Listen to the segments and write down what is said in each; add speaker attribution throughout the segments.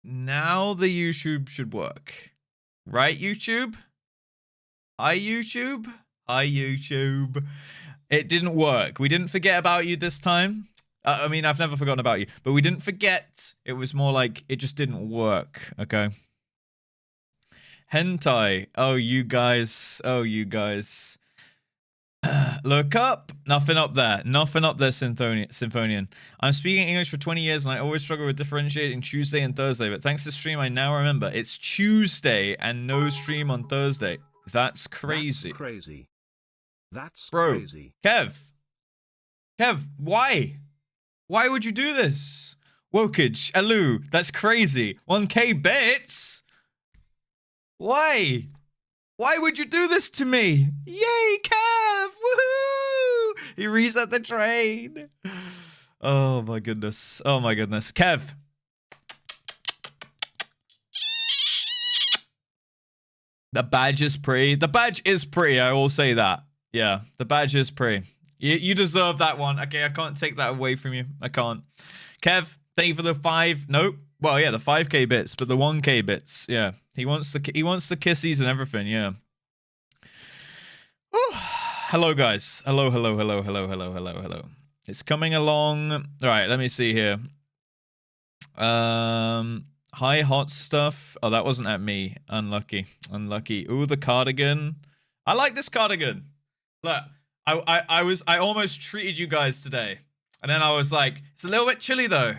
Speaker 1: now the YouTube should work. Right, YouTube? Hi, YouTube? Hi, YouTube. It didn't work. We didn't forget about you this time. I mean, I've never forgotten about you. But we didn't forget. It was more like it just didn't work. Okay. Hentai. Oh, you guys. Oh, you guys. Look up. Nothing up there. Nothing up there, Symphonian. I'm speaking English for 20 years and I always struggle with differentiating Tuesday and Thursday. But thanks to stream, I now remember. It's Tuesday and no stream on Thursday. That's crazy.
Speaker 2: That's crazy. That's
Speaker 1: Bro,
Speaker 2: crazy.
Speaker 1: Kev, why? Why would you do this? Wokage, Alu, that's crazy. 1k bits? Why? Why would you do this to me? Yay, Kev! Woohoo! He reset the train. Oh my goodness. Oh my goodness. Kev. The badge is pretty. The badge is pretty, I will say that. Yeah, the badge is pretty. You deserve that one. Okay, I can't take that away from you. I can't. Kev, thank you for the 5. Nope. Well, yeah, the 5k bits, but the 1k bits. Yeah, he wants the kissies and everything. Yeah. Whew. Hello, guys. Hello. It's coming along. All right, let me see here. Hi, hot stuff. Oh, that wasn't at me. Unlucky. Ooh, the cardigan. I like this cardigan. Look, I almost treated you guys today, and then I was like, it's a little bit chilly though.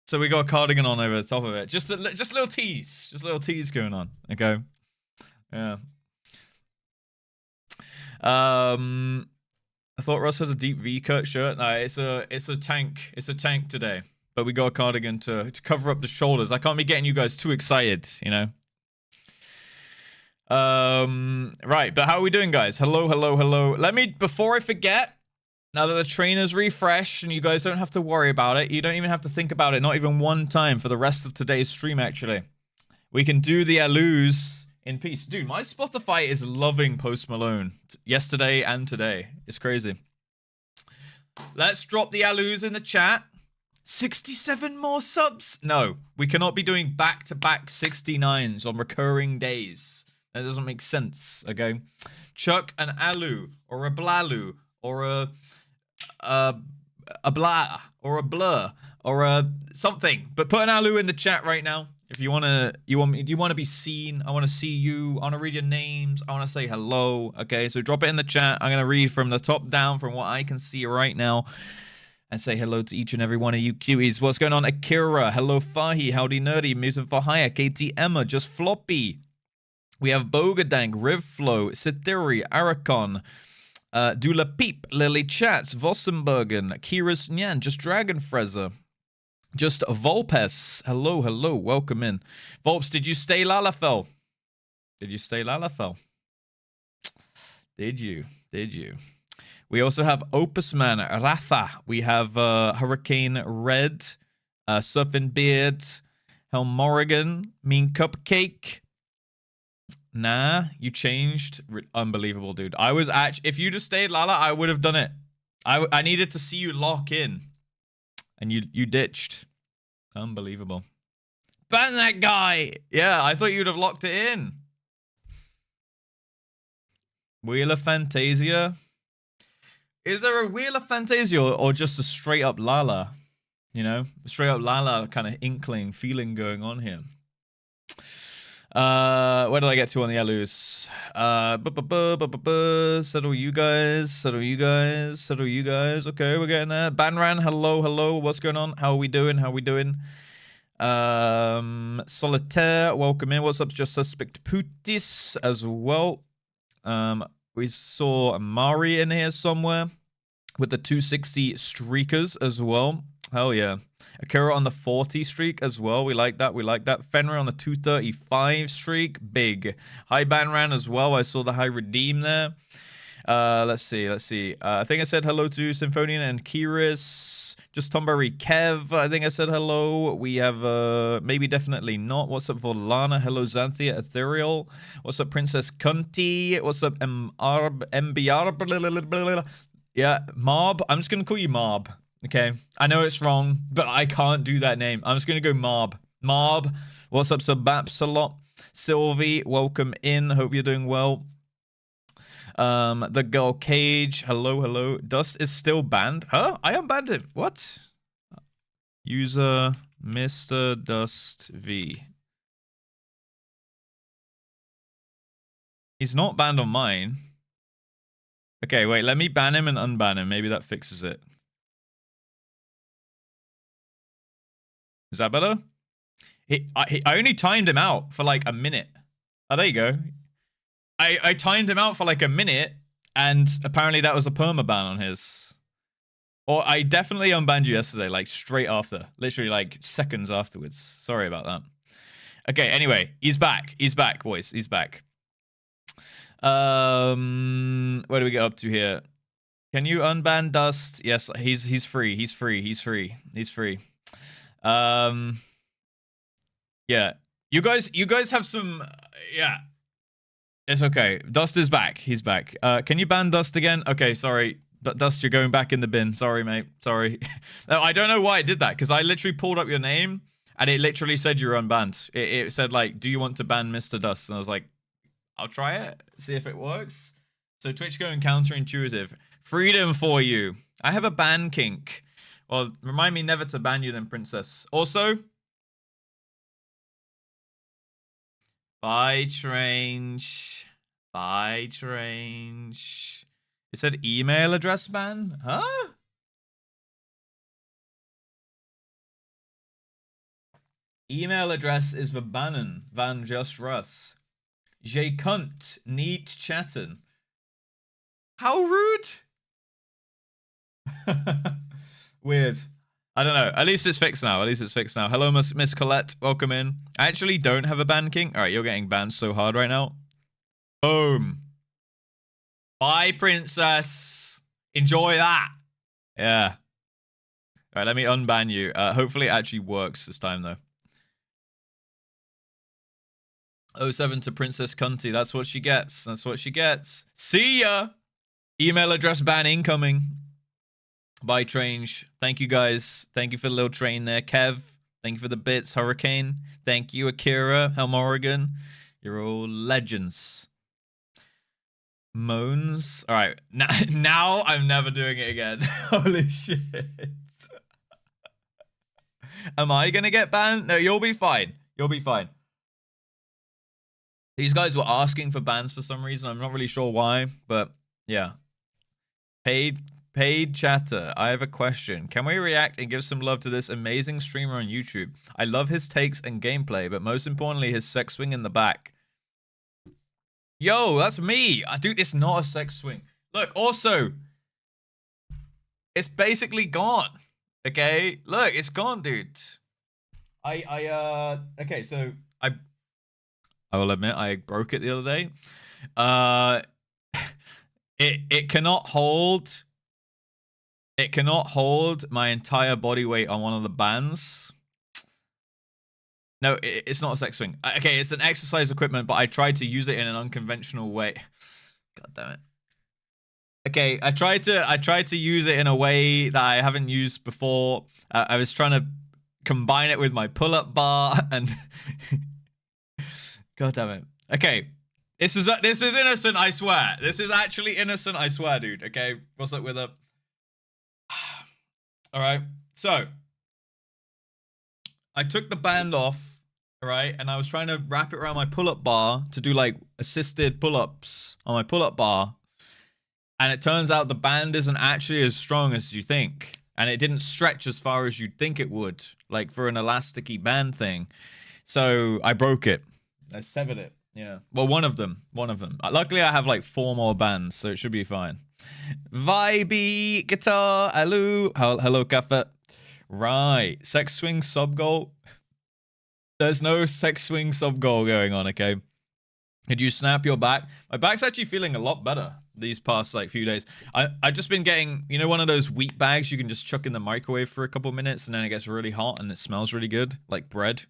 Speaker 1: So we got a cardigan on over the top of it. Just a little tease. Just a little tease going on. Okay. Yeah. I thought Russ had a deep V-cut shirt. No, it's a tank. It's a tank today. But we got a cardigan to cover up the shoulders. I can't be getting you guys too excited, you know. Right, but how are we doing, guys? Hello. Let me, before I forget, now that the trainer's refreshed and you guys don't have to worry about it, you don't even have to think about it, not even one time for the rest of today's stream, actually. We can do the Alus in peace. Dude, my Spotify is loving Post Malone yesterday and today. It's crazy. Let's drop the Alus in the chat. 67 more subs? No, we cannot be doing back-to-back 69s on recurring days. That doesn't make sense, okay? Chuck an Alu, or a Blalu, or a blah, or a blur, or a something. But put an Alu in the chat right now. If you want to be seen, I want to see you, I want to read your names, I want to say hello, okay? So drop it in the chat. I'm going to read from the top down from what I can see right now and say hello to each and every one of you cuties. What's going on? Akira, hello Fahi, howdy nerdy, Mutant for Hire, KT Emma, just floppy. We have Bogadank, Rivflow, Cithiri, Arakon, Dula Peep, Lily Chats, Vossenbergen, Kira's Nyan, just Dragon Frezzer, just Volpes. Hello, welcome in. Volps, did you stay Lalafell? Did you stay Lalafell? Did you? We also have Opusman, Ratha. We have Hurricane Red, Surfing Beard, Helm Morrigan, Mean Cupcake. Nah, you changed. Unbelievable, dude. I was actually, if you just stayed Lala, I would have done it. I needed to see you lock in. And you ditched. Unbelievable. Ban that guy! Yeah, I thought you'd have locked it in. Wheel of Fantasia. Is there a Wheel of Fantasia or just a straight up Lala? You know? Straight up Lala kind of inkling, feeling going on here. Where did I get to on the Alus? Settle you guys. Okay, we're getting there. Banran, hello. What's going on? How are we doing? Solitaire, welcome in. What's up? Just Suspect Putis as well. We saw Mari in here somewhere with the 260 streakers as well. Hell yeah. Akira on the 40 streak as well. We like that. Fenrir on the 235 streak. Big. High Banran as well. I saw the high redeem there. Let's see. I think I said hello to Symphonian and Kiris. Just Tomberry Kev. I think I said hello. We have maybe definitely not. What's up Volana? Hello Xanthia Ethereal. What's up Princess Cunty? What's up MBR? Yeah, Mob. I'm just gonna call you Mob. Okay, I know it's wrong, but I can't do that name. I'm just gonna go Mob. Marb, what's up, Sabaps a lot? Sylvie, welcome in. Hope you're doing well. The girl Cage, hello. Dust is still banned. Huh? I unbanned him. What? User Mr. Dust V. He's not banned on mine. Okay, wait, let me ban him and unban him. Maybe that fixes it. Is that better? I only timed him out for like a minute. Oh, there you go. I timed him out for like a minute, and apparently that was a permaban on his. Or I definitely unbanned you yesterday, like straight after. Literally like seconds afterwards. Sorry about that. Okay, anyway, he's back. He's back, boys. He's back. Where do we get up to here? Can you unban Dust? Yes, he's free. He's free. He's free. He's free. Yeah. You guys have some yeah. It's okay. Dust is back. He's back. Can you ban Dust again? Okay, sorry. Dust, you're going back in the bin. Sorry, mate. Sorry. No, I don't know why it did that, because I literally pulled up your name and it literally said you were unbanned. It said like, do you want to ban Mr. Dust? And I was like, I'll try it, see if it works. So Twitch going counterintuitive. Freedom for you. I have a ban kink. Well, remind me never to ban you then, princess. Also, bye, Trange. Bye, Trange. It said email address ban? Huh? Email address is the bannen van JustRuss. J cunt need chatting. How rude. Weird. I don't know. At least it's fixed now. At least it's fixed now. Hello, Miss Colette. Welcome in. I actually don't have a ban king. All right, you're getting banned so hard right now. Boom. Bye, princess. Enjoy that. Yeah. All right, let me unban you. Hopefully it actually works this time, though. 07 to Princess Cunty. That's what she gets. That's what she gets. See ya. Email address ban incoming. Bye, Trange. Thank you, guys. Thank you for the little train there. Kev, thank you for the bits. Hurricane. Thank you, Akira. Helm Oregon. You're all legends. Moans. All right. Now I'm never doing it again. Holy shit. Am I going to get banned? No, you'll be fine. You'll be fine. These guys were asking for bans for some reason. I'm not really sure why, but yeah. Paid chatter. I have a question. Can we react and give some love to this amazing streamer on YouTube? I love his takes and gameplay, but most importantly, his sex swing in the back. Yo, that's me. Dude, it's not a sex swing. Look, also, it's basically gone. Okay? Look, it's gone, dude. Okay, so I will admit I broke it the other day. It cannot hold. It cannot hold my entire body weight on one of the bands. No, it's not a sex swing. Okay, it's an exercise equipment, but I tried to use it in an unconventional way. God damn it. Okay, I tried to use it in a way that I haven't used before. I was trying to combine it with my pull-up bar and. God damn it. Okay. This is innocent, I swear. This is actually innocent, I swear, dude. Okay. What's up with it? Alright. So I took the band off, alright, and I was trying to wrap it around my pull-up bar to do like assisted pull-ups on my pull-up bar. And it turns out the band isn't actually as strong as you think. And it didn't stretch as far as you'd think it would, like for an elasticy band thing. So I broke it. I severed it. Yeah. Well, one of them. Luckily, I have like 4 more bands, so it should be fine. Vibey guitar. Hello, Cafe. Right. Sex swing sub goal. There's no sex swing sub goal going on. Okay. Could you snap your back? My back's actually feeling a lot better these past like few days. I've just been getting, you know, one of those wheat bags you can just chuck in the microwave for a couple minutes and then it gets really hot and it smells really good, like bread.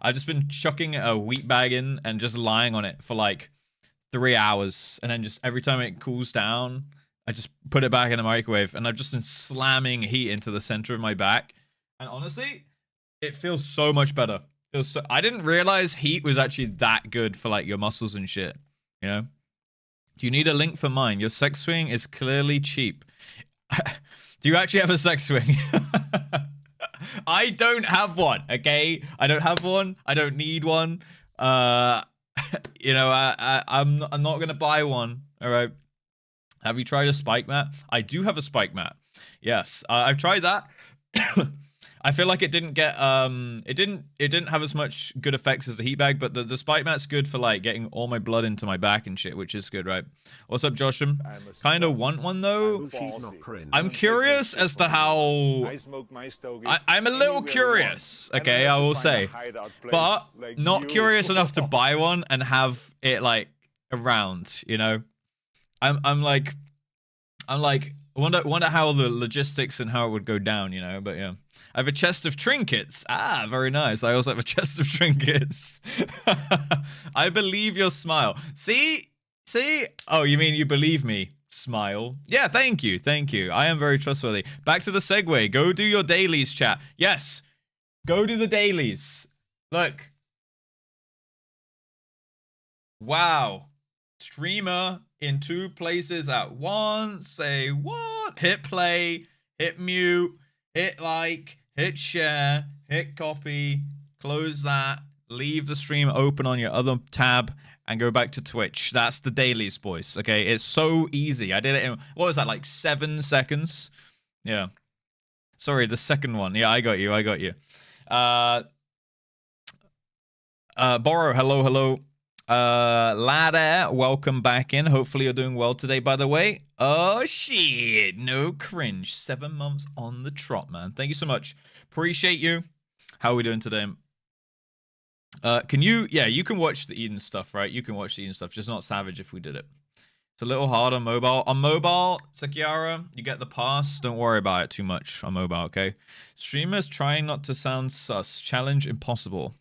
Speaker 1: I've just been chucking a wheat bag in and just lying on it for like 3 hours. And then just every time it cools down, I just put it back in the microwave. And I've just been slamming heat into the center of my back. And honestly, it feels so much better. Feels so. I didn't realize heat was actually that good for like your muscles and shit. You know. Do you need a link for mine? Your sex swing is clearly cheap. Do you actually have a sex swing? I don't have one. Okay, I don't have one. I don't need one. You know, I'm not gonna buy one. All right. Have you tried a spike mat? I do have a spike mat. Yes, I've tried that. I feel like it didn't get it didn't have as much good effects as the heat bag, but the spike mat's good for like getting all my blood into my back and shit, which is good, right? What's up, Josham? Kind of want one though. I'm curious as to how. I'm a little curious, okay, I will say, but not curious enough to buy one and have it like around, you know. I'm like wonder how the logistics and how it would go down, you know. But yeah, I have a chest of trinkets. Ah, very nice. I also have a chest of trinkets. I believe your smile. See. Oh, you mean you believe me? Smile. Yeah, thank you. I am very trustworthy. Back to the segue. Go do your dailies, chat. Yes, go do the dailies. Look. Wow. Streamer in 2 places at once. Say what? Hit play, hit mute, hit like, hit share, hit copy, close that, leave the stream open on your other tab, and go back to Twitch. That's the dailies, boys. Okay, it's so easy. I did it in, what was that, like 7 seconds? Yeah. Sorry, the second one. Yeah, I got you. Borrow, hello. Ladder, welcome back in. Hopefully you're doing well today, by the way. Oh, shit. No cringe. 7 months on the trot, man. Thank you so much. Appreciate you. How are we doing today? Can you... Yeah, you can watch the Eden stuff, right? You can watch the Eden stuff. Just not Savage if we did it. It's a little hard on mobile. On mobile, Sakiara, you get the pass. Don't worry about it too much on mobile, okay? Streamers trying not to sound sus. Challenge impossible.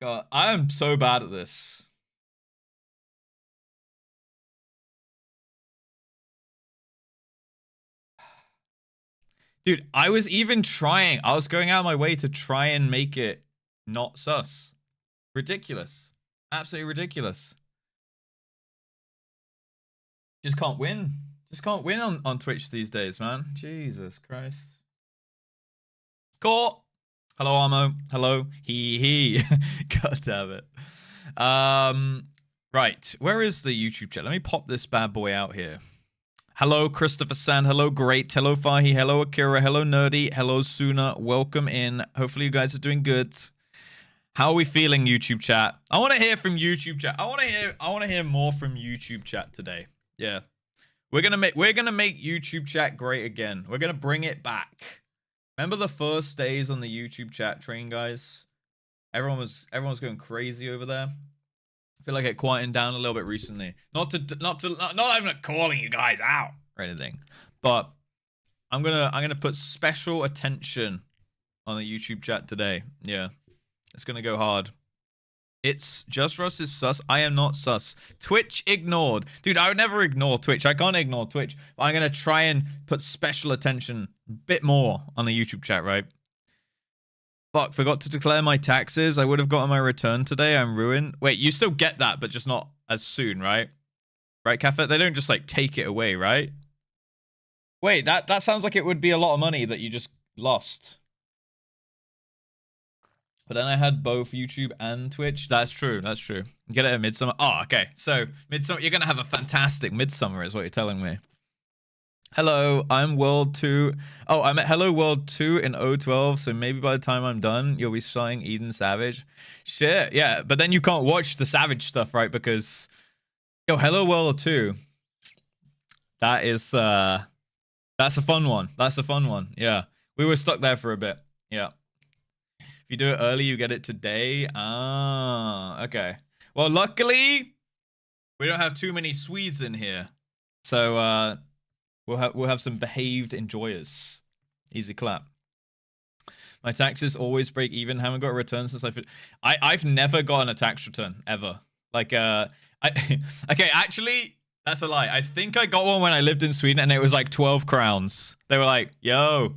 Speaker 1: God, I am so bad at this. Dude, I was even trying. I was going out of my way to try and make it not sus. Ridiculous. Absolutely ridiculous. Just can't win. Just can't win on Twitch these days, man. Jesus Christ. Caught. Hello, Armo. Hello. He. God damn it. Right. Where is the YouTube chat? Let me pop this bad boy out here. Hello, Christopher Sand. Hello, Great. Hello, Fahi. Hello, Akira. Hello, Nerdy. Hello, Suna. Welcome in. Hopefully you guys are doing good. How are we feeling, YouTube chat? I want to hear from YouTube chat. I want to hear more from YouTube chat today. Yeah. We're going to make YouTube chat great again. We're going to bring it back. Remember the first days on the YouTube chat train, guys? Everyone was going crazy over there. I feel like it quietened down a little bit recently. Not even calling you guys out or anything, but I'm gonna put special attention on the YouTube chat today. Yeah, it's gonna go hard. It's JustRuss is sus. I am not sus. Twitch ignored, dude. I would never ignore Twitch. I can't ignore Twitch. But I'm gonna try and put special attention a bit more on the YouTube chat, right? Fuck, forgot to declare my taxes. I would have gotten my return today. I'm ruined. Wait, you still get that, but just not as soon, right? Right, Cafe? They don't just, like, take it away, right? Wait, that sounds like it would be a lot of money that you just lost. But then I had both YouTube and Twitch. That's true. That's true. Get it at Midsummer. Oh, okay. So, Midsummer, you're going to have a fantastic Midsummer is what you're telling me. Hello, I'm World 2. Oh, I'm at Hello World 2 in 012, so maybe by the time I'm done, you'll be starting Eden Savage. Shit, yeah, but then you can't watch the Savage stuff, right? Because, yo, Hello World 2. That is, that's a fun one. That's a fun one, yeah. We were stuck there for a bit, yeah. If you do it early, you get it today. Ah, okay. Well, luckily, we don't have too many Swedes in here. So we'll have some behaved enjoyers. Easy clap. My taxes always break even. Haven't got a return since I've never gotten a tax return ever. Like okay, actually that's a lie. I think I got one when I lived in Sweden and it was like 12 crowns. They were like, "Yo,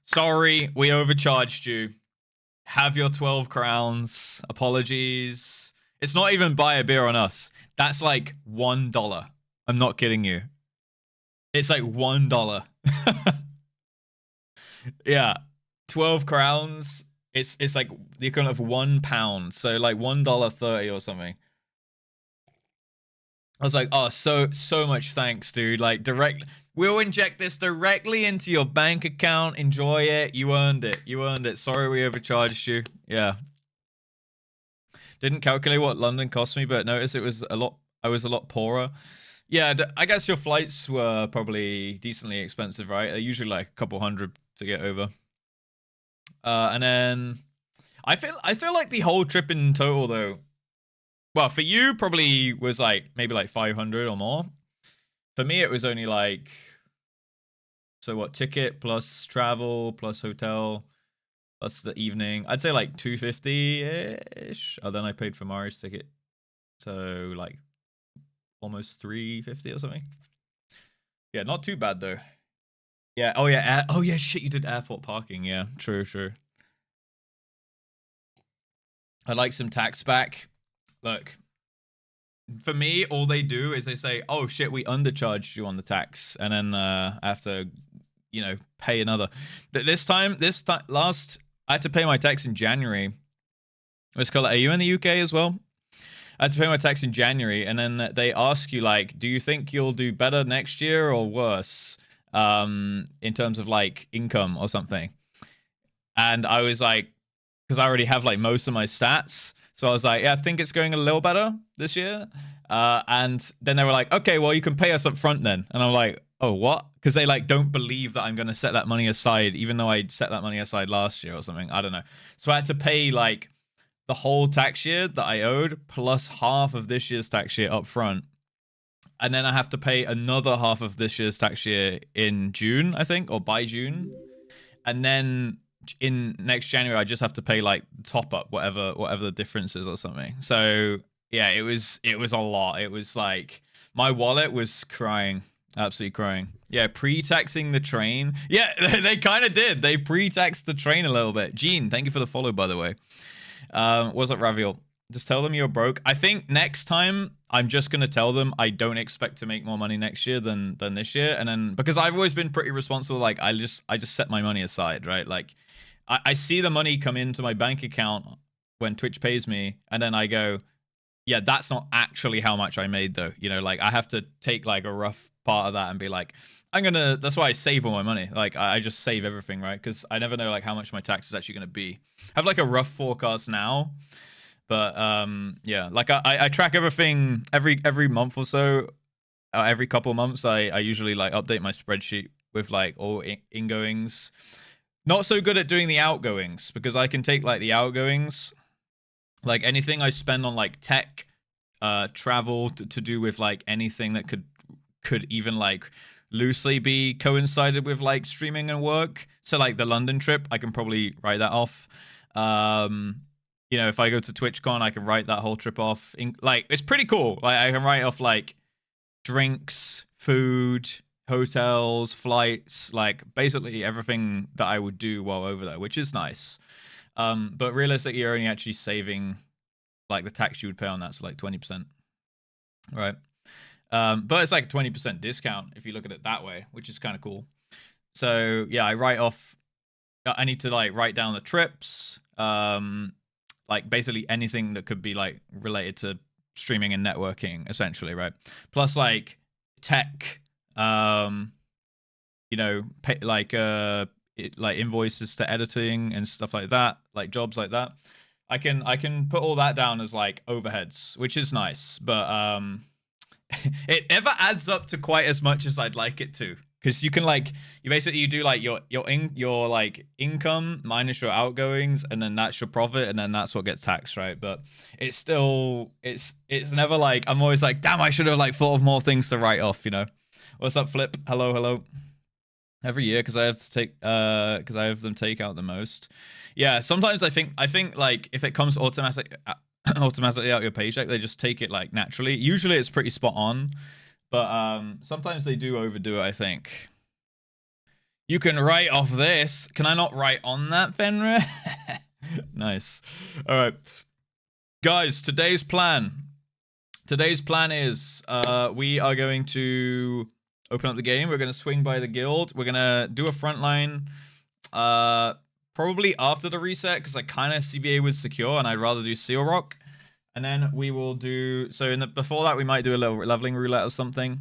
Speaker 1: sorry, we overcharged you. Have your 12 crowns. Apologies." It's not even buy a beer on us. That's like $1. I'm not kidding you. It's like $1. Yeah, 12 crowns. It's like the equivalent of £1, so like $1.30 or something. I was like, oh, so much thanks, dude. Like we'll inject this directly into your bank account. Enjoy it. You earned it. You earned it. Sorry we overcharged you. Yeah. Didn't calculate what London cost me, but noticed it was I was a lot poorer. Yeah, I guess your flights were probably decently expensive, right? They're usually like a couple hundred to get over. And then I feel like the whole trip in total though, well, for you probably was like maybe like 500 or more. For me it was only like, so what, ticket plus travel plus hotel plus the evening, I'd say like 250-ish. Oh, then I paid for Mari's ticket, so like almost 350 or something. Yeah, not too bad though. Yeah. Oh yeah. Oh yeah. Shit, you did airport parking. Yeah. True. I'd like some tax back. Look, for me, all they do is they say, "Oh shit, we undercharged you on the tax," and then I have to, you know, pay another. This time, last, I had to pay my tax in January. Let's call it. Are you in the UK as well? I had to pay my tax in January, and then they ask you like, "Do you think you'll do better next year or worse?" In terms of like income or something. And I was like, because I already have like most of my stats, so I was like, yeah, I think it's going a little better this year. And then they were like, okay, well, you can pay us up front then. And I'm like, oh, what? Because they like don't believe that I'm going to set that money aside, even though I set that money aside last year or something. I don't know. So I had to pay like the whole tax year that I owed plus half of this year's tax year up front. And then I have to pay another half of this year's tax year in June, I think, or by June. And then in next January, I just have to pay like top up, whatever the difference is or something. So yeah, it was a lot. It was like my wallet was crying, absolutely crying. Yeah, pre-taxing the train. Yeah, they kind of did. They pre-taxed the train a little bit. Gene, thank you for the follow, by the way. What's up, Raviol? Just tell them you're broke. I think next time I'm just gonna tell them I don't expect to make more money next year than this year, and then because I've always been pretty responsible, like I just set my money aside, right? Like I see the money come into my bank account when Twitch pays me, and then I go, yeah, that's not actually how much I made though. You know, like I have to take like a rough part of that and be like, that's why I save all my money. Like I just save everything, right? Because I never know like how much my tax is actually gonna be. I have like a rough forecast now. But yeah, like I track everything every month or so. Every couple of months, I usually like update my spreadsheet with like all ingoings. Not so good at doing the outgoings because I can take like the outgoings, like anything I spend on like tech, travel to do with like anything that could even like loosely be coincided with like streaming and work. So like the London trip, I can probably write that off. You know, if I go to TwitchCon, I can write that whole trip off. Like, it's pretty cool. Like, I can write off, like, drinks, food, hotels, flights, like, basically everything that I would do while over there, which is nice. But realistically, you're only actually saving, like, the tax you would pay on that's like 20%. Right? But it's like a 20% discount if you look at it that way, which is kind of cool. So, yeah, I write off... I need to, like, write down the trips, like basically anything that could be like related to streaming and networking, essentially, right? Plus like tech, you know, like invoices to editing and stuff like that, like jobs like that. I can put all that down as like overheads, which is nice, but it never adds up to quite as much as I'd like it to. Because you can like you do like your like income minus your outgoings, and then that's your profit, and then that's what gets taxed, right? But it's still it's never like I'm always like, damn, I should have like thought of more things to write off, you know. What's up, Flip? Hello. Every year because I have to take because I have them take out the most. Yeah, sometimes I think like if it comes automatically out your paycheck, they just take it like naturally. Usually it's pretty spot on. But sometimes they do overdo it, I think. You can write off this. Can I not write on that, Fenrir? Nice. All right. Guys, today's plan. Today's plan is we are going to open up the game. We're going to swing by the guild. We're going to do a frontline probably after the reset because I kind of CBA was secure and I'd rather do Seal Rock. And then we will do, so before that, we might do a little leveling roulette or something.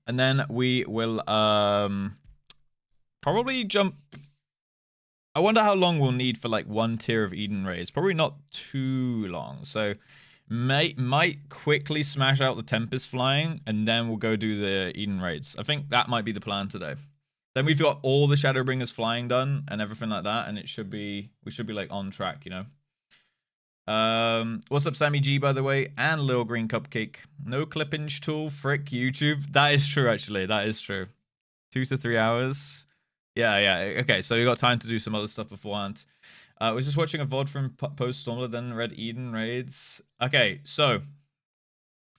Speaker 1: And then we will probably jump. I wonder how long we'll need for like one tier of Eden raids. Probably not too long. So might quickly smash out the Tempest flying, and then we'll go do the Eden raids. I think that might be the plan today. Then we've got all the Shadowbringers flying done and everything like that, and we should be like on track, you know. What's up, Sammy G, by the way, and Lil Green Cupcake. No clippage tool, frick YouTube. That is true, actually. That is true. 2 to 3 hours. Yeah. Okay, so you got time to do some other stuff beforehand. I was just watching a VOD from Post-Stormler, then read Eden raids. Okay, so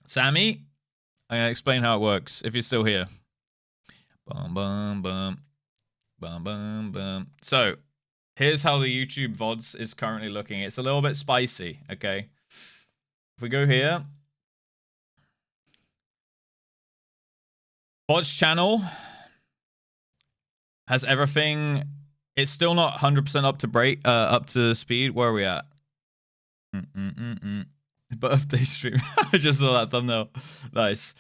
Speaker 1: Sammy, I'm gonna explain how it works if you're still here. Bum bum bum. Bum bum bum. So here's how the YouTube VODs is currently looking. It's a little bit spicy, okay? If we go here. VODs channel has everything. It's still not 100% up to speed. Where are we at? Birthday stream. I just saw that thumbnail. Nice.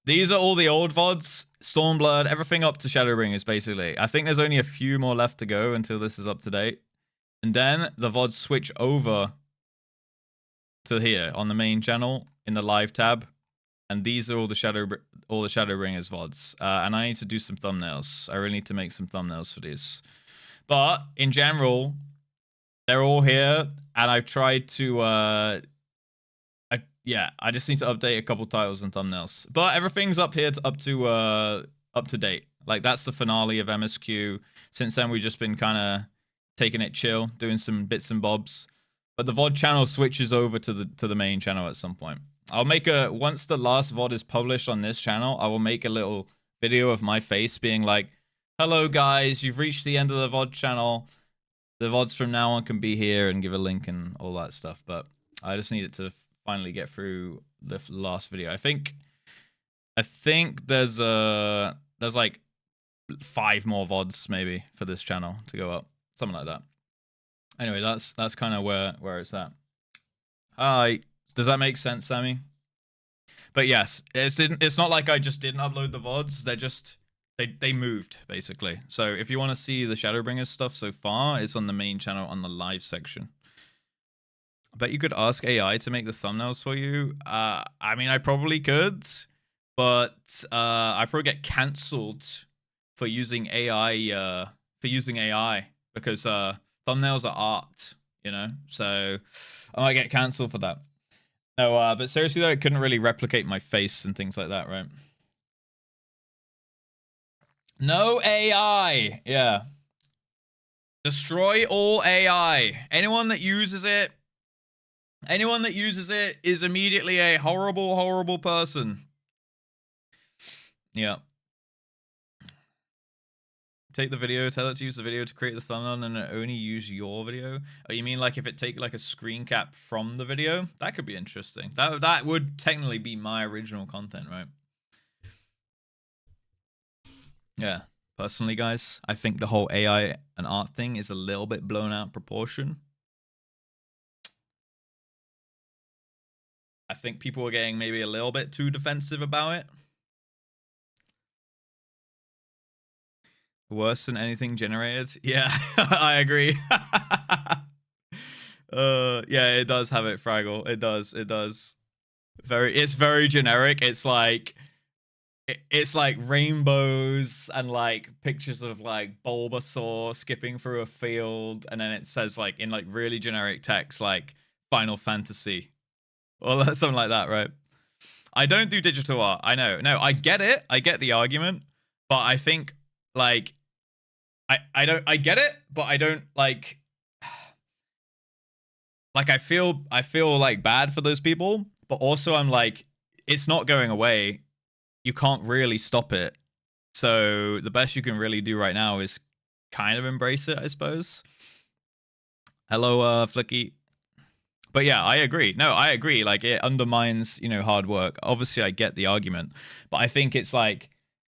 Speaker 1: These are all the old VODs. Stormblood, everything up to Shadowbringers, basically. I think there's only a few more left to go until this is up to date. And then the VODs switch over to here on the main channel in the live tab. And these are all the Shadowbringers VODs. And I need to do some thumbnails. I really need to make some thumbnails for these. But in general, they're all here. And I've tried to... Yeah, I just need to update a couple titles and thumbnails. But everything's up here up to date. Like, that's the finale of MSQ. Since then, we've just been kind of taking it chill, doing some bits and bobs. But the VOD channel switches over to the main channel at some point. I'll make once the last VOD is published on this channel, I will make a little video of my face being like, hello guys, you've reached the end of the VOD channel. The VODs from now on can be here, and give a link and all that stuff. But I just need it to finally get through the last video. I think there's like 5 more VODs maybe for this channel to go up, something like that. Anyway, that's kind of where it's at. Hi, does that make sense, Sammy? But yes, it's not like I just didn't upload the VODs. They're just they moved basically. So if you want to see the Shadowbringers stuff so far, it's on the main channel on the live section. I bet you could ask AI to make the thumbnails for you. I mean, I probably could, but I probably get cancelled for using AI. Because thumbnails are art, you know. So I might get cancelled for that. No, but seriously though, it couldn't really replicate my face and things like that, right? No AI. Yeah. Destroy all AI. Anyone that uses it is immediately a horrible, horrible person. Yeah. Take the video, tell it to use the video to create the thumbnail, and then only use your video. Oh, you mean like if it take like a screen cap from the video? That could be interesting. That would technically be my original content, right? Yeah. Personally, guys, I think the whole AI and art thing is a little bit blown out of proportion. I think people are getting maybe a little bit too defensive about it. Worse than anything generated. Yeah, I agree. Yeah, it does have it, Fraggle. It does. It's very generic. It's like it's like rainbows and like pictures of like Bulbasaur skipping through a field, and then it says like in like really generic text like Final Fantasy or something like that, right? I don't do digital art. I know. No, I get it. I get the argument, but I think like I get it, but I don't like I feel like bad for those people, but also I'm like it's not going away. You can't really stop it. So the best you can really do right now is kind of embrace it, I suppose. Hello, Flicky. But yeah, I agree. No, I agree. Like it undermines, you know, hard work. Obviously, I get the argument, but I think it's like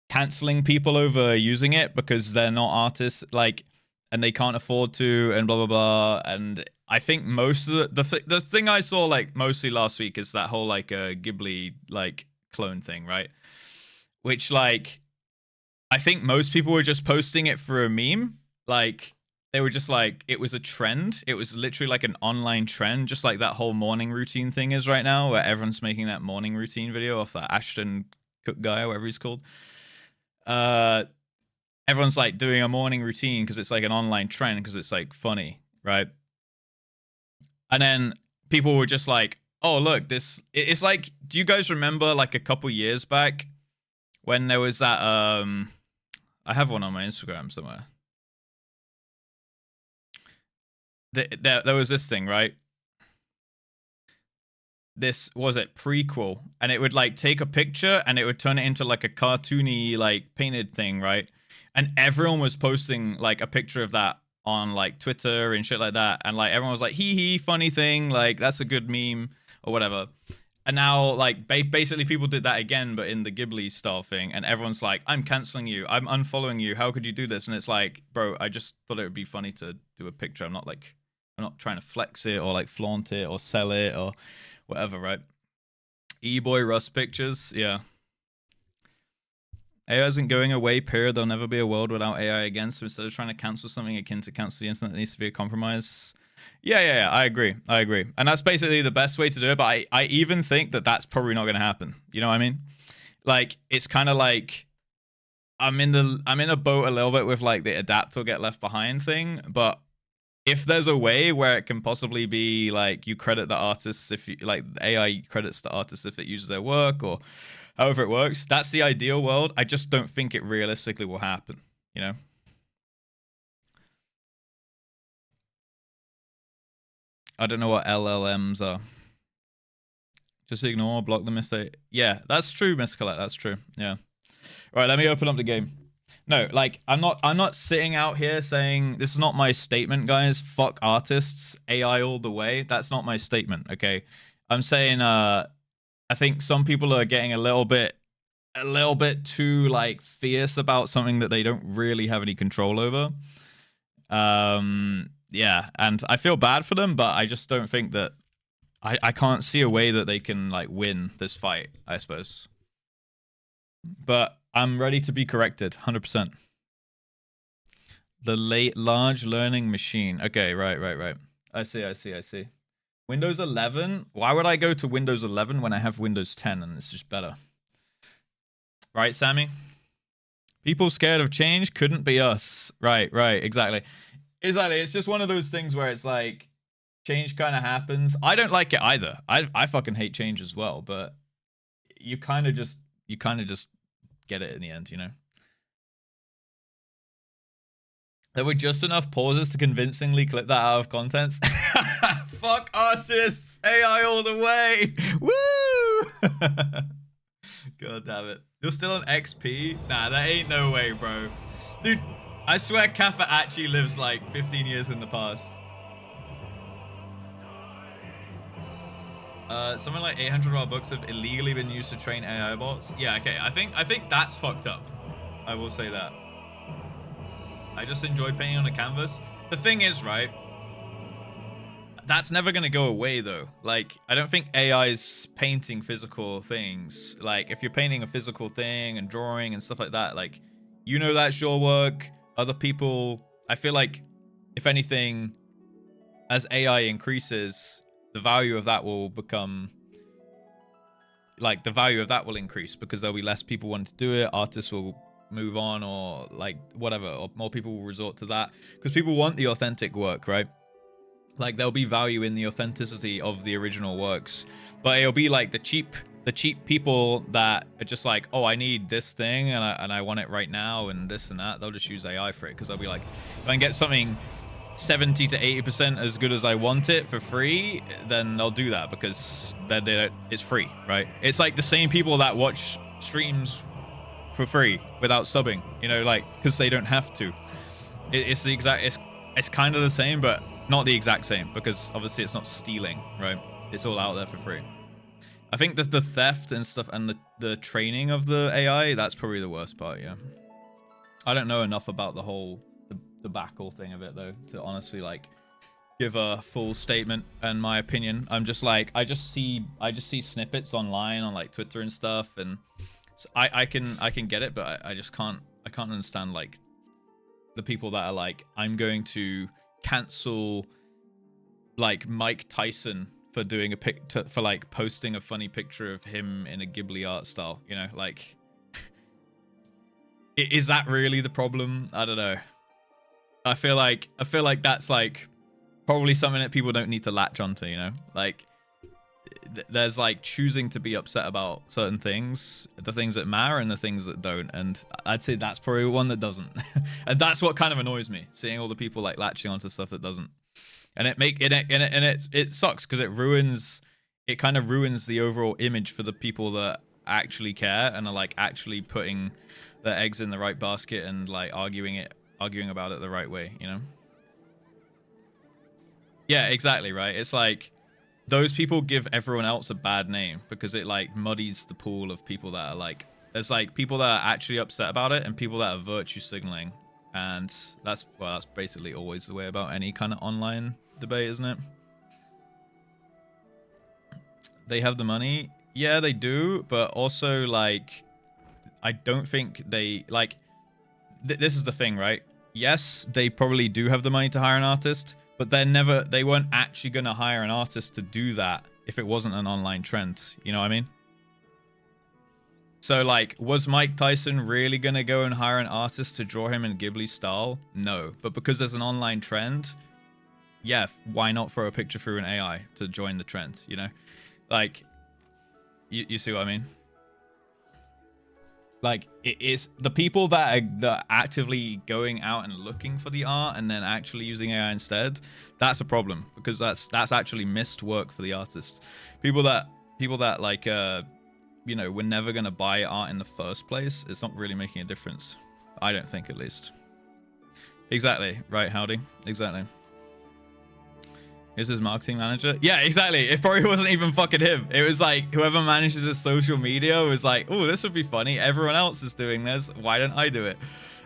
Speaker 1: canceling people over using it because they're not artists, like, and they can't afford to, and blah blah blah. And I think most of the thing I saw like mostly last week is that whole like Ghibli like clone thing, right? Which like I think most people were just posting it for a meme. Like they were just like it was a trend. It was literally like an online trend, just like that whole morning routine thing is right now, where everyone's making that morning routine video off that Ashton Cook guy or whatever he's called. Everyone's like doing a morning routine because it's like an online trend because it's like funny, right? And then people were just like, "Oh, look, this." It's like, do you guys remember like a couple years back when there was that? I have one on my Instagram somewhere. There was this thing, right? This was it prequel, and it would like take a picture and it would turn it into like a cartoony like painted thing, right? And everyone was posting like a picture of that on like Twitter and shit like that, and like everyone was like hee hee funny thing, like that's a good meme or whatever. And now like basically people did that again but in the Ghibli style thing, and everyone's like, I'm canceling you, I'm unfollowing you, how could you do this? And it's like, bro, I just thought it would be funny to do a picture. I'm not trying to flex it or like flaunt it or sell it or whatever, right? E-boy Rust pictures, yeah. AI isn't going away, period. There'll never be a world without AI again. So instead of trying to cancel something akin to cancel the incident, it needs to be a compromise. Yeah. I agree. And that's basically the best way to do it. But I even think that that's probably not going to happen. You know what I mean? Like, it's kind of like I'm in a boat a little bit with like the adapt or get left behind thing. But if there's a way where it can possibly be like you credit the artists if you like AI credits the artists if it uses their work or however it works, that's the ideal world. I just don't think it realistically will happen, you know? I don't know what LLMs are. Just ignore, block them if they... Yeah, that's true, Miss Colette. That's true. Yeah. All right, let me open up the game. No, like, I'm not sitting out here saying... This is not my statement, guys. Fuck artists. AI all the way. That's not my statement, okay? I'm saying, I think some people are getting a little bit too, like, fierce about something that they don't really have any control over. Yeah, and I feel bad for them, but I just don't think that... I can't see a way that they can, like, win this fight, I suppose. But I'm ready to be corrected, 100%. The large learning machine. Okay, right. I see. Windows 11? Why would I go to Windows 11 when I have Windows 10 and it's just better? Right, Sammy? People scared of change couldn't be us. Right, exactly. It's just one of those things where it's like, change kind of happens. I don't like it either. I fucking hate change as well, but you kind of just get it in the end, you know? There were just enough pauses to convincingly clip that out of context. Fuck artists! AI all the way! Woo! God damn it. You're still on XP? Nah, that ain't no way, bro. Dude, I swear Kappa actually lives like 15 years in the past. Something like 800 of our books have illegally been used to train AI bots. Yeah, okay. I think that's fucked up. I will say that. I just enjoyed painting on a canvas. The thing is, right? That's never going to go away, though. Like, I don't think AI's painting physical things. Like, if you're painting a physical thing and drawing and stuff like that, like, you know that's your work. Other people... I feel like, if anything, as AI increases, the value of that will become like the value of that will increase because there'll be less people wanting to do it. Artists will move on, or like whatever, or more people will resort to that because people want the authentic work, right? Like there'll be value in the authenticity of the original works, but it'll be like the cheap people that are just like, oh, I need this thing and I want it right now and this and that. They'll just use AI for it because they'll be like, if I can get something 70 to 80% as good as I want it for free, then they'll do that because then it's free, right? It's like the same people that watch streams for free without subbing, you know, like because they don't have to. It's the exact, it's kind of the same, but not the exact same because obviously it's not stealing, right? It's all out there for free. I think the theft and stuff and the training of the AI, that's probably the worst part, yeah. I don't know enough about the whole the backall thing of it though to honestly like give a full statement and my opinion. I'm just like I just see snippets online on like Twitter and stuff, and so I can get it, but I just can't understand like the people that are like, I'm going to cancel like Mike Tyson for doing a for like posting a funny picture of him in a Ghibli art style, you know, like is that really the problem? I don't know. I feel like that's like probably something that people don't need to latch onto, you know, like there's like choosing to be upset about certain things, the things that matter and the things that don't, and I'd say that's probably one that doesn't. And that's what kind of annoys me, seeing all the people like latching onto stuff that doesn't, and it sucks because it kind of ruins the overall image for the people that actually care and are like actually putting their eggs in the right basket and like arguing about it the right way, you know? Yeah, exactly, right? It's like those people give everyone else a bad name because it like muddies the pool of people that are like, there's like people that are actually upset about it and people that are virtue signaling, and that's basically always the way about any kind of online debate, isn't it? They have the money, yeah, they do, but also like I don't think they like this is the thing, right? Yes, they probably do have the money to hire an artist, but they weren't actually going to hire an artist to do that if it wasn't an online trend. You know what I mean? So like, was Mike Tyson really going to go and hire an artist to draw him in Ghibli style? No. But because there's an online trend, yeah, why not throw a picture through an AI to join the trend, you know? Like, you see what I mean? Like, it is the people that are actively going out and looking for the art and then actually using AI instead, that's a problem because that's actually missed work for the artist. People that like you know, we're never going to buy art in the first place. It's not really making a difference. I don't think, at least. Exactly. Right, Howdy. Exactly. Is his marketing manager? Yeah, exactly. It probably wasn't even fucking him. It was like whoever manages his social media was like, oh, this would be funny. Everyone else is doing this. Why don't I do it?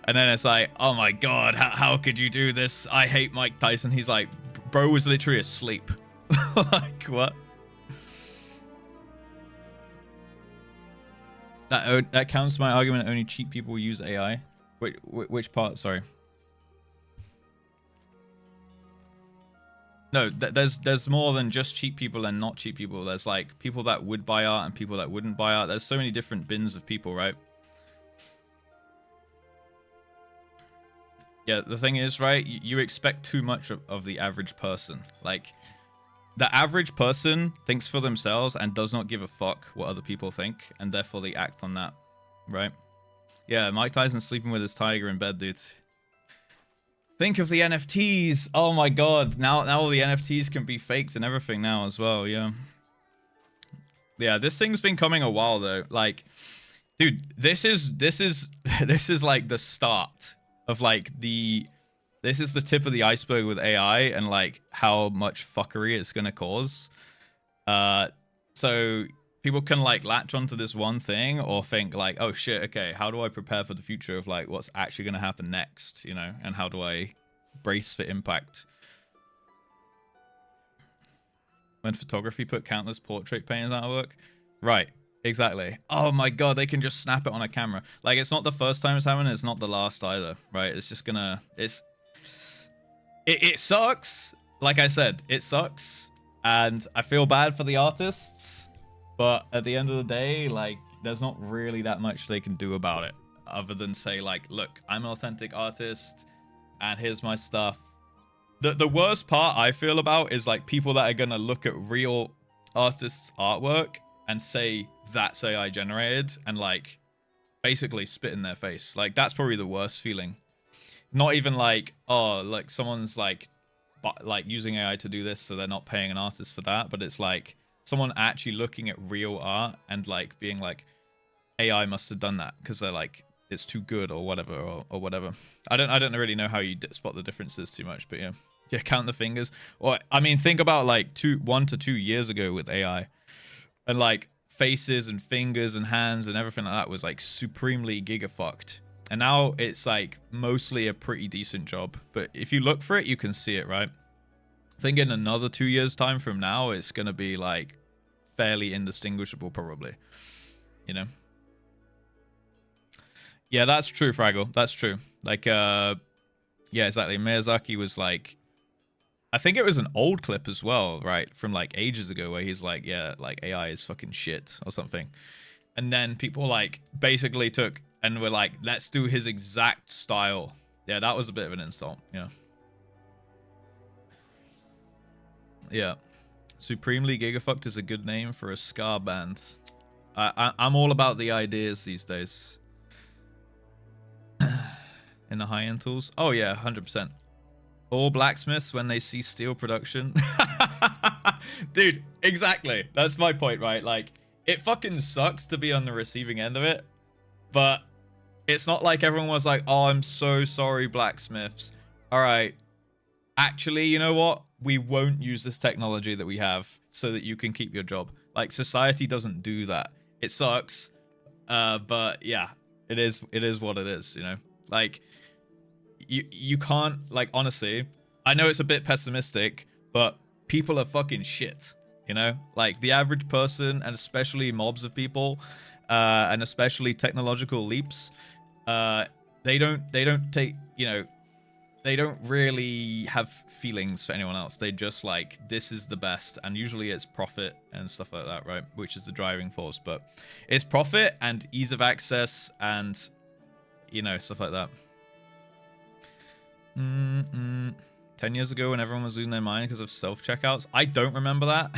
Speaker 1: And then it's like, oh my God, how could you do this? I hate Mike Tyson. He's like, bro was literally asleep. Like, what? That counts my argument. Only cheap people use AI. Wait, which part? Sorry. No, there's more than just cheap people and not cheap people. There's like people that would buy art and people that wouldn't buy art. There's so many different bins of people, right? Yeah, the thing is, right, you expect too much of the average person. Like, the average person thinks for themselves and does not give a fuck what other people think, and therefore they act on that, right? Yeah, Mike Tyson's sleeping with his tiger in bed, dude. Think of the NFTs. Oh my God. Now all the NFTs can be faked and everything now as well. Yeah. Yeah, this thing's been coming a while though. Like, dude, this is like the start of like this is the tip of the iceberg with AI and like how much fuckery it's gonna cause. So people can like latch onto this one thing or think like, oh shit, okay, how do I prepare for the future of like what's actually going to happen next, you know, and how do I brace for impact? When photography put countless portrait paintings out of work? Right, exactly. Oh my God, they can just snap it on a camera. Like, it's not the first time it's happened, it's not the last either, right? It's just gonna, it sucks. Like I said, it sucks. And I feel bad for the artists. But at the end of the day, like, there's not really that much they can do about it other than say, like, look, I'm an authentic artist and here's my stuff. The worst part I feel about is like people that are gonna look at real artists' artwork and say that's AI generated and like basically spit in their face. Like, that's probably the worst feeling. Not even like, oh, like someone's like using AI to do this, so they're not paying an artist for that. But it's like someone actually looking at real art and like being like, AI must have done that because they're like, it's too good or whatever or whatever. I don't really know how you spot the differences too much, but yeah, count the fingers. Or I mean, think about like 1 to 2 years ago with AI, and like faces and fingers and hands and everything like that was like supremely gigafucked. And now it's like mostly a pretty decent job. But if you look for it, you can see it, right? I think in another 2 years time from now, it's going to be like fairly indistinguishable probably, you know? Yeah, that's true, Fraggle. That's true. Like, yeah, exactly. Miyazaki was like, I think it was an old clip as well, right? From like ages ago where he's like, yeah, like AI is fucking shit or something. And then people like basically took and were like, let's do his exact style. Yeah, that was a bit of an insult. Yeah. Yeah. Supremely Gigafucked is a good name for a ska band. I'm all about the ideas these days. In the high-end tools. Oh yeah, 100%. All blacksmiths when they see steel production. Dude, exactly. That's my point, right? Like, it fucking sucks to be on the receiving end of it, but it's not like everyone was like, oh, I'm so sorry, blacksmiths. All right. Actually, you know what? We won't use this technology that we have so that you can keep your job. Like, society doesn't do that. It sucks. But yeah, it is what it is, you know? Like, you can't, like, honestly, I know it's a bit pessimistic, but people are fucking shit, you know? Like, the average person, and especially mobs of people, and especially technological leaps, they don't take, you know, they don't really have feelings for anyone else. They just like, this is the best, and usually it's profit and stuff like that, right? Which is the driving force, but it's profit and ease of access and, you know, stuff like that. 10 years ago when everyone was losing their mind because of self-checkouts. I don't remember that.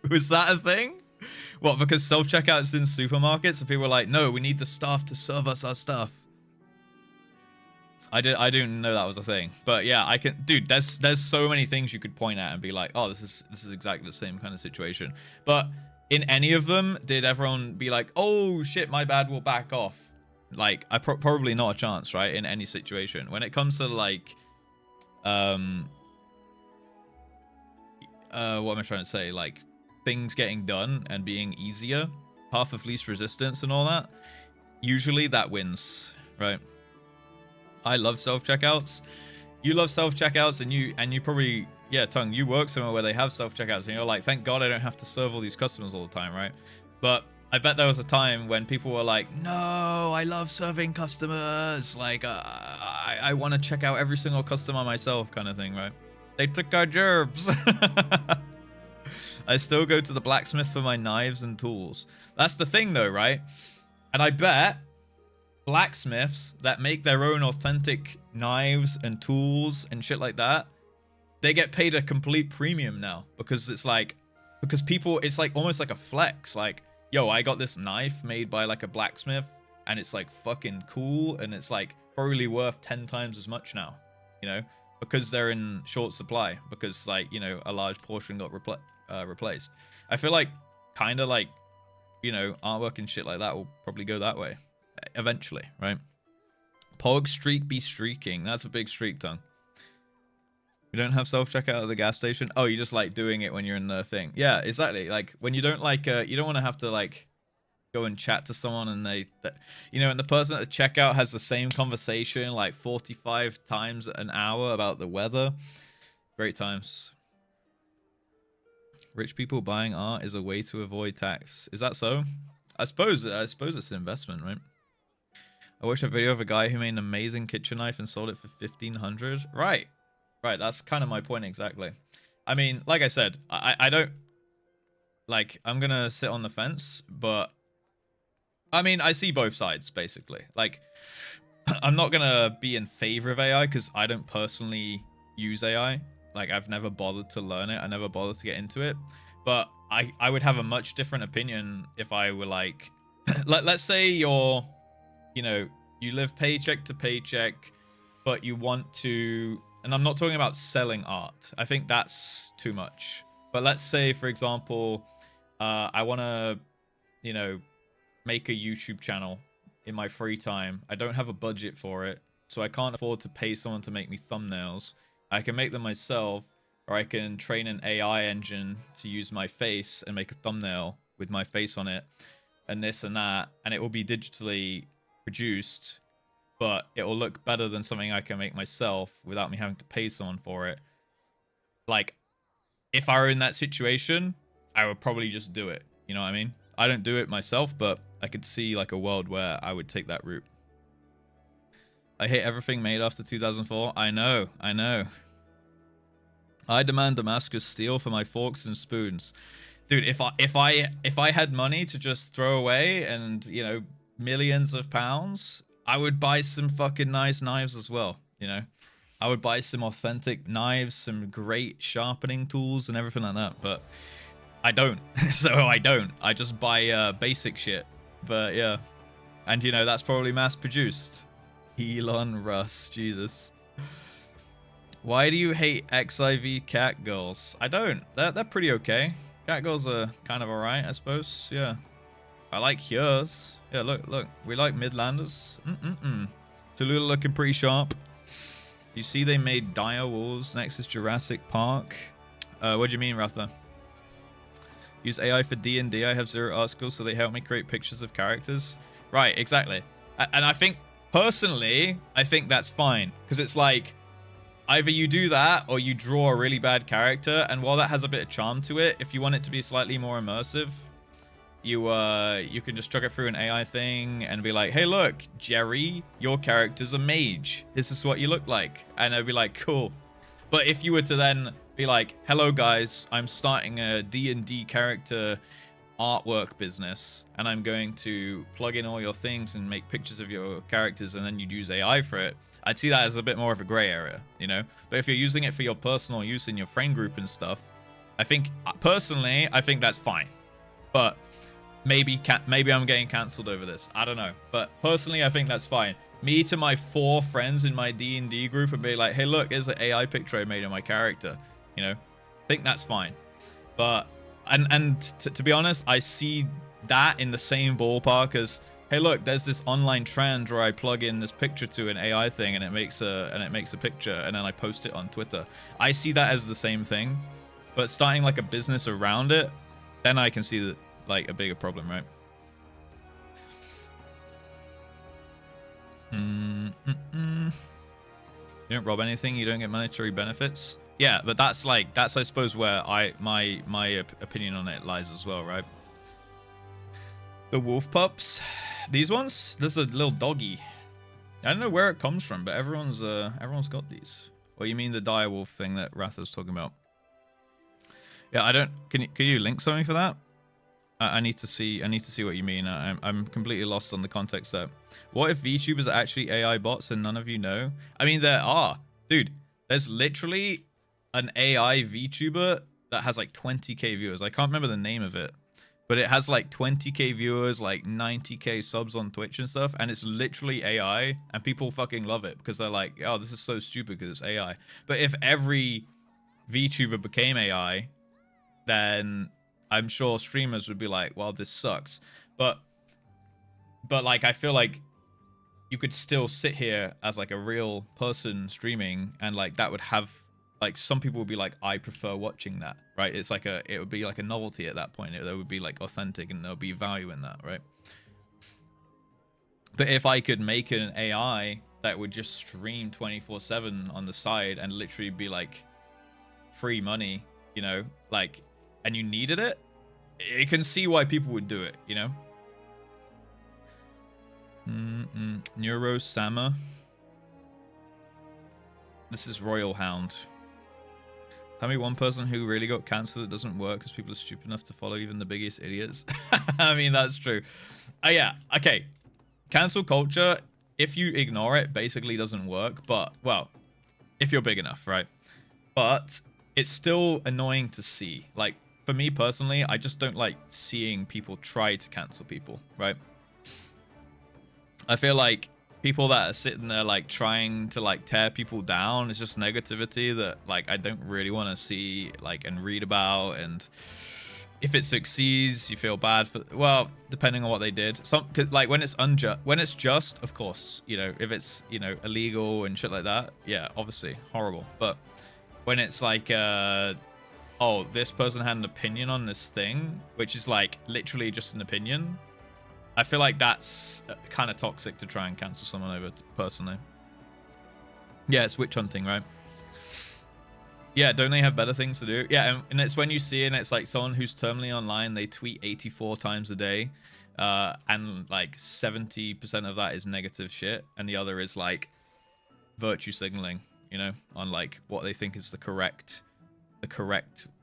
Speaker 1: Was that a thing? What, because self-checkouts in supermarkets and people were like, no, we need the staff to serve us our stuff. I didn't know that was a thing. But yeah, I can, dude, there's so many things you could point at and be like, oh, this is exactly the same kind of situation. But in any of them, did everyone be like, oh shit, my bad, we'll back off? Like, probably not a chance, right? In any situation. When it comes to like, what am I trying to say? Like, things getting done and being easier, path of least resistance and all that, usually that wins, right? I love self-checkouts. You love self-checkouts, and you probably, yeah, Tongue, you work somewhere where they have self-checkouts, and you're like, thank God I don't have to serve all these customers all the time, right? But I bet there was a time when people were like, no, I love serving customers. Like, I want to check out every single customer myself, kind of thing, right? They took our jobs. I still go to the blacksmith for my knives and tools. That's the thing, though, right? And I bet blacksmiths that make their own authentic knives and tools and shit like that, they get paid a complete premium now, because it's like, because people, it's like almost like a flex. Like, yo, I got this knife made by like a blacksmith and it's like fucking cool, and it's like probably worth 10 times as much now, you know, because they're in short supply, because like, you know, a large portion got replaced. I feel like kind of like, you know, artwork and shit like that will probably go that way eventually, right? Pog streak be streaking. That's a big streak, Tongue. You don't have self-checkout at the gas station? Oh, you just like doing it when you're in the thing. Yeah, exactly. Like when you don't like, you don't want to have to like go and chat to someone and you know, and the person at the checkout has the same conversation like 45 times an hour about the weather. Great times. Rich people buying art is a way to avoid tax. Is that so? I suppose it's an investment, right? I watched a video of a guy who made an amazing kitchen knife and sold it for 1,500. Right, that's kind of my point exactly. I mean, like I said, I don't... like, I'm gonna sit on the fence, but I mean, I see both sides basically. Like, I'm not gonna be in favor of AI because I don't personally use AI. Like, I've never bothered to learn it. I never bothered to get into it. But I would have a much different opinion if I were like, let's say you're, you know, you live paycheck to paycheck, but you want to, and I'm not talking about selling art. I think that's too much. But let's say, for example, I want to, you know, make a YouTube channel in my free time. I don't have a budget for it, so I can't afford to pay someone to make me thumbnails. I can make them myself, or I can train an AI engine to use my face and make a thumbnail with my face on it, and this and that, and it will be digitally produced, but it will look better than something I can make myself without me having to pay someone for it. Like, if I were in that situation, I would probably just do it. You know what I mean? I don't do it myself, but I could see like a world where I would take that route. I hate everything made after 2004. I know. I demand Damascus steel for my forks and spoons. Dude, if I had money to just throw away and, you know, millions of pounds, I would buy some fucking nice knives as well, you know? I would buy some authentic knives, some great sharpening tools and everything like that, but I don't. So I don't. I just buy basic shit. But yeah. And, you know, that's probably mass produced. Elon Russ, Jesus. Why do you hate XIV cat girls? I don't. They're pretty okay. Cat girls are kind of alright, I suppose. Yeah. I like yours. Yeah, look. We like Midlanders. Tallulah looking pretty sharp. You see they made dire wolves next to Jurassic Park. What do you mean, Ratha? Use AI for D&D. I have 0 art skills, so they help me create pictures of characters. Right, exactly. And I think, personally, I think that's fine. Because it's like, either you do that, or you draw a really bad character. And while that has a bit of charm to it, if you want it to be slightly more immersive, you can just chuck it through an AI thing and be like, hey, look, Jerry, your character's a mage. This is what you look like. And it'd be like, cool. But if you were to then be like, hello, guys, I'm starting a D&D character artwork business, and I'm going to plug in all your things and make pictures of your characters, and then you'd use AI for it, I'd see that as a bit more of a gray area, you know? But if you're using it for your personal use in your friend group and stuff, I think, personally, I think that's fine. But maybe I'm getting cancelled over this. I don't know. But personally, I think that's fine. Me to my 4 friends in my D&D group and be like, hey, look, here's an AI picture I made of my character. You know, I think that's fine. But, and to be honest, I see that in the same ballpark as, hey, look, there's this online trend where I plug in this picture to an AI thing and it makes a picture and then I post it on Twitter. I see that as the same thing. But starting like a business around it, then I can see that like a bigger problem, right? You don't rob anything, you don't get monetary benefits. Yeah, but that's I suppose where my opinion on it lies as well, right? The wolf pups, these ones. This is a little doggy. I don't know where it comes from, but everyone's got these. Or you mean the dire wolf thing that Ratha's talking about? Yeah, I don't. Can you link something for that? I need to see what you mean. I'm completely lost on the context there. What if VTubers are actually AI bots and none of you know? I mean, there are. Dude, there's literally an AI VTuber that has like 20k viewers. I can't remember the name of it, but it has like 20k viewers, like 90k subs on Twitch and stuff, and it's literally AI, and people fucking love it because they're like, oh, this is so stupid because it's AI. But if every VTuber became AI, then I'm sure streamers would be like, well, this sucks. But like, I feel like you could still sit here as like a real person streaming, and like that would have, like, some people would be like, I prefer watching that, right? It's like it would be like a novelty at that point. There would be like authentic, and there'll be value in that, right? But if I could make an AI that would just stream 24/7 on the side and literally be like free money, you know, like, and you needed it, you can see why people would do it, you know? Neuro Sama. This is Royal Hound. Tell me one person who really got cancelled that doesn't work because people are stupid enough to follow even the biggest idiots. I mean, that's true. Yeah, okay. Cancel culture, if you ignore it, basically doesn't work. But, well, if you're big enough, right? But it's still annoying to see. Like, for me personally, I just don't like seeing people try to cancel people, right? I feel like people that are sitting there like trying to like tear people down is just negativity that like I don't really want to see like and read about. And if it succeeds, you feel bad for, well, depending on what they did. Cause, like when it's just, of course, you know, if it's, you know, illegal and shit like that, yeah, obviously horrible. But when it's like oh, this person had an opinion on this thing, which is like literally just an opinion, I feel like that's kind of toxic to try and cancel someone over, personally. Yeah, it's witch hunting, right? Yeah, don't they have better things to do? Yeah, and it's when you see, and it's like someone who's terminally online, they tweet 84 times a day, and like 70% of that is negative shit, and the other is like virtue signaling, you know, on like what they think is the correct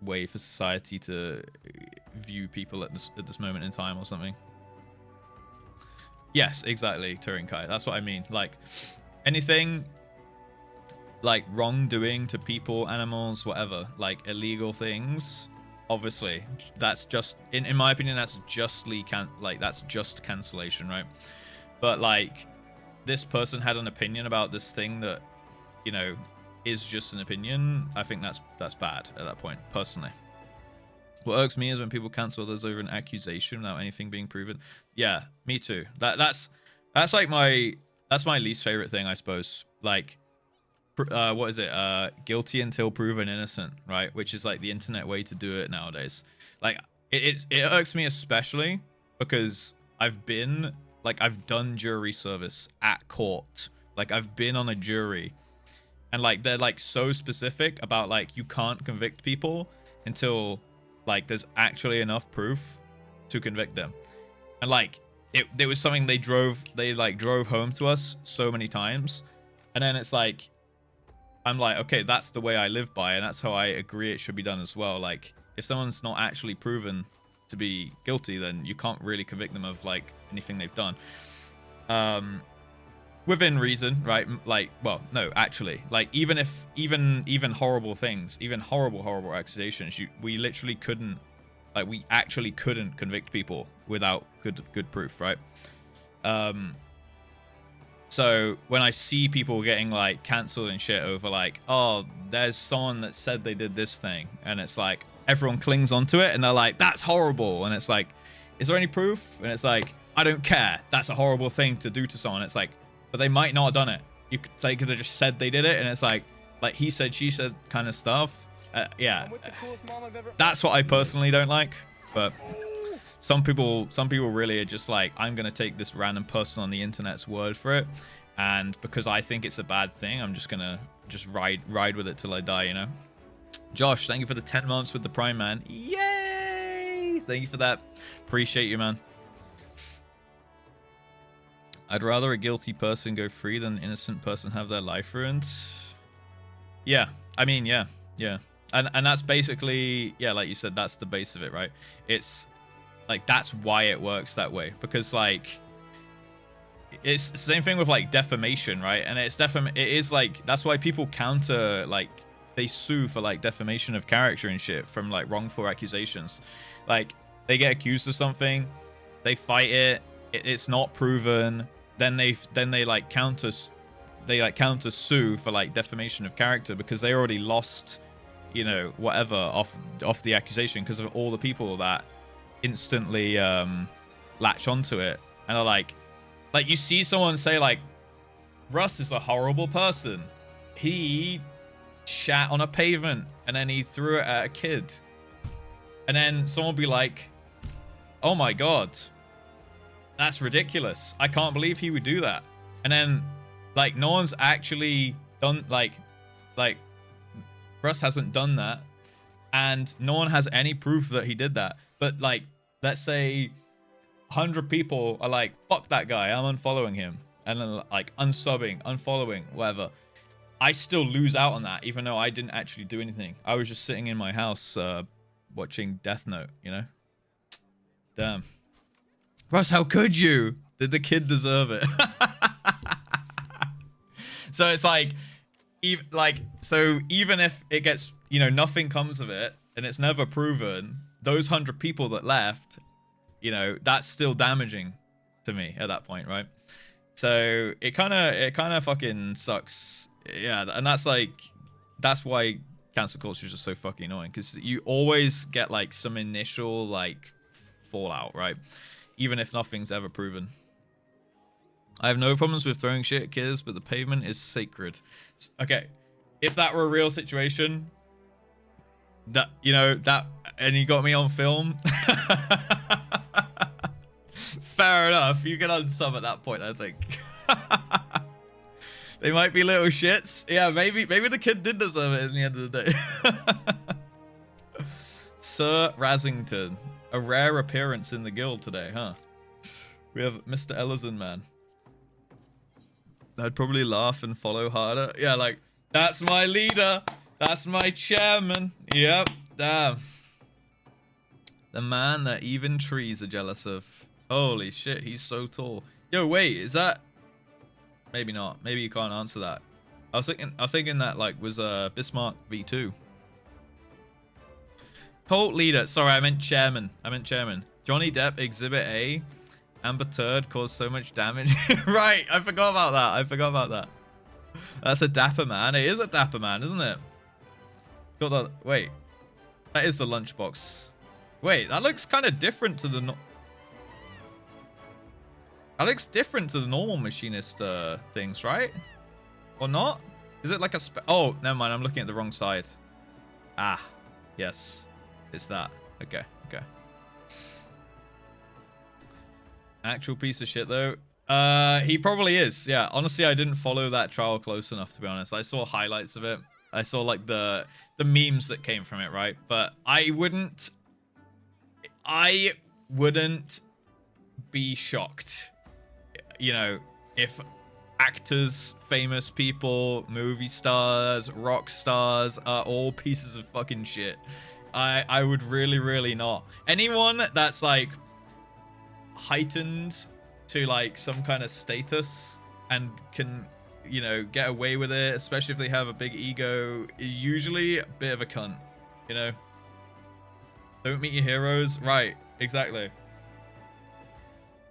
Speaker 1: way for society to view people at this moment in time or something. Yes, exactly, Turing Kai. That's what I mean. Like, anything like wrongdoing to people, animals, whatever, like illegal things, obviously, that's just, in my opinion, that's justly that's just cancellation, right? But like, this person had an opinion about this thing that, you know, is just an opinion. I think that's bad at that point, personally. What irks me is when people cancel others over an accusation without anything being proven. Yeah, me too. That's like my least favorite thing, I suppose. Like, what is it? Guilty until proven innocent, right? Which is like the internet way to do it nowadays. Like, it irks me especially because I've done jury service at court. Like, I've been on a jury, and like they're like so specific about like you can't convict people until like there's actually enough proof to convict them. And like it was something they drove home to us so many times, and then it's like I'm like, okay, that's the way I live by, and that's how I agree it should be done as well. Like, if someone's not actually proven to be guilty, then you can't really convict them of like anything they've done, within reason, right? Like, well, no, actually, like even horrible things, even horrible accusations, we literally couldn't, like, we actually couldn't convict people without good proof, right? So when I see people getting like cancelled and shit over like, oh, there's someone that said they did this thing, and it's like everyone clings onto it and they're like, that's horrible, and it's like, is there any proof? And it's like, I don't care, that's a horrible thing to do to someone. It's like, but they might not have done it. They could have just said they did it, and it's like he said, she said kind of stuff. Yeah, that's what I personally don't like. But some people really are just like, I'm gonna take this random person on the internet's word for it, and because I think it's a bad thing, I'm just gonna ride with it till I die, you know. Josh, thank you for the 10 months with the Prime, man. Yay! Thank you for that. Appreciate you, man. I'd rather a guilty person go free than an innocent person have their life ruined. Yeah, I mean, yeah. And that's basically, yeah, like you said, that's the base of it, right? It's like, that's why it works that way, because like it's the same thing with like defamation, right? And it is like, that's why people counter, like they sue for like defamation of character and shit from like wrongful accusations. Like, they get accused of something, they fight it, it's not proven, then they counter sue for like defamation of character because they already lost, you know, whatever off the accusation because of all the people that instantly latch onto it and are like you see someone say like, Russ is a horrible person, he shat on a pavement and then he threw it at a kid, and then someone will be like, oh my god, that's ridiculous, I can't believe he would do that. And then like no one's actually done, like Russ hasn't done that, and no one has any proof that he did that. But like, let's say 100 people are like, fuck that guy, I'm unfollowing him, and then like unsubbing, unfollowing, whatever. I still lose out on that, even though I didn't actually do anything. I was just sitting in my house watching Death Note, you know? Damn. Russ, how could you? Did the kid deserve it? So it's like, even if it gets, you know, nothing comes of it, and it's never proven, those 100 people that left, you know, that's still damaging to me at that point, right? So it kind of fucking sucks. Yeah, and that's why cancel culture is just so fucking annoying, because you always get like some initial like fallout, right? Even if nothing's ever proven. I have no problems with throwing shit at kids, but the pavement is sacred. Okay, if that were a real situation, that, you know, that, and you got me on film, fair enough. You can unsub at that point, I think. They might be little shits. Yeah, maybe the kid did deserve it in the end of the day. Sir Rasington, a rare appearance in the guild today, huh? We have Mr. Ellison, man. I'd probably laugh and follow harder. Yeah, like, that's my leader. That's my chairman. Yep, damn. The man that even trees are jealous of. Holy shit, he's so tall. Yo, wait, is that... Maybe not. Maybe you can't answer that. I was thinking that, like, was Bismarck V2. Cult leader. Sorry, I meant chairman. Johnny Depp, Exhibit A. Amber Turd caused so much damage. Right, I forgot about that. That's a dapper man. It is a dapper man, isn't it? Got that. Wait, that is the lunchbox. Wait, that looks kind of different to the. That looks different to the normal machinist things, right? Or not? Is it like a oh, never mind. I'm looking at the wrong side. Ah, yes, it's that. Okay. Actual piece of shit though. He probably is. Yeah. Honestly, I didn't follow that trial close enough, to be honest. I saw highlights of it. I saw like the memes that came from it, right? But I wouldn't be shocked, you know, if actors, famous people, movie stars, rock stars are all pieces of fucking shit. I would really not. Anyone that's like heightened to like some kind of status and can, you know, get away with it, especially if they have a big ego, is usually a bit of a cunt, you know? Don't meet your heroes. Right, exactly.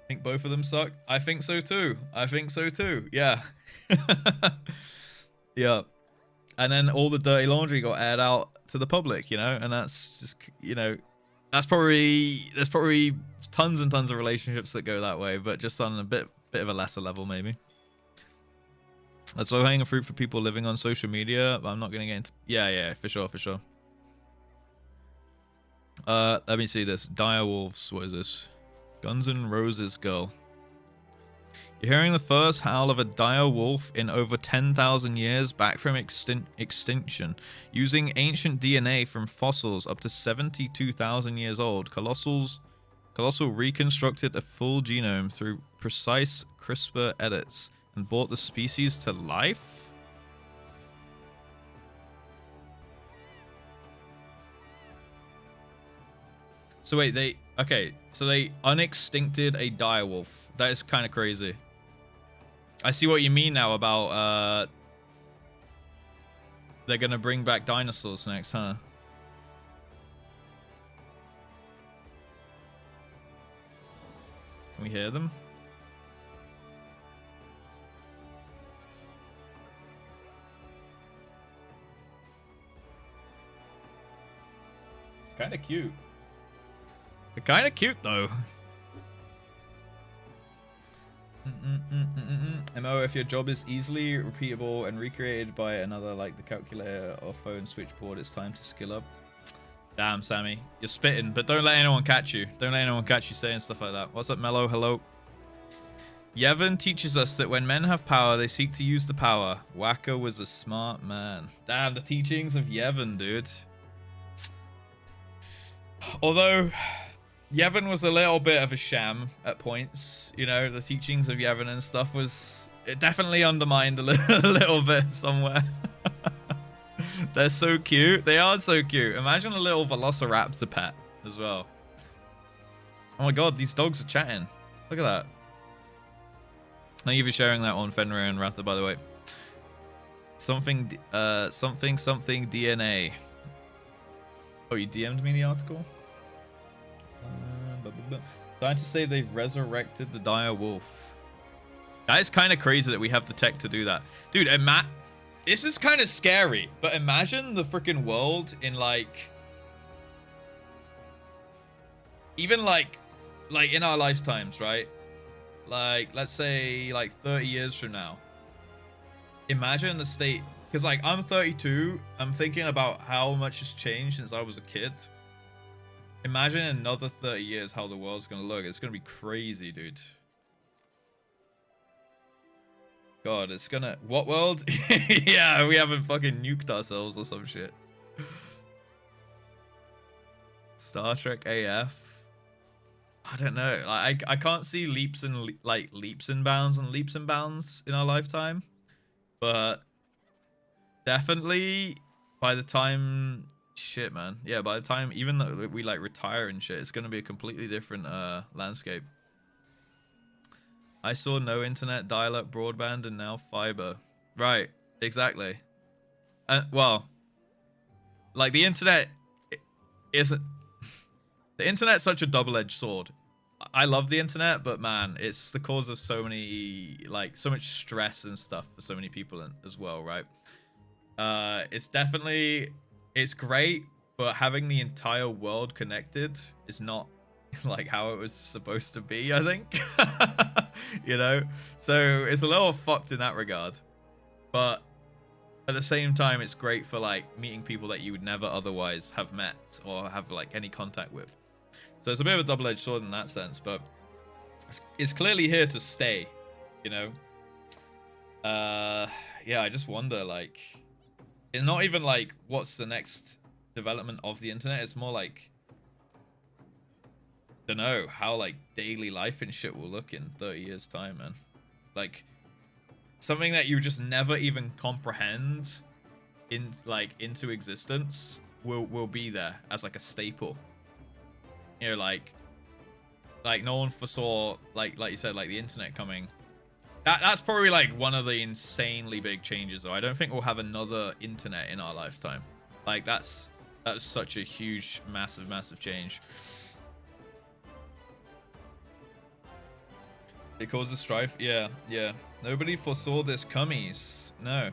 Speaker 1: Think both of them suck? I think so too. Yeah. Yeah. And then all the dirty laundry got aired out to the public, you know? And that's just, you know, there's probably tons and tons of relationships that go that way, but just on a bit of a lesser level, maybe. That's low-hanging fruit for people living on social media, but I'm not going to get into... Yeah, for sure. Let me see this. Dire Wolves, what is this? Guns N' Roses girl. You're hearing the first howl of a dire wolf in over 10,000 years back from extinction. Using ancient DNA from fossils up to 72,000 years old, Colossal reconstructed a full genome through precise CRISPR edits and brought the species to life? So wait, they unextincted a direwolf. That is kind of crazy. I see what you mean now about they're gonna bring back dinosaurs next, huh? Can we hear them? Kind of cute. They're kind of cute though. MO, if your job is easily repeatable and recreated by another, like the calculator or phone switchboard, it's time to skill up. Damn, Sammy, you're spitting, but don't let anyone catch you. Don't let anyone catch you saying stuff like that. What's up, Mello? Hello. Yevon teaches us that when men have power, they seek to use the power. Waka was a smart man. Damn, the teachings of Yevon, dude. Although Yevon was a little bit of a sham at points, you know, the teachings of Yevon and stuff was It definitely undermined a little bit somewhere. They're so cute. They are so cute. Imagine a little velociraptor pet as well. Oh my god, these dogs are chatting. Look at that. Thank you for sharing that on Fenrir and Ratha, by the way. Something DNA. Oh, you DM'd me the article? Trying to say they've resurrected the dire wolf. That is kind of crazy that we have the tech to do that. Dude, this is kind of scary, but imagine the freaking world in like... Even like in our lifetimes, right? Like, let's say like 30 years from now. Imagine the state... Because like, I'm 32, I'm thinking about how much has changed since I was a kid. Imagine in another 30 years how the world's going to look. It's going to be crazy, dude. God, it's gonna... What world? Yeah, we haven't fucking nuked ourselves or some shit. Star Trek AF. I don't know. Like, I can't see leaps and bounds in our lifetime. But definitely by the time... Shit, man. Yeah, by the time even though we like retire and shit, it's gonna be a completely different landscape. I saw no internet, dial-up, broadband, and now fiber. Right, exactly. Well, like the internet isn't... The internet's such a double-edged sword. I love the internet, but man, it's the cause of so many, like, so much stress and stuff for so many people as well, right? It's definitely... It's great, but having the entire world connected is not like how it was supposed to be, I think. You know? So it's a little fucked in that regard. But at the same time, it's great for like meeting people that you would never otherwise have met or have like any contact with. So it's a bit of a double-edged sword in that sense, but it's clearly here to stay, you know? Yeah, I just wonder, like... It's not even like what's the next development of the internet. It's more like, don't know how like daily life and shit will look in 30 years time, man. Like something that you just never even comprehend into existence will be there as like a staple. You know, like no one foresaw like you said, like the internet coming. That's probably like one of the insanely big changes, though. I don't think we'll have another internet in our lifetime. Like that's such a huge, massive change. It causes strife. Yeah. Nobody foresaw this cummies. No.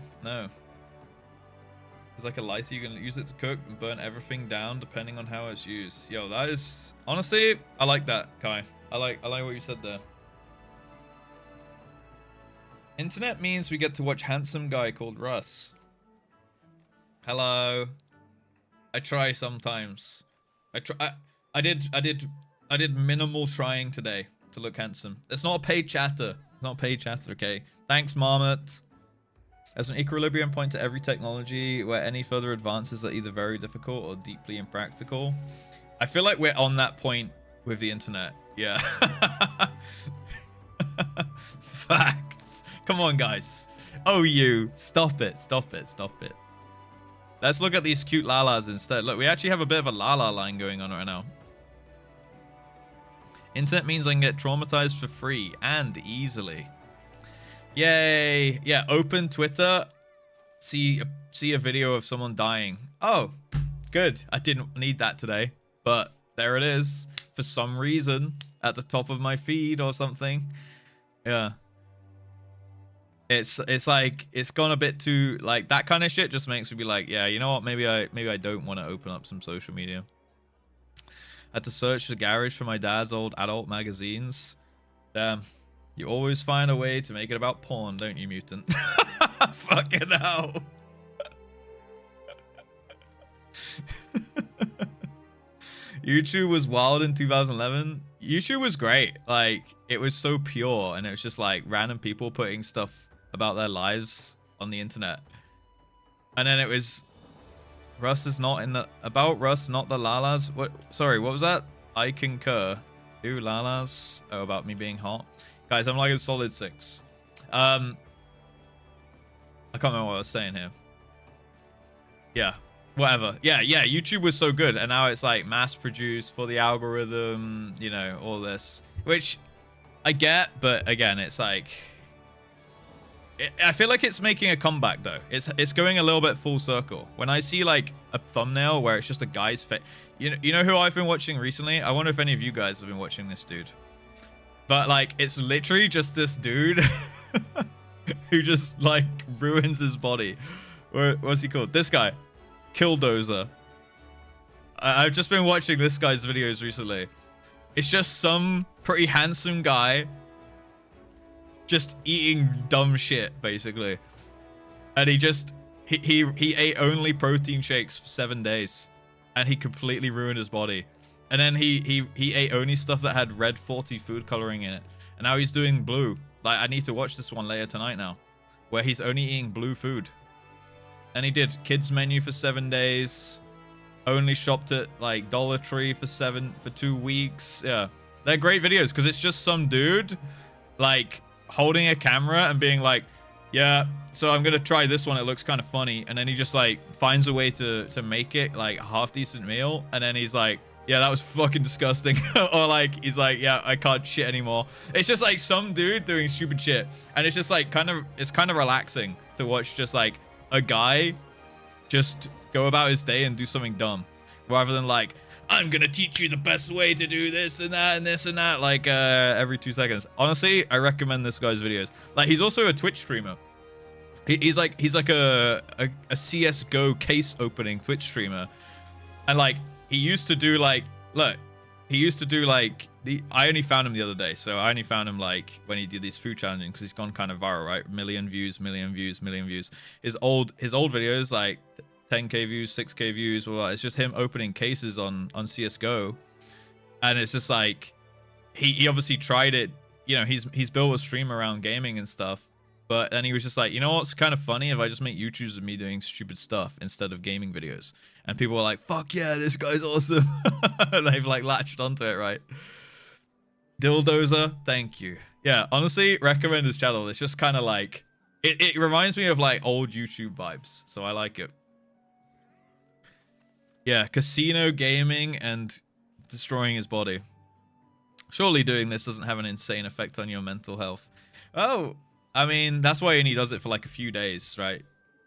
Speaker 1: It's like a lighter. You can use it to cook and burn everything down depending on how it's used. Yo, that is honestly, I like that, Kai. I like what you said there. Internet means we get to watch handsome guy called Russ. Hello. I try sometimes. I did minimal trying today to look handsome. It's not a paid chatter. Not a paid chatter, okay? Thanks, Marmot. There's an equilibrium point to every technology where any further advances are either very difficult or deeply impractical. I feel like we're on that point with the internet. Yeah. Facts. Come on, guys. Oh, you. Stop it. Let's look at these cute lalas instead. Look, we actually have a bit of a lala line going on right now. Internet means I can get traumatized for free and easily. Yay. Yeah, open Twitter. See a video of someone dying. Oh, good. I didn't need that today, but there it is. For some reason, at the top of my feed or something. Yeah. It's like it's gone a bit too like that kind of shit just makes me be like, yeah, you know what? Maybe I don't want to open up some social media. I had to search the garage for my dad's old adult magazines. Damn, you always find a way to make it about porn, don't you, mutant? Fucking hell. YouTube was wild in 2011. YouTube was great. Like it was so pure, and it was just like random people putting stuff about their lives on the internet. And then it was Russ is not in the about Russ, not the lalas. What? Sorry, what was that? I concur. Ooh, lalas. Oh, about me being hot. Guys, I'm like a solid 6. I can't remember what I was saying here. Yeah, whatever. Yeah, YouTube was so good, and now it's like mass produced for the algorithm, you know, all this, which I get, but again, it's like I feel like it's making a comeback though. It's going a little bit full circle. When I see like a thumbnail where it's just a guy's face, you know who I've been watching recently? I wonder if any of you guys have been watching this dude. But like, it's literally just this dude who just like ruins his body. What's he called? This guy, Killdozer. I've just been watching this guy's videos recently. It's just some pretty handsome guy just eating dumb shit, basically. And he ate only protein shakes for 7 days, and he completely ruined his body. And then he ate only stuff that had red 40 food coloring in it, and now he's doing blue. Like, I need to watch this one later tonight now, where he's only eating blue food. And he did kids menu for 7 days, only shopped at like Dollar Tree for 2 weeks. Yeah, they're great videos because it's just some dude like holding a camera and being like, yeah, so I'm gonna try this one, it looks kind of funny, and then he just like finds a way to make it like a half decent meal, and then he's like, yeah, that was fucking disgusting. Or like, he's like, yeah, I can't shit anymore. It's just like some dude doing stupid shit, and it's just like it's kind of relaxing to watch just like a guy just go about his day and do something dumb, rather than like, I'm gonna teach you the best way to do this and that and this and that, like every 2 seconds. Honestly, I recommend this guy's videos. Like, he's also a Twitch streamer. He's like a CS:GO case opening Twitch streamer, and like he used to do like, look, he used to do like I only found him the other day, so I only found him like when he did these food challenges, because he's gone kind of viral, right? Million views. His old videos like 10k views, 6k views. Well, it's just him opening cases on CS:GO, and it's just like he obviously tried it. You know, he's built a stream around gaming and stuff, but then he was just like, you know what's kind of funny if I just make YouTubes of me doing stupid stuff instead of gaming videos, and people were like, fuck yeah, this guy's awesome. They've like latched onto it, right? Dildozer, thank you. Yeah, honestly, recommend his channel. It's just kind of like it reminds me of like old YouTube vibes, so I like it. Yeah, casino gaming and destroying his body. Surely doing this doesn't have an insane effect on your mental health. Oh, I mean, that's why he only does it for like a few days, right?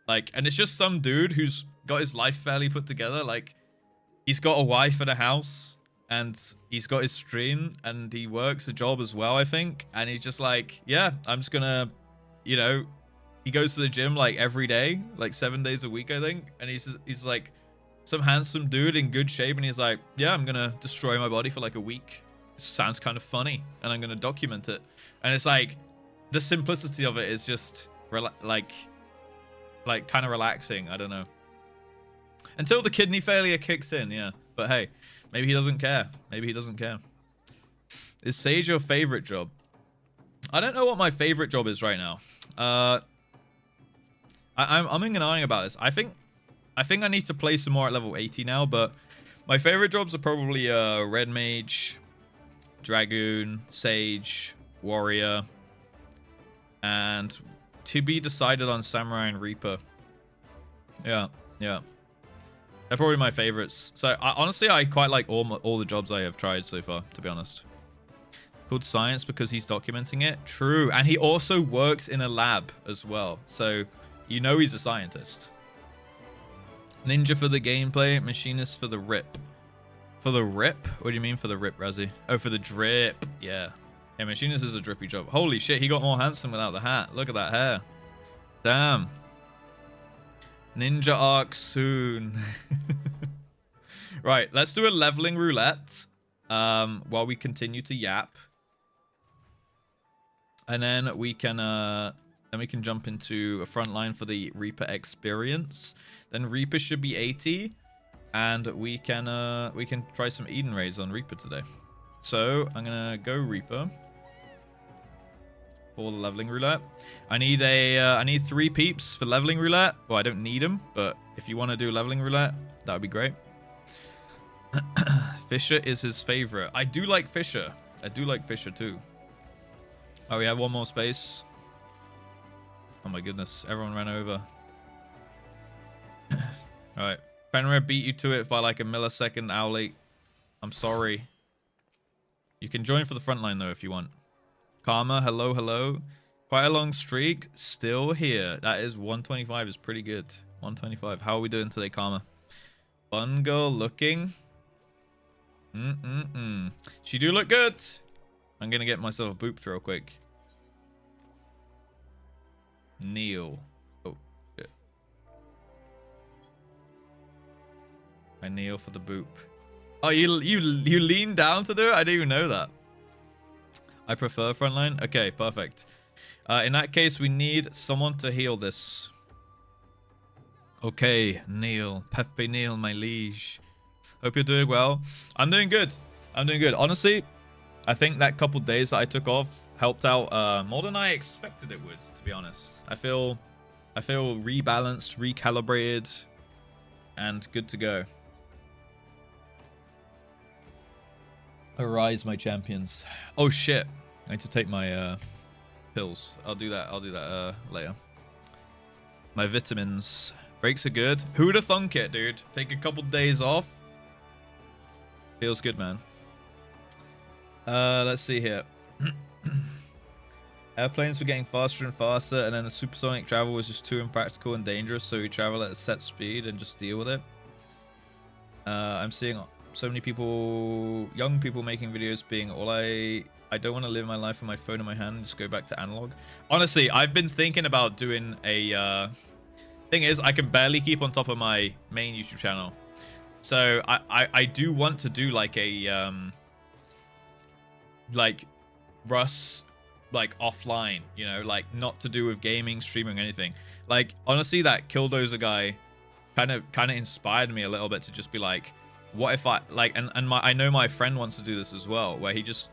Speaker 1: Like, and it's just some dude who's got his life fairly put together. Like, he's got a wife and a house, and he's got his stream, and he works a job as well, I think. And he's just like, yeah, I'm just gonna, you know, he goes to the gym like every day, like 7 days a week, I think. And he's like some handsome dude in good shape, and he's like, yeah, I'm gonna destroy my body for like a week. It sounds kind of funny, and I'm gonna document it. And it's like, the simplicity of it is just like kind of relaxing. I don't know, until the kidney failure kicks in. Yeah, but hey, maybe he doesn't care. Maybe he doesn't care. Is Sage your favorite job? I don't know what my favorite job is right now. I'm umming and ahhing about this. I think I need to play some more at level 80 now, but my favorite jobs are probably Red Mage, Dragoon, Sage, Warrior, and to be decided on Samurai and Reaper. Yeah. They're probably my favorites. So honestly, I quite like all the jobs I have tried so far, to be honest. Called Science because he's documenting it. True. And he also works in a lab as well. So you know he's a scientist. Ninja for the gameplay, Machinist for the rip. For the rip? What do you mean for the rip, Razzie? Oh, for the drip. Yeah. Yeah, Machinist is a drippy job. Holy shit, he got more handsome without the hat. Look at that hair. Damn. Ninja arc soon. Right, let's do a leveling roulette while we continue to yap. And then we can jump into a front line for the Reaper experience. Then Reaper should be 80, and we can try some Eden raids on Reaper today. So I'm gonna go Reaper for the leveling roulette. I need 3 peeps for leveling roulette. Well, I don't need them, but if you want to do leveling roulette, that would be great. Fisher is his favorite. I do like Fisher. I do like Fisher too. Oh, we have one more space. Oh my goodness, everyone ran over. Alright, Fenrir beat you to it by like a millisecond, Owly. I'm sorry. You can join for the front line though if you want. Karma, hello, hello. Quite a long streak, still here. That is 125, is pretty good. 125. How are we doing today, Karma? Fun girl looking. She do look good. I'm gonna get myself a boop real quick. Kneel. Oh shit. I kneel for the boop. Oh, you lean down to do it? I didn't even know that. I prefer frontline. Okay, perfect. In that case, we need someone to heal this. Okay, Neil. Pepe Neil, my liege. Hope you're doing well. I'm doing good. I'm doing good. Honestly, I think that couple days that I took off helped out more than I expected it would, to be honest. I feel rebalanced, recalibrated, and good to go. Arise, my champions. Oh shit. I need to take my pills. I'll do that later. My vitamins. Breaks are good. Who'da thunk it, dude? Take a couple days off. Feels good, man. Let's see here. Airplanes were getting faster and faster, and then the supersonic travel was just too impractical and dangerous, so we travel at a set speed and just deal with it. I'm seeing so many people, young people making videos being all I don't want to live my life with my phone in my hand and just go back to analog. Honestly, I've been thinking about doing a thing is I can barely keep on top of my main YouTube channel. So I do want to do like a like Russ like offline, you know, like not to do with gaming, streaming, anything. Like honestly, that Killdozer guy kind of inspired me a little bit to just be like, what if I like and I know my friend wants to do this as well, where he just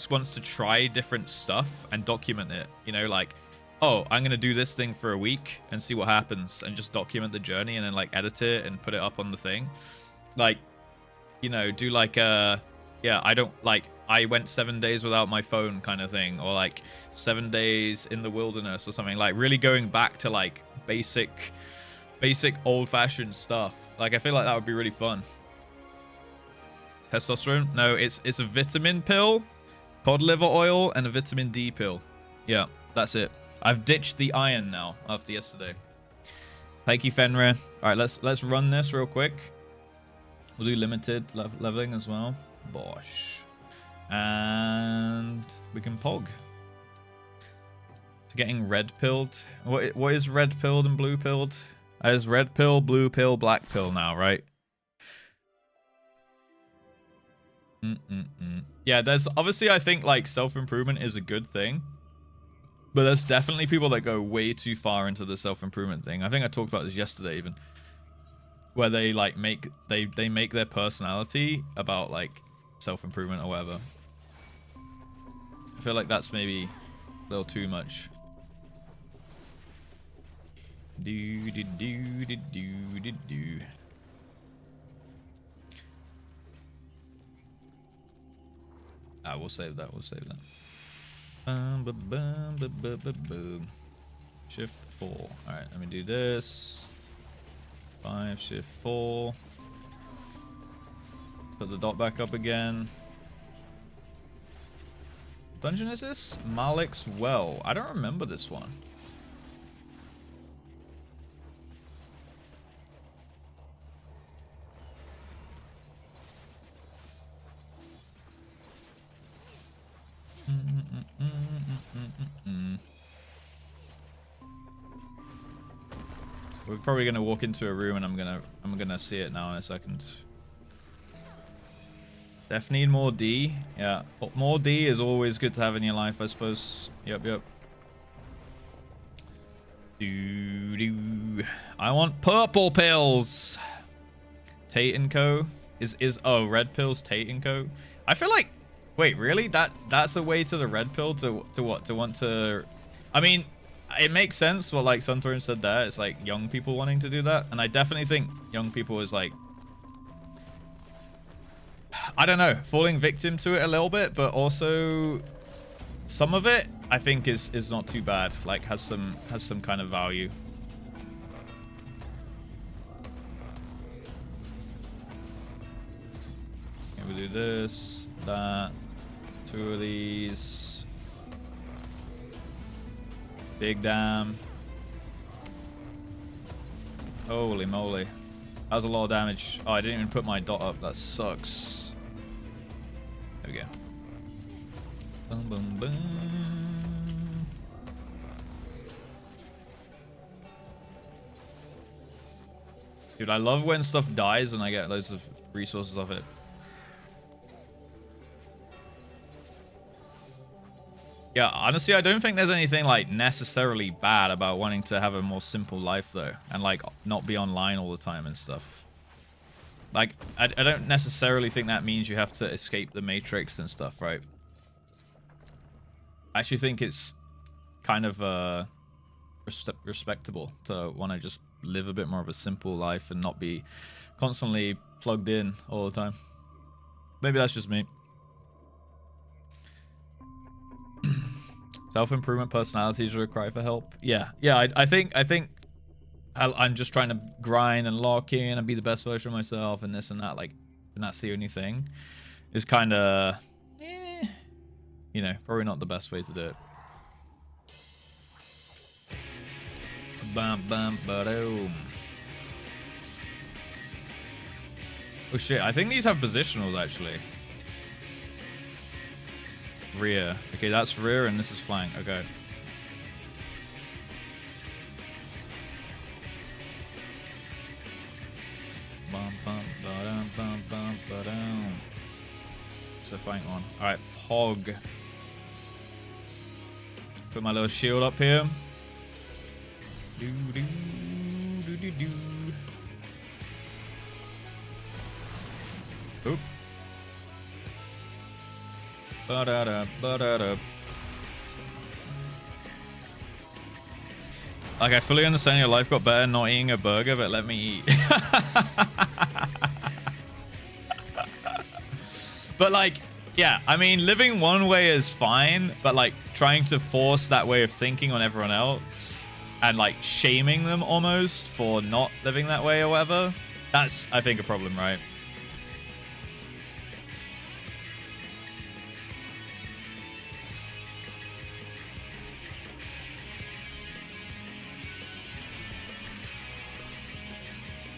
Speaker 1: wants to try different stuff and document it, you know, like, oh, I'm gonna do this thing for a week and see what happens and just document the journey and then like edit it and put it up on the thing. Like, you know, do like a I went 7 days without my phone kind of thing, or like 7 days in the wilderness or something, like really going back to like basic old-fashioned stuff. Like I feel like that would be really fun. Testosterone? No, it's a vitamin pill, cod liver oil, and a vitamin D pill. Yeah, that's it. I've ditched the iron now after yesterday. Thank you, Fenrir. All right, let's run this real quick. We'll do limited leveling as well. Bosh. And we can pog. To getting red pilled. What is red pilled and blue pilled? There's red pill, blue pill, black pill now, right? Yeah, there's obviously, I think like self-improvement is a good thing, but there's definitely people that go way too far into the self-improvement thing. I think I talked about this yesterday even, where they like make their personality about like self-improvement or whatever. I feel like that's maybe a little too much. We'll save that. We'll save that. Shift 4. All right, let me do this. 5, shift 4. Put the dot back up again. What dungeon is this? Malik's Well. I don't remember this one. We're probably gonna walk into a room and I'm gonna see it now in a second. Definitely need more D. Yeah, but more D is always good to have in your life, I suppose. Yep. I want purple pills. Tate & Co. Oh, red pills, Tate & Co. I feel like, wait, really? That's a way to the red pill to what? To want to, I mean, it makes sense what like Suntorin said there. It's like young people wanting to do that, and I definitely think young people is like, I don't know, falling victim to it a little bit, but also some of it I think is not too bad. Like has some kind of value. Okay, we do this, that, 2 of these. Big dam. Holy moly. That was a lot of damage. Oh, I didn't even put my dot up. That sucks. There we go. Boom, boom, boom. Dude, I love when stuff dies and I get loads of resources off it. Yeah, honestly, I don't think there's anything like necessarily bad about wanting to have a more simple life though, and like not be online all the time and stuff. Like, I don't necessarily think that means you have to escape the Matrix and stuff, right? I actually think it's kind of respectable to want to just live a bit more of a simple life and not be constantly plugged in all the time. Maybe that's just me. Self-improvement personalities are a cry for help. Yeah, I think I'm just trying to grind and lock in and be the best version of myself and this and that, like, and that's the only thing. Is kind of, you know, probably not the best way to do it. Bam, bam, ba-doom. Oh shit, I think these have positionals actually. Rear. Okay, that's rear and this is flank. Okay. Bum, bum, ba-dum, bum, bum, ba-dum. It's a flank one. Alright, hog. Put my little shield up here. Do, do, do, do, do. Oop. Ba-da-da, ba-da-da. Like, I fully understand your life got better not eating a burger, but let me eat. But, like, yeah, I mean, living one way is fine, but, like, trying to force that way of thinking on everyone else and, like, shaming them almost for not living that way or whatever, that's, I think, a problem, right?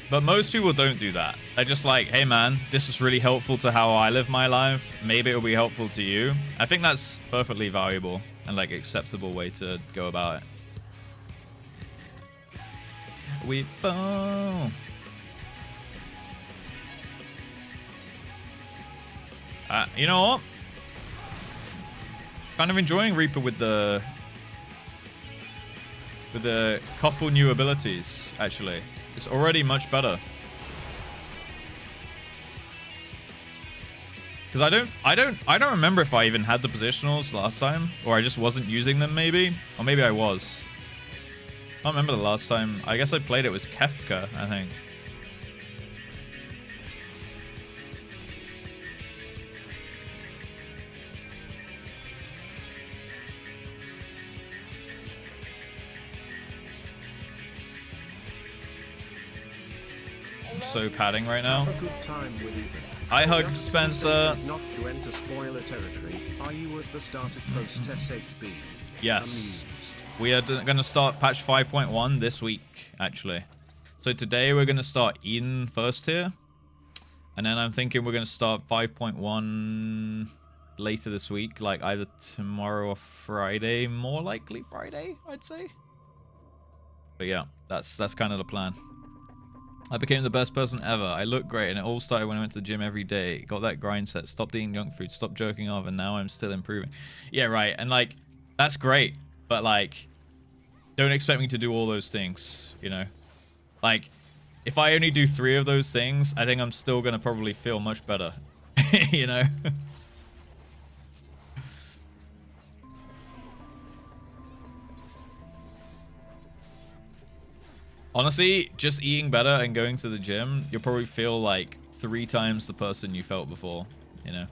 Speaker 1: But most people don't do that. They're just like, hey man, this is really helpful to how I live my life. Maybe it'll be helpful to you. I think that's perfectly valuable and like acceptable way to go about it. We fall. You know what? Kind of enjoying Reaper with the couple new abilities, actually. It's already much better. Because I don't remember if I even had the positionals last time, or I just wasn't using them maybe, or maybe I was. I don't remember the last time. I guess I played it with Kefka, I think. So padding right now.
Speaker 2: Have a good time with Ethan.
Speaker 1: I hugged Spencer.
Speaker 2: Not to enter spoiler territory. Are you at the start of Post-SHB?
Speaker 1: Yes. We are going to start patch 5.1 this week, actually. So today we're going to start Eden first here. And then I'm thinking we're going to start 5.1 later this week, like either tomorrow or Friday. More likely Friday, I'd say. But yeah, that's kind of the plan. I became the best person ever. I look great, and it all started when I went to the gym every day. Got that grind set, stopped eating junk food, stopped jerking off, and now I'm still improving. Yeah, right. And, like, that's great. But, like, don't expect me to do all those things, you know? Like, if I only do 3 of those things, I think I'm still going to probably feel much better, you know? Honestly, just eating better and going to the gym, you'll probably feel like 3 times the person you felt before, you know?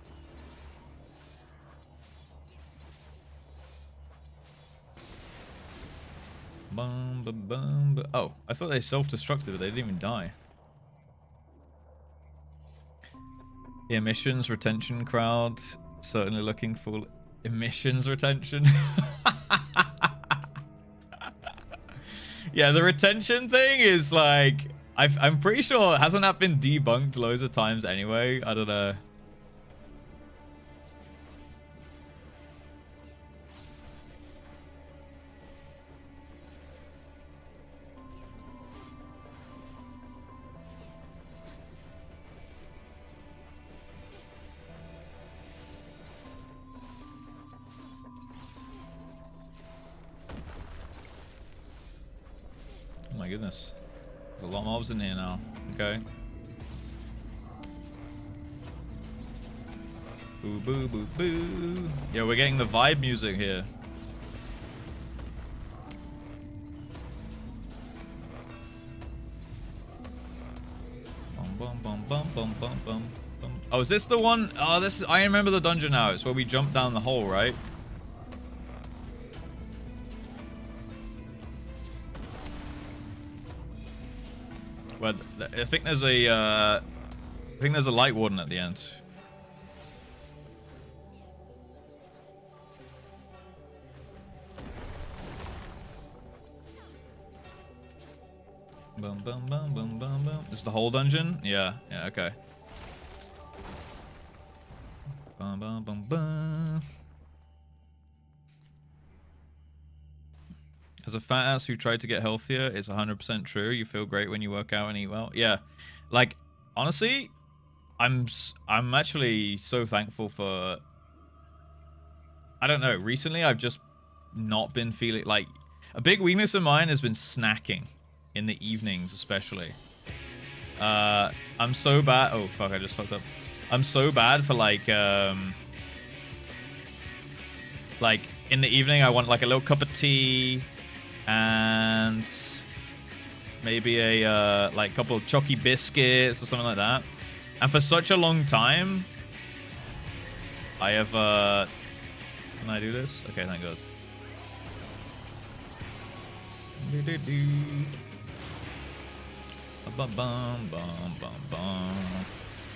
Speaker 1: Bum, bum, bum, bum. Oh, I thought they self-destructed, but they didn't even die. Emissions retention crowd. Certainly looking for emissions retention. Yeah, the retention thing is like... I'm pretty sure... Hasn't that been debunked loads of times anyway? I don't know. Oh my goodness. There's a lot of mobs in here now. Okay. Boo boo boo boo. Yeah, we're getting the vibe music here. Bum bum bum bum bum bum bum bum. Oh, is this the one? Oh, this is, I remember the dungeon now. It's where we jump down the hole, right? Well, I think there's a light warden at the end. Bum bum bum bum bum bum. Is the whole dungeon? Yeah. Yeah. Okay. Bum bum bum bum. As a fat ass who tried to get healthier, it's 100% true. You feel great when you work out and eat well. Yeah, like honestly, I'm actually so thankful for. I don't know. Recently, I've just not been feeling like a big weakness of mine has been snacking in the evenings, especially. I'm so bad. Oh fuck! I just fucked up. I'm so bad for like in the evening, I want like a little cup of tea. And maybe a like couple of chalky biscuits or something like that. And for such a long time, I have can I do this? Okay, thank God.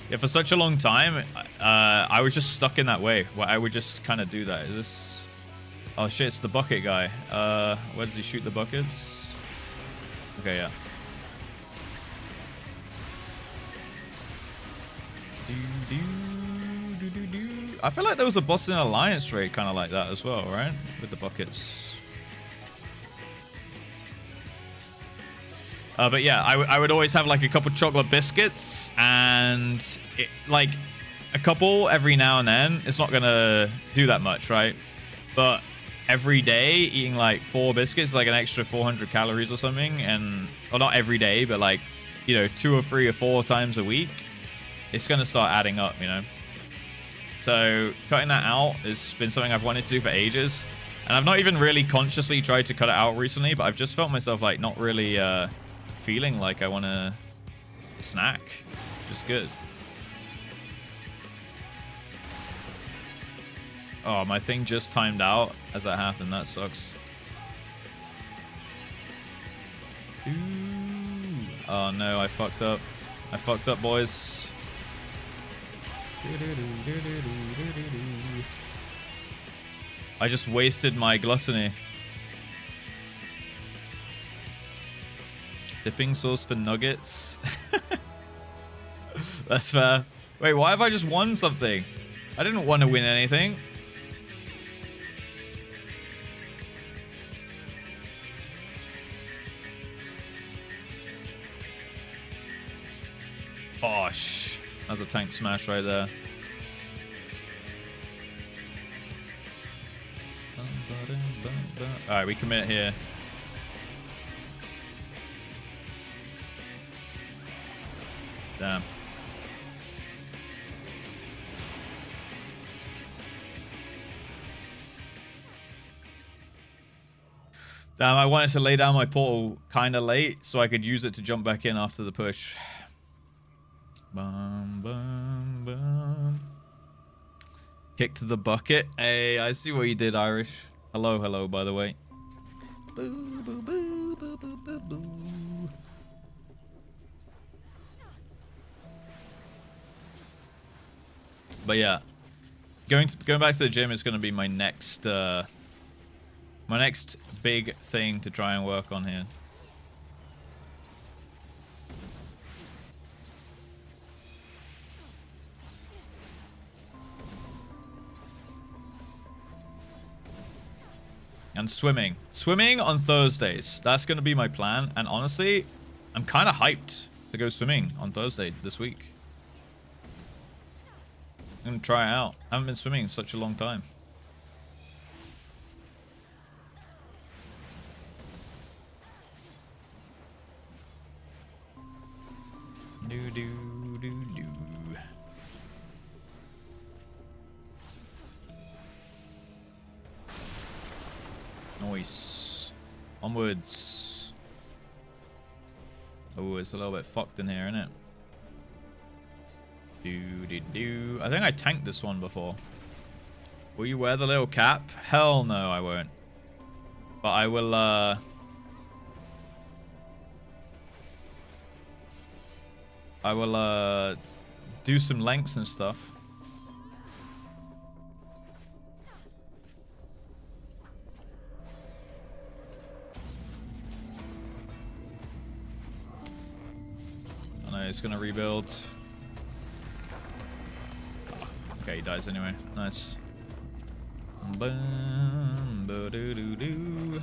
Speaker 1: Yeah, for such a long time, I was just stuck in that way where I would just kind of do that. Is this? Oh shit, it's the bucket guy. Where does he shoot the buckets? Okay, yeah. I feel like there was a boss in Alliance raid kind of like that as well, right? With the buckets. But yeah, I would always have like a couple chocolate biscuits and like a couple every now and then. It's not gonna do that much, right? But every day eating like 4 biscuits, like an extra 400 calories or something, and well, not every day, but like, you know, 2 or 3 or 4 times a week, it's gonna start adding up, you know. So cutting that out has been something I've wanted to do for ages, and I've not even really consciously tried to cut it out recently, but I've just felt myself like not really feeling like I want to snack, which is good. Oh, my thing just timed out as that happened. That sucks. Ooh. Oh no, I fucked up. I fucked up, boys. I just wasted my gluttony. Dipping sauce for nuggets. That's fair. Wait, why have I just won something? I didn't want to win anything. Oh, shh. That's a tank smash right there. Alright, we commit here. Damn. Damn, I wanted to lay down my portal kind of late so I could use it to jump back in after the push. Bum, bum, bum. Kick to the bucket. Hey, I see what you did, Irish. Hello, hello, by the way. Boo, boo, boo, boo, boo, boo, boo. But yeah, going back to the gym is going to be my next big thing to try and work on here. And swimming. Swimming on Thursdays. That's going to be my plan. And honestly, I'm kind of hyped to go swimming on Thursday this week. I'm going to try it out. I haven't been swimming in such a long time. Do do do do. Nice. Onwards. Oh, it's a little bit fucked in here, isn't it? Do. I think I tanked this one before. Will you wear the little cap? Hell no, I won't. But I will, do some lengths and stuff. I know it's gonna rebuild. Okay, he dies anyway. Nice. Boom, ba doo doo doo.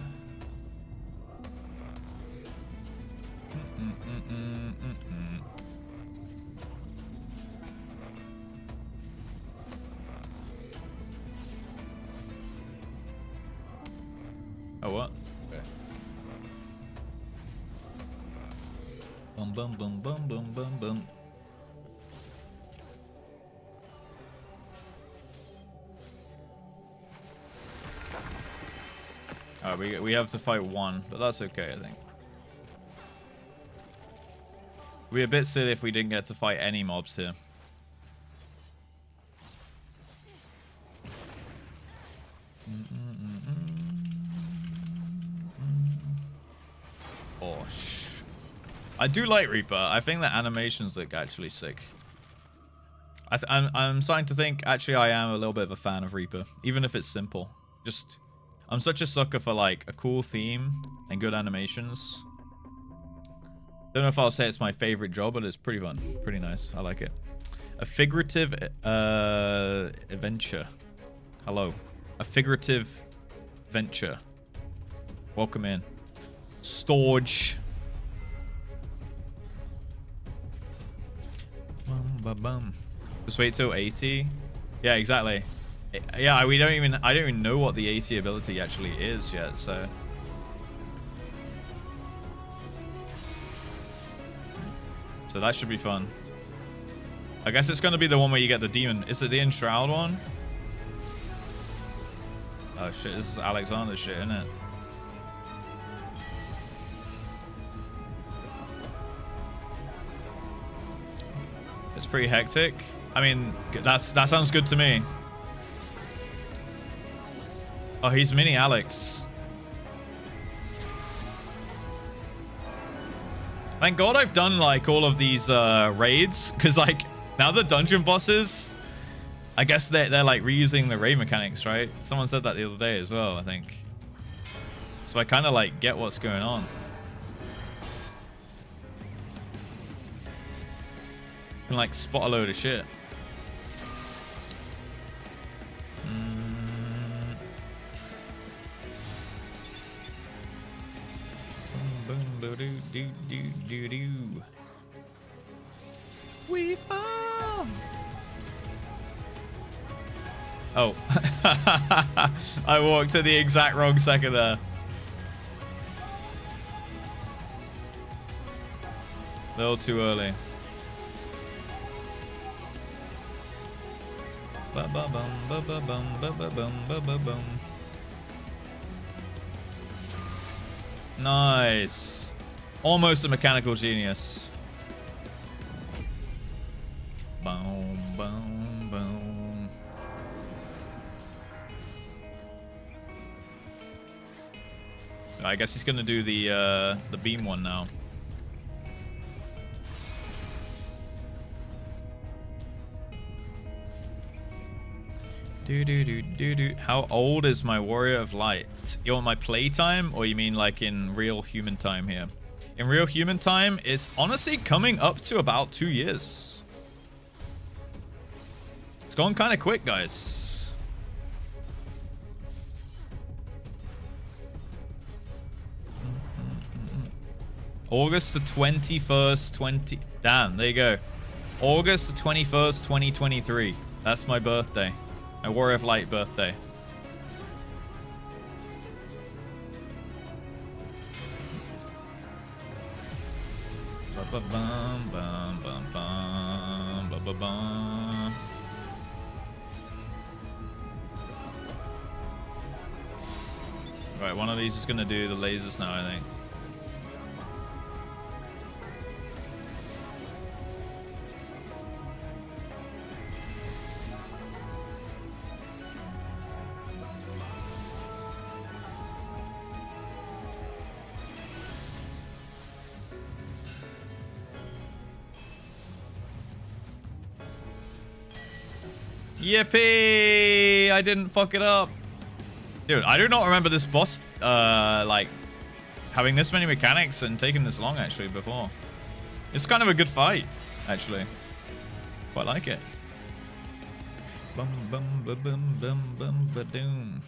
Speaker 1: Oh, what? Okay. Bum bum bum bum bum bum bum. Alright, we have to fight one, but that's okay, I think. We'd be a bit silly if we didn't get to fight any mobs here. Oh, I do like Reaper. I think the animations look actually sick. I'm starting to think, actually, I am a little bit of a fan of Reaper, even if it's simple. Just, I'm such a sucker for, like, a cool theme and good animations. Don't know if I'll say it's my favorite job, but it's pretty fun. Pretty nice. I like it. A figurative adventure. Hello. A figurative venture. Welcome in. Storage. Just wait till 80. Yeah, exactly. Yeah, I don't even know what the 80 ability actually is yet, so. So that should be fun. I guess it's going to be the one where you get the demon. Is it the Enshroud one? Oh shit, this is Alexander's shit, isn't it? It's pretty hectic. I mean, that sounds good to me. Oh, he's mini Alex. Thank God I've done like all of these raids, because like now the dungeon bosses, I guess they're like reusing the raid mechanics, right? Someone said that the other day as well, I think. So I kind of like get what's going on. Can like spot a load of shit. We found. Oh, I walked to the exact wrong second there. A little too early. Ba ba bum ba ba bum ba ba bum ba ba bum. Nice. Almost a mechanical genius. Boom, boom, boom. I guess he's gonna do the beam one now. How old is my Warrior of Light? You want my playtime, or you mean like in real human time here? In real human time, it's honestly coming up to about 2 years. It's gone kind of quick, guys. August the 21st, Damn, there you go. August the 21st, 2023. That's my birthday. My Warrior of Light birthday. Right, one of these is gonna do the lasers now, I think. Yippee! I didn't fuck it up. Dude, I do not remember this boss, like, having this many mechanics and taking this long, actually, before. It's kind of a good fight, actually. Quite like it. Bum bum ba bum bum bum ba doom.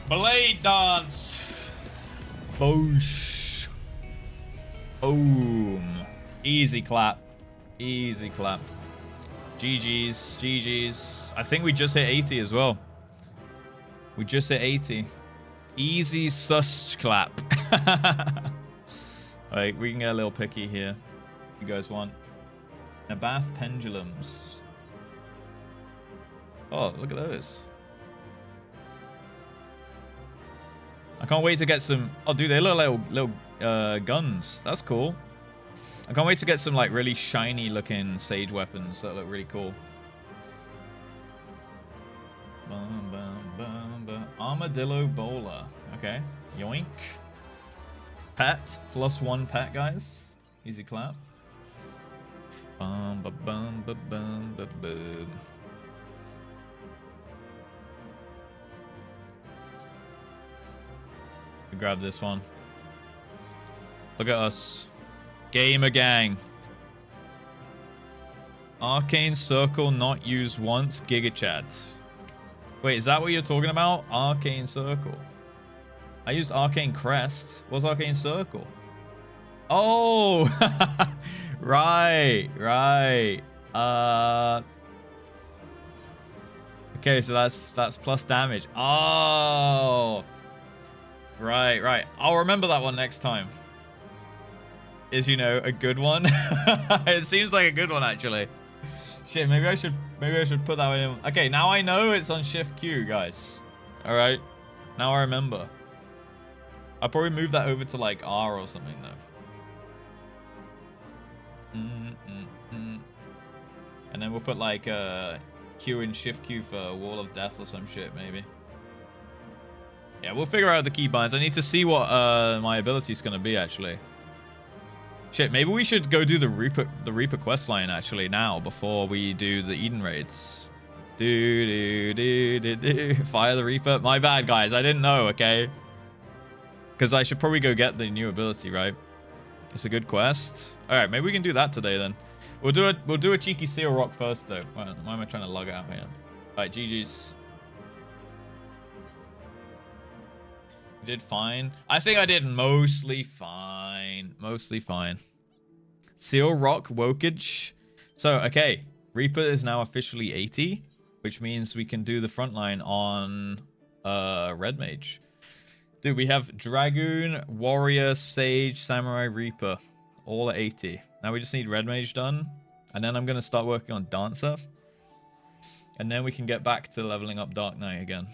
Speaker 1: Blade dance. Boosh. Boom. Easy clap. Easy clap. GG's. GG's. I think we just hit 80 as well. We just hit 80. Easy sus clap. Alright, we can get a little picky here. If you guys want. Nabath pendulums. Oh, look at those. I can't wait to get some... Oh, dude, they look like little guns. That's cool. I can't wait to get some, like, really shiny-looking sage weapons that look really cool. Bum, bum, bum, bum. Armadillo bowler. Okay. Yoink. Pet. +1 pet, guys. Easy clap. Bum, ba, bum, ba, bum, ba, boom. Grab this one. Look at us. Gamer gang. Arcane Circle not used once. Giga Chat. Wait, is that what you're talking about? Arcane Circle. I used Arcane Crest. What's Arcane Circle? Oh! Right, right. Okay, so that's plus damage. Oh! Right, right. I'll remember that one next time. Is, you know, a good one. It seems like a good one, actually. Shit, maybe I should put that one in. Okay, now I know it's on Shift Q, guys. All right. Now I remember. I'll probably move that over to like R or something though. And then we'll put like Q and Shift Q for Wall of Death or some shit, maybe. Yeah, we'll figure out the keybinds. I need to see what my ability is going to be, actually. Shit, maybe we should go do the Reaper questline, actually, now, before we do the Eden raids. Fire the Reaper. My bad, guys. I didn't know, okay? Because I should probably go get the new ability, right? It's a good quest. All right, maybe we can do that today, then. We'll do a cheeky Seal Rock first, though. Why am I trying to log out here? All right, GG's. Did fine. I think I did mostly fine. Mostly fine. Seal Rock Wokage. So, okay. Reaper is now officially 80, which means we can do the frontline on Red Mage. Dude, we have Dragoon, Warrior, Sage, Samurai, Reaper. All at 80. Now we just need Red Mage done. And then I'm going to start working on Dancer. And then we can get back to leveling up Dark Knight again.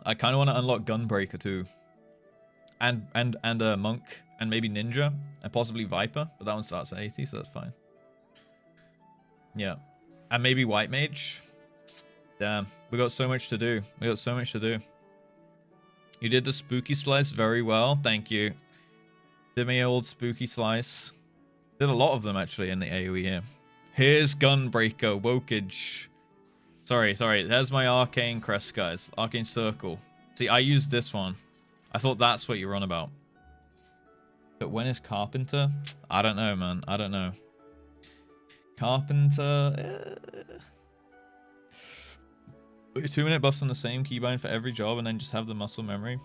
Speaker 1: I kind of want to unlock Gunbreaker too. And Monk. And maybe Ninja. And possibly Viper. But that one starts at 80, so that's fine. Yeah. And maybe White Mage. Damn. We got so much to do. We got so much to do. You did the spooky slice very well. Thank you. Did me old spooky slice. Did a lot of them actually in the AoE here. Here's Gunbreaker, Wokage. Sorry. There's my Arcane Crest, guys. Arcane Circle. See, I used this one. I thought that's what you were on about. But when is Carpenter? I don't know, man. I don't know. Carpenter... 2-minute buffs on the same keybind for every job and then just have the muscle memory.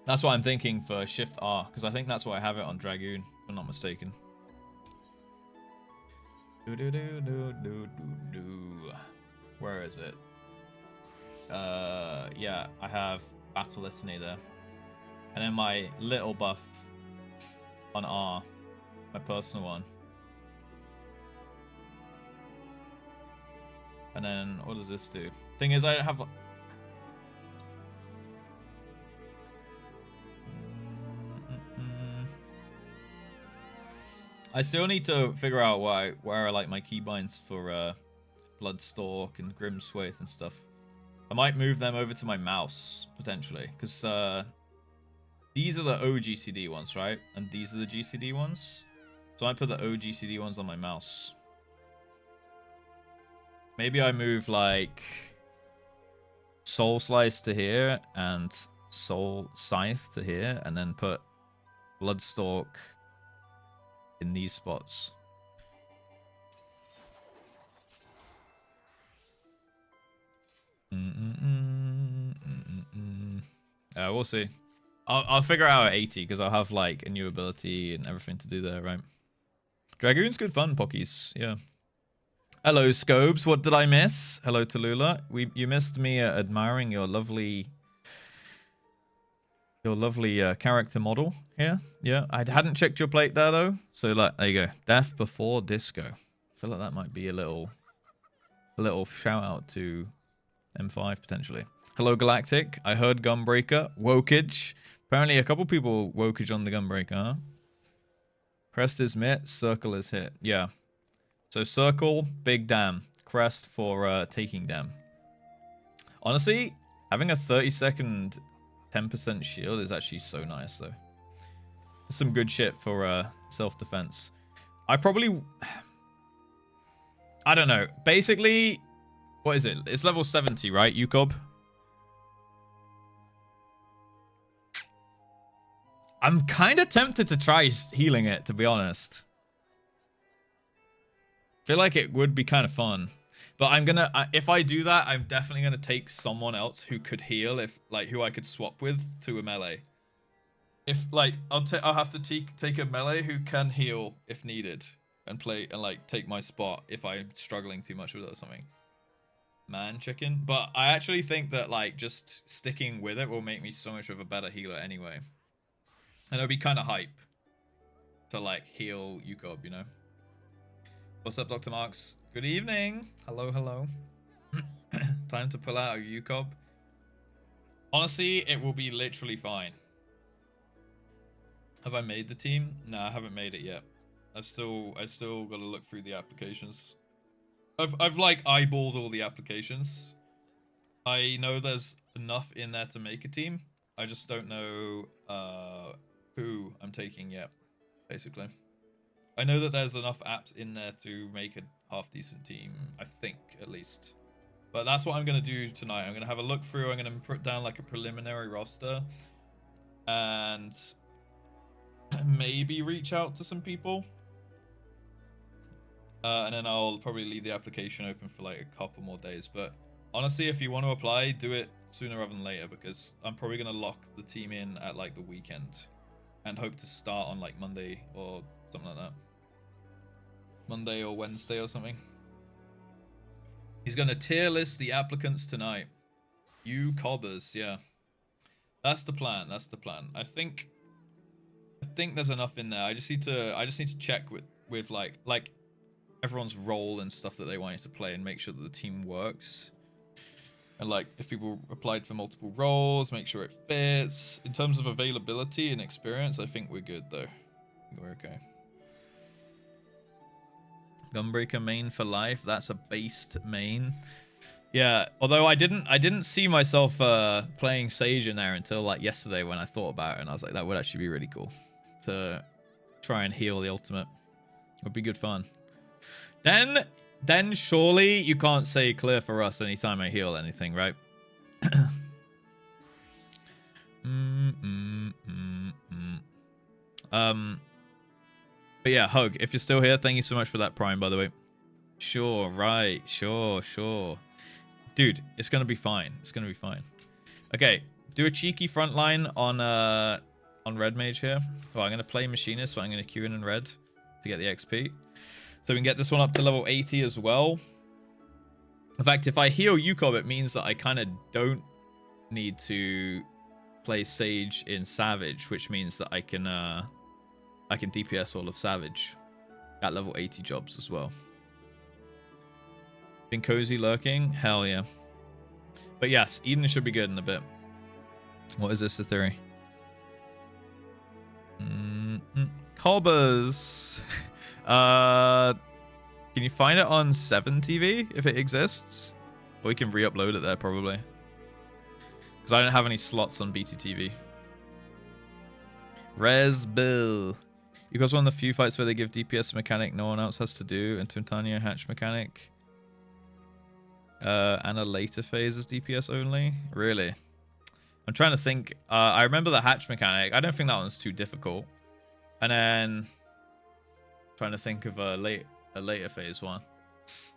Speaker 1: That's what I'm thinking for Shift R, because I think that's why I have it on Dragoon, if I'm not mistaken. Where is it? Yeah, I have Battle Litany there. And then my little buff on R, my personal one. And then, what does this do? Thing is, I don't have... I still need to figure out where I like my keybinds for Bloodstalk and Grimswaith and stuff. I might move them over to my mouse, potentially. Because these are the OGCD ones, right? And these are the GCD ones. So I put the OGCD ones on my mouse. Maybe I move like Soul Slice to here and Soul Scythe to here, and then put Bloodstalk in these spots. We'll see. I'll figure it out at 80 because I'll have like a new ability and everything to do there, right? Dragoon's good fun, Pockies. Yeah. Hello, Scobes. What did I miss? Hello, Tallulah. You missed me admiring your lovely character model here. Yeah, I hadn't checked your plate there though. So like, there you go. Death before disco. I feel like that might be a little shout out to M5 potentially. Hello, Galactic. I heard Gunbreaker. Wokage. Apparently, a couple people Wokage on the Gunbreaker. Huh? Crest is mit. Circle is hit. Yeah. So circle, big dam. Crest for taking dam. Honestly, having a 30-second 10% shield is actually so nice, though. Some good shit for self-defense. I probably... I don't know. Basically, what is it? It's level 70, right, UCOB? I'm kind of tempted to try healing it, to be honest. Feel like it would be kind of fun, but I'm gonna if I do that, I'm definitely gonna take someone else who could heal, if like who I could swap with to a melee. If like I'll have to take a melee who can heal if needed and play and like take my spot if I'm struggling too much with it or something. Man, chicken. But I actually think that like just sticking with it will make me so much of a better healer anyway, and it'll be kind of hype to like heal UCOB, you know. What's up, Dr. Marks? Good evening. Hello, hello. Time to pull out a UCOB. Honestly, it will be literally fine. Have I made the team? No, I haven't made it yet. I still got to look through the applications. I've like eyeballed all the applications. I know there's enough in there to make a team. I just don't know who I'm taking yet, basically. I know that there's enough apps in there to make a half-decent team, I think, at least. But that's what I'm going to do tonight. I'm going to have a look through. I'm going to put down like a preliminary roster. And maybe reach out to some people. And then I'll probably leave the application open for like a couple more days. But honestly, if you want to apply, do it sooner rather than later. Because I'm probably going to lock the team in at like the weekend. And hope to start on like Monday or something like that. Monday or Wednesday or something. He's going to tier list the applicants tonight. You cobbers, yeah. That's the plan. That's the plan. I think there's enough in there. I just need to check with like everyone's role and stuff that they want you to play and make sure that the team works. And like if people applied for multiple roles, make sure it fits. In terms of availability and experience, I think we're good though. We're okay. Gunbreaker main for life. That's a based main. Yeah, although I didn't see myself playing Sage in there until like yesterday when I thought about it, and I was like, that would actually be really cool to try and heal the ultimate. It would be good fun. Then surely you can't say clear for us anytime I heal anything, right? But yeah, Hug, if you're still here, thank you so much for that Prime, by the way. Sure, right, sure. Dude, it's gonna be fine. It's gonna be fine. Okay, do a cheeky front line on Red Mage here. Oh, I'm gonna play Machinist, so I'm gonna queue in Red to get the XP. So we can get this one up to level 80 as well. In fact, if I heal Yukob, it means that I kind of don't need to play Sage in Savage, which means that I can DPS all of Savage at level 80 jobs as well. Been cozy lurking? Hell yeah. But yes, Eden should be good in a bit. What is this, the theory? Cobbers. Can you find it on 7TV if it exists? Or we can re-upload it there probably. Because I don't have any slots on BTTV. Res Bill. You guys one of the few fights where they give DPS mechanic no one else has to do, and Twintanio hatch mechanic. And a later phase is DPS only? Really? I'm trying to think. I remember the hatch mechanic. I don't think that one's too difficult. And then trying to think of a later phase one.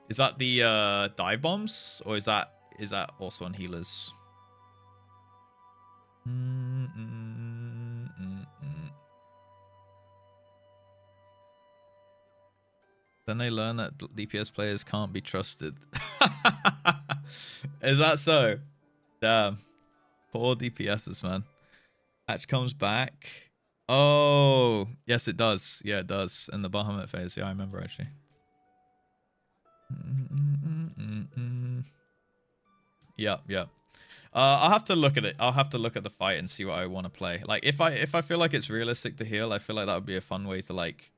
Speaker 1: Is that the dive bombs, or is that also on healers? Then they learn that DPS players can't be trusted. Is that so? Damn. Poor DPSs, man. Hatch comes back. Oh, yes, it does. Yeah, it does. In the Bahamut phase. Yeah, I remember actually. Yeah. I'll have to look at it. I'll have to look at the fight and see what I want to play. Like, if I feel like it's realistic to heal, I feel like that would be a fun way to like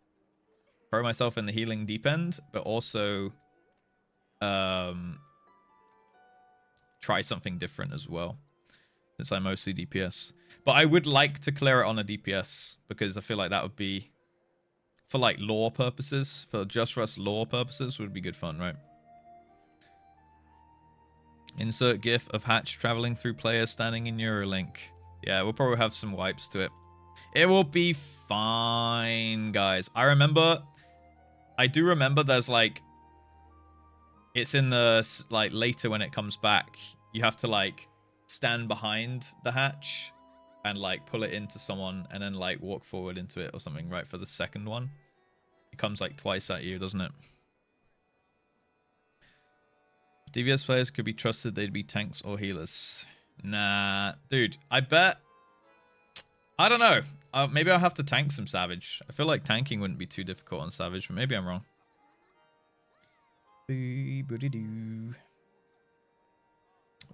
Speaker 1: throw myself in the healing deep end, but also try something different as well, since I'm mostly DPS. But I would like to clear it on a DPS, because I feel like that would be, for like lore purposes, for JustRuss lore purposes, would be good fun, right? Insert GIF of Hatch traveling through players standing in Neuralink. Yeah, we'll probably have some wipes to it. It will be fine, guys. I do remember there's like, it's in the, like, later when it comes back, you have to like stand behind the hatch and like pull it into someone and then like walk forward into it or something, right? For the second one. It comes like twice at you, doesn't it? DPS players could be trusted, they'd be tanks or healers. Nah, dude, I bet. I don't know. Maybe I'll have to tank some Savage. I feel like tanking wouldn't be too difficult on Savage, but maybe I'm wrong.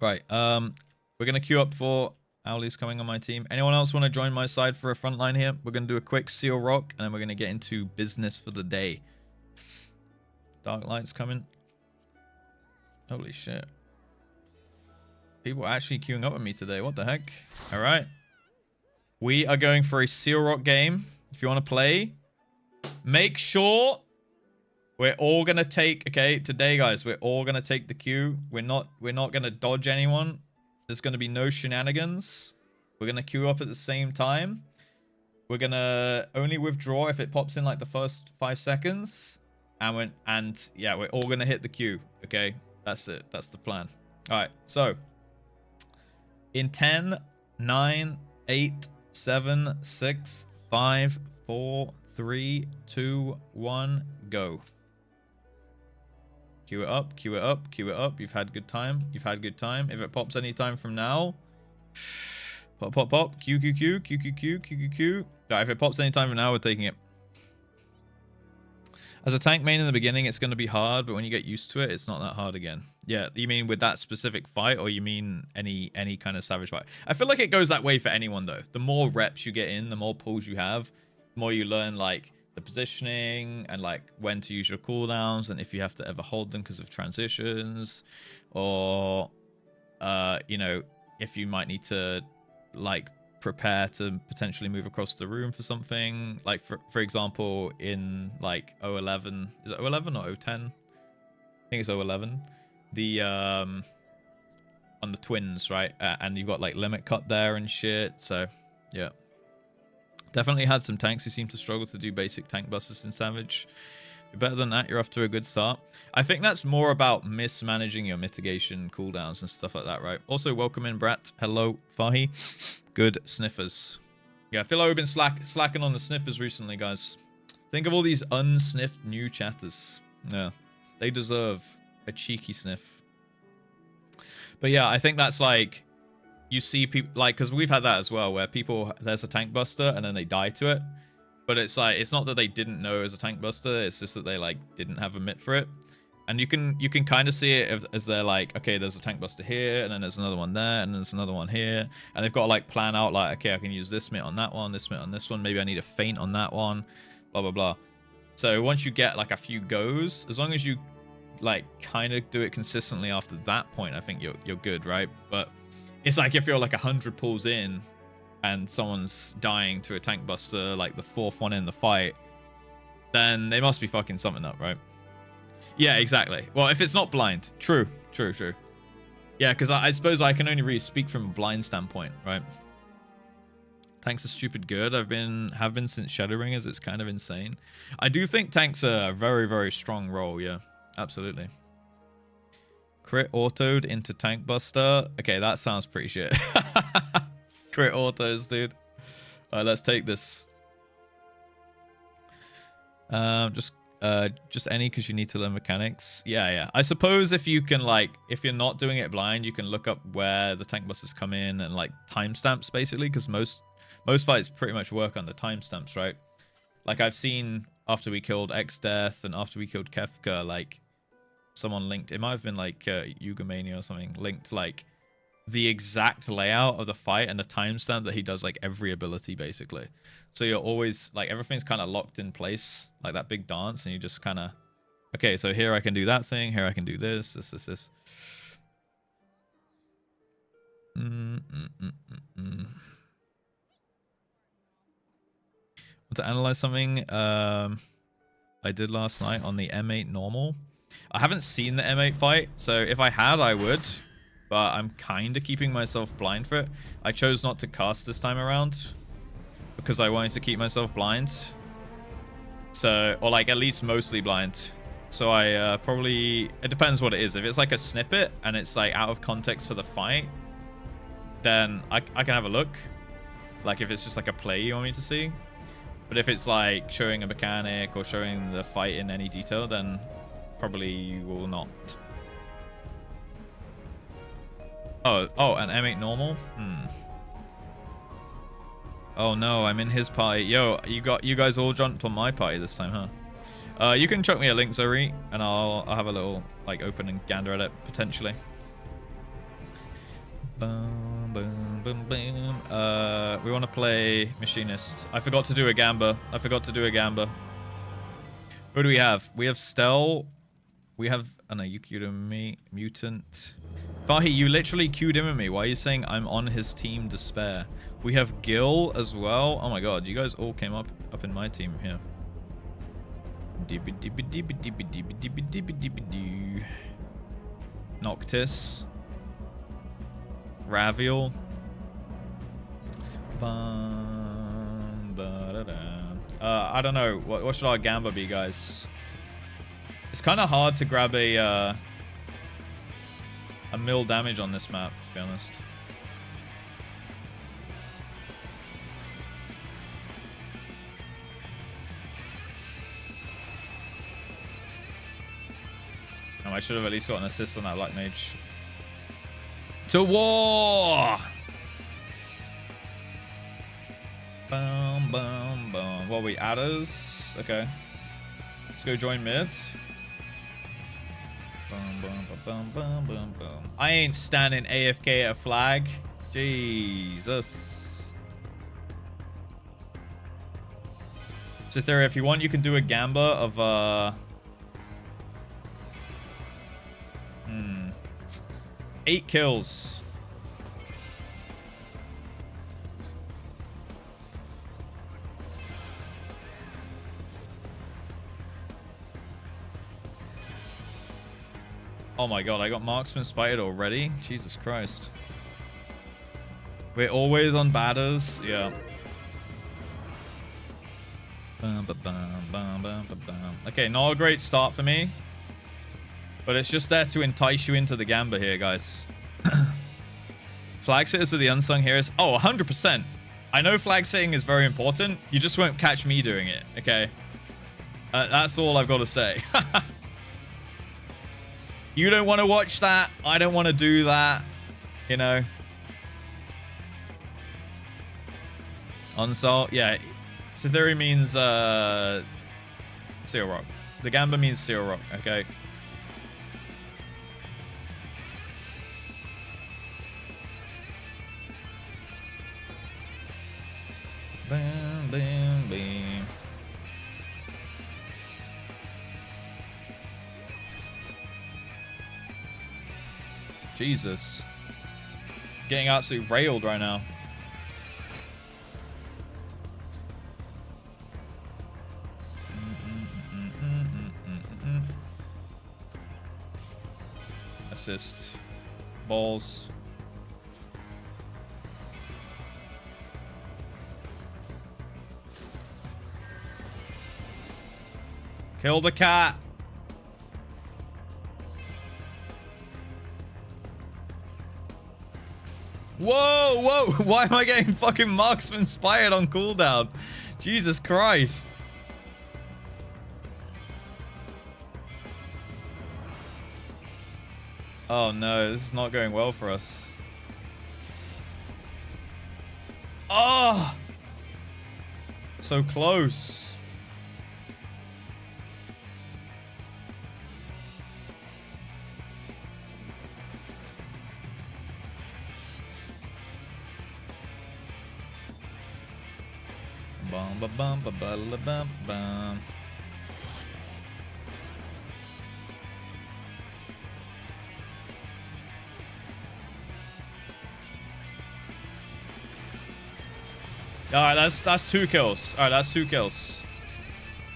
Speaker 1: Right, we're gonna queue up for Owlie's coming on my team. Anyone else want to join my side for a front line here? We're gonna do a quick seal rock, and then we're gonna get into business for the day. Dark Light's coming. Holy shit. People are actually queuing up with me today. What the heck? All right. We are going for a Seal Rock game. If you want to play, make sure we're all going to take... Okay, today, guys, we're all going to take the queue. We're not going to dodge anyone. There's going to be no shenanigans. We're going to queue up at the same time. We're going to only withdraw if it pops in like the first 5 seconds. And yeah, we're all going to hit the queue. Okay? That's it. That's the plan. All right. So, in 10, 9, 8, 7, 6, 5, 4, 3, 2, 1, go. Queue it up, queue it up, queue it up. You've had good time. You've had good time. If it pops any time from now, Pop, pop, pop. Q, Q, Q, Q, Q, Q, Q, Q, Q. Right, if it pops anytime from now, we're taking it. As a tank main in the beginning, it's going to be hard, but when you get used to it, it's not that hard again. Yeah, you mean with that specific fight, or you mean any kind of savage fight? I feel like it goes that way for anyone, though. The more reps you get in, the more pulls you have, the more you learn, like, the positioning and, like, when to use your cooldowns and if you have to ever hold them because of transitions, or, you know, if you might need to, like, prepare to potentially move across the room for something, like for example in like 011, is it 011 or 010? I think it's 011, the on the twins, right? And you've got like limit cut there and shit. So yeah, definitely had some tanks who seem to struggle to do basic tank busters in Savage. Better than that, you're off to a good start. I think that's more about mismanaging your mitigation cooldowns and stuff like that, right? Also, welcome in, Brat. Hello, Fahi. Good sniffers. Yeah, I feel like we've been slacking on the sniffers recently, guys. Think of all these unsniffed new chatters. Yeah, they deserve a cheeky sniff. But yeah, I think that's like, you see people, like, because we've had that as well, where people, there's a tank buster and then they die to it. But it's like, it's not that they didn't know it was a tank buster, it's just that they like didn't have a mitt for it. And you can kind of see it as they're like, okay, there's a tank buster here, and then there's another one there, and there's another one here, and they've got to like plan out like, okay, I can use this mitt on that one, this mitt on this one, maybe I need a feint on that one, blah blah blah. So once you get like a few goes, as long as you like kind of do it consistently after that point, I think you're good, right? But it's like if you're like 100 pulls in and someone's dying to a tank buster, like the 4th one in the fight, then they must be fucking something up, right? Yeah, exactly. Well, if it's not blind. True. Yeah, because I suppose I can only really speak from a blind standpoint, right? Tanks are stupid good. Have been since Shadowbringers. It's kind of insane. I do think tanks are a very, very strong role, yeah. Absolutely. Crit autoed into tank buster. Okay, that sounds pretty shit. Crit autos, dude. Alright, let's take this. Just any, because you need to learn mechanics. Yeah. I suppose if you can, like, if you're not doing it blind, you can look up where the tank busters come in and like timestamps, basically, because most fights pretty much work on the timestamps, right? Like I've seen after we killed X-Death and after we killed Kefka, like someone linked, it might have been like Yugamania or something, linked like the exact layout of the fight and the timestamp that he does like every ability, basically. So you're always like, everything's kind of locked in place, like that big dance, and you just kind of, okay, so here I can do that thing, here I can do this. Want to analyze something I did last night on the M8 normal. I haven't seen the M8 fight, so if I had, I would. But I'm kind of keeping myself blind for it. I chose not to cast this time around because I wanted to keep myself blind. So, or like at least mostly blind. So I probably, it depends what it is. If it's like a snippet and it's like out of context for the fight, then I can have a look. Like if it's just like a play you want me to see. But if it's like showing a mechanic or showing the fight in any detail, then probably will not. Oh, an M8 normal? Oh no, I'm in his party. Yo, you guys all jumped on my party this time, huh? You can chuck me a link, Zori, and I'll have a little like open and gander at it potentially. Boom, boom, boom, boom. We want to play Machinist. I forgot to do a Gamba. Who do we have? We have Stel. We have, oh no, you queued in me. Mutant. Fahi, you literally queued in with me. Why are you saying I'm on his team Despair? We have Gil as well. Oh my god, you guys all came up in my team here. Noctis. Raviel. I don't know. What should our Gamba be, guys? It's kind of hard to grab a mil damage on this map, to be honest. Oh, I should have at least got an assist on that Black Mage. To war! Boom, boom, boom. What are we, adders? Okay. Let's go join mids. Boom, boom, boom, boom, boom, boom. I ain't standing AFK at a flag. Jesus. So Theory, if you want, you can do a gamba of 8 kills. Oh my god, I got marksman spotted already? Jesus Christ. We're always on batters. Yeah. Okay, not a great start for me. But it's just there to entice you into the gamba here, guys. Flag sitters are the unsung heroes. Oh, 100%. I know flag sitting is very important. You just won't catch me doing it, okay? That's all I've got to say. You don't want to watch that. I don't want to do that. You know. Unsalt. Yeah. Sithuri means Seal Rock. The Gamba means Seal Rock. Okay. Bam, bam, bam. Jesus. Getting absolutely railed right now. Assist. Balls. Kill the cat. Whoa, whoa. Why am I getting fucking marksman inspired on cooldown? Jesus Christ. Oh no, this is not going well for us. Oh! So close. Bum ba bum ba ba la bum bum. Alright, that's 2 kills. Alright, that's 2 kills.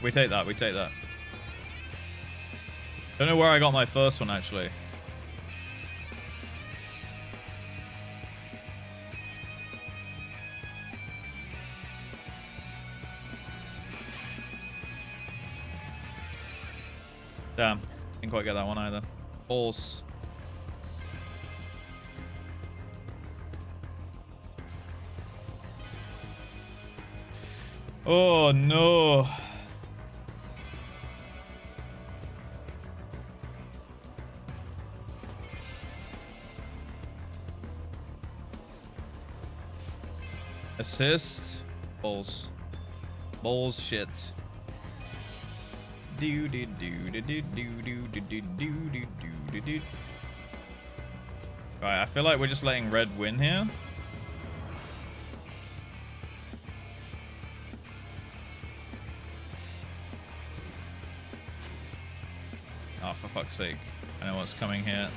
Speaker 1: We take that, we take that. Don't know where I got my first one actually. Damn, didn't quite get that one either. Balls. Oh no. Assist. Balls. Balls shit. Do do do do do do do do do do do do. Right, I feel like we're just letting red win here. Oh, for fuck's sake. I know what's coming here.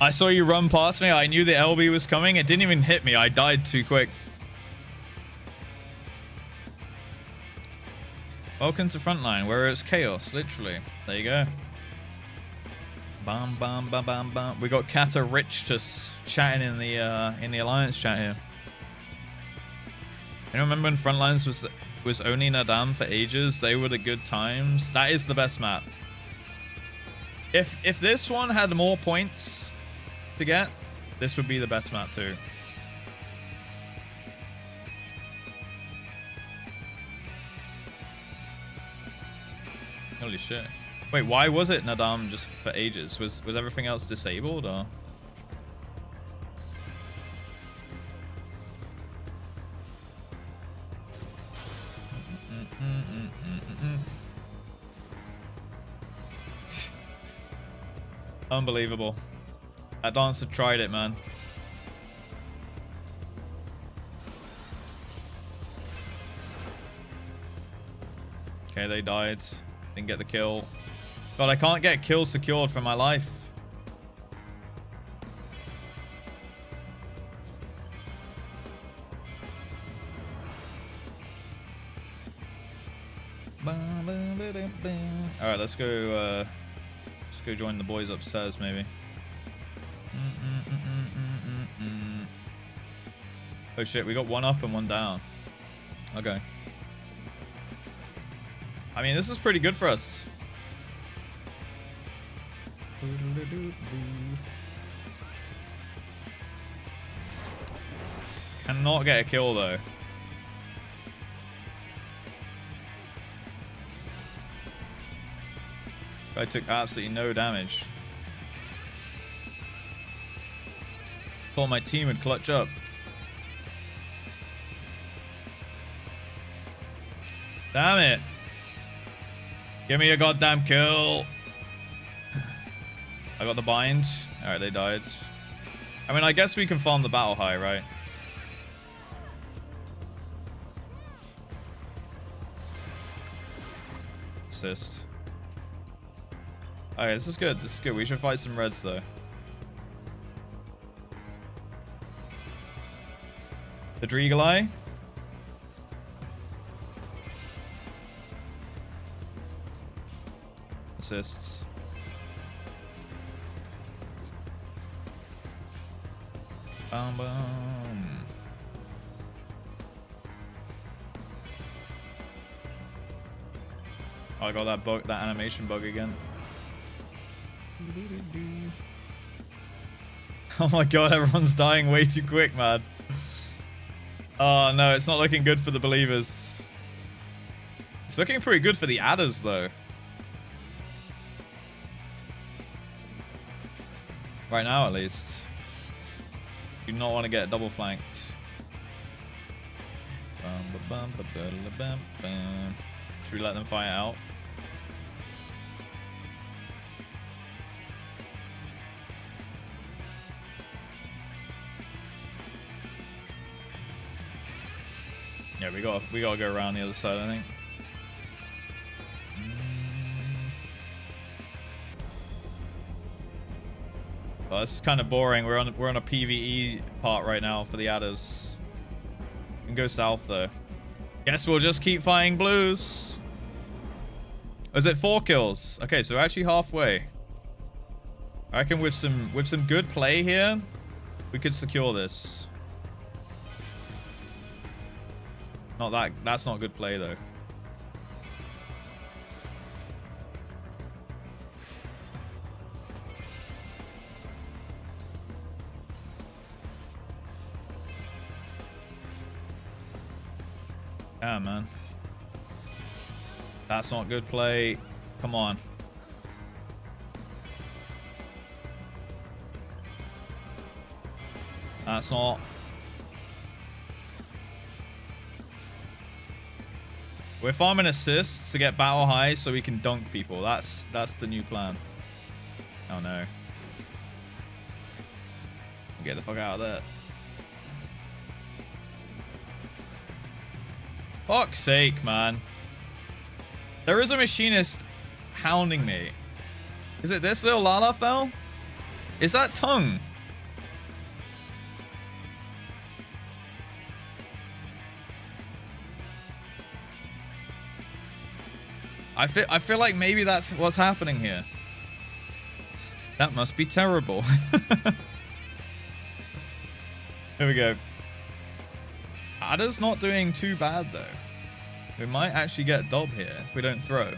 Speaker 1: I saw you run past me. I knew the LB was coming. It didn't even hit me. I died too quick. Welcome to Frontline, where it's chaos, literally. There you go. Bam, bam, bam, bam, bam. We got Kata Rich just chatting in the Alliance chat here. You remember when Frontlines was only Nadam for ages? They were the good times. That is the best map. If this one had more points to get, this would be the best map too. Holy shit. Wait, why was it Nadam just for ages? Was everything else disabled or? Unbelievable. That dancer tried it, man. Okay, they died. Didn't get the kill. God, I can't get kill secured for my life. Alright, let's go join the boys upstairs, maybe. Oh shit, we got one up and one down. Okay. I mean, this is pretty good for us. Cannot get a kill, though. I took absolutely no damage. Thought my team would clutch up. Damn it. Give me a goddamn kill. I got the bind. Alright, they died. I mean, I guess we can farm the battle high, right? Assist. Okay, this is good. This is good. We should fight some reds, though. The Dreagle Eye. Assists. Boom, boom. Oh, I got that bug, that animation bug again. Oh my god, everyone's dying way too quick, man. Oh no, it's not looking good for the believers. It's looking pretty good for the adders, though. Right now, at least. Do not want to get double flanked. Should we let them fight out? Yeah, we gotta go around the other side, I think. Well, this is kind of boring. We're on a PvE part right now for the adders. We can go south though. Guess we'll just keep fighting blues. Is it 4 kills? Okay, so we're actually halfway. I reckon with some good play here, we could secure this. That's not good play though. Yeah, man. That's not good play. Come on. That's not. We're farming assists to get battle high so we can dunk people. That's the new plan. Oh no. Get the fuck out of there. Fuck's sake, man. There is a machinist hounding me. Is it this little Lalafell? Is that Tongue? I feel like maybe that's what's happening here. That must be terrible. Here we go. Adder's not doing too bad though. We might actually get Dob here if we don't throw.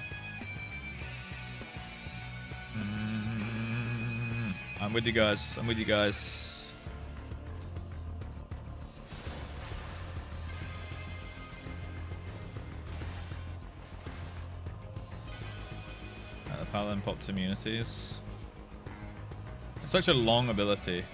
Speaker 1: I'm with you guys. I'm with you guys. The Paladin popped immunities. It's such a long ability.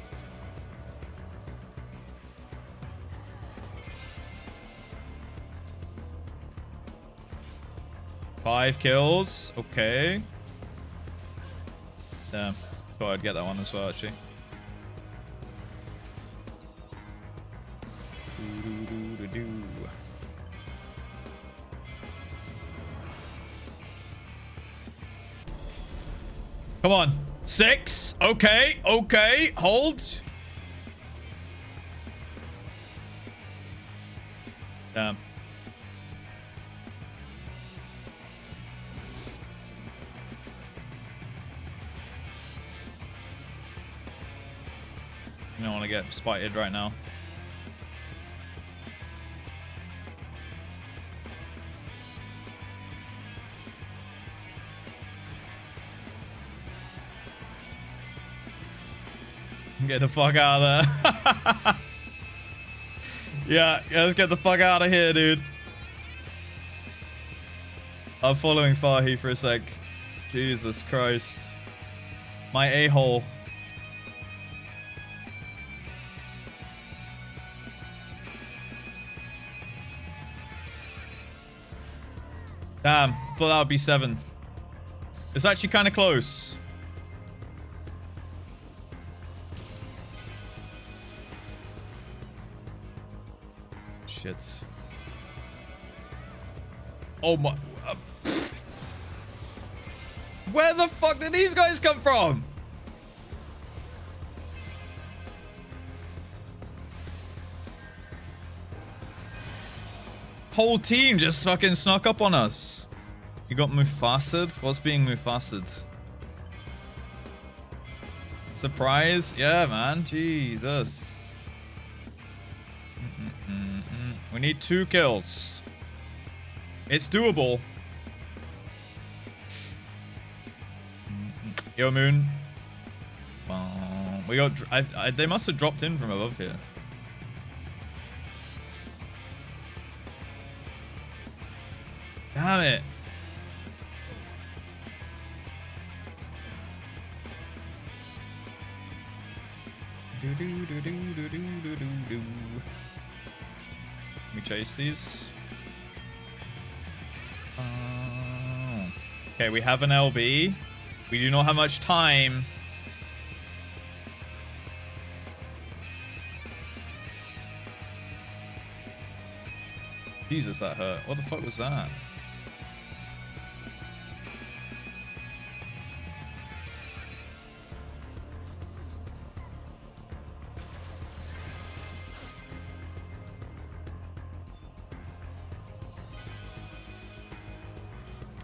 Speaker 1: 5 kills. Okay. Damn. Thought I'd get that one as well, actually. Come on. 6. Okay. Okay. Hold. Damn. You don't want to get spited right now. Get the fuck out of there. Yeah, let's get the fuck out of here, dude. I'm following Fahi for a sec. Jesus Christ. My a-hole. Damn, thought that would be 7. It's actually kind of close. Shit. Oh my... Where the fuck did these guys come from? Whole team just fucking snuck up on us. You got Mufasa'd? What's being Mufasa'd? Surprise? Yeah, man. Jesus. We need 2 kills. It's doable. Yo, Moon. We got... they must have dropped in from above here. Damn it. Let me chase these. Okay, we have an LB. We do not have much time. Jesus, that hurt. What the fuck was that?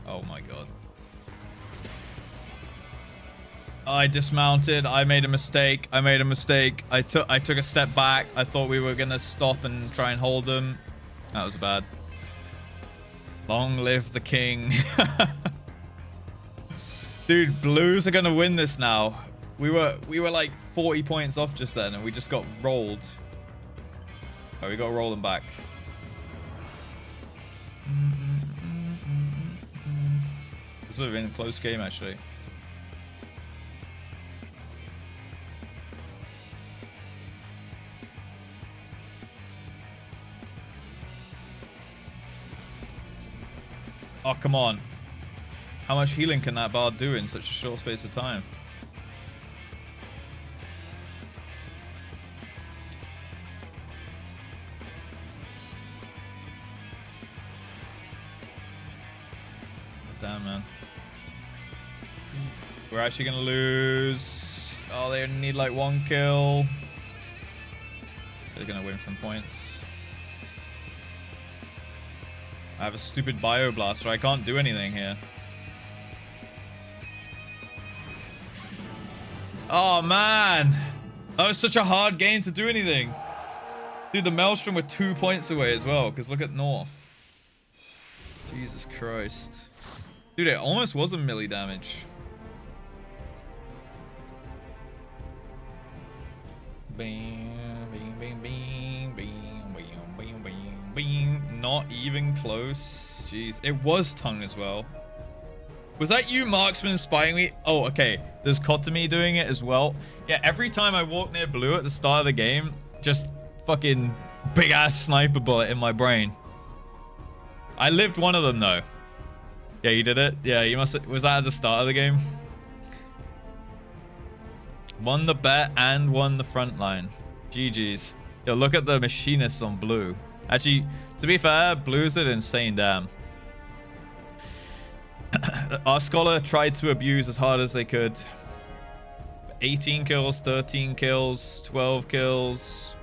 Speaker 1: Oh my god. I dismounted. I made a mistake. I took a step back. I thought we were gonna stop and try and hold them. That was bad. Long live the king. Dude, blues are gonna win this now. We were like 40 points off just then and we just got rolled. Oh, we got to roll them back. This would have been a close game, actually. Oh, come on. How much healing can that bard do in such a short space of time? Damn, man. We're actually going to lose. Oh, they need like 1 kill. They're going to win from points. I have a stupid bioblaster. I can't do anything here. Oh, man. That was such a hard game to do anything. Dude, the Maelstrom were 2 points away as well, because look at North. Jesus Christ. Dude, it almost was a melee damage. Not even close. Jeez. It was tongue as well. Was that you, Marksman, spying me? Oh, okay. There's Kotomi doing it as well. Yeah, every time I walk near blue at the start of the game, just fucking big-ass sniper bullet in my brain. I lived one of them, though. Yeah, you did it. Yeah, you must. Was that at the start of the game? Won the bet and won the front line. GG's. Yo, look at the machinists on blue. Actually, to be fair, blues did insane damn. Our scholar tried to abuse as hard as they could. 18 kills, 13 kills, 12 kills.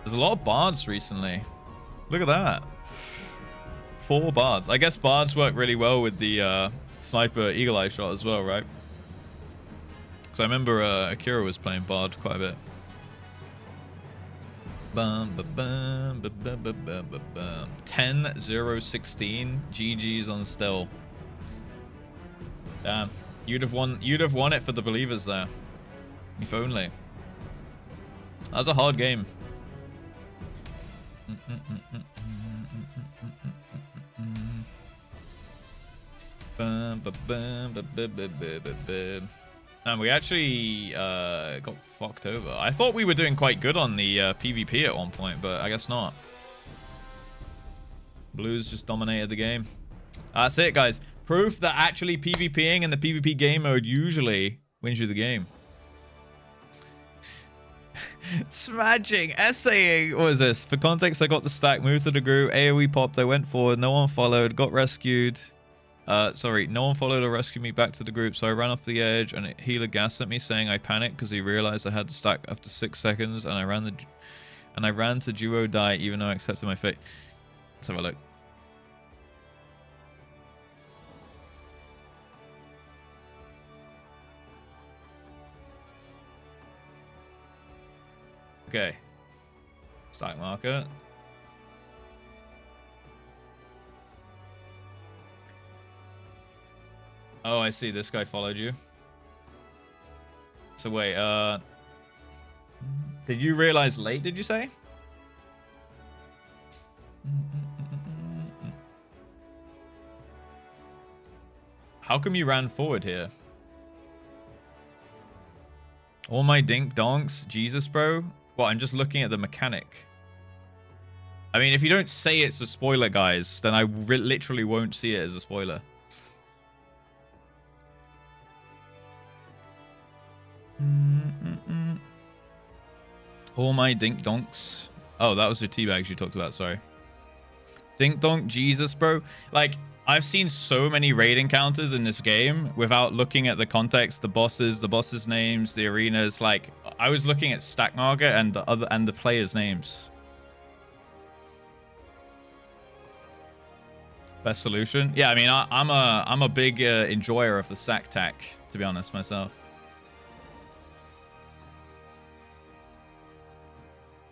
Speaker 1: There's a lot of bards recently. Look at that. 4 bards. I guess bards work really well with the sniper eagle eye shot as well, right? So I remember Akira was playing bard quite a bit. Bum, ba, bum, ba, ba, ba, ba, ba, bum. 10-0-16. GG's on still. Damn. You'd have won it for the believers there. If only. That was a hard game. And we actually got fucked over. I thought we were doing quite good on the PvP at one point, but I guess not. Blues just dominated the game. That's it, guys. Proof that actually PvPing in the PvP game mode usually wins you the game. Smashing, essaying. What is this? For context, I got the stack, moved to the group, AoE popped, I went forward, no one followed, got rescued. Sorry, no one followed or rescued me back to the group, so I ran off the edge and a healer gassed at me saying I panicked because he realized I had the stack after 6 seconds and I ran to duo die even though I accepted my fate. Let's have a look. Okay. Stack marker. Oh, I see. This guy followed you. So wait, did you realize late, did you say? How come you ran forward here? All my dink donks. Jesus, bro. Well, I'm just looking at the mechanic. I mean, if you don't say it's a spoiler, guys, then I literally won't see it as a spoiler. All my dink donks. Oh, that was the teabags you talked about. Sorry. Dink donk. Jesus, bro. Like, I've seen so many raid encounters in this game without looking at the context, the bosses' names, the arenas. Like, I was looking at stack market and the players' names. Best solution? Yeah, I mean, I'm a big enjoyer of the stack tack, to be honest, myself.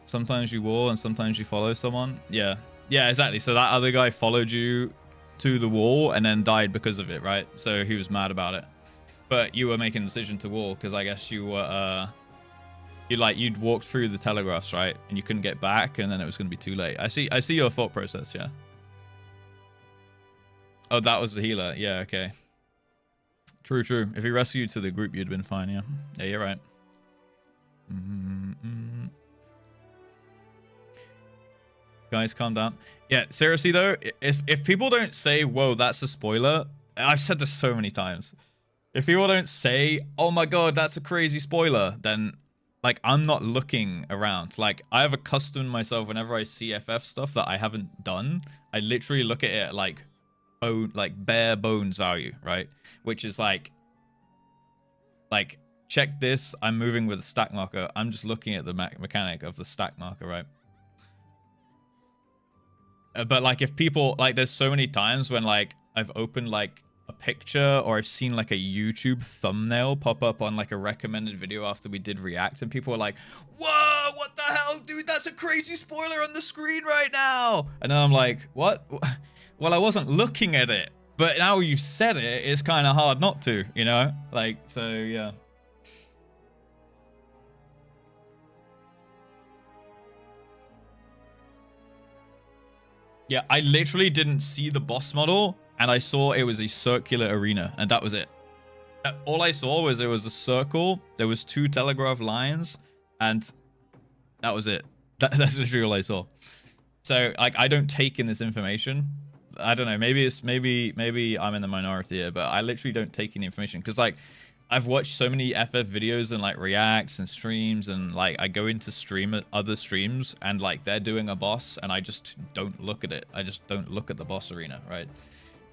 Speaker 1: Sometimes you wall and sometimes you follow someone. Yeah, yeah, exactly. So that other guy followed you to the wall and then died because of it, right? So he was mad about it. But you were making the decision to wall because I guess you were you'd walked through the telegraphs, right? And you couldn't get back and then it was going to be too late. I see your thought process, yeah. Oh, that was the healer. Yeah, okay. True, true. If he rescued you to the group, you'd been fine, yeah. Yeah, you're right. Guys, calm down. Yeah, seriously though, if people don't say, whoa, that's a spoiler, I've said this so many times. If people don't say, oh my god, that's a crazy spoiler, then like I'm not looking around. Like I have accustomed myself whenever I see FF stuff that I haven't done, I literally look at it like bare bones value, right? Which is like check this, I'm moving with a stack marker. I'm just looking at the mechanic of the stack marker, right? But like if people like there's so many times when like I've opened like a picture or I've seen like a YouTube thumbnail pop up on like a recommended video after we did react and people are like, whoa, what the hell, dude, that's a crazy spoiler on the screen right now. And then I'm like, what? Well, I wasn't looking at it, but now you've said it, it's kind of hard not to, you know? Like, so yeah. Yeah, I literally didn't see the boss model, and I saw it was a circular arena, and that was it. All I saw was it was a circle, there was 2 telegraph lines, and that was it. That's literally all I saw. So like I don't take in this information. I don't know. Maybe I'm in the minority here, but I literally don't take in the information because like I've watched so many FF videos and like reacts and streams, and like I go into other streams and like they're doing a boss and I just don't look at it. I just don't look at the boss arena, right?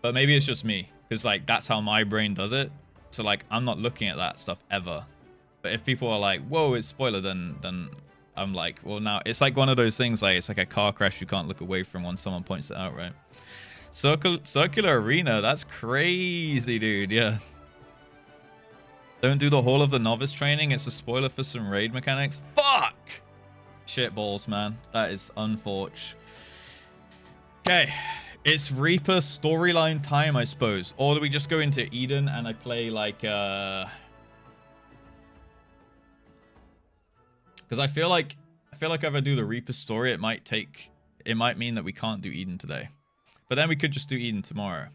Speaker 1: But maybe it's just me because like that's how my brain does it. So like I'm not looking at that stuff ever. But if people are like, "Whoa, it's spoiler," then I'm like, well, now it's like one of those things. Like it's like a car crash you can't look away from when someone points it out, right? Circular arena. That's crazy, dude. Yeah. Don't do the Hall of the Novice training. It's a spoiler for some raid mechanics. Fuck! Shit balls, man. That is unfortunate. Okay. It's Reaper storyline time, I suppose. Or do we just go into Eden and I play like... Because I feel like if I do the Reaper story, it might mean that we can't do Eden today. But then we could just do Eden tomorrow.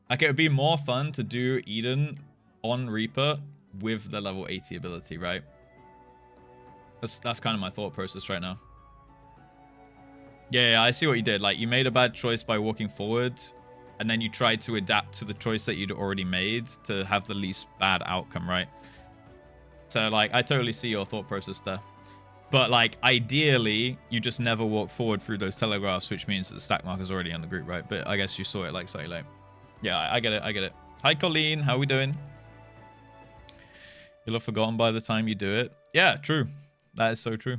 Speaker 1: Like, it would be more fun to do Eden on Reaper with the level 80 ability, right? That's kind of my thought process right now. Yeah, I see what you did. Like, you made a bad choice by walking forward, and then you tried to adapt to the choice that you'd already made to have the least bad outcome, right? So, like, I totally see your thought process there. But, like, ideally, you just never walk forward through those telegraphs, which means that the stack marker's already on the group, right? But I guess you saw it, like, slightly late. Yeah, I get it. I get it. Hi, Colleen. How we doing? You'll have forgotten by the time you do it. Yeah, true. That is so true.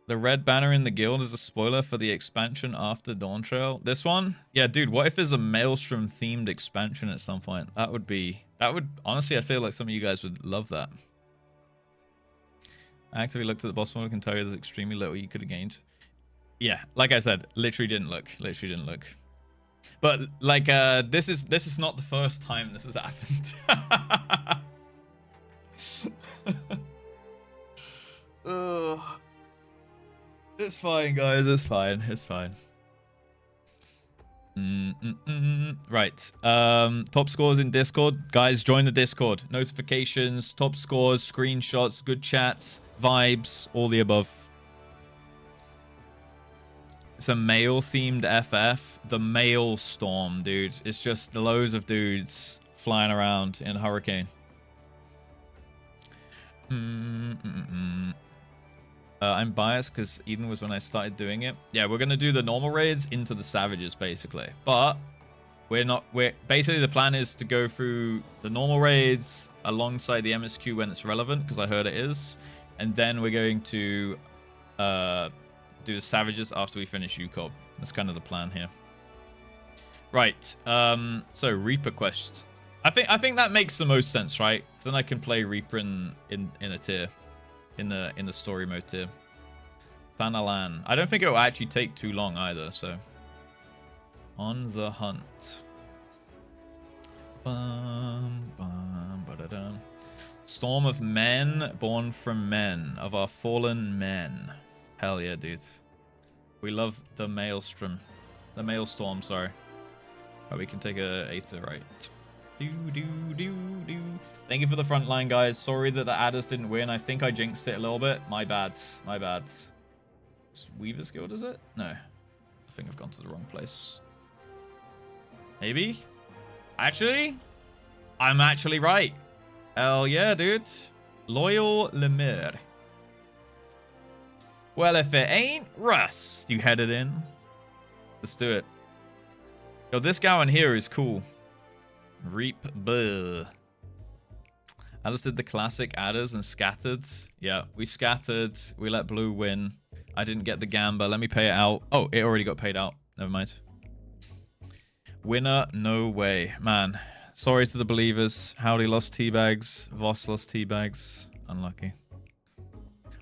Speaker 1: The red banner in the guild is a spoiler for the expansion after Dawn Trail. This one? Yeah, dude, what if there's a Maelstrom themed expansion at some point? That would honestly, I feel like some of you guys would love that. I actively looked at the boss model, can tell you there's extremely little you could have gained. Yeah, like I said, literally didn't look. Literally didn't look. But like this is not the first time this has happened. It's fine, guys. It's fine. It's fine. Right. Top scores in Discord. Guys, join the Discord. Notifications, top scores, screenshots, good chats, vibes, all the above. It's a male-themed FF. The Male Storm, dude. It's just loads of dudes flying around in Hurricane. I'm biased because Eden was when I started doing it. Yeah, we're going to do the normal raids into the Savages, basically. But basically the plan is to go through the normal raids alongside the MSQ when it's relevant, because I heard it is. And then we're going to do the Savages after we finish UCOB. That's kind of the plan here. Right. So Reaper quests. I think that makes the most sense, right? Then I can play Reaper in a tier. In the story mode tier. Thanalan. I don't think it will actually take too long either, so. On the hunt. Storm of men born from men, of our fallen men. Hell yeah, dude. We love the Maelstrom. The Maelstorm, sorry. Oh, we can take a Aetherite. Thank you for the front line, guys. Sorry that the adders didn't win. I think I jinxed it a little bit. My bad. My bad. It's Weaver's Guild, is it? No. I think I've gone to the wrong place. Maybe? Actually? I'm actually right. Hell yeah, dude. Loyal Lemire. Well, if it ain't Russ, you headed in. Let's do it. Yo, this guy in here is cool. Reap buh. I just did the classic adders and scattered. Yeah, we scattered. We let blue win. I didn't get the gamba. Let me pay it out. Oh, it already got paid out. Never mind. Winner, no way. Man, sorry to the believers. Howdy lost teabags. Voss lost teabags. Unlucky.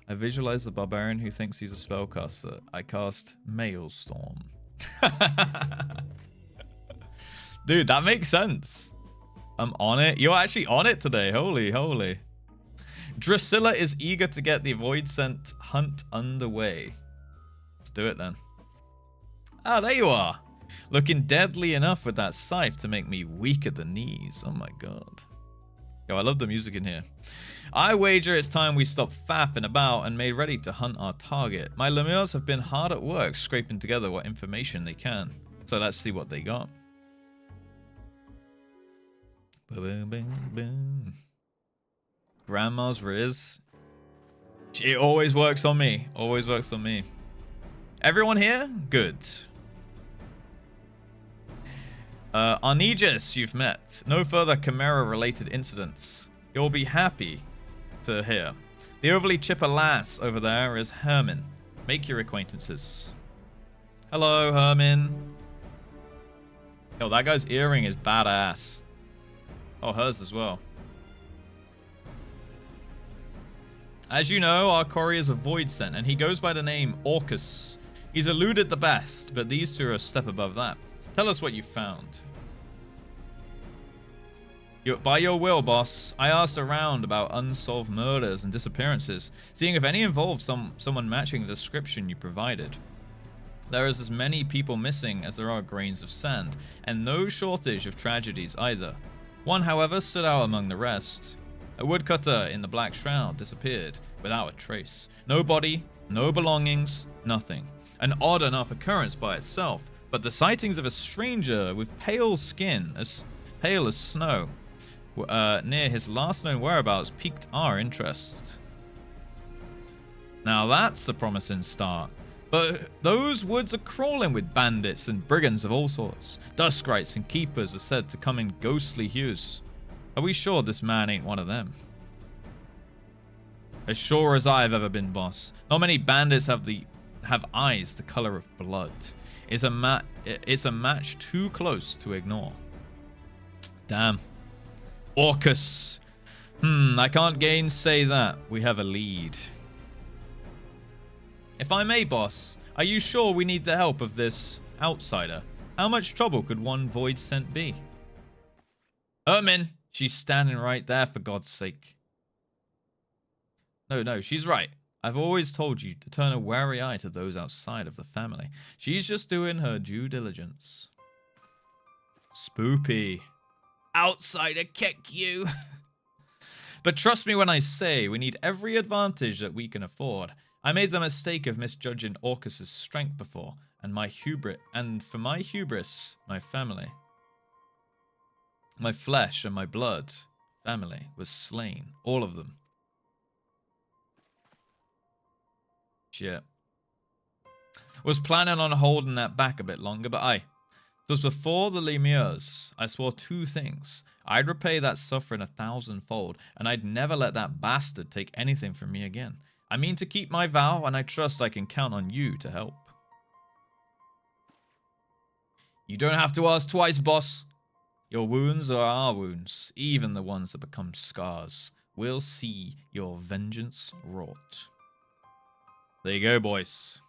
Speaker 1: I visualize the barbarian who thinks he's a spellcaster. I cast Maelstorm. Dude, that makes sense. I'm on it. You're actually on it today. Holy, holy. Drusilla is eager to get the Void Scent hunt underway. Let's do it then. Ah, there you are. Looking deadly enough with that scythe to make me weak at the knees. Oh my god. Yo, I love the music in here. I wager it's time we stop faffing about and made ready to hunt our target. My lemurs have been hard at work scraping together what information they can. So let's see what they got. Boom, boom, boom. Grandma's Riz. It always works on me. Always works on me. Everyone here? Good. Arnegis, you've met. No further Chimera-related incidents. You'll be happy to hear. The overly chipper lass over there is Herman. Make your acquaintances. Hello, Herman. Yo, that guy's earring is badass. Oh, hers as well. As you know, our quarry is a void scent, and he goes by the name Orcus. He's eluded the best, but these two are a step above that. Tell us what you found. By your will, boss, I asked around about unsolved murders and disappearances, seeing if any involved someone matching the description you provided. There is as many people missing as there are grains of sand, and no shortage of tragedies either. One, however, stood out among the rest. A woodcutter in the black shroud disappeared without a trace. No body, no belongings, nothing. An odd enough occurrence by itself, but the sightings of a stranger with pale skin, as pale as snow, near his last known whereabouts piqued our interest. Now that's a promising start. But those woods are crawling with bandits and brigands of all sorts. Duskrites and keepers are said to come in ghostly hues. Are we sure this man ain't one of them? As sure as I've ever been, boss. Not many bandits have eyes the color of blood. It's a match too close to ignore. Damn. Orcus. I can't gainsay that. We have a lead. If I may, boss, are you sure we need the help of this outsider? How much trouble could one void scent be? Herman, she's standing right there, for God's sake. No, she's right. I've always told you to turn a wary eye to those outside of the family. She's just doing her due diligence. Spoopy. Outsider kick you. But trust me when I say we need every advantage that we can afford. I made the mistake of misjudging Orcus's strength before, and for my hubris, my family, my flesh and my blood, family was slain, all of them. Shit. Was planning on holding that back a bit longer, but it was before the lemures. I swore two things. I'd repay that suffering 1,000-fold, and I'd never let that bastard take anything from me again. I mean to keep my vow, and I trust I can count on you to help. You don't have to ask twice, boss. Your wounds are our wounds, even the ones that become scars. We'll see your vengeance wrought. There you go, boys.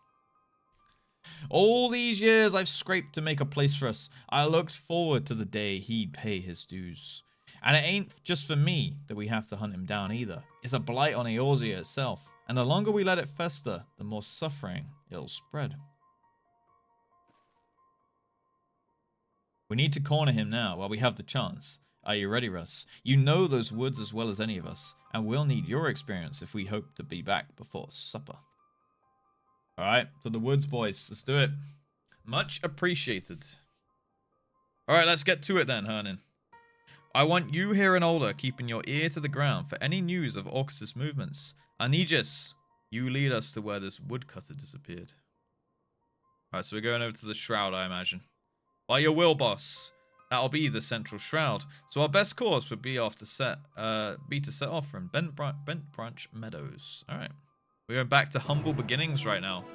Speaker 1: All these years I've scraped to make a place for us. I looked forward to the day he'd pay his dues. And it ain't just for me that we have to hunt him down either. It's a blight on Eorzea itself. And the longer we let it fester, the more suffering it'll spread. We need to corner him now while we have the chance. Are you ready, Russ? You know those woods as well as any of us, and we'll need your experience if we hope to be back before supper. Alright, to the woods, boys. Let's do it. Much appreciated. Alright, let's get to it then, Hernan. I want you here in Older keeping your ear to the ground for any news of Orcus's movements. Arnegis, you lead us to where this woodcutter disappeared. Alright, so we're going over to the shroud, I imagine. By your will, boss. That'll be the central shroud. So our best course would be to set off from Bent Branch Meadows. Alright. We're going back to humble beginnings right now.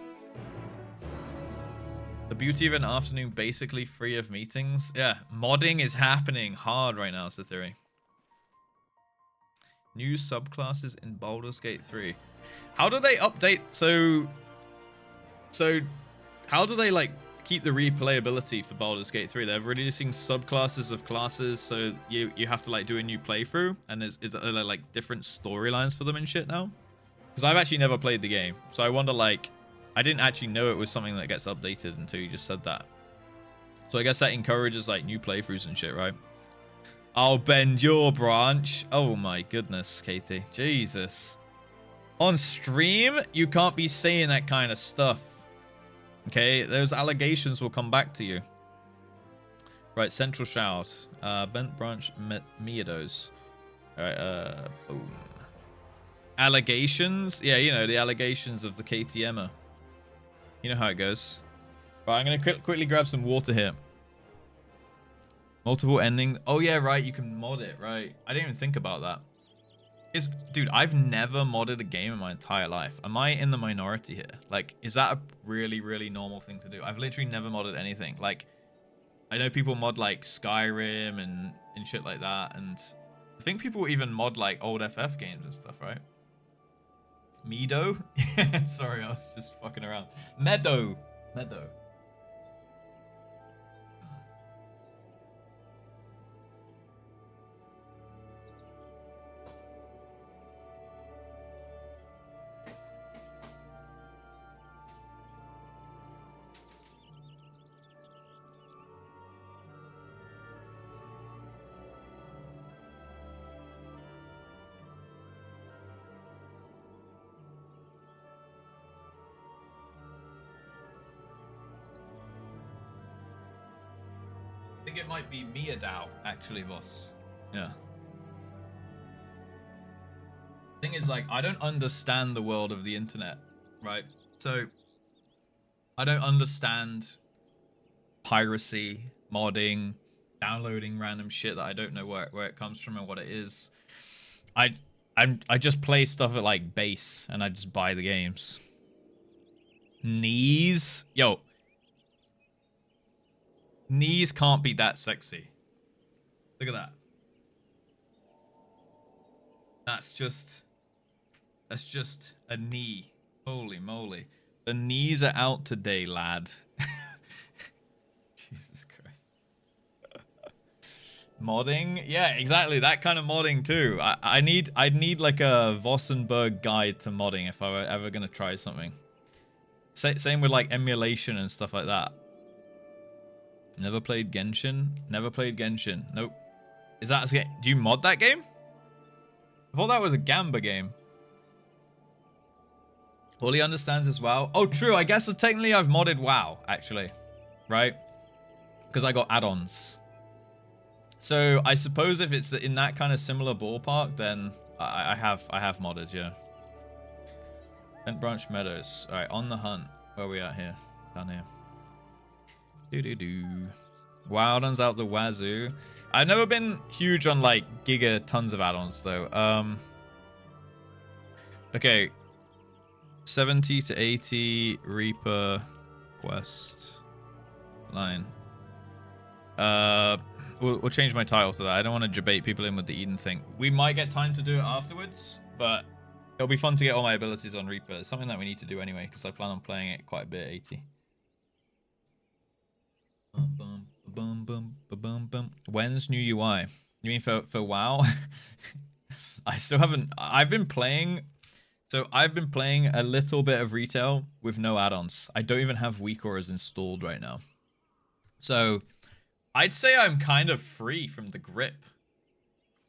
Speaker 1: The beauty of an afternoon basically free of meetings. Yeah, modding is happening hard right now, is the theory. New subclasses in Baldur's Gate 3. How do they update? So how do they like keep the replayability for Baldur's Gate 3? They're releasing subclasses of classes, so you have to like do a new playthrough, and is there like different storylines for them and shit now? Because I've actually never played the game, so I wonder, like, I didn't actually know it was something that gets updated until you just said that. So I guess that encourages like new playthroughs and shit, right? I'll bend your branch. Oh my goodness, Katie. Jesus. On stream, you can't be saying that kind of stuff. Okay, those allegations will come back to you. Right, central shout. Bent branch meadows. Alright, boom. Allegations? Yeah, you know, the allegations of the KTMer. You know how it goes. Right, I'm gonna quickly grab some water here. Multiple endings. Oh yeah, right, you can mod it, right. I didn't even think about that. Dude, I've never modded a game in my entire life. Am I in the minority here? Like, is that a really, really normal thing to do? I've literally never modded anything. Like, I know people mod like Skyrim and shit like that, and I think people even mod like old FF games and stuff, right? Meadow? Sorry, I was just fucking around. Meadow. I think it might be Meadow, actually, Voss. Yeah. Thing is, like, I don't understand the world of the internet, right? So, I don't understand piracy, modding, downloading random shit that I don't know where it comes from and what it is. I just play stuff at, like, base, and I just buy the games. Knees? Yo. Knees can't be that sexy. Look at that. That's just a knee. Holy moly. The knees are out today, lad. Jesus Christ. Modding? Yeah, exactly. That kind of modding too. I'd need like a Vossenberg guide to modding if I were ever gonna try something. Same with like emulation and stuff like that. Never played Genshin? Never played Genshin. Nope. Is that a, do you mod that game? I thought that was a Gamba game. All he understands is WoW. Oh, true. I guess technically I've modded WoW, actually. Right? Because I got add-ons. So I suppose if it's in that kind of similar ballpark, then I have modded, yeah. Bent Branch Meadows. Alright, on the hunt. Where are we at here? Down here. WoW add-ons out the wazoo. I've never been huge on like giga tons of add-ons though. Okay. 70 to 80 Reaper quest line. We'll change my title to that. I don't want to debate people in with the Eden thing. We might get time to do it afterwards, but it'll be fun to get all my abilities on Reaper. It's something that we need to do anyway, because I plan on playing it quite a bit, 80. When's new UI? You mean for WoW? I still haven't. I've been playing a little bit of retail with no add-ons. I don't even have weak auras installed right now. So I'd say I'm kind of free from the grip,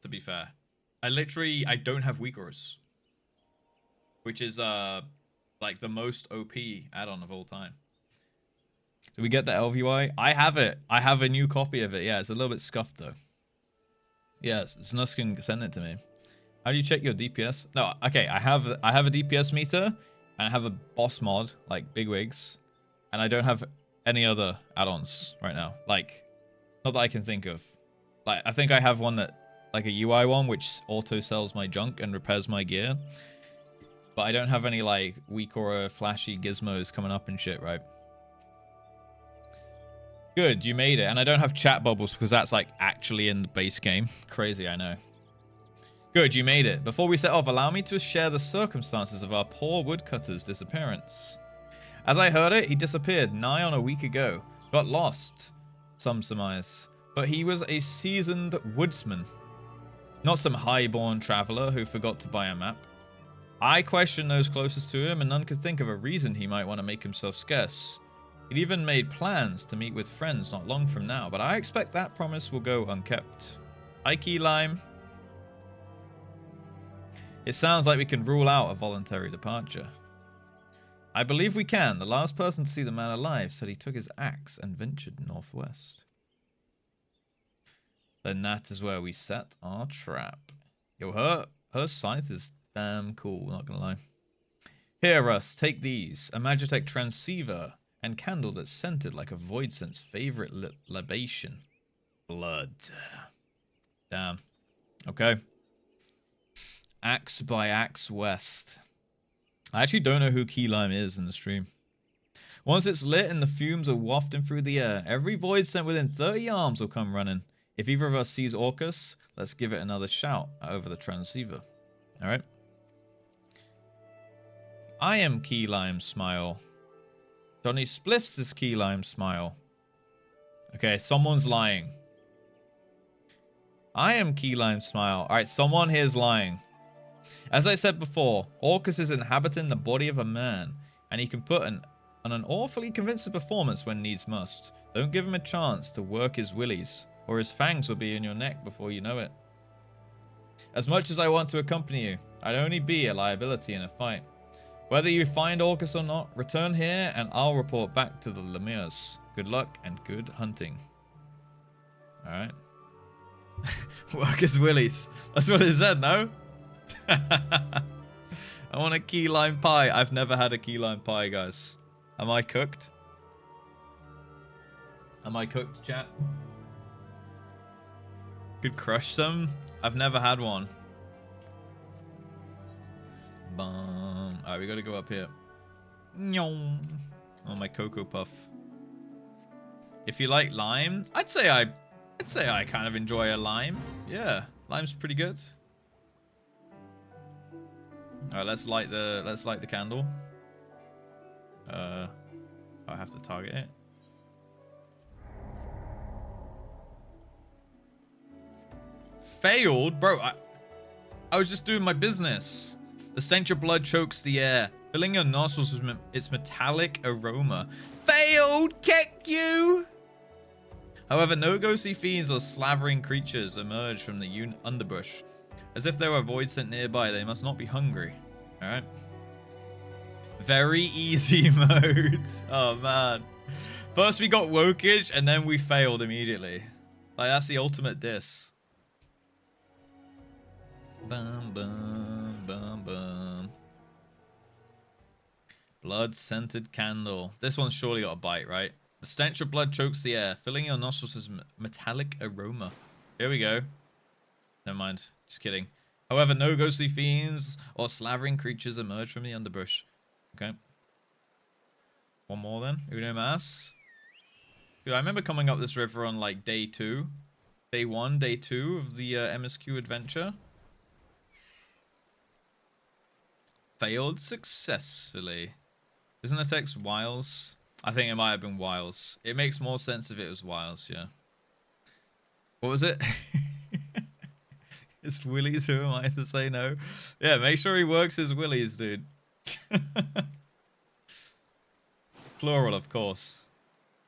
Speaker 1: to be fair. I don't have weak auras, which is like the most OP add-on of all time. Did we get the LVY? I have it. I have a new copy of it. Yeah, it's a little bit scuffed though. Yes, Snus can send it to me. How do you check your DPS? No, okay, I have a DPS meter, and I have a boss mod, like Bigwigs, and I don't have any other add-ons right now. Like, not that I can think of. Like, I think I have one that, like a UI one, which auto sells my junk and repairs my gear. But I don't have any, like, weak or flashy gizmos coming up and shit, right? Good, you made it. And I don't have chat bubbles because that's, like, actually in the base game. Crazy, I know. Good, you made it. Before we set off, allow me to share the circumstances of our poor woodcutter's disappearance. As I heard it, he disappeared nigh on a week ago. Got lost, some surmise. But he was a seasoned woodsman. Not some high-born traveler who forgot to buy a map. I questioned those closest to him, and none could think of a reason he might want to make himself scarce. He'd even made plans to meet with friends not long from now, but I expect that promise will go unkept. Hi, Key Lime. It sounds like we can rule out a voluntary departure. I believe we can. The last person to see the man alive said he took his axe and ventured northwest. Then that is where we set our trap. Yo, her scythe is damn cool, not gonna lie. Here, Russ, take these. A Magitech transceiver and candle that's scented like a Voidsent's favorite libation. Blood. Damn. Okay. Axe by Axe West. I actually don't know who Key Lime is in the stream. Once it's lit and the fumes are wafting through the air, every Voidsent within 30 arms will come running. If either of us sees Orcus, let's give it another shout over the transceiver. Alright. I am Key Lime Smile. Johnny Spliffs is Key Lime Smile. Okay, someone's lying. I am Key Lime Smile. Alright, someone here's lying. As I said before, Orcus is inhabiting the body of a man, and he can put on an awfully convincing performance when needs must. Don't give him a chance to work his willies, or his fangs will be in your neck before you know it. As much as I want to accompany you, I'd only be a liability in a fight. Whether you find Orcus or not, return here and I'll report back to the Lemirs. Good luck and good hunting. Alright. Work his willies. That's what it said, no? I want a key lime pie. I've never had a key lime pie, guys. Am I cooked? Am I cooked, chat? Could crush some. I've never had one. Bum. Alright, we gotta go up here. Oh, my Cocoa Puff. If you like lime, I'd say I kind of enjoy a lime. Yeah, lime's pretty good. All right, let's light the candle. I have to target it. Failed, bro. I was just doing my business. The stench of blood chokes the air, filling your nostrils with its metallic aroma. Failed, kick you. However, no ghostly fiends or slavering creatures emerge from the underbrush. As if there were Voidsent nearby, they must not be hungry. Alright. Very easy mode. Oh, man. First we got Wokage, and then we failed immediately. Like, that's the ultimate diss. Bum, bum, bum, bum. Blood-scented candle. This one's surely got a bite, right? The stench of blood chokes the air, filling your nostrils with metallic aroma. Here we go. Never mind. Just kidding. However, no ghostly fiends or slavering creatures emerge from the underbrush. Okay. One more then. Uno mas. Dude, I remember coming up this river on like day 2. Day 1, day 2 of the MSQ adventure. Failed successfully. Isn't it X Wiles? I think it might have been Wiles. It makes more sense if it was Wiles, yeah. What was it? His willies, who am I to say no? Yeah, make sure he works his willies, dude. Plural, of course.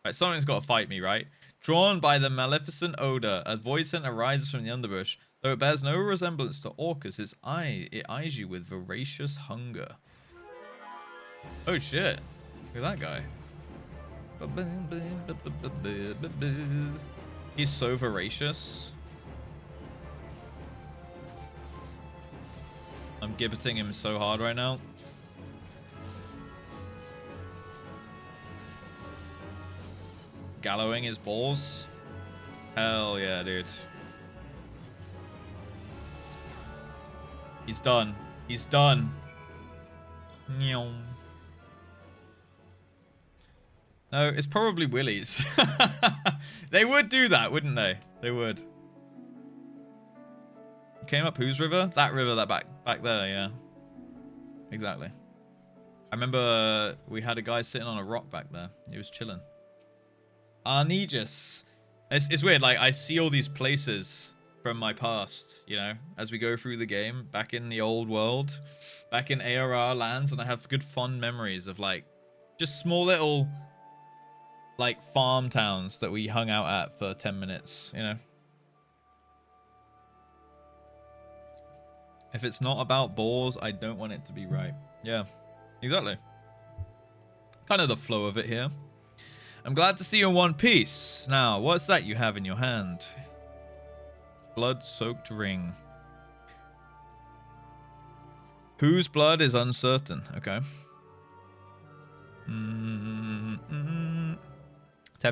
Speaker 1: Right, something's got to fight me, right? Drawn by the maleficent odor, a Voidsent arises from the underbrush. Though it bears no resemblance to Orcus, it eyes you with voracious hunger. Oh shit. Look at that guy. He's so voracious. I'm gibbeting him so hard right now. Gallowing his balls. Hell yeah, dude. He's done. He's done. No, it's probably willies. They would do that, wouldn't they? They would. Came up whose river? That river, that back there, yeah. Exactly. I remember we had a guy sitting on a rock back there. He was chilling. Arnegis. It's weird, like, I see all these places from my past, you know, as we go through the game, back in the old world, back in ARR lands, and I have good fond memories of, like, just small little, like, farm towns that we hung out at for 10 minutes, you know. If it's not about balls, I don't want it to be right. Yeah, exactly. Kind of the flow of it here. I'm glad to see you in one piece. Now, what's that you have in your hand? Blood-soaked ring. Whose blood is uncertain? Okay. 10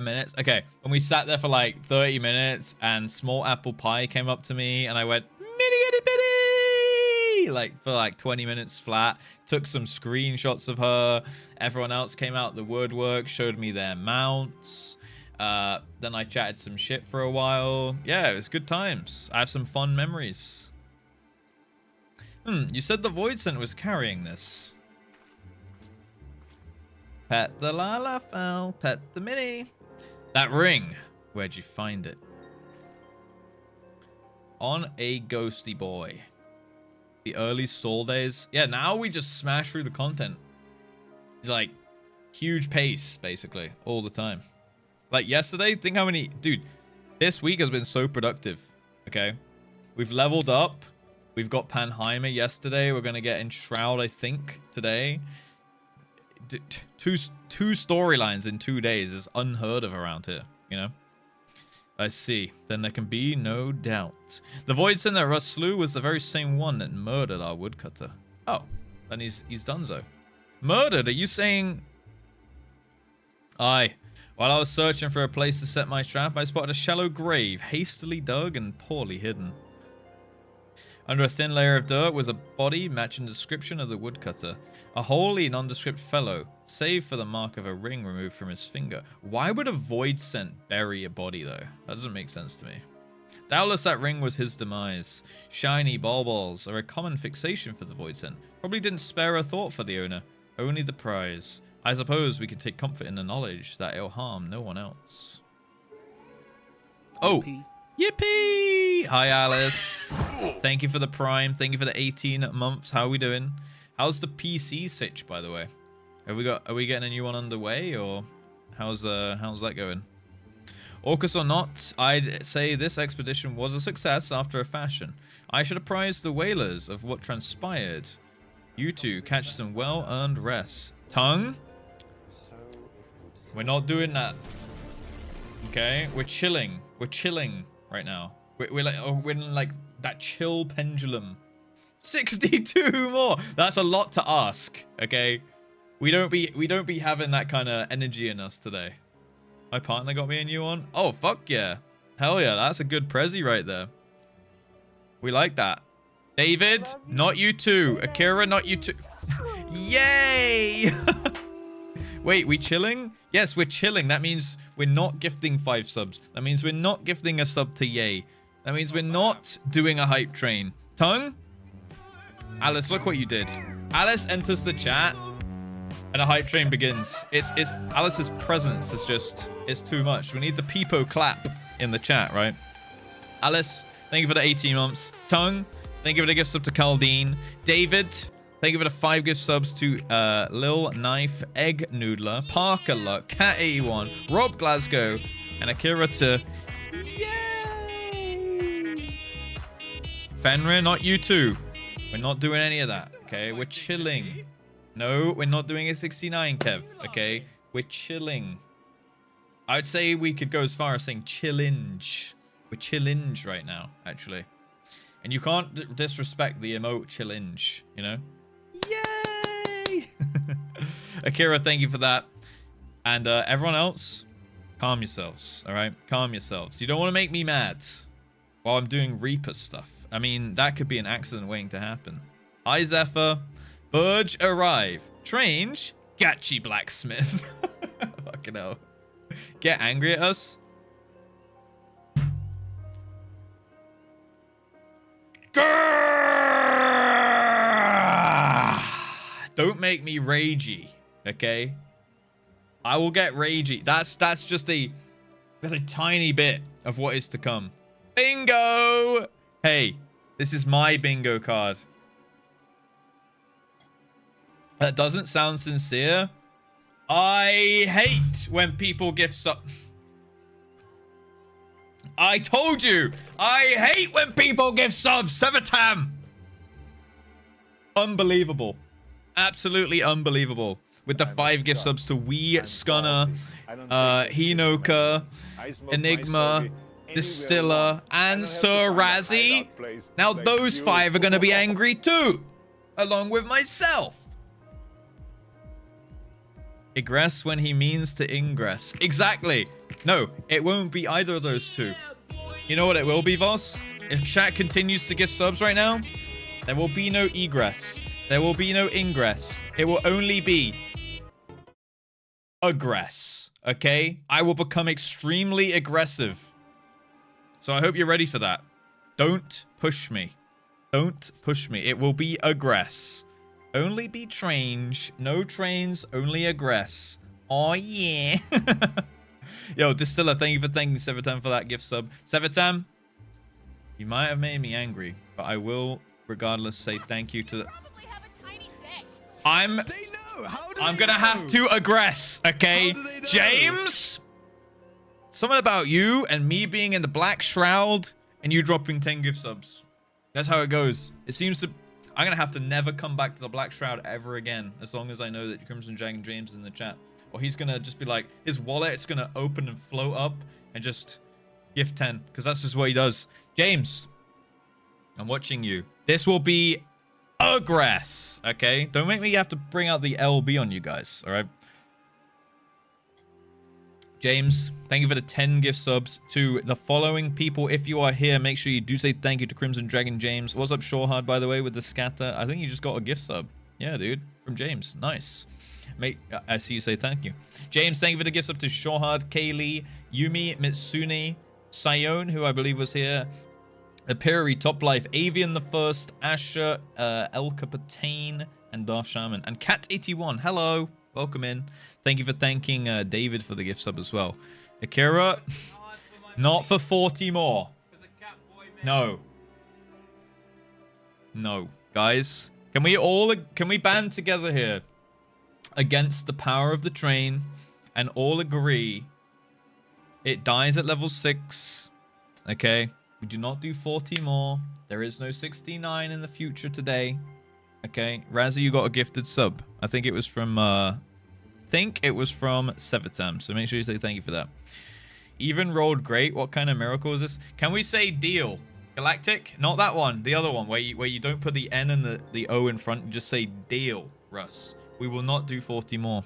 Speaker 1: minutes. Okay. When we sat there for like 30 minutes and small apple pie came up to me and I went, "Mitty itty bitty!" Like for like 20 minutes flat. Took some screenshots of her. Everyone else came out the woodwork, showed me their mounts. Then I chatted some shit for a while. Yeah, it was good times. I have some fun memories. You said the Void Scent was carrying this. Pet the Lalafell, pet the Mini. That ring. Where'd you find it? On a ghosty boy. The early Soul days. Yeah, now we just smash through the content. It's like huge pace, basically, all the time. Like yesterday, think how many... Dude, this week has been so productive, okay? We've leveled up. We've got Panheimer yesterday. We're going to get Enshroud, I think, today. Two storylines in 2 days is unheard of around here, you know? I see. Then there can be no doubt. The Voidson that Russ slew was the very same one that murdered our woodcutter. Oh, then he's donezo. Murdered? Are you saying... Aye. While I was searching for a place to set my trap, I spotted a shallow grave, hastily dug and poorly hidden. Under a thin layer of dirt was a body matching the description of the woodcutter. A wholly nondescript fellow, save for the mark of a ring removed from his finger. Why would a void scent bury a body, though? That doesn't make sense to me. Doubtless that ring was his demise. Shiny balls are a common fixation for the void scent. Probably didn't spare a thought for the owner. Only the prize. I suppose we can take comfort in the knowledge that it'll harm no one else. Oh! Yippee! Hi, Alice. Thank you for the Prime. Thank you for the 18 months. How are we doing? How's the PC sitch, by the way? Are we getting a new one underway, or how's that going? Orcus or not, I'd say this expedition was a success after a fashion. I should apprise the whalers of what transpired. You two catch some well-earned rest. Tongue? We're not doing that. Okay, we're chilling. We're chilling right now. We're in like that chill pendulum. 62 more. That's a lot to ask. Okay, we don't be having that kind of energy in us today. My partner got me a new one. Oh fuck yeah, hell yeah, that's a good prezi right there. We like that. David, not you too. Akira, not you too. Yay! Wait, we chilling? Yes, we're chilling. That means we're not gifting 5 subs. That means we're not gifting a sub to Yay. That means we're not doing a hype train. Tongue? Alice, look what you did. Alice enters the chat and a hype train begins. It's Alice's presence is just, it's too much. We need the peepo clap in the chat, right? Alice, thank you for the 18 months. Tongue, thank you for the gift sub to Caldine. David, thank you for the 5 gift subs to Lil Knife, Egg Noodler, Parker Luck, Cat81, Rob Glasgow, and Akira to Yay! Fenrir, not you too. We're not doing any of that, okay? We're chilling. No, we're not doing a 69, Kev, okay? We're chilling. I'd say we could go as far as saying chillinge. We're chillinge right now, actually. And you can't disrespect the emote chillinge, you know? Yay! Akira, thank you for that. And everyone else, calm yourselves, all right? Calm yourselves. You don't want to make me mad while I'm doing Reaper stuff. I mean, that could be an accident waiting to happen. Hi, Zephyr. Burge arrive. Strange. Gatchy blacksmith. Fucking hell. Get angry at us? Don't make me ragey, okay? I will get ragey. That's just a tiny bit of what is to come. Bingo! Hey, this is my bingo card. That doesn't sound sincere. I hate when people gift sub. I told you. I hate when people give subs. Sevatam. Unbelievable. Absolutely unbelievable. With the 5 gift subs to Wee, Scunner, Hinoka, Enigma, Distiller, and Sir Razzie. Now those 5 are going to be angry too, along with myself. Egress when he means to ingress. Exactly. No, it won't be either of those 2. You know what it will be, Voss? If chat continues to give subs right now, there will be no egress. There will be no ingress. It will only be aggress. Okay? I will become extremely aggressive. So I hope you're ready for that. Don't push me. Don't push me. It will be aggress. Only be trains. No trains, only aggress. Oh, yeah. Yo, Distiller, thank you for thanking Sevitam for that gift sub. Sevitam, you might have made me angry, but I will, regardless, say thank you to the... I'm gonna have to aggress, okay? James? Something about you and me being in the Black Shroud and you dropping 10 gift subs. That's how it goes. It seems to... I'm gonna have to never come back to the Black Shroud ever again, as long as I know that Crimson Dragon James is in the chat. Or he's gonna just be like, his wallet, it's gonna open and float up and just gift 10, because that's just what he does. James, I'm watching you. This will be aggress, okay? Don't make me have to bring out the LB on you guys, all right? James, thank you for the 10 gift subs to the following people. If you are here, make sure you do say thank you to Crimson Dragon James. What's up, Shorehard, by the way, with the scatter? I think you just got a gift sub. Yeah, dude, from James. Nice. Mate, I see you say thank you. James, thank you for the gift sub to Shorehard, Kaylee, Yumi, Mitsune, Sion, who I believe was here, Apiri, Top Life, Avian the First, Asher, El Capitan, and Darth Shaman. And Cat81, hello. Welcome in. Thank you for thanking David for the gift sub as well. Akira, not for 40 more. No. No. Guys, can we band together here against the power of the train and all agree it dies at level 6? Okay. We do not do 40 more. There is no 69 in the future today. Okay. Razzie, you got a gifted sub. I think it was from Sevitam. So make sure you say thank you for that. Even rolled great. What kind of miracle is this? Can we say deal? Galactic? Not that one. The other one where you don't put the N and the O in front. You just say deal, Russ. We will not do 40 more.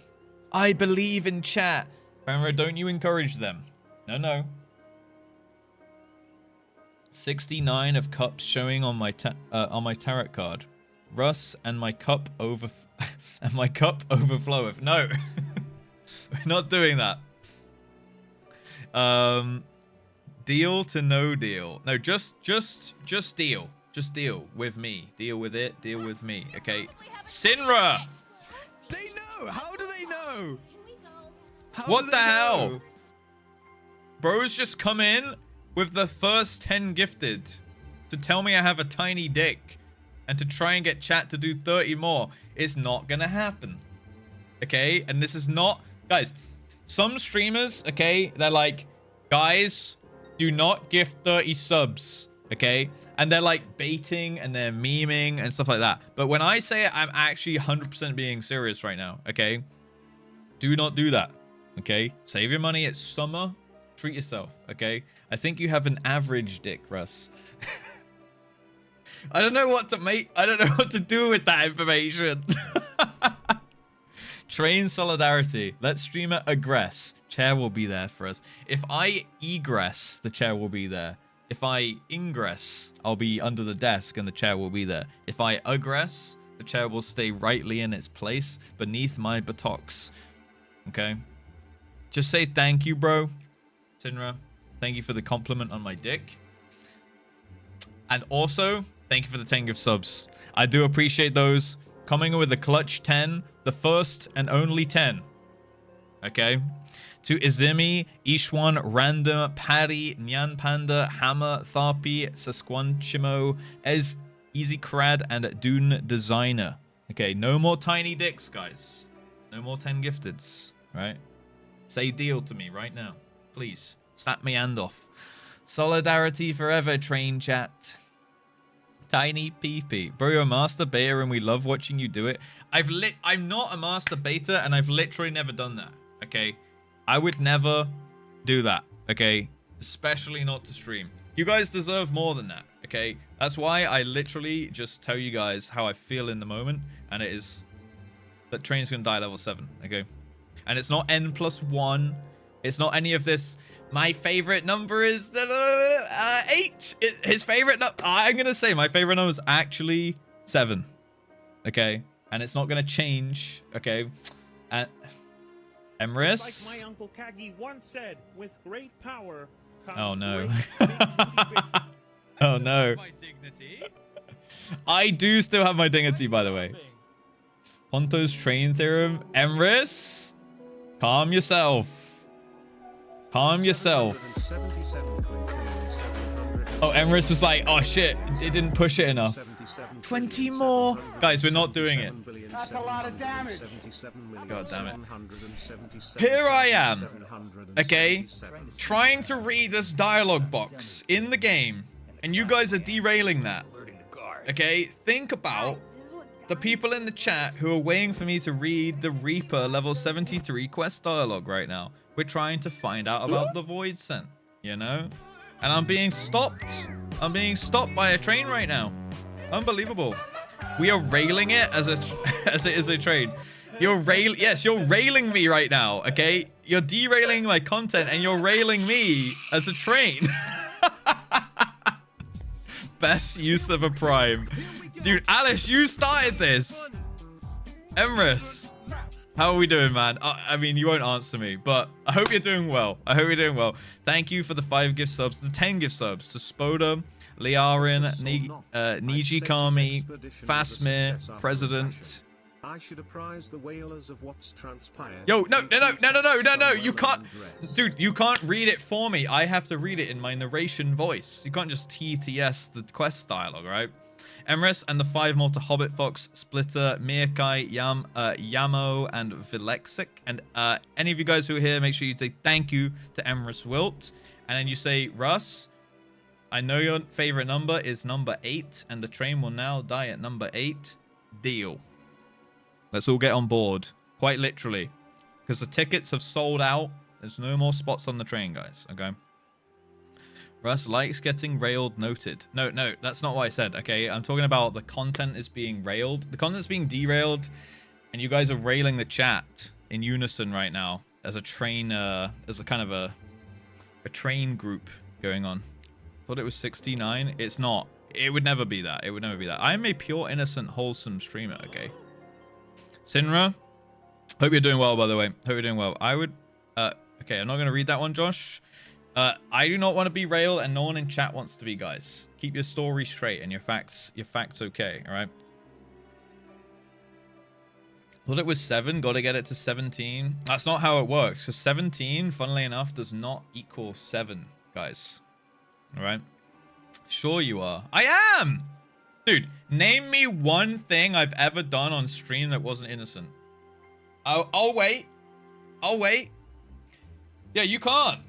Speaker 1: I believe in chat. Remember, don't you encourage them. No. 69 of cups showing on my tarot card. Russ and my cup overfloweth. No. We're not doing that. Deal to no deal. No, just deal. Just deal with me. Deal with it. Deal with me. Okay. Sinra!
Speaker 3: They know! How do they know?
Speaker 1: What the hell? Bro's just come in with the first 10 gifted to tell me I have a tiny dick and to try and get chat to do 30 more. It's not gonna happen. Okay? And this is not... Guys, some streamers, okay, they're like, guys, do not gift 30 subs, okay? And they're like baiting and they're memeing and stuff like that. But when I say it, I'm actually 100% being serious right now, okay? Do not do that, okay? Save your money. It's summer. Treat yourself, okay? I think you have an average dick, Russ. I don't know what to do with that information. Train solidarity. Let streamer aggress. Chair will be there for us. If I egress, the chair will be there. If I ingress, I'll be under the desk and the chair will be there. If I aggress, the chair will stay rightly in its place beneath my buttocks. Okay? Just say thank you, bro. Sinra, thank you for the compliment on my dick. And also, thank you for the 10 gift subs. I do appreciate those. Coming with a clutch 10, the first and only 10. Okay? To Izumi, Ishwan, Random, Paddy, Nyan Panda, Hammer, Tharpy, Sasquanchimo, Easy Crad, and Dune Designer. Okay, no more tiny dicks, guys. No more 10 gifteds, right? Say deal to me right now. Please. Snap me hand off. Solidarity forever, train chat. Tiny peepee. Bro, you're a master beta and we love watching you do it. I'm not a master beta and I've literally never done that. Okay. I would never do that. Okay. Especially not to stream. You guys deserve more than that. Okay. That's why I literally just tell you guys how I feel in the moment. And it is that Train's gonna die level 7. Okay. And it's not N+1. It's not any of this. My favorite number is 8. His favorite number, I'm going to say my favorite number is actually 7. Okay. And it's not going to change. Okay. And Emrys.
Speaker 4: Like my Uncle Kagi once said, with great power comes
Speaker 1: Oh no.
Speaker 4: great
Speaker 1: Oh no. I do still have my dignity, by the way. Ponto's train theorem. Emrys, calm yourself. Calm yourself. Oh, Emrys was like, oh shit, it didn't push it enough. 20 more. Guys, we're not doing it.
Speaker 5: That's a lot of damage.
Speaker 1: God damn it. Here I am, okay, trying to read this dialogue box in the game, and you guys are derailing that. Okay, think about the people in the chat who are waiting for me to read the Reaper level 73 quest dialogue right now. We're trying to find out about the Void Scent, you know? And I'm being stopped. I'm being stopped by a train right now. Unbelievable. We are railing it as it is a train. You're railing me right now, okay? You're derailing my content and you're railing me as a train. Best use of a prime. Dude, Alice, you started this. Emrys. How are we doing, man? I mean, you won't answer me, but I hope you're doing well. I hope you're doing well. Thank you for the 5 gift subs, the 10 gift subs to Spoda, Liarin, Niji Kami, Fasmir, President.
Speaker 2: I should apprise the whalers of what's transpired.
Speaker 1: Yo, no. You can't, dude, you can't read it for me. I have to read it in my narration voice. You can't just TTS the quest dialogue, right? Emrys and the 5 more to Hobbit Fox, Splitter, Mirkai, Yamo, and Vilexic. And any of you guys who are here, make sure you say thank you to Emrys Wilt. And then you say, Russ, I know your favorite number is number 8, and the train will now die at number 8. Deal. Let's all get on board. Quite literally. Because the tickets have sold out. There's no more spots on the train, guys. Okay? Russ likes getting railed, noted. No, that's not what I said, okay? I'm talking about the content is being railed. The content's being derailed, and you guys are railing the chat in unison right now as a train, as a kind of a train group going on. Thought it was 69. It's not. It would never be that. It would never be that. I'm a pure, innocent, wholesome streamer, okay? Sinra, hope you're doing well, by the way. Hope you're doing well. I would, okay, I'm not going to read that one, Josh. I do not want to be railed, and no one in chat wants to be, guys. Keep your story straight and your facts okay, all right? Thought it was 7, got to get it to 17. That's not how it works, because 17, funnily enough, does not equal 7, guys. All right? Sure you are. I am! Dude, name me one thing I've ever done on stream that wasn't innocent. I'll wait. I'll wait. Yeah, you can't.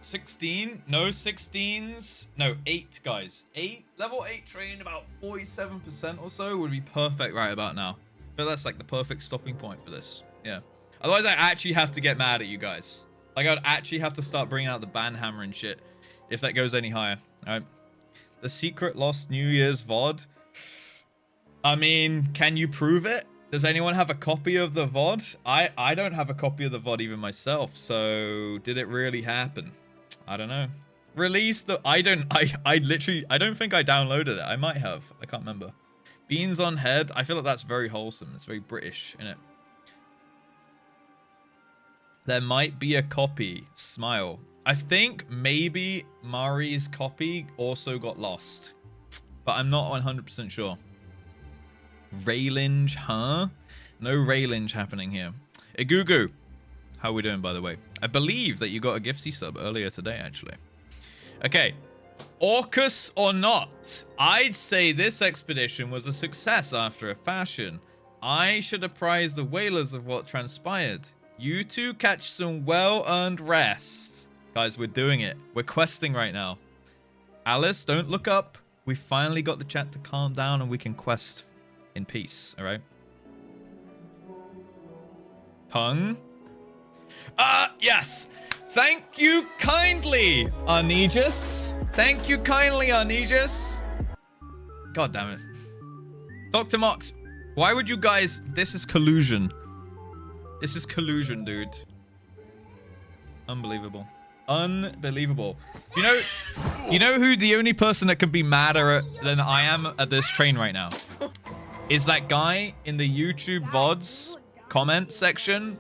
Speaker 1: 16? No 16s. No, 8, guys. 8? Level 8 train, about 47% or so would be perfect right about now. I feel that's like the perfect stopping point for this. Yeah. Otherwise, I actually have to get mad at you guys. Like, I'd actually have to start bringing out the ban hammer and shit if that goes any higher. All right. The secret lost New Year's VOD. I mean, can you prove it? Does anyone have a copy of the VOD? I don't have a copy of the VOD even myself. So did it really happen? I don't know. Release the... I don't think I downloaded it. I might have. I can't remember. Beans on head. I feel like that's very wholesome. It's very British, innit? There might be a copy. Smile. I think maybe Mari's copy also got lost. But I'm not 100% sure. Railinge, huh? No railinge happening here. Igugu. How are we doing, by the way? I believe that you got a gifty sub earlier today, actually. Okay. Orcus or not, I'd say this expedition was a success after a fashion. I should apprise the whalers of what transpired. You two catch some well-earned rest. Guys, we're doing it. We're questing right now. Alice, don't look up. We finally got the chat to calm down and we can quest in peace, all right? Tongue? Yes. Thank you kindly, Arnegis. Thank you kindly, Arnegis. God damn it. Dr. Mox, why would you guys... This is collusion. This is collusion, dude. Unbelievable. Unbelievable. You know who the only person that can be madder than I am at this train right now? Is that guy in the YouTube VODs comment section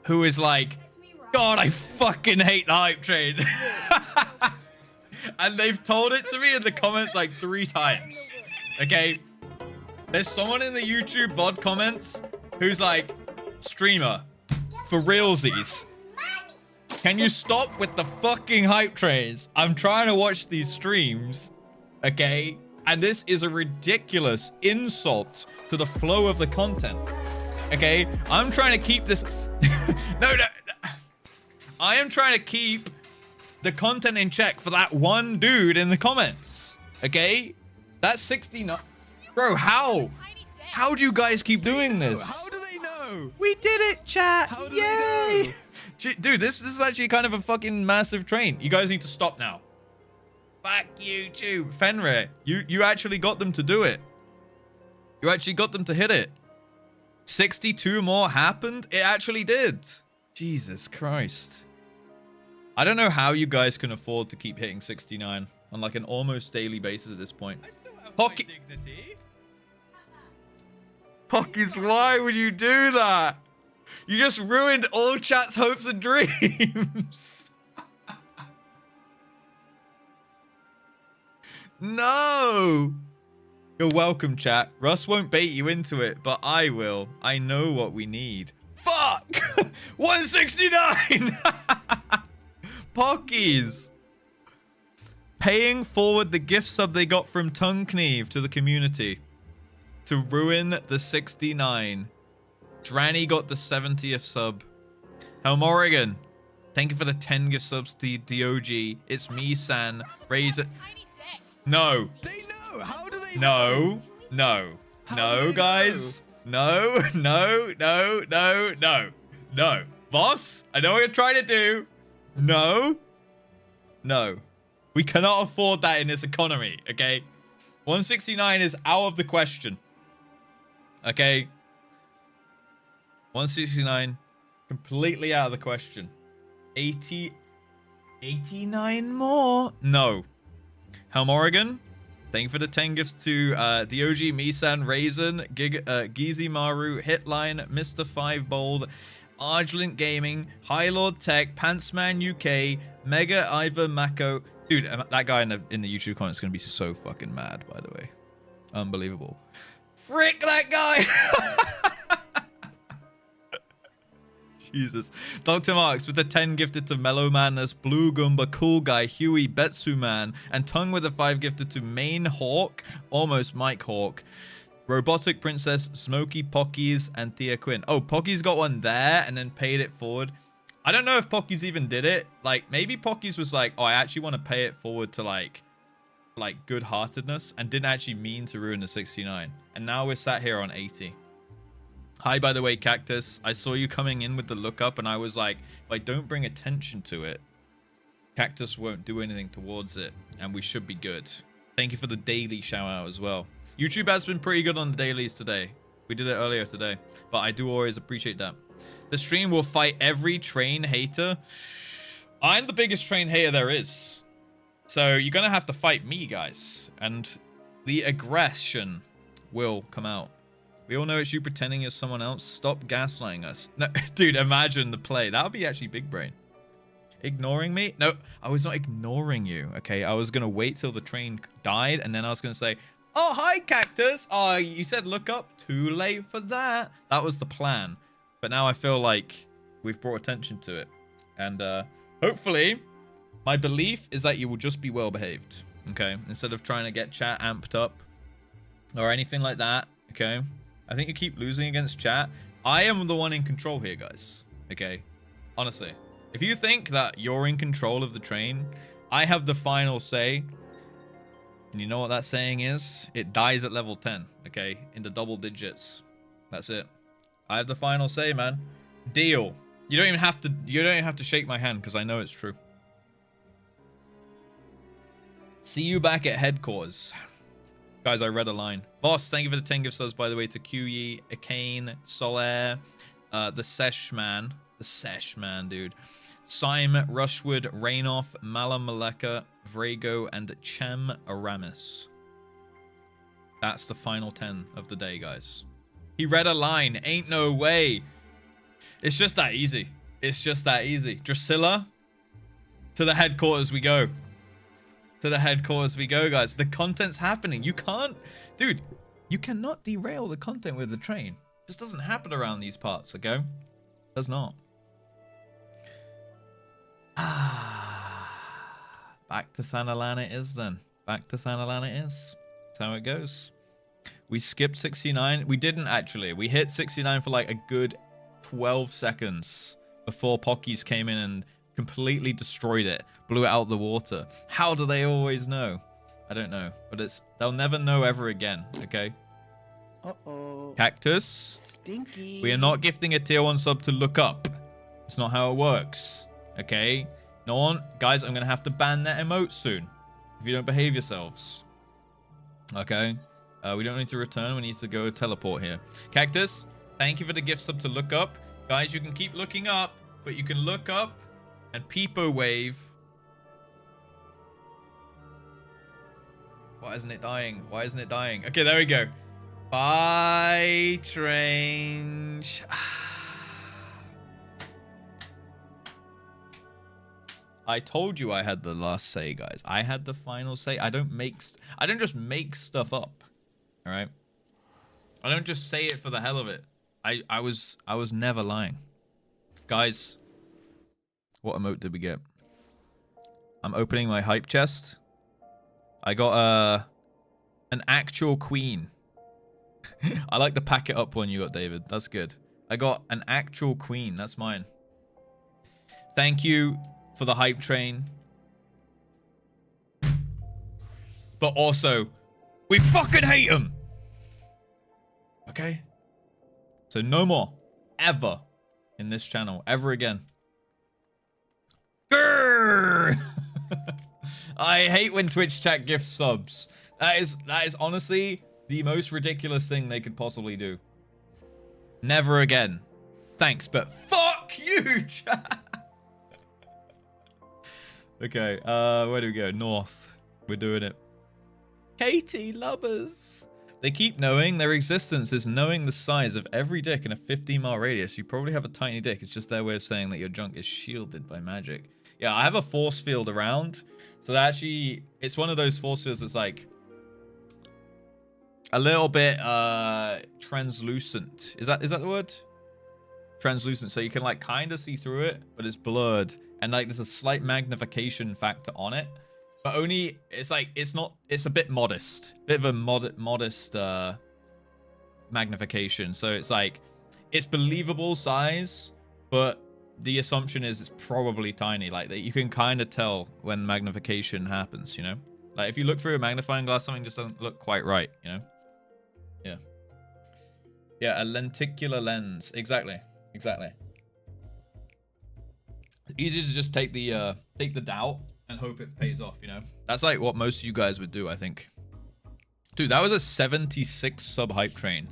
Speaker 1: who is like, God, I fucking hate the hype train. And they've told it to me in the comments like 3 times. Okay? There's someone in the YouTube VOD comments who's like, streamer, for realsies. Can you stop with the fucking hype trains? I'm trying to watch these streams, okay? And this is a ridiculous insult to the flow of the content, okay? I'm trying to keep this... no. I am trying to keep the content in check for that one dude in the comments, okay? That's 69... Bro, how? How do you guys keep doing this?
Speaker 3: How do they know?
Speaker 1: We did it, chat!
Speaker 3: How do
Speaker 1: Yay!
Speaker 3: they know?
Speaker 1: Dude, this is actually kind of a fucking massive train. You guys need to stop now. Fuck YouTube. Fenrir, you actually got them to do it. You actually got them to hit it. 62 more happened? It actually did. Jesus Christ. I don't know how you guys can afford to keep hitting 69 on like an almost daily basis at this point.
Speaker 3: I still have
Speaker 1: Pocky-
Speaker 3: my dignity.
Speaker 1: Pockies, why would you do that? You just ruined all chat's hopes and dreams. No. You're welcome, chat. Russ won't bait you into it, but I will. I know what we need. Fuck! 169! Pockies. Paying forward the gift sub they got from Tongue Knieve to the community to ruin the 69. Dranny got the 70th sub. Helmorigan, thank you for the 10 gift subs to DOG. It's me, San. Raise it. No.
Speaker 3: They know. How do they know?
Speaker 1: No. No.
Speaker 3: How
Speaker 1: No,
Speaker 3: do they
Speaker 1: guys. No. No. No. No. No. No. Boss, I know what you're trying to do. No. No. We cannot afford that in this economy, okay? 169 is out of the question. Okay? 169, completely out of the question. 89 more? No. Helmorigan, thank you for the 10 gifts to DOG, Misan, Raisin, Gizi Maru, Hitline, Mr. 5 Bold, Argent Gaming, High Lord Tech, Pantsman UK, Mega Ivor Mako. Dude, that guy in the YouTube comments is going to be so fucking mad, by the way. Unbelievable. Frick that guy! Jesus. Dr. Marks with the 10 gifted to Mellow Madness, Blue Goomba, Cool Guy, Huey, Betsu Man, and Tongue with a 5 gifted to Main Hawk, almost Mike Hawk, Robotic Princess, Smoky Pockies, and Thea Quinn. Oh, Pockies got one there and then paid it forward. I don't know if Pockies even did it. Like, maybe Pockies was like, oh, I actually want to pay it forward to like good-heartedness and didn't actually mean to ruin the 69. And now we're sat here on 80. Hi, by the way, Cactus. I saw you coming in with the lookup, and I was like, if I don't bring attention to it, Cactus won't do anything towards it, and we should be good. Thank you for the daily shout-out as well. YouTube has been pretty good on the dailies today. We did it earlier today, but I do always appreciate that. The stream will fight every train hater. I'm the biggest train hater there is. So you're going to have to fight me, guys, and the aggression will come out. We all know it's you pretending you're someone else. Stop gaslighting us. No, dude, imagine the play. That would be actually big brain. Ignoring me? No, I was not ignoring you, okay? I was going to wait till the train died, and then I was going to say, oh, hi, Cactus. Oh, you said look up. Too late for that. That was the plan. But now I feel like we've brought attention to it. And hopefully, my belief is that you will just be well-behaved, okay? Instead of trying to get chat amped up or anything like that, okay? I think you keep losing against chat. I am the one in control here, guys. Okay? Honestly. If you think that you're in control of the train, I have the final say. And you know what that saying is? It dies at level 10, okay? In the double digits. That's it. I have the final say, man. Deal. You don't even have to shake my hand because I know it's true. See you back at headquarters. Guys, I read a line. Voss, thank you for the 10 gift subs, by the way, to QE, Akane, Solaire, the Sesh Man. The Sesh Man, dude. Syme, Rushwood, Rainoff, Malam Maleka, Vrago, and Chem Aramis. That's the final 10 of the day, guys. He read a line. Ain't no way. It's just that easy. It's just that easy. Drusilla, to the headquarters we go. To the headquarters we go, guys. The content's happening. You can't... Dude, you cannot derail the content with the train. It just doesn't happen around these parts, okay? It does not. Back to Thanalan it is then. Back to Thanalan it is. That's how it goes. We skipped 69. We didn't actually. We hit 69 for like a good 12 seconds before Pockies came in and completely destroyed it. Blew it out of the water. How do they always know? I don't know. But they'll never know ever again. Okay?
Speaker 5: Uh-oh.
Speaker 1: Cactus.
Speaker 5: Stinky.
Speaker 1: We are not gifting a tier 1 sub to look up. It's not how it works. Okay? No one. Guys, I'm going to have to ban that emote soon. If you don't behave yourselves. Okay? We don't need to return. We need to go teleport here. Cactus, thank you for the gift sub to look up. Guys, you can keep looking up. But you can look up and peepo wave. Why isn't it dying? Why isn't it dying? Okay, there we go. Bye, train. I told you I had the last say, guys. I had the final say. I don't just make stuff up. All right? I don't just say it for the hell of it. I was never lying. Guys, what emote did we get? I'm opening my hype chest. I got an actual queen. I like the pack it up one you got, David. That's good. I got an actual queen. That's mine. Thank you for the hype train. But also, we fucking hate him. Okay? So no more. Ever. In this channel. Ever again. Grrr! I hate when Twitch chat gifts subs. That is honestly the most ridiculous thing they could possibly do. Never again. Thanks, but fuck you, chat. Okay, where do we go? North. We're doing it. Katie Lubbers. They keep knowing their existence is knowing the size of every dick in a 15-mile radius. You probably have a tiny dick. It's just their way of saying that your junk is shielded by magic. Yeah, I have a force field around. So that actually, it's one of those force fields that's like a little bit translucent. Is that the word? Translucent. So you can like kind of see through it, but it's blurred. And like there's a slight magnification factor on it. But only, it's like, it's a bit modest. Bit of a modest magnification. So it's like, it's believable size, but the assumption is it's probably tiny. Like that you can kind of tell when magnification happens, you know? Like if you look through a magnifying glass, something just doesn't look quite right, you know? Yeah. Yeah, a lenticular lens. Exactly. Exactly. Easy to just take the doubt and hope it pays off, you know? That's like what most of you guys would do, I think. Dude, that was a 76 sub hype train.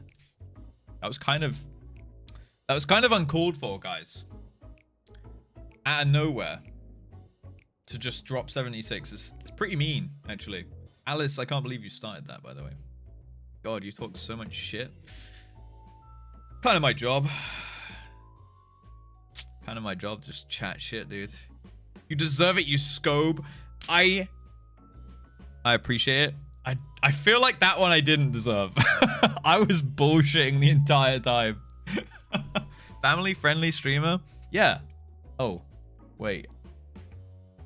Speaker 1: That was kind of uncalled for, guys. Out of nowhere. To just drop 76 is pretty mean, actually. Alice, I can't believe you started that, by the way. God, you talk so much shit. Kind of my job. Kind of my job, just chat shit, dude. You deserve it, you scobe. I appreciate it. I feel like that one I didn't deserve. I was bullshitting the entire time. Family-friendly streamer? Yeah. Oh, wait.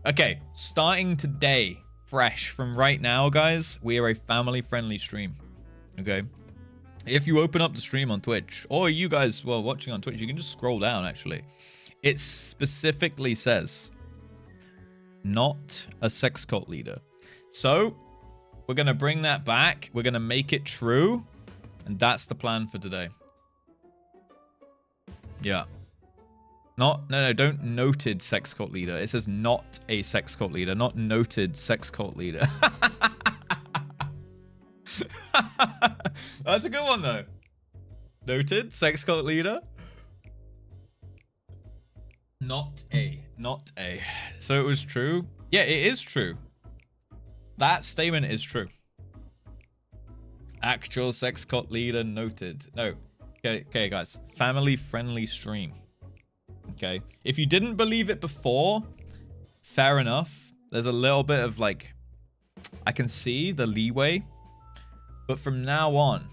Speaker 1: Okay, starting today, fresh from right now, guys, we are a family-friendly stream. Okay? If you open up the stream on Twitch, or you guys, well, watching on Twitch, you can just scroll down, actually. It specifically says, not a sex cult leader. So, We're going to bring that back. We're going to make it true. And that's the plan for today. Yeah. No, don't noted sex cult leader. It says not a sex cult leader, not noted sex cult leader. That's a good one, though. Noted sex cult leader. Not a. So it was true. Yeah, it is true. That statement is true. Actual sex cult leader noted. No. Okay, guys. Family friendly stream. Okay. If you didn't believe it before, fair enough. There's a little bit of like, I can see the leeway. But from now on,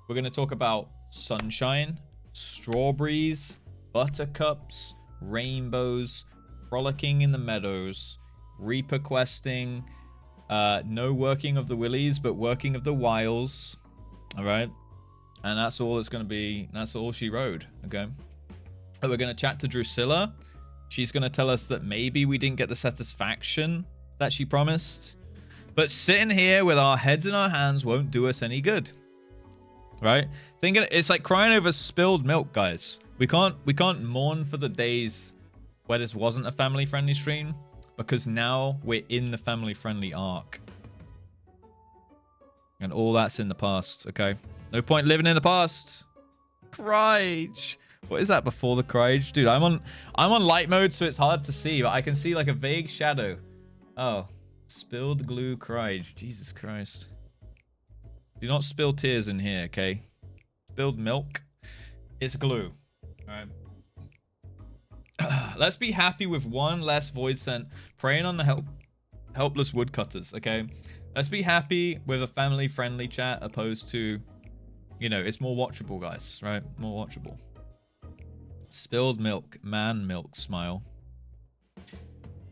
Speaker 1: we're going to talk about sunshine, strawberries, buttercups, rainbows, frolicking in the meadows, reaper questing, no working of the willies, but working of the wiles. All right. And that's all it's going to be. That's all she wrote. Okay. So we're going to chat to Drusilla. She's going to tell us that maybe we didn't get the satisfaction that she promised. But sitting here with our heads in our hands won't do us any good. Right? Thinking it's like crying over spilled milk, guys. We can't mourn for the days where this wasn't a family-friendly stream, because now we're in the family-friendly arc. And all that's in the past, okay? No point living in the past. Crige. What is that before the Crige? Dude, I'm on light mode, so it's hard to see, but I can see like a vague shadow. Oh. Spilled glue Crige. Jesus Christ. Do not spill tears in here, okay? Spilled milk. It's glue. Alright. Let's be happy with one less void sent preying on the helpless woodcutters, okay? Let's be happy with a family-friendly chat opposed to, you know, it's more watchable, guys, right? More watchable. Spilled milk. Man milk smile.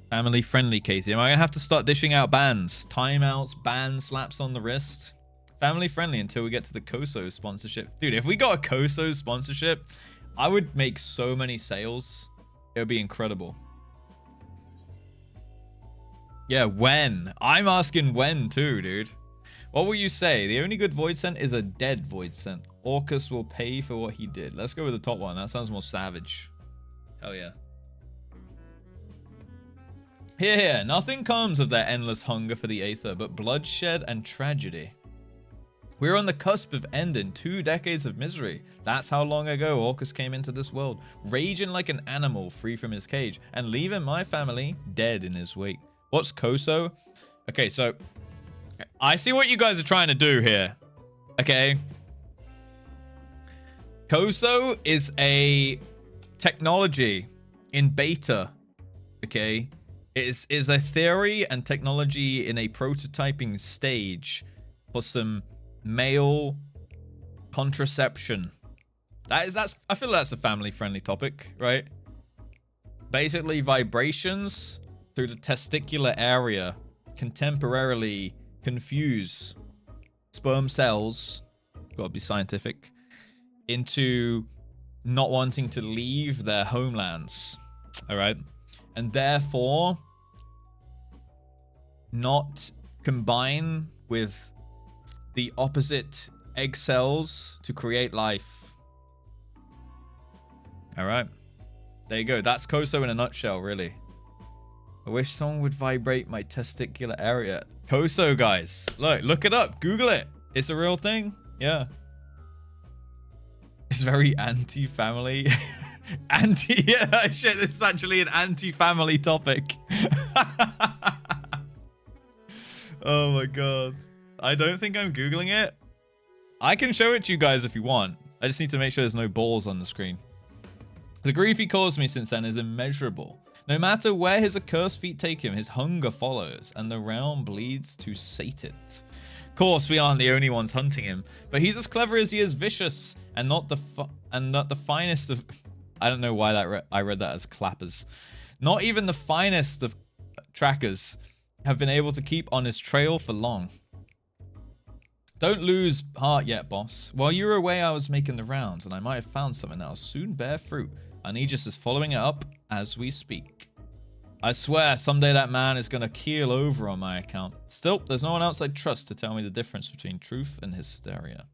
Speaker 1: Family friendly, Casey. Am I gonna have to start dishing out bans? Timeouts, bans, slaps on the wrist. Family friendly until we get to the Koso sponsorship. Dude, if we got a Koso sponsorship, I would make so many sales. It would be incredible. Yeah, when? I'm asking when too, dude. What will you say? The only good void sent is a dead void sent. Orcus will pay for what he did. Let's go with the top one. That sounds more savage. Hell yeah. Here, nothing comes of their endless hunger for the Aether, but bloodshed and tragedy. We're on the cusp of ending 2 decades of misery. That's how long ago Orcus came into this world, raging like an animal free from his cage, and leaving my family dead in his wake. What's Koso? Okay, so I see what you guys are trying to do here. Okay. Koso is a technology in beta. Okay. It is a theory and technology in a prototyping stage for some male contraception. I feel that's a family-friendly topic, right? Basically, vibrations through the testicular area can temporarily confuse sperm cells, gotta be scientific, into not wanting to leave their homelands. All right. And therefore, not combine with the opposite egg cells to create life. All right. There you go. That's Koso in a nutshell, really. I wish someone would vibrate my testicular area. Koso, guys. Look it up. Google it. It's a real thing. Yeah. It's very anti-family. Yeah, shit, this is actually an anti-family topic. Oh my god. I don't think I'm Googling it. I can show it to you guys if you want. I just need to make sure there's no balls on the screen. The grief he caused me since then is immeasurable. No matter where his accursed feet take him, his hunger follows, and the realm bleeds to sate it. Of course, we aren't the only ones hunting him, but he's as clever as he is vicious, and not the finest of... I don't know why I read that as clappers. Not even the finest of trackers have been able to keep on his trail for long. Don't lose heart yet, boss. While you were away, I was making the rounds, and I might have found something that will soon bear fruit. Aegis is following it up as we speak. I swear, someday that man is going to keel over on my account. Still, there's no one else I trust to tell me the difference between truth and hysteria.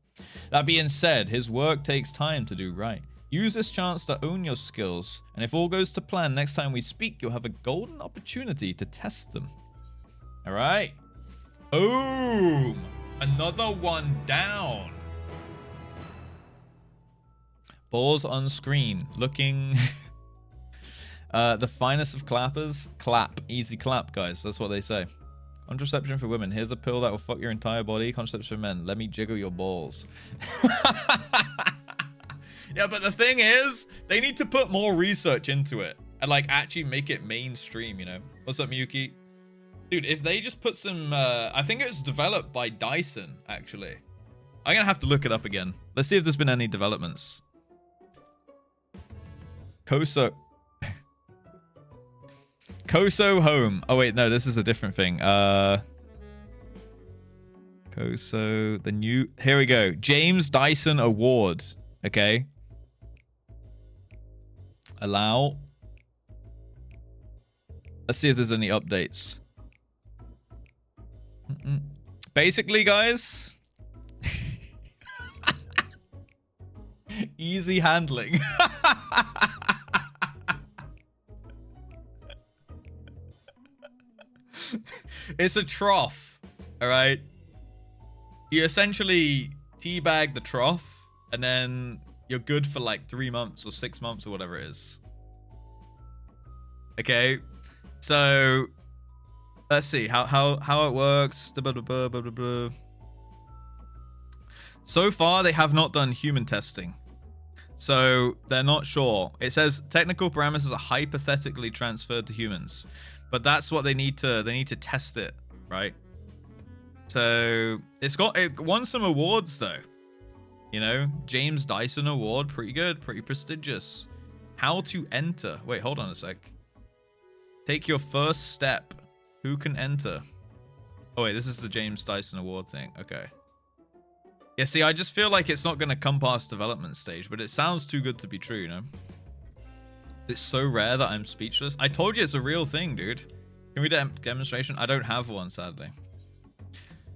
Speaker 1: That being said, his work takes time to do right. Use this chance to own your skills, and if all goes to plan, next time we speak, you'll have a golden opportunity to test them. All right. Boom! Another one down. Balls on screen, looking... the finest of clappers. Clap. Easy clap, guys. That's what they say. Contraception for women. Here's a pill that will fuck your entire body. Contraception for men. Let me jiggle your balls. Yeah, but the thing is, they need to put more research into it. And, like, actually make it mainstream, you know? What's up, Miyuki? Dude, if they just put some... I think it was developed by Dyson, actually. I'm going to have to look it up again. Let's see if there's been any developments. Koso Home. Oh wait, no, this is a different thing. Koso, the new... Here we go. James Dyson Award. Okay. Allow. Let's see if there's any updates. Basically, guys... Easy handling. It's a trough, all right? You essentially teabag the trough, and then you're good for like 3 months or 6 months or whatever it is. Okay, so let's see how it works. So far, they have not done human testing, so they're not sure. It says technical parameters are hypothetically transferred to humans. But that's what they need to test it, right? So it won some awards though. You know, James Dyson Award, pretty good, pretty prestigious. How to enter. Wait, hold on a sec. Take your first step. Who can enter? Oh wait, this is the James Dyson Award thing. Okay. Yeah, see, I just feel like it's not going to come past development stage, but it sounds too good to be true, you know? It's so rare that I'm speechless. I told you it's a real thing, dude. Can we do a demonstration? I don't have one, sadly.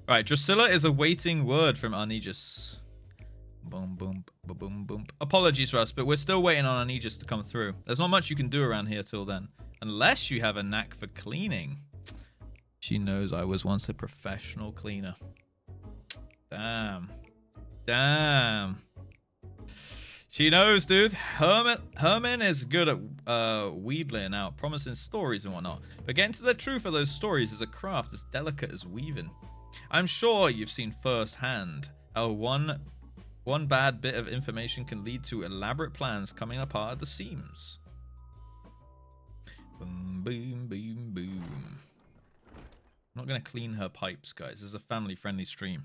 Speaker 1: All right, Drusilla is awaiting word from Arnegis. Boom, boom, boom, boom, boom. Apologies, Russ, but we're still waiting on Arnegis to come through. There's not much you can do around here till then. Unless you have a knack for cleaning. She knows I was once a professional cleaner. Damn. Damn. She knows, dude. Herman is good at wheedling out, promising stories and whatnot. But getting to the truth of those stories is a craft as delicate as weaving. I'm sure you've seen firsthand how one bad bit of information can lead to elaborate plans coming apart at the seams. Boom, boom, boom, boom. I'm not going to clean her pipes, guys. This is a family-friendly stream.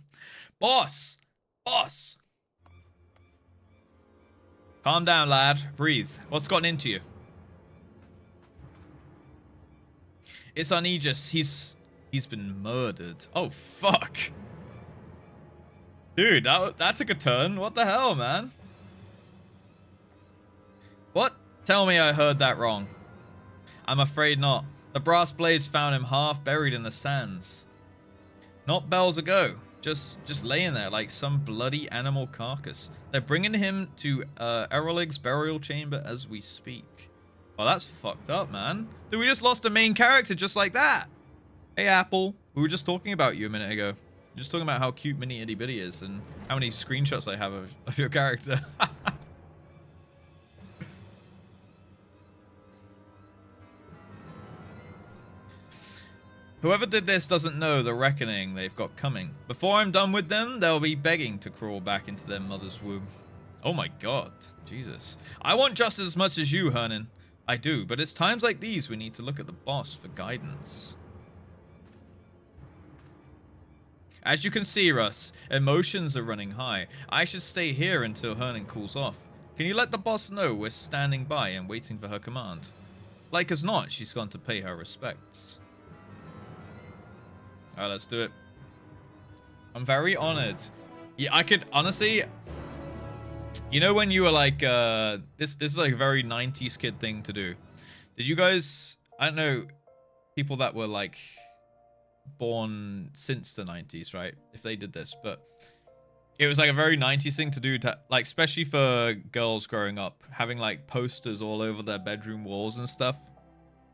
Speaker 1: Boss! Boss! Calm down, lad. Breathe. What's gotten into you? It's Arnegis. He's been murdered. Oh, fuck. Dude, that took a turn. What the hell, man? What? Tell me I heard that wrong. I'm afraid not. The brass blades found him half buried in the sands. Not bells ago. Just laying there like some bloody animal carcass. They're bringing him to Erolig's burial chamber as we speak. Oh, that's fucked up, man. Dude, we just lost a main character just like that. Hey, Apple. We were just talking about you a minute ago. We're just talking about how cute Mini Itty Bitty is and how many screenshots I have of your character. Whoever did this doesn't know the reckoning they've got coming. Before I'm done with them, they'll be begging to crawl back into their mother's womb. Oh my god. Jesus. I want justice as much as you, Hernan. I do, but it's times like these we need to look at the boss for guidance. As you can see, Russ, emotions are running high. I should stay here until Hernan cools off. Can you let the boss know we're standing by and waiting for her command? Like as not, she's gone to pay her respects. Alright, let's do it. I'm very honored. Yeah, I could honestly... You know when you were like, this is like a very 90s kid thing to do. Did you guys... I don't know. people that were like born since the 90s, right? If they did this, but it was like a very 90s thing to do, to like, especially for girls growing up, having like posters all over their bedroom walls and stuff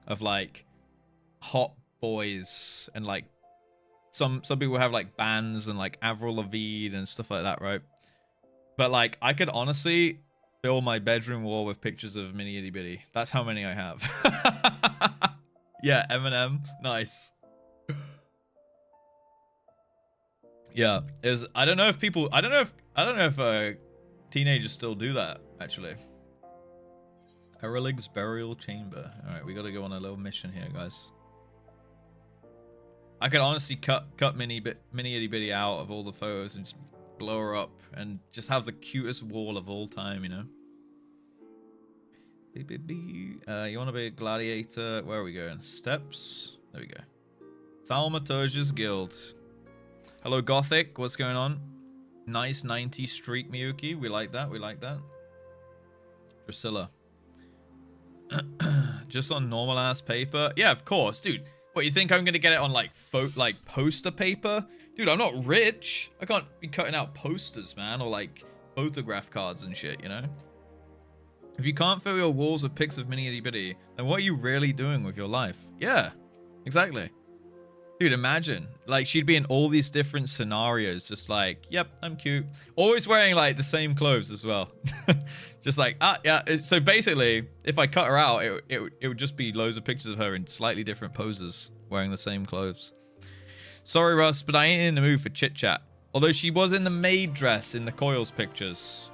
Speaker 1: of like hot boys, and like some people have like bands and like Avril Lavigne and stuff like that, right? But like I could honestly fill my bedroom wall with pictures of Mini Itty Bitty. That's how many I have. Yeah, Eminem, nice. Yeah, I don't know if teenagers still do that, actually. Erelig's burial chamber. All right, we got to go on a little mission here, guys. I could honestly cut Mini Itty Bitty out of all the photos and just blow her up and just have the cutest wall of all time, you know. You want to be a gladiator? Where are we going? Steps. There we go. Thaumaturge's Guild. Hello, Gothic. What's going on? Nice 90s streak, Miyuki. We like that. We like that. Priscilla. Just on normal ass paper? Yeah, of course, dude. What, you think I'm gonna get it on like poster paper? Dude, I'm not rich. I can't be cutting out posters, man, or like photograph cards and shit, you know? If you can't fill your walls with pics of Mini Itty Bitty, then what are you really doing with your life? Yeah, exactly. Dude, imagine. Like, she'd be in all these different scenarios, just like, yep, I'm cute. Always wearing, like, the same clothes as well. Just like, yeah. So basically, if I cut her out, it would just be loads of pictures of her in slightly different poses, wearing the same clothes. Sorry, Russ, but I ain't in the mood for chit-chat. Although she was in the maid dress in the Coils pictures.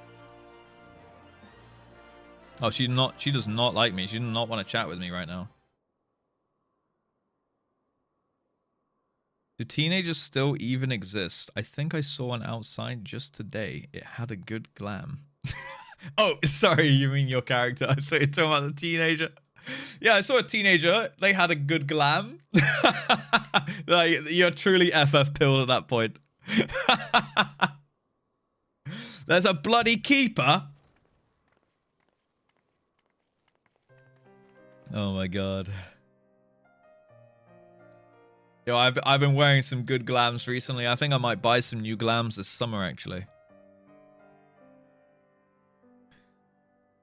Speaker 1: Oh, she does not like me. She does not want to chat with me right now. Do teenagers still even exist? I think I saw one outside just today. It had a good glam. Oh, sorry, you mean your character. I thought you were talking about the teenager. Yeah, I saw a teenager. They had a good glam. Like, you're truly FF pilled at that point. There's a bloody keeper. Oh my god. Yo, I've been wearing some good glams recently. I think I might buy some new glams this summer, actually.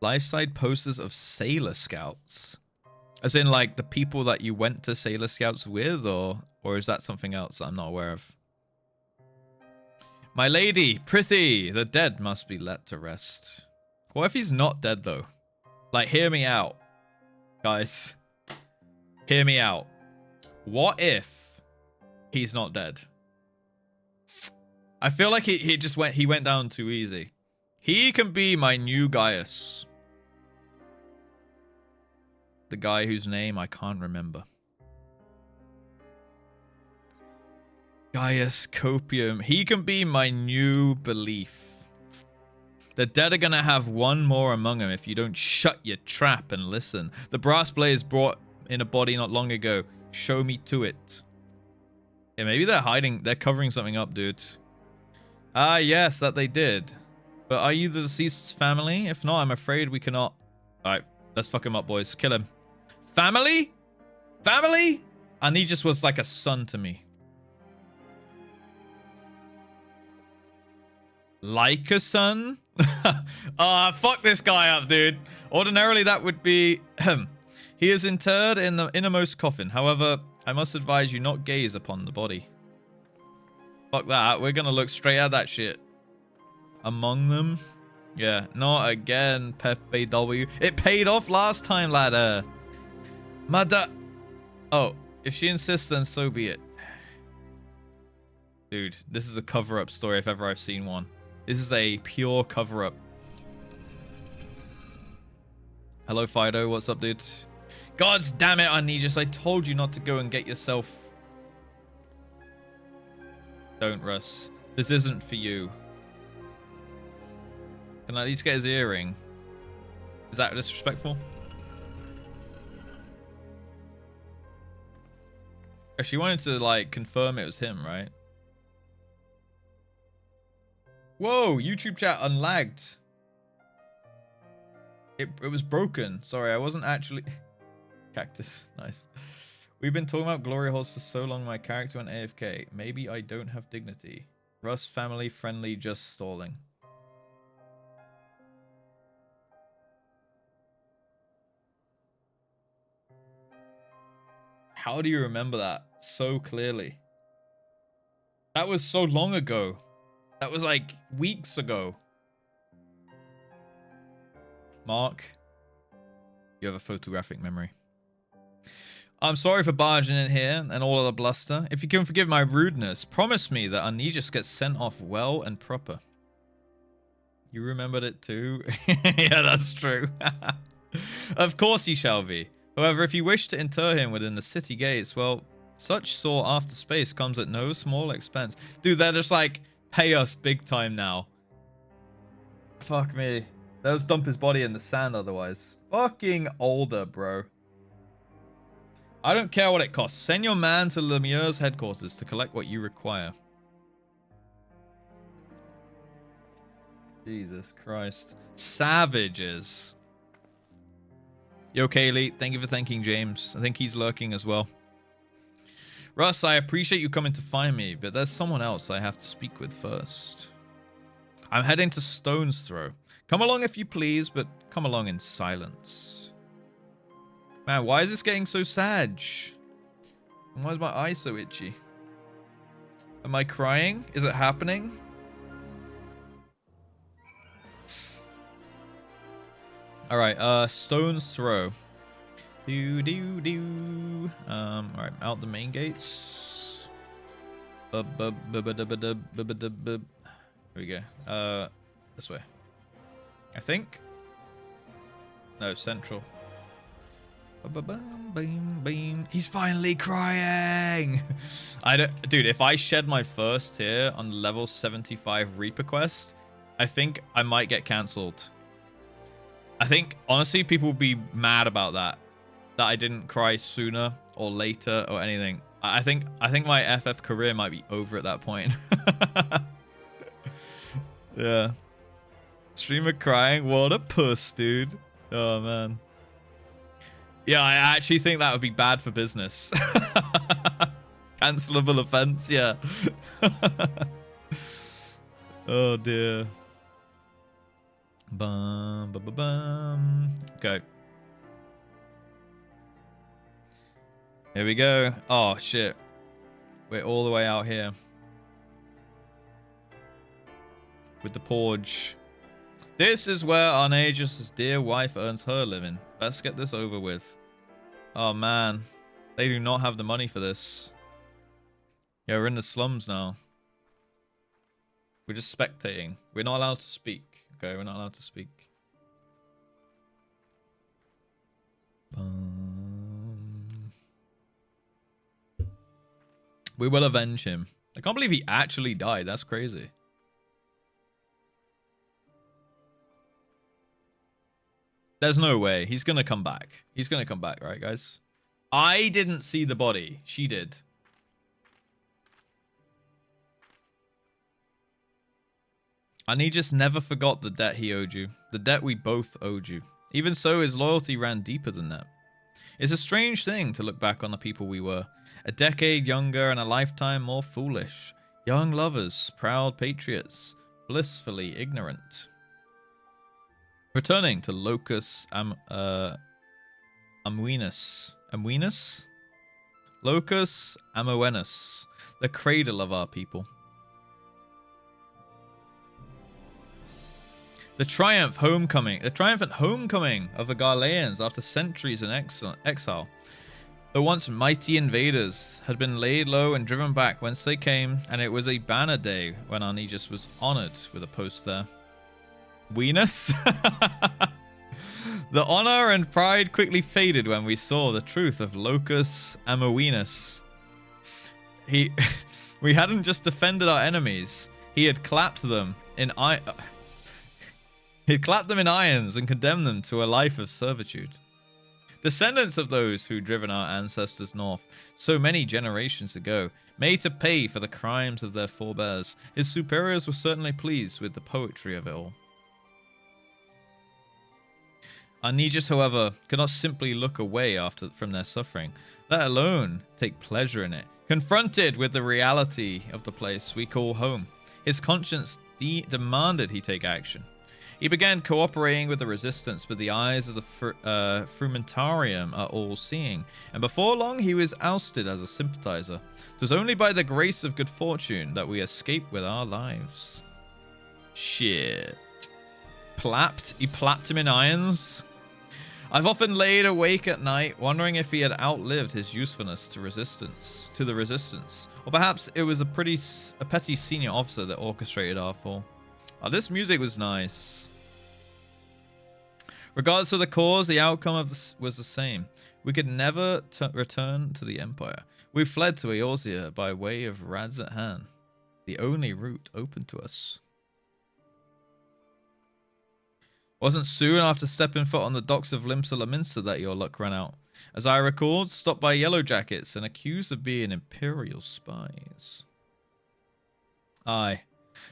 Speaker 1: Life-side posters of Sailor Scouts. As in, like, the people that you went to Sailor Scouts with, or is that something else I'm not aware of? My lady, Prithee, the dead must be let to rest. What if he's not dead, though? Like, hear me out. Guys. Hear me out. What if he's not dead? I feel like he went down too easy. He can be my new Gaius. The guy whose name I can't remember. Gaius Copium. He can be my new belief. The dead are gonna have one more among them if you don't shut your trap and listen. The brass blades brought in a body not long ago. Show me to it. Yeah, maybe they're hiding. They're covering something up, dude. Ah, yes, that they did. But are you the deceased's family? If not, I'm afraid we cannot. Alright, let's fuck him up, boys. Kill him. Family? Family? And he just was like a son to me. Like a son? Fuck this guy up, dude. Ordinarily, that would be... He is interred in the innermost coffin. However, I must advise you not gaze upon the body. Fuck that. We're gonna look straight at that shit. Among them? Yeah, not again, Pepe W. It paid off last time, ladder. Mother. Oh, if she insists, then so be it. Dude, this is a cover-up story if ever I've seen one. This is a pure cover-up. Hello, Fido. What's up, dude? God damn it, Anijus. I told you not to go and get yourself... Don't, Russ. This isn't for you. Can I at least get his earring? Is that disrespectful? She wanted to, like, confirm it was him, right? Whoa, YouTube chat unlagged. It was broken. Sorry, I wasn't actually... Cactus, nice. We've been talking about glory holes for so long, my character went AFK. Maybe I don't have dignity. Russ family friendly, just stalling. How do you remember that so clearly? That was so long ago. That was like weeks ago. Mark, you have a photographic memory. I'm sorry for barging in here and all of the bluster. If you can forgive my rudeness, promise me that Anijus gets sent off well and proper. You remembered it too? Yeah, that's true. Of course he shall be. However, if you wish to inter him within the city gates, well, such sought after space comes at no small expense. Dude, they're just like, pay us big time now. Fuck me. They'll just dump his body in the sand otherwise. Fucking older, bro. I don't care what it costs. Send your man to Lemieux's headquarters to collect what you require. Jesus Christ. Savages. Yo, Kaylee, thank you for thanking James. I think he's lurking as well. Russ, I appreciate you coming to find me, but there's someone else I have to speak with first. I'm heading to Stone's Throw. Come along if you please, but come along in silence. Man, why is this getting so sad? Why is my eye so itchy? Am I crying? Is it happening? Alright, Stone's Throw. Alright, out the main gates. Here we go. This way. I think. No, central. He's finally crying. Dude, if I shed my first here on level 75 Reaper quest, I think I might get cancelled. I think honestly people will be mad about that I didn't cry sooner or later or anything. I think my FF career might be over at that point. Yeah. Streamer crying, what a puss, dude. Oh man. Yeah, I actually think that would be bad for business. Cancelable offense, yeah. Oh dear. Bum, bum, bum, bum. Okay. Here we go. Oh shit. We're all the way out here. With the Porge. This is where Arnajus' dear wife earns her living. Let's get this over with. Oh man. They do not have the money for this. Yeah, we're in the slums now. We're just spectating. We're not allowed to speak. Okay, we're not allowed to speak. We will avenge him. I can't believe he actually died. That's crazy. There's no way. He's going to come back. He's going to come back, right, guys? I didn't see the body. She did. And he just never forgot the debt he owed you. The debt we both owed you. Even so, his loyalty ran deeper than that. It's a strange thing to look back on the people we were. A decade younger and a lifetime more foolish. Young lovers, proud patriots, blissfully ignorant. Returning to Locus Amoenus. Amoenus? Locus Amoenus, the cradle of our people. The triumphant homecoming of the Garleans after centuries in exile. The once mighty invaders had been laid low and driven back whence they came, and it was a banner day when Arnajus was honored with a post there. Weenus? The honor and pride quickly faded when we saw the truth of Locus Amoenus. We hadn't just defended our enemies, he had clapped them in irons and condemned them to a life of servitude. Descendants of those who driven our ancestors north so many generations ago, made to pay for the crimes of their forebears, his superiors were certainly pleased with the poetry of it all. Arnajus, however, could not simply look away from their suffering. let alone take pleasure in it. Confronted with the reality of the place we call home, his conscience demanded he take action. He began cooperating with the resistance, but the eyes of the Frumentarium are all-seeing, and before long he was ousted as a sympathizer. It was only by the grace of good fortune that we escaped with our lives. Shit. Plapped? He plapped him in irons? I've often laid awake at night, wondering if he had outlived his usefulness to the resistance. Or perhaps it was a petty senior officer that orchestrated our fall. Oh, this music was nice. Regardless of the cause, the outcome of this was the same. We could never return to the Empire. We fled to Eorzea by way of Radzat Han, the only route open to us. Wasn't soon after stepping foot on the docks of Limsa Laminsa that your luck ran out. As I recalled, stopped by Yellow Jackets and accused of being Imperial spies. Aye,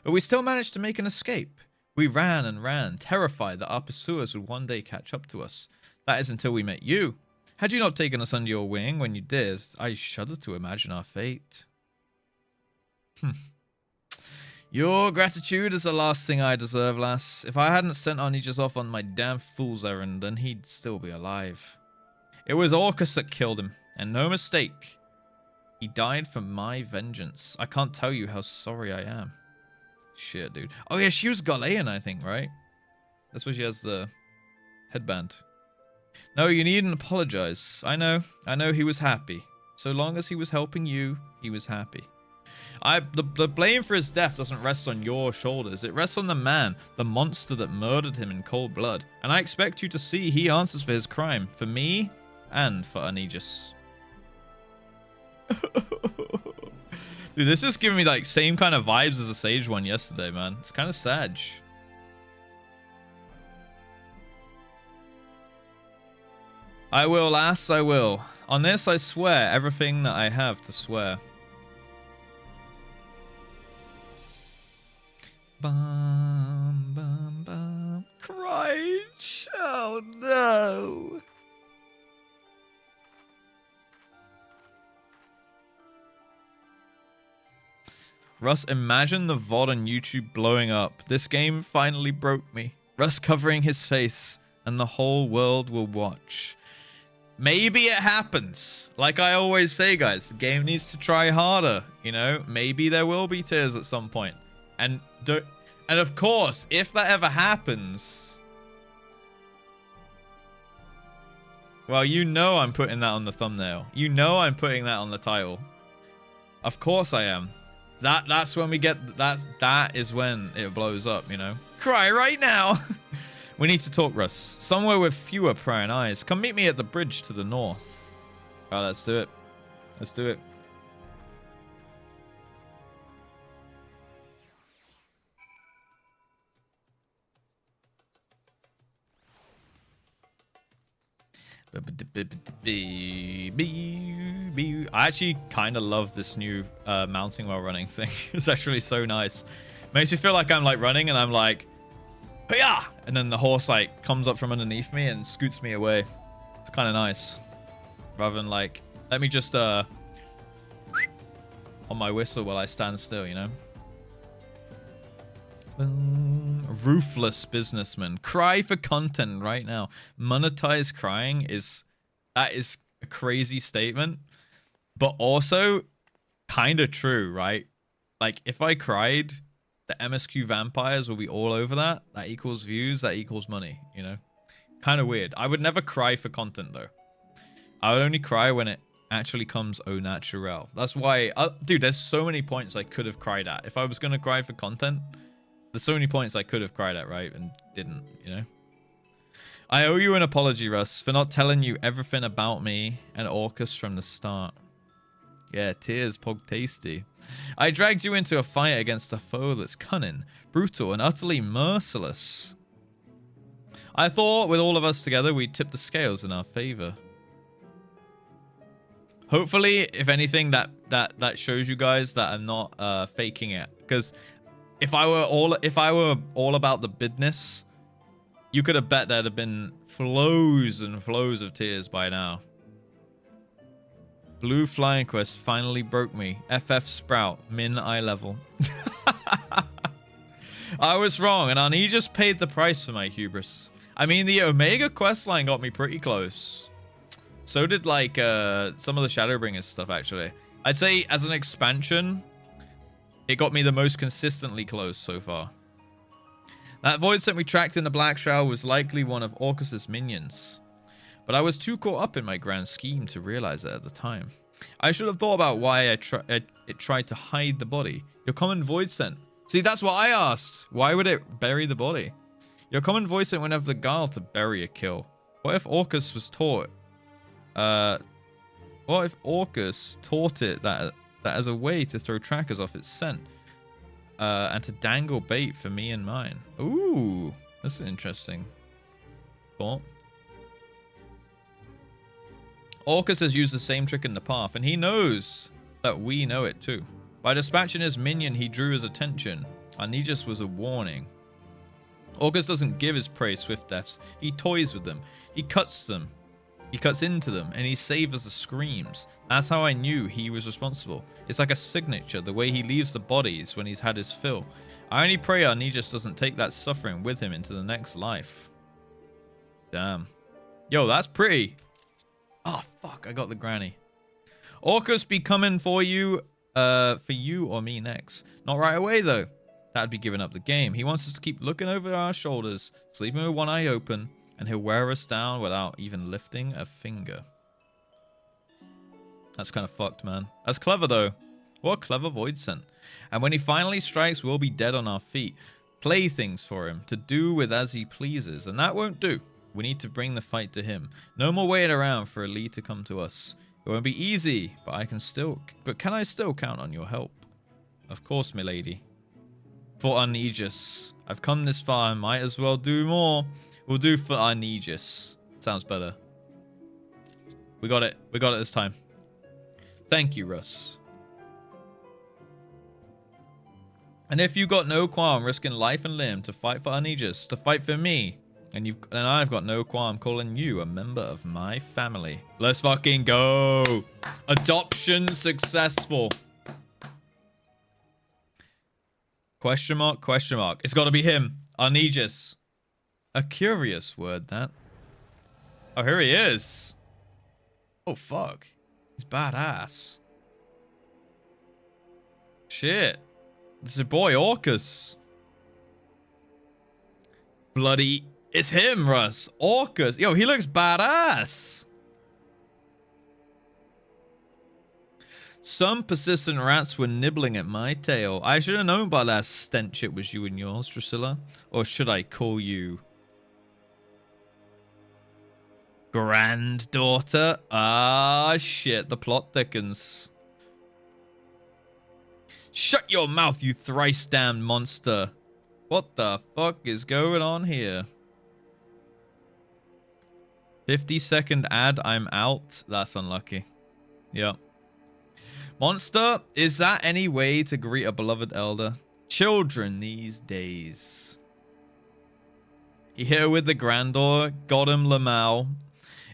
Speaker 1: but we still managed to make an escape. We ran and ran, terrified that our pursuers would one day catch up to us. That is until we met you. Had you not taken us under your wing when you did, I shudder to imagine our fate. Your gratitude is the last thing I deserve, lass. If I hadn't sent Onijas off on my damn fool's errand, then he'd still be alive. It was Orcus that killed him, and no mistake. He died for my vengeance. I can't tell you how sorry I am. Shit, dude. Oh yeah, she was Galean, I think, right? That's why she has the headband. No, you needn't apologize. I know he was happy. So long as he was helping you, he was happy. The blame for his death doesn't rest on your shoulders. It rests on the man, the monster that murdered him in cold blood. And I expect you to see he answers for his crime. For me, and for Onijas. Dude, this is giving me like same kind of vibes as the Sage one yesterday, man. It's kind of sad. I will, lass, I will. On this, I swear everything that I have to swear. Bum, bum, bum. Crunch! Oh no! Russ, imagine the VOD on YouTube blowing up. This game finally broke me. Russ covering his face, and the whole world will watch. Maybe it happens. Like I always say, guys, the game needs to try harder. You know, maybe there will be tears at some point. And of course, if that ever happens, well, you know I'm putting that on the thumbnail. You know I'm putting that on the title. Of course I am. That's when we get that is when it blows up, you know. Cry right now. We need to talk, Russ. Somewhere with fewer prying eyes. Come meet me at the bridge to the north. All right, let's do it. Let's do it. I actually kind of love this new mounting while running thing. It's actually so nice. Makes me feel like I'm like running and I'm like, yeah, and then the horse like comes up from underneath me and scoots me away. It's kind of nice, rather than like let me just on my whistle while I stand still, you know. Ruthless businessman. Cry for content right now. Monetize crying is a crazy statement, but also kind of true, right? Like if I cried, the MSQ vampires will be all over that. That equals views, that equals money, you know? Kind of weird. I would never cry for content though. I would only cry when it actually comes au naturel. That's why, dude, there's so many points I could have cried at. If I was going to cry for content, there's so many points I could have cried at, right? And didn't, you know? I owe you an apology, Russ, for not telling you everything about me and Orcus from the start. Yeah, tears, pog tasty. I dragged you into a fight against a foe that's cunning, brutal, and utterly merciless. I thought with all of us together, we'd tip the scales in our favor. Hopefully, if anything, that shows you guys that I'm not faking it. Because if I were all about the business, you could have bet there'd have been flows and flows of tears by now. Blue Flying Quest finally broke me. FF Sprout, min eye level. I was wrong, and Arnie just paid the price for my hubris. I mean, the Omega questline got me pretty close. So did, like, some of the Shadowbringers stuff, actually. I'd say, as an expansion, it got me the most consistently close so far. That void scent we tracked in the Black Shroud was likely one of Orcus's minions. But I was too caught up in my grand scheme to realize it at the time. I should have thought about why it tried to hide the body. Your common void scent. See, that's what I asked. Why would it bury the body? Your common void scent wouldn't have the guile to bury a kill. What if Orcus was taught? What if Orcus taught it that as a way to throw trackers off its scent? And to dangle bait for me and mine. Ooh, that's an interesting thought. Orcus has used the same trick in the path, and he knows that we know it too. By dispatching his minion, he drew his attention. Arnegis was a warning. Orcus doesn't give his prey swift deaths. He toys with them. He cuts them. He cuts into them, and he savors the screams. That's how I knew he was responsible. It's like a signature, the way he leaves the bodies when he's had his fill. I only pray Arnegis doesn't take that suffering with him into the next life. Damn. Yo, that's pretty. Oh, fuck, I got the granny. Orcus be coming for you or me next. Not right away, though. That'd be giving up the game. He wants us to keep looking over our shoulders, sleeping with one eye open, and he'll wear us down without even lifting a finger. That's kind of fucked, man. That's clever, though. What a clever void scent. And when he finally strikes, we'll be dead on our feet. Playthings for him, to do with as he pleases, and that won't do. We need to bring the fight to him. No more waiting around for a lead to come to us. It won't be easy, but can I still count on your help? Of course, milady. For Arnegis. I've come this far, I might as well do more. We'll do for Arnegis. Sounds better. We got it. We got it this time. Thank you, Russ. And if you got no qualm risking life and limb to fight for Arnegis, to fight for me, and I've got no qualm calling you a member of my family. Let's fucking go. Adoption successful. Question mark, question mark. It's got to be him. Arnegis. A curious word, that. Oh, here he is. Oh, fuck. He's badass. Shit. This is your boy, Orcus. Bloody... It's him, Russ. Orcus. Yo, he looks badass. Some persistent rats were nibbling at my tail. I should have known by that stench it was you and yours, Drusilla. Or should I call you... granddaughter? Ah, shit. The plot thickens. Shut your mouth, you thrice damned monster. What the fuck is going on here? 50-second ad, I'm out. That's unlucky. Yep. Monster, is that any way to greet a beloved elder? Children these days. He hit her with the granddaughter, got him Lamau.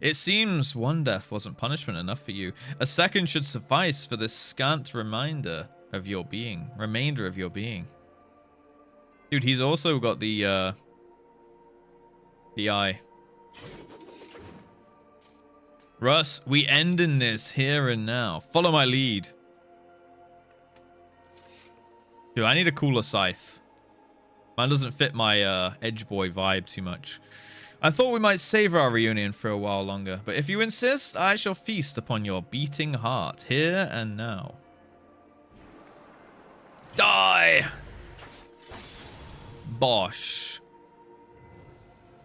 Speaker 1: It seems one death wasn't punishment enough for you. A second should suffice for this scant remainder of your being. Dude, he's also got the eye. Russ, we end in this here and now. Follow my lead. Dude, I need a cooler scythe. Mine doesn't fit my edge boy vibe too much. I thought we might savor our reunion for a while longer, but if you insist, I shall feast upon your beating heart here and now. Die! Bosh.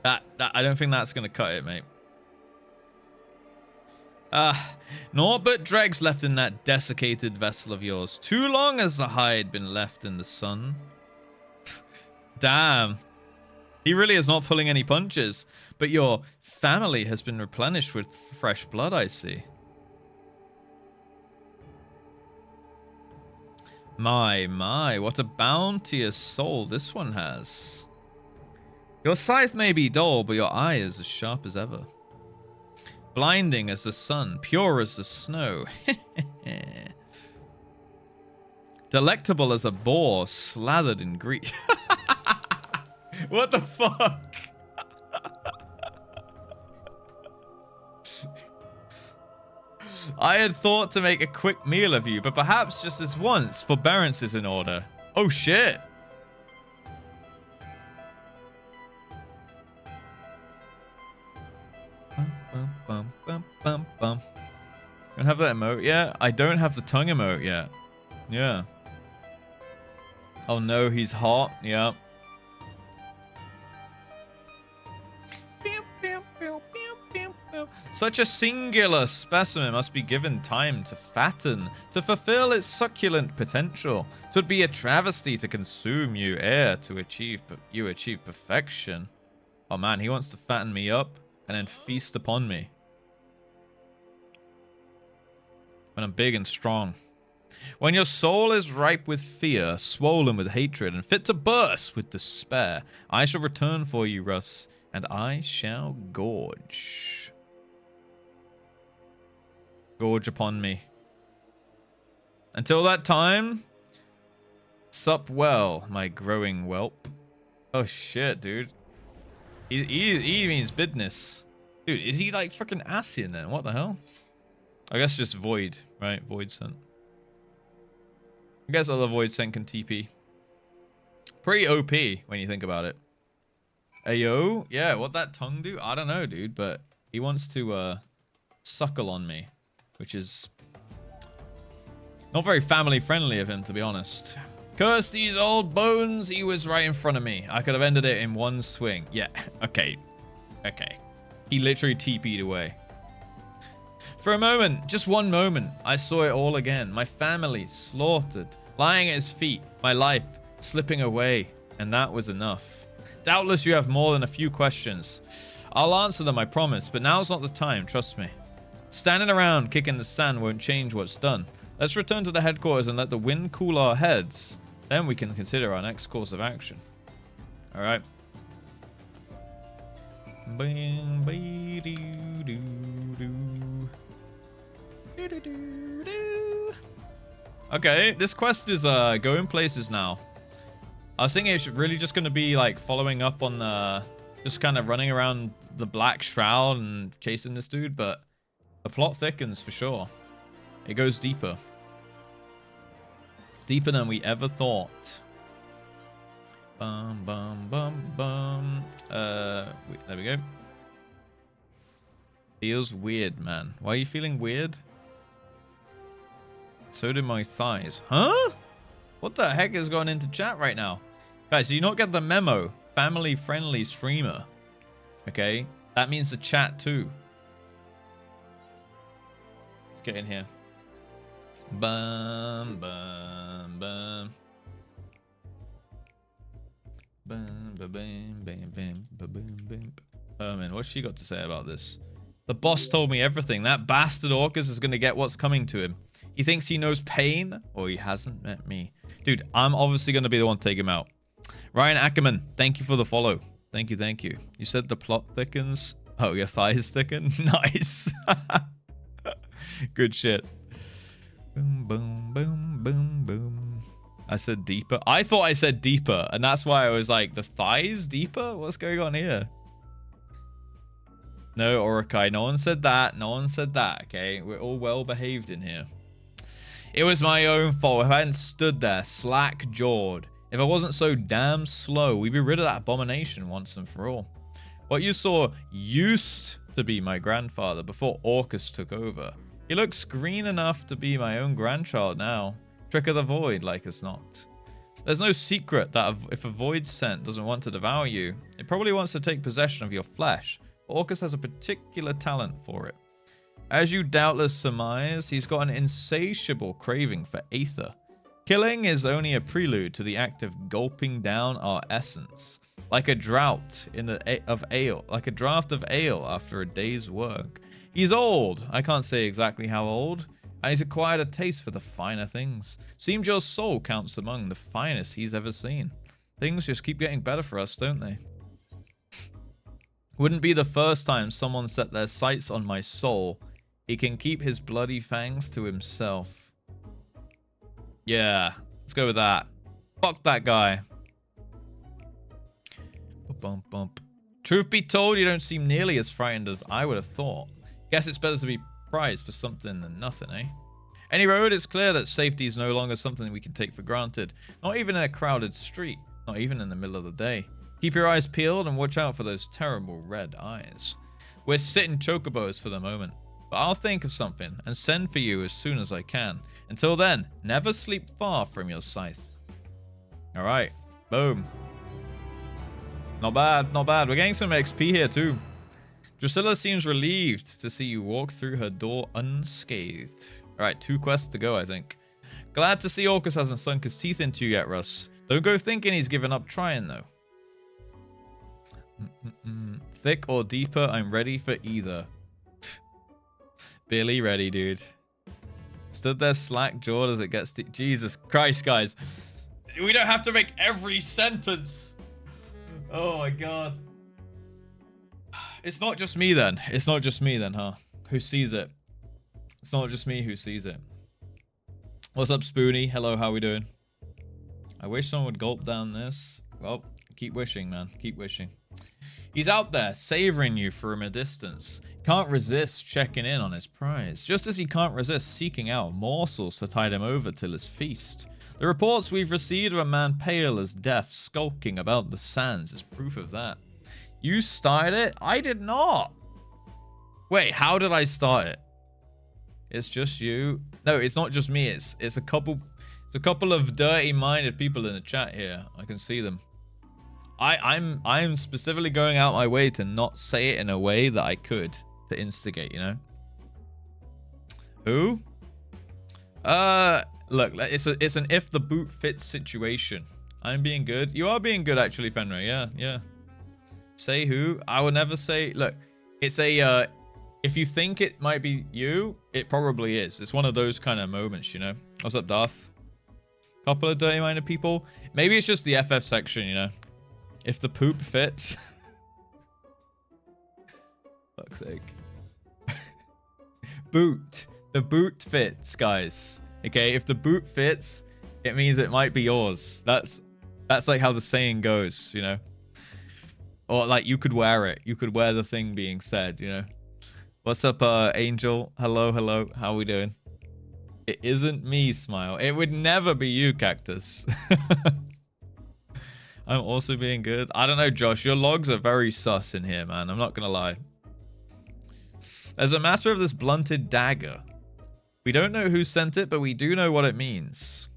Speaker 1: That I don't think that's gonna cut it, mate. Naught but dregs left in that desiccated vessel of yours. Too long has the hide been left in the sun. Damn. He really is not pulling any punches. But your family has been replenished with fresh blood, I see. My, what a bounteous soul this one has. Your scythe may be dull, but your eye is as sharp as ever. Blinding as the sun, pure as the snow. Delectable as a boar slathered in grease. What the fuck? I had thought to make a quick meal of you, but perhaps just this once, forbearance is in order. Oh shit. Don't have that emote yet? I don't have the tongue emote yet. Yeah. Oh no, he's hot. Yeah. Such a singular specimen must be given time to fatten, to fulfill its succulent potential. 'Twould be a travesty to consume you ere to achieve perfection. Oh man, he wants to fatten me up and then feast upon me. When I'm big and strong. When your soul is ripe with fear, swollen with hatred, and fit to burst with despair, I shall return for you, Russ, and I shall gorge. Gorge upon me. Until that time, sup well, my growing whelp. Oh shit, dude. He means business. Dude, is he like freaking Asian then? What the hell? I guess just Void, right? Void Scent. I guess other Void Scent can TP. Pretty OP when you think about it. Ayo? Yeah, what that tongue do? I don't know, dude, but he wants to suckle on me, which is not very family friendly of him, to be honest. Curse these old bones, he was right in front of me. I could have ended it in one swing. Yeah, okay. Okay. He literally TP'd away. For a moment, just one moment, I saw it all again. My family slaughtered, lying at his feet, my life slipping away, and that was enough. Doubtless you have more than a few questions. I'll answer them, I promise, but now's not the time, trust me. Standing around kicking the sand won't change what's done. Let's return to the headquarters and let the wind cool our heads. Then we can consider our next course of action. All right. Okay, this quest is going places now. I was thinking it's really just going to be like following up on just kind of running around the Black Shroud and chasing this dude, but the plot thickens for sure. It goes deeper. Deeper than we ever thought. Bum, bum, bum, bum. There we go. Feels weird, man. Why are you feeling weird? So did my thighs. Huh? What the heck is going into chat right now? Guys, do you not get the memo? Family-friendly streamer. Okay? That means the chat too. Let's get in here. Bum, bum, bum. Bum, ba, bam, bam, bam, ba, bam, bam. Oh man, what's she got to say about this? The boss told me everything. That bastard Orcus is going to get what's coming to him. He thinks he knows pain, or he hasn't met me. Dude, I'm obviously going to be the one to take him out. Ryan Ackerman, thank you for the follow. Thank you, thank you. You said the plot thickens. Oh, your thighs thicken? Nice. Good shit. Boom, boom, boom, boom, boom. I said deeper. I thought I said deeper, and that's why I was like, the thighs deeper? What's going on here? No, Orokai, no one said that. No one said that, okay? We're all well behaved in here. It was my own fault. If I hadn't stood there, slack-jawed, if I wasn't so damn slow, we'd be rid of that abomination once and for all. What you saw used to be my grandfather before Orcus took over. He looks green enough to be my own grandchild now. Trick of the void, like as not. There's no secret that if a void scent doesn't want to devour you, it probably wants to take possession of your flesh. Orcus has a particular talent for it. As you doubtless surmise, he's got an insatiable craving for aether. Killing is only a prelude to the act of gulping down our essence, like a draught of ale after a day's work. He's old. I can't say exactly how old, and he's acquired a taste for the finer things. Seems your soul counts among the finest he's ever seen. Things just keep getting better for us, don't they? Wouldn't be the first time someone set their sights on my soul. He can keep his bloody fangs to himself. Yeah, let's go with that. Fuck that guy. Bump, bump. Truth be told, you don't seem nearly as frightened as I would have thought. Guess it's better to be prized for something than nothing, eh? Any road, it's clear that safety is no longer something we can take for granted. Not even in a crowded street. Not even in the middle of the day. Keep your eyes peeled and watch out for those terrible red eyes. We're sitting chocobos for the moment. But I'll think of something and send for you as soon as I can. Until then, never sleep far from your scythe. Alright. Boom. Not bad, not bad. We're getting some XP here too. Drusilla seems relieved to see you walk through her door unscathed. Alright, 2 quests to go, I think. Glad to see Orcus hasn't sunk his teeth into you yet, Russ. Don't go thinking he's given up trying, though. Thick or deeper, I'm ready for either. Billy ready, dude. Stood there slack-jawed as it gets to... Jesus Christ, guys. We don't have to make every sentence. Oh, my God. It's not just me, then. It's not just me, then, huh? Who sees it? It's not just me who sees it. What's up, Spoonie? Hello, how we doing? I wish someone would gulp down this. Well, keep wishing, man. Keep wishing. He's out there, savoring you from a distance. Can't resist checking in on his prize. Just as he can't resist seeking out morsels to tide him over till his feast. The reports we've received of a man pale as death skulking about the sands is proof of that. You started it? I did not. Wait, how did I start it? It's just you? No, it's not just me. It's a couple of dirty-minded people in the chat here. I can see them. I'm specifically going out my way to not say it in a way that I could to instigate, you know? Who? Look, it's an if the boot fits situation. I'm being good. You are being good, actually, Fenrir. Yeah. Say who? I will never say... Look, it's a... if you think it might be you, it probably is. It's one of those kind of moments, you know? What's up, Darth? Couple of dirty-minded people. Maybe it's just the FF section, you know? If the poop fits. Fuck's sake. Boot. The boot fits, guys. Okay, if the boot fits, it means it might be yours. That's like how the saying goes, you know? Or like you could wear it. You could wear the thing being said, you know? What's up, Angel? Hello. How we doing? It isn't me, Smile. It would never be you, Cactus. I'm also being good. I don't know, Josh. Your logs are very sus in here, man. I'm not going to lie. As a matter of this blunted dagger, we don't know who sent it, but we do know what it means.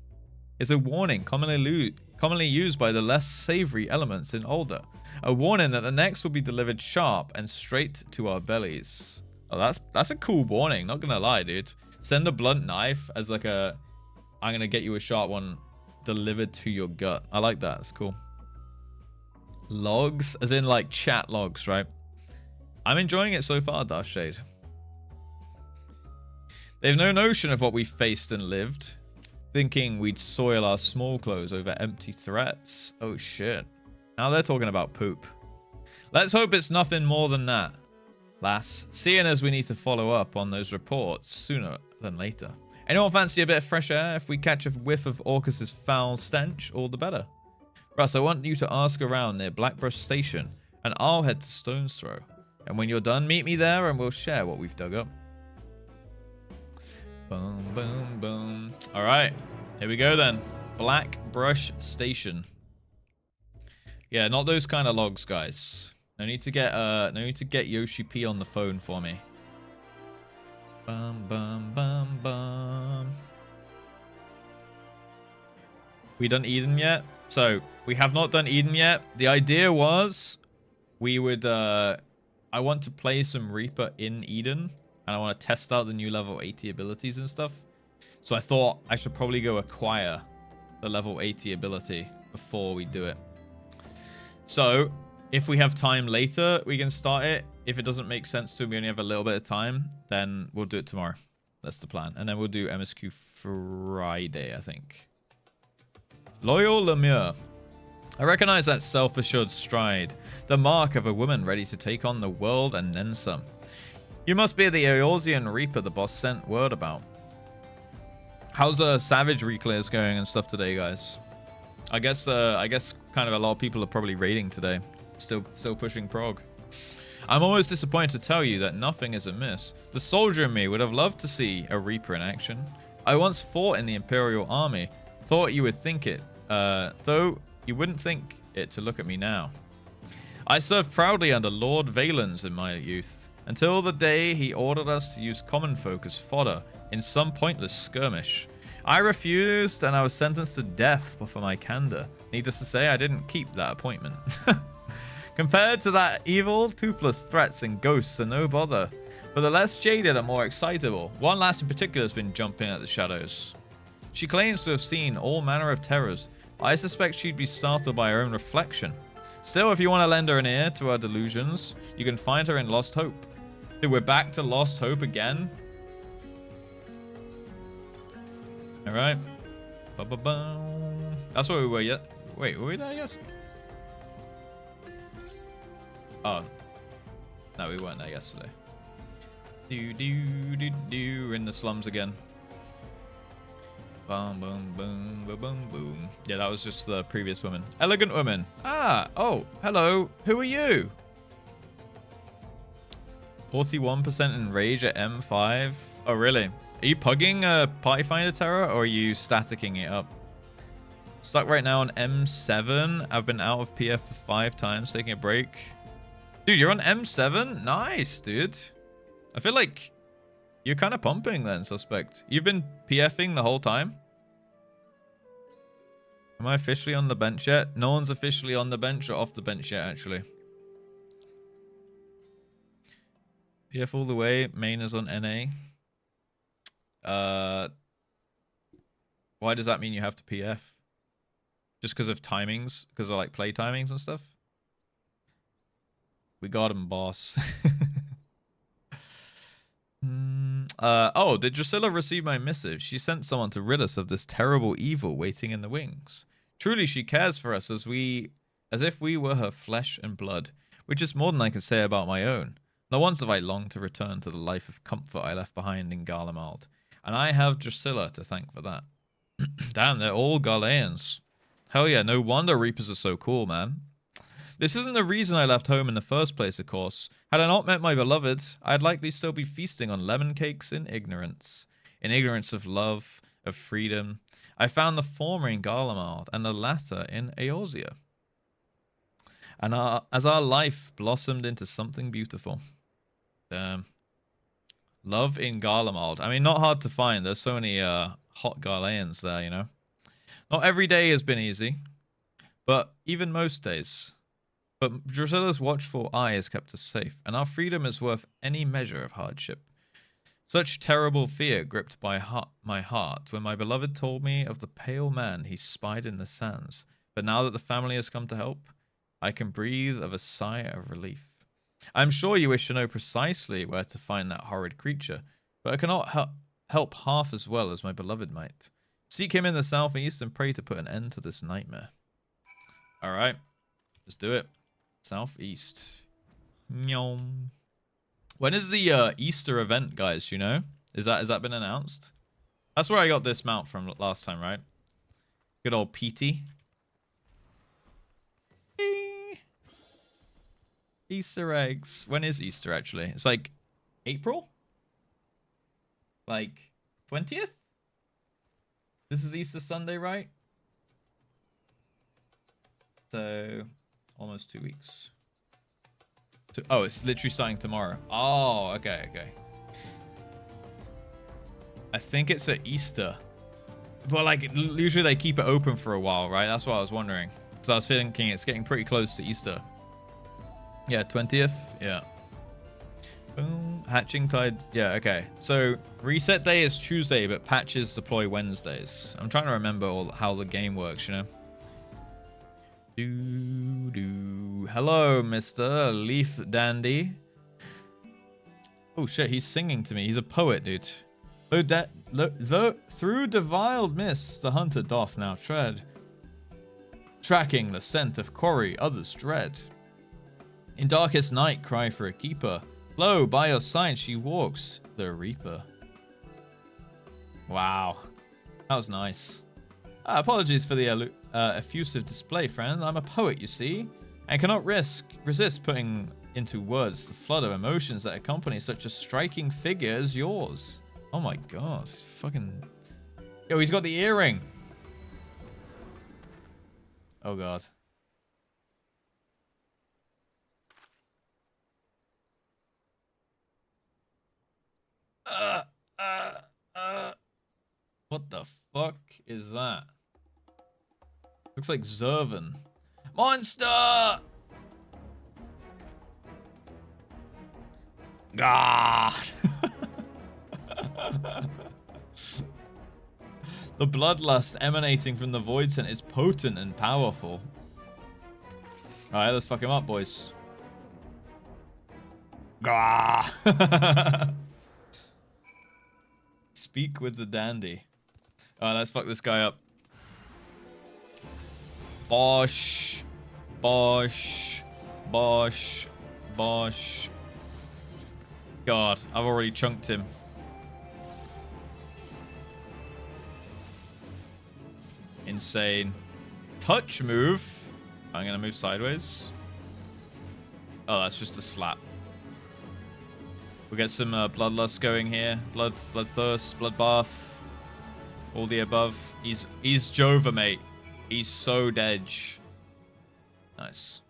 Speaker 1: It's a warning commonly used by the less savory elements in Older. A warning that the next will be delivered sharp and straight to our bellies. Oh, that's a cool warning. Not going to lie, dude. Send a blunt knife as like a... I'm going to get you a sharp one delivered to your gut. I like that. It's cool. Logs, as in like chat logs, right? I'm enjoying it so far, Darth Shade. They've no notion of what we faced and lived, thinking we'd soil our small clothes over empty threats. Oh shit. Now they're talking about poop. Let's hope it's nothing more than that, lass. Seeing as we need to follow up on those reports sooner than later. Anyone fancy a bit of fresh air? If we catch a whiff of Orcus's foul stench, all the better. Russ, I want you to ask around near Blackbrush Station, and I'll head to Stone's Throw. And when you're done, meet me there and we'll share what we've dug up. Boom, boom, boom. All right, here we go then. Blackbrush Station. Yeah, not those kind of logs, guys. No need to get Yoshi P on the phone for me. Bum, bum, bum, bum. We done Eden yet? So, we have not done Eden yet. The idea was we would... I want to play some Reaper in Eden. And I want to test out the new level 80 abilities and stuff. So I thought I should probably go acquire the level 80 ability before we do it. So, if we have time later, we can start it. If it doesn't make sense to me, we only have a little bit of time, then we'll do it tomorrow. That's the plan. And then we'll do MSQ Friday, I think. Loyal Lemure. I recognize that self-assured stride, the mark of a woman ready to take on the world and then some. You must be the Eorzean Reaper the boss sent word about. How's Savage reclears going and stuff today, guys? I guess kind of a lot of people are probably raiding today. Still pushing prog. I'm almost disappointed to tell you that nothing is amiss. The soldier in me would have loved to see a Reaper in action. I once fought in the Imperial Army. Thought you would think it, though you wouldn't think it to look at me now. I served proudly under Lord Valens in my youth, until the day he ordered us to use common folk as fodder in some pointless skirmish. I refused, and I was sentenced to death for my candor. Needless to say, I didn't keep that appointment. Compared to that evil, toothless threats and ghosts are no bother. But the less jaded are more excitable. One lass in particular has been jumping at the shadows. She claims to have seen all manner of terrors. I suspect she'd be startled by her own reflection. Still, if you want to lend her an ear to her delusions, you can find her in Lost Hope. Dude, we're back to Lost Hope again. Alright. That's where we were yet. Wait, were we there, yes? Oh. No, we weren't there yesterday. We're in the slums again. Boom, boom, boom, boom, boom, boom. Yeah, that was just the previous woman. Elegant woman. Ah, oh, hello. Who are you? 41% in rage at M5. Oh, really? Are you pugging Party Finder Terror, or are you staticking it up? Stuck right now on M7. I've been out of PF for 5 times, taking a break. Dude, you're on M7? Nice, dude. I feel like you're kind of pumping then, suspect. You've been PFing the whole time? Am I officially on the bench yet? No one's officially on the bench or off the bench yet, actually. PF all the way. Main is on NA. Why does that mean you have to PF? Just because of timings? Because of like play timings and stuff? We got him, boss. Oh, did Drusilla receive my missive? She sent someone to rid us of this terrible evil waiting in the wings. Truly, she cares for us as if we were her flesh and blood, which is more than I can say about my own. Not once have I longed to return to the life of comfort I left behind in Garlemald, and I have Drusilla to thank for that. Damn, they're all Garleans. Hell yeah, no wonder Reapers are so cool, man. This isn't the reason I left home in the first place, of course. Had I not met my beloved, I'd likely still be feasting on lemon cakes in ignorance. In ignorance of love, of freedom. I found the former in Garlemald and the latter in Eorzea. And as our life blossomed into something beautiful. Love in Garlemald. I mean, not hard to find. There's so many hot Garleans there, you know. Not every day has been easy, but even most days. But Drusilla's watchful eye has kept us safe, and our freedom is worth any measure of hardship. Such terrible fear gripped my heart when my beloved told me of the pale man he spied in the sands. But now that the family has come to help, I can breathe of a sigh of relief. I am sure you wish to know precisely where to find that horrid creature, but I cannot help half as well as my beloved might. Seek him in the southeast and pray to put an end to this nightmare. All right, let's do it. Southeast. Nyom. When is the Easter event, guys? You know, has that been announced? That's where I got this mount from last time, right? Good old Petey. Easter eggs. When is Easter actually? It's like April? Like 20th? This is Easter Sunday, right? So almost 2 weeks. Oh, it's literally starting tomorrow. Oh, okay. I think it's at Easter. But like, usually they keep it open for a while, right? That's what I was wondering. Because I was thinking it's getting pretty close to Easter. Yeah, 20th. Yeah. Boom. Hatching tide. Yeah, okay. So reset day is Tuesday, but patches deploy Wednesdays. I'm trying to remember how the game works, you know? Hello, Mr. Leaf Dandy. Oh shit, he's singing to me. He's a poet, dude. Through defiled mists, the hunter doth now tread. tracking the scent of quarry others dread. In darkest night, cry for a keeper. Lo, by your side she walks, the reaper. Wow, that was nice. Apologies for the effusive display, friend. I'm a poet, you see, and cannot resist putting into words the flood of emotions that accompany such a striking figure as yours. Oh my god, fucking... Yo, he's got the earring. Oh god. What the fuck is that? Looks like Zervan. Monster! God! The bloodlust emanating from the void scent is potent and powerful. Alright, let's fuck him up, boys. Gah! Speak with the dandy. Alright, let's fuck this guy up. Bosh. Bosh. Bosh. Bosh. God, I've already chunked him. Insane. Touch move. I'm gonna move sideways. Oh, that's just a slap. We'll get some bloodlust going here. Bloodthirst, bloodbath. All the above. He's Jova, mate. He's so dead. Nice.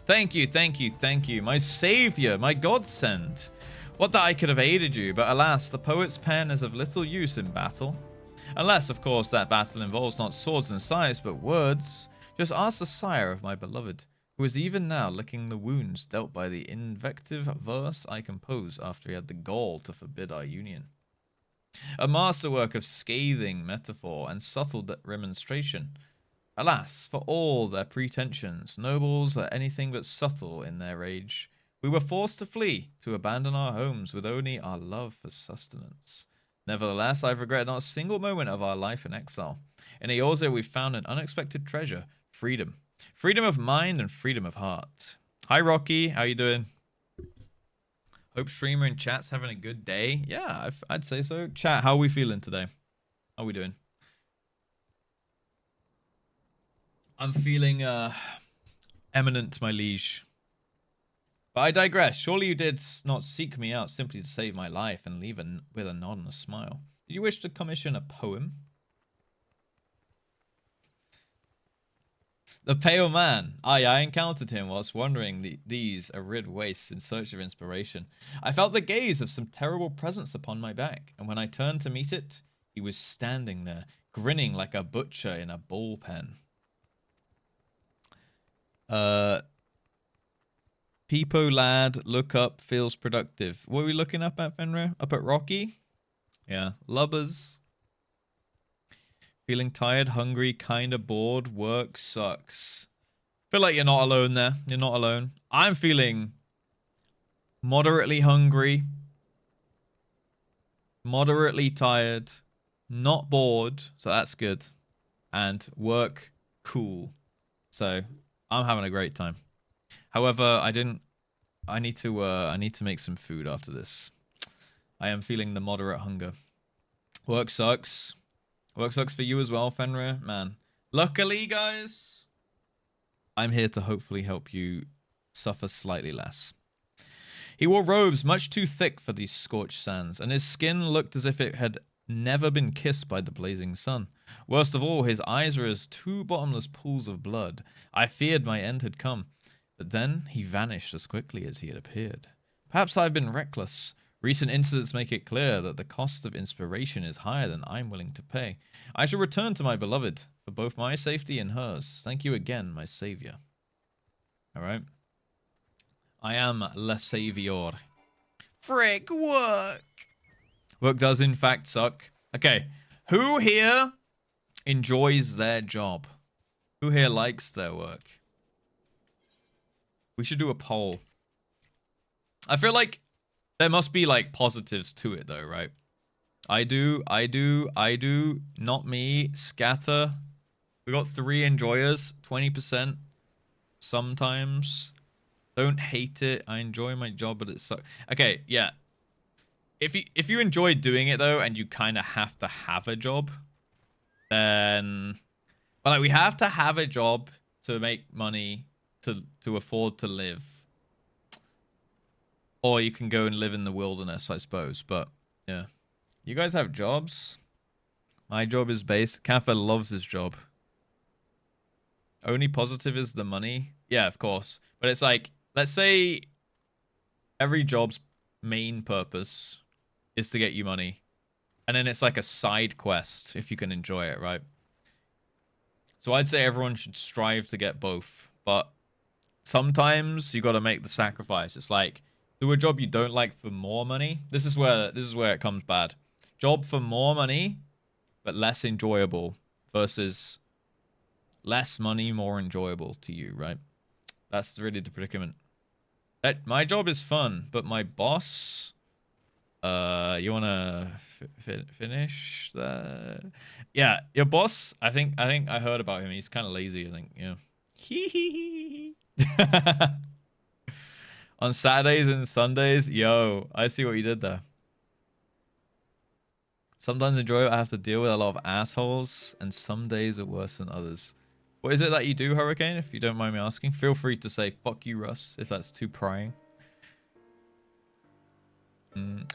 Speaker 1: Thank you, thank you, thank you. My savior, my godsend. What that I could have aided you, but alas, the poet's pen is of little use in battle. Unless, of course, that battle involves not swords and scythes, but words. Just ask the sire of my beloved, who is even now licking the wounds dealt by the invective verse I compose after he had the gall to forbid our union. A masterwork of scathing metaphor and subtle remonstration. Alas, for all their pretensions, nobles are anything but subtle in their rage. We were forced to flee, to abandon our homes with only our love for sustenance. Nevertheless, I've regretted not a single moment of our life in exile. In Eorze, we found an unexpected treasure, freedom. Freedom of mind and freedom of heart. Hi, Rocky. How you doing? Hope streamer in chat's having a good day. Yeah, I'd say so. Chat, how are we feeling today? How are we doing? I'm feeling eminent, my liege. But I digress. Surely you did not seek me out simply to save my life and leave with a nod and a smile. Did you wish to commission a poem? The Pale Man. I encountered him whilst wandering these arid wastes in search of inspiration. I felt the gaze of some terrible presence upon my back, and when I turned to meet it, he was standing there, grinning like a butcher in a bullpen. Peepo lad, look up, feels productive. What are we looking up at, Fenrir? Up at Rocky? Yeah. Lubbers. Feeling tired, hungry, kinda bored. Work sucks. Feel like you're not alone there. You're not alone. I'm feeling moderately hungry, moderately tired, not bored, so that's good, and work cool. So I'm having a great time. However, I need to make some food after this. I am feeling the moderate hunger. Work sucks. Work sucks for you as well, Fenrir. Man. Luckily, guys, I'm here to hopefully help you suffer slightly less. He wore robes much too thick for these scorched sands, and his skin looked as if it had never been kissed by the blazing sun. Worst of all, his eyes were as two bottomless pools of blood. I feared my end had come, but then he vanished as quickly as he had appeared. Perhaps I've been reckless. Recent incidents make it clear that the cost of inspiration is higher than I'm willing to pay. I shall return to my beloved, for both my safety and hers. Thank you again, my savior. Alright. I am Le Savior. Frick, work! Work does in fact suck. Okay, who here enjoys their job? Who here likes their work? We should do a poll. I feel like there must be like positives to it though, right? I do. Not me. Scatter. We got 3 enjoyers, 20%. Sometimes. Don't hate it. I enjoy my job, but it sucks. Okay, yeah. If you enjoy doing it though, and you kind of have to have a job, then, but like we have to have a job to make money to afford to live, or you can go and live in the wilderness, I suppose. But yeah, you guys have jobs. My job is based. Kaffa loves his job. Only positive is the money. Yeah, of course. But it's like, let's say every job's main purpose is to get you money. And then it's like a side quest if you can enjoy it, right? So I'd say everyone should strive to get both. But sometimes you got to make the sacrifice. It's like, do a job you don't like for more money. This is where it comes bad. Job for more money, but less enjoyable, versus less money, more enjoyable to you, right? That's really the predicament. My job is fun, but my boss... you wanna finish that? Yeah, your boss. I think I heard about him. He's kind of lazy. I think. Yeah. On Saturdays and Sundays, yo, I see what you did there. Sometimes enjoy it. I have to deal with a lot of assholes, and some days are worse than others. What is it that you do, Hurricane? If you don't mind me asking, feel free to say "fuck you, Russ" if that's too prying.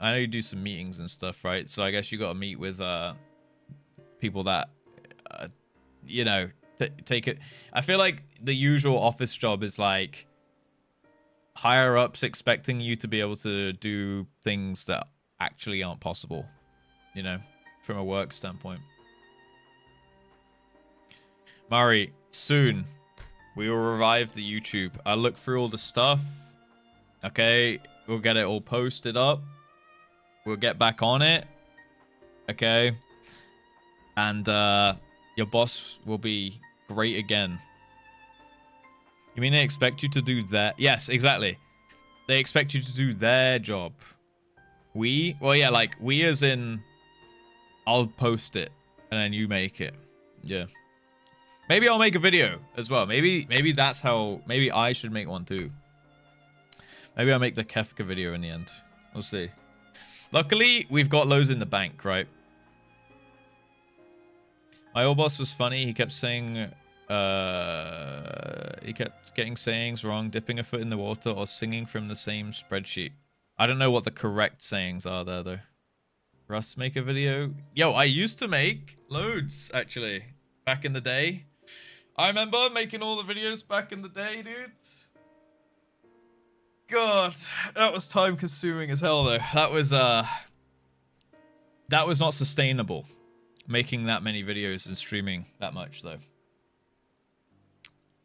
Speaker 1: I know you do some meetings and stuff, right? So I guess you got to meet with people that, you know, take it. I feel like the usual office job is like higher ups expecting you to be able to do things that actually aren't possible, you know, from a work standpoint. Murray, soon we will revive the YouTube. I'll look through all the stuff. Okay, we'll get it all posted up. We'll get back on it. Okay. And your boss will be great again. You mean they expect you to do that? Yes, exactly. They expect you to do their job. We? Well, yeah, like we as in I'll post it and then you make it. Yeah. Maybe I'll make a video as well. Maybe that's how... Maybe I should make one too. Maybe I'll make the Kefka video in the end. We'll see. Luckily, we've got loads in the bank, right? My old boss was funny. He kept saying... he kept getting sayings wrong, dipping a foot in the water, or singing from the same spreadsheet. I don't know what the correct sayings are there, though. Russ, make a video? Yo, I used to make loads, actually, back in the day. I remember making all the videos back in the day, dudes. God, that was time consuming as hell though. That was not sustainable. Making that many videos and streaming that much though.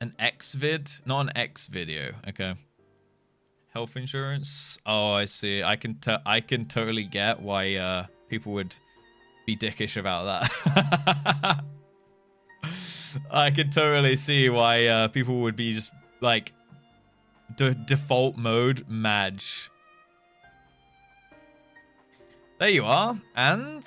Speaker 1: An X-vid? Not an X video. Okay. Health insurance? Oh, I see. I can totally get why people would be dickish about that. I can totally see why people would be just like default mode Madge. There you are, and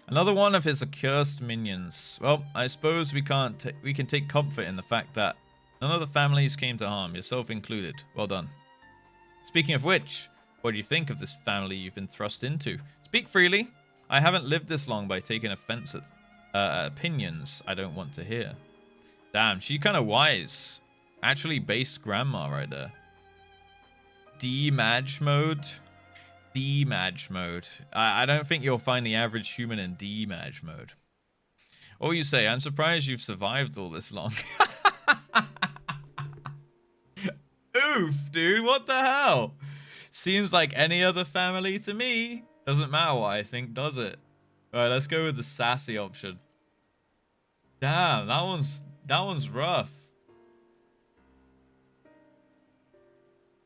Speaker 1: another one of his accursed minions. Well, I suppose we can take comfort in the fact that none of the families came to harm, yourself included. Well done. Speaking of which, what do you think of this family you've been thrust into? Speak freely. I haven't lived this long by taking offense at opinions I don't want to hear. Damn, she's kind of wise. Actually based grandma right there. D-Madge mode. D-Madge mode. I don't think you'll find the average human in D-Madge mode. What will you say? I'm surprised you've survived all this long. Oof, dude. What the hell? Seems like any other family to me. Doesn't matter what I think, does it? Alright, let's go with the sassy option. Damn, that one's rough.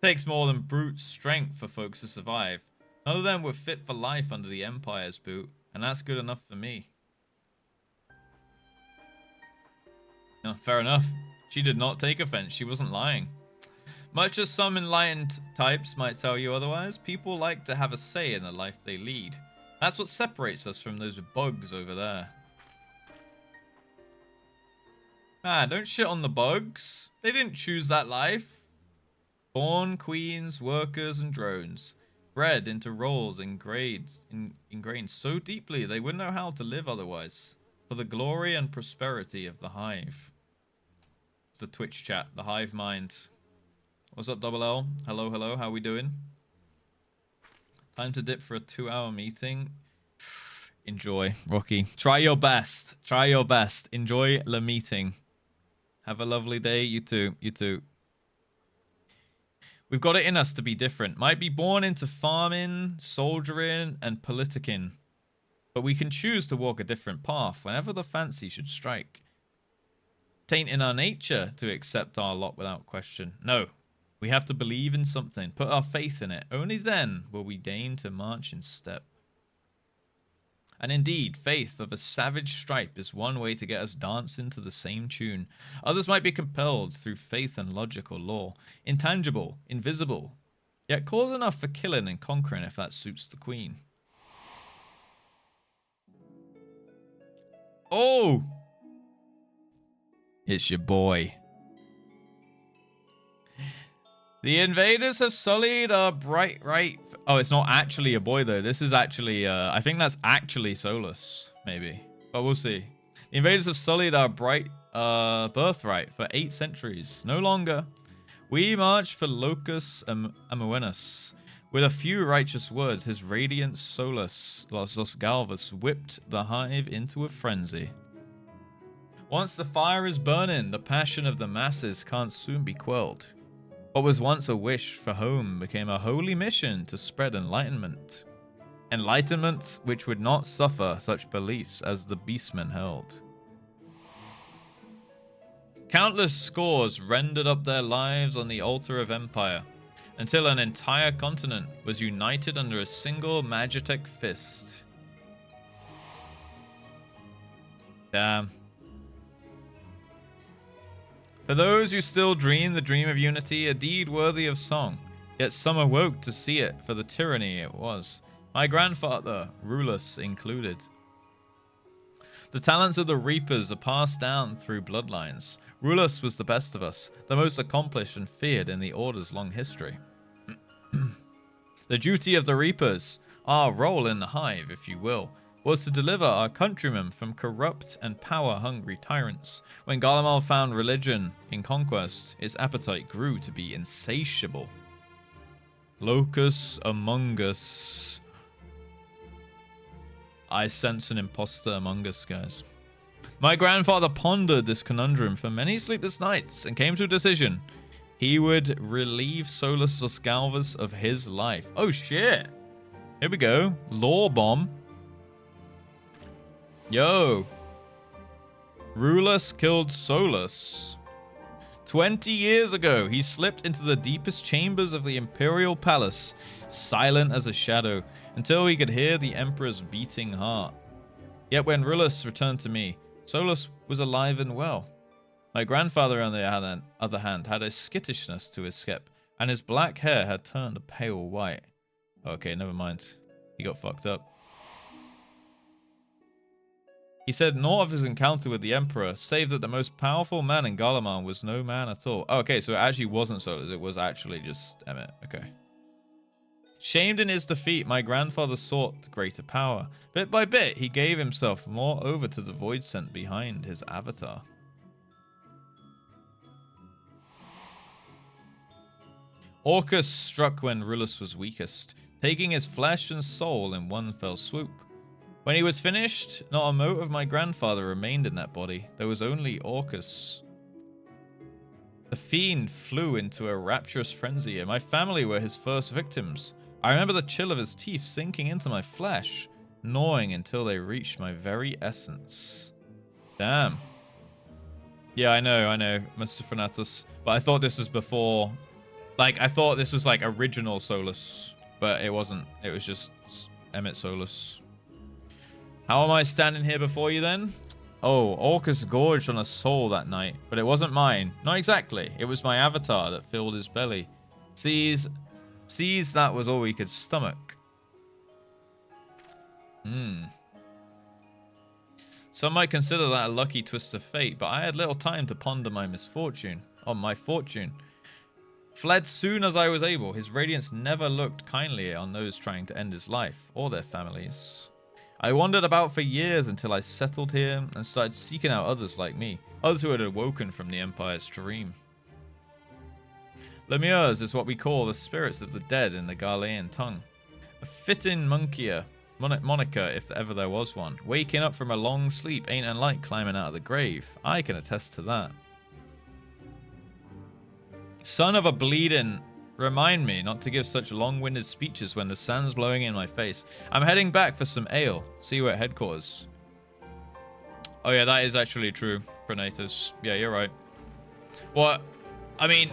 Speaker 1: Takes more than brute strength for folks to survive. None of them were fit for life under the Empire's boot, and that's good enough for me. No, fair enough. She did not take offense. She wasn't lying. Much as some enlightened types might tell you otherwise, people like to have a say in the life they lead. That's what separates us from those bugs over there. Ah, don't shit on the bugs. They didn't choose that life. Born queens, workers, and drones. Bred into roles ingrained so deeply they wouldn't know how to live otherwise. For the glory and prosperity of the hive. It's the Twitch chat, the hive mind. What's up, Double L? Hello, hello, how we doing? Time to dip for a 2-hour meeting. Enjoy, Rocky. Try your best. Try your best. Enjoy the meeting. Have a lovely day. You too. You too. We've got it in us to be different. Might be born into farming, soldiering, and politicking. But we can choose to walk a different path whenever the fancy should strike. Taint in our nature to accept our lot without question. No. We have to believe in something. Put our faith in it. Only then will we deign to march in step. And indeed, faith of a savage stripe is one way to get us dancing to the same tune. Others might be compelled through faith and logic or law. Intangible, invisible, yet cause enough for killing and conquering if that suits the queen. Oh! It's your boy. The invaders have sullied our bright right... Oh, it's not actually a boy, though. This is actually... I think that's actually Solus, maybe. But we'll see. The invaders have sullied our bright birthright for 8 centuries. No longer. We march for Locus Amuenus. With a few righteous words, his radiant Solus, Los Galvus, whipped the hive into a frenzy. Once the fire is burning, the passion of the masses can't soon be quelled. What was once a wish for home became a holy mission to spread enlightenment. Enlightenment which would not suffer such beliefs as the beastmen held. Countless scores rendered up their lives on the altar of empire, until an entire continent was united under a single magitek fist. Damn. For those who still dream the dream of unity, a deed worthy of song, yet some awoke to see it for the tyranny it was, my grandfather, Rulus, included. The talents of the Reapers are passed down through bloodlines. Rulus was the best of us, the most accomplished and feared in the Order's long history. The duty of the Reapers, our role in the hive, if you will, was to deliver our countrymen from corrupt and power-hungry tyrants. When Garlemald found religion in conquest, his appetite grew to be insatiable. Locus among us. I sense an imposter among us, guys. My grandfather pondered this conundrum for many sleepless nights and came to a decision. He would relieve Solus Galvus of his life. Oh shit! Here we go. Law bomb. Yo. Rulus killed Solus. 20 years ago, he slipped into the deepest chambers of the Imperial Palace, silent as a shadow, until he could hear the Emperor's beating heart. Yet when Rulus returned to me, Solus was alive and well. My grandfather, on the other hand, had a skittishness to his skep, and his black hair had turned a pale white. Okay, never mind. He got fucked up. He said naught of his encounter with the Emperor, save that the most powerful man in Garlemald was no man at all. Oh, okay, so it actually wasn't Solus, it was actually just Emmett. Okay. Shamed in his defeat, my grandfather sought greater power. Bit by bit, he gave himself more over to the void scent behind his avatar. Orcus struck when Rulus was weakest, taking his flesh and soul in one fell swoop. When he was finished, not a mote of my grandfather remained in that body. There was only Orcus. The fiend flew into a rapturous frenzy, and my family were his first victims. I remember the chill of his teeth sinking into my flesh, gnawing until they reached my very essence. Damn. Yeah, I know, Mr. Fanatus. But I thought this was before... Like, I thought this was, like, original Solus. But it wasn't. It was just Emmett Solus. How am I standing here before you, then? Oh, Orcus gorged on a soul that night, but it wasn't mine. Not exactly. It was my avatar that filled his belly. Sees that was all he could stomach. Some might consider that a lucky twist of fate, but I had little time to ponder my misfortune. Oh, my fortune. Fled soon as I was able. His radiance never looked kindly on those trying to end his life, or their families. I wandered about for years until I settled here and started seeking out others like me, others who had awoken from the Empire's dream. Lemures is what we call the spirits of the dead in the Garlean tongue. A fitting moniker if ever there was one. Waking up from a long sleep ain't unlike climbing out of the grave. I can attest to that. Son of a bleeding, remind me not to give such long-winded speeches when the sand's blowing in my face. I'm heading back for some ale. See you at headquarters. Oh yeah, that is actually true, Pronatus. Yeah, you're right. Well, I mean,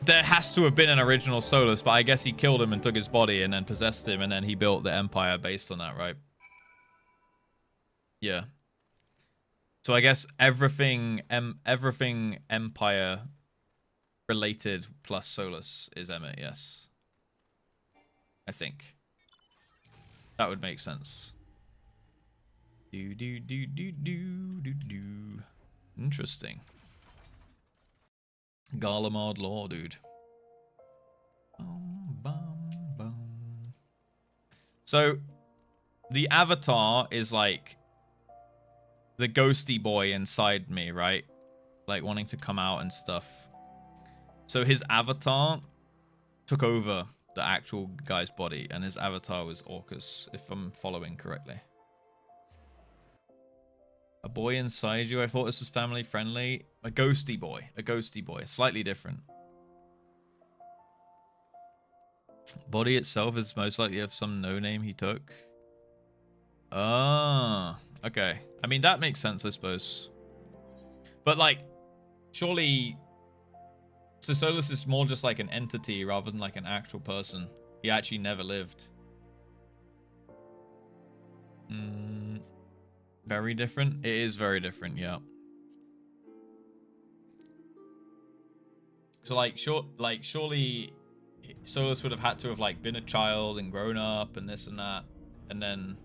Speaker 1: there has to have been an original Solus, but I guess he killed him and took his body and then possessed him, and then he built the Empire based on that, right? Yeah. So I guess everything Empire related plus Solus is Emmett, yes. I think. That would make sense. Interesting. Garlemald lore, dude. So, the avatar is like the ghosty boy inside me, right? Like wanting to come out and stuff. So his avatar took over the actual guy's body, and his avatar was Orcus, if I'm following correctly. A boy inside you? I thought this was family friendly. A ghosty boy. A ghosty boy. Slightly different. Body itself is most likely of some no-name he took. Ah, okay. I mean, that makes sense, I suppose. But, like, surely... So Solus is more just like an entity rather than like an actual person. He actually never lived. Very different? It is very different, yeah. So surely Solus would have had to have like been a child and grown up and this and that, and then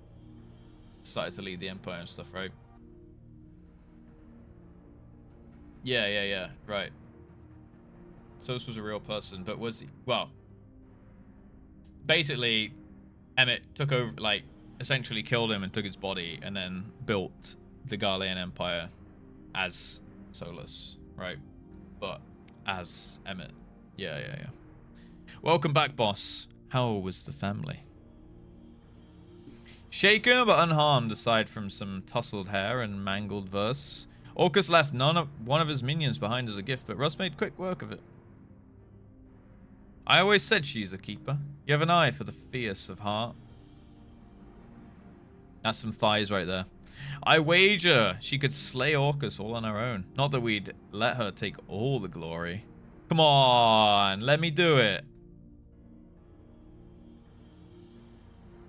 Speaker 1: started to lead the Empire and stuff, right? Yeah, right. Solus was a real person, but was he? Well, basically, Emmett took over, like, essentially killed him and took his body, and then built the Garlean Empire as Solus, right? But as Emmett. Yeah. Welcome back, boss. How was the family? Shaken but unharmed, aside from some tousled hair and mangled verse. Orcus left one of his minions behind as a gift, but Russ made quick work of it. I always said she's a keeper. You have an eye for the fierce of heart. That's some thighs right there. I wager she could slay Orcus all on her own. Not that we'd let her take all the glory. Come on, let me do it.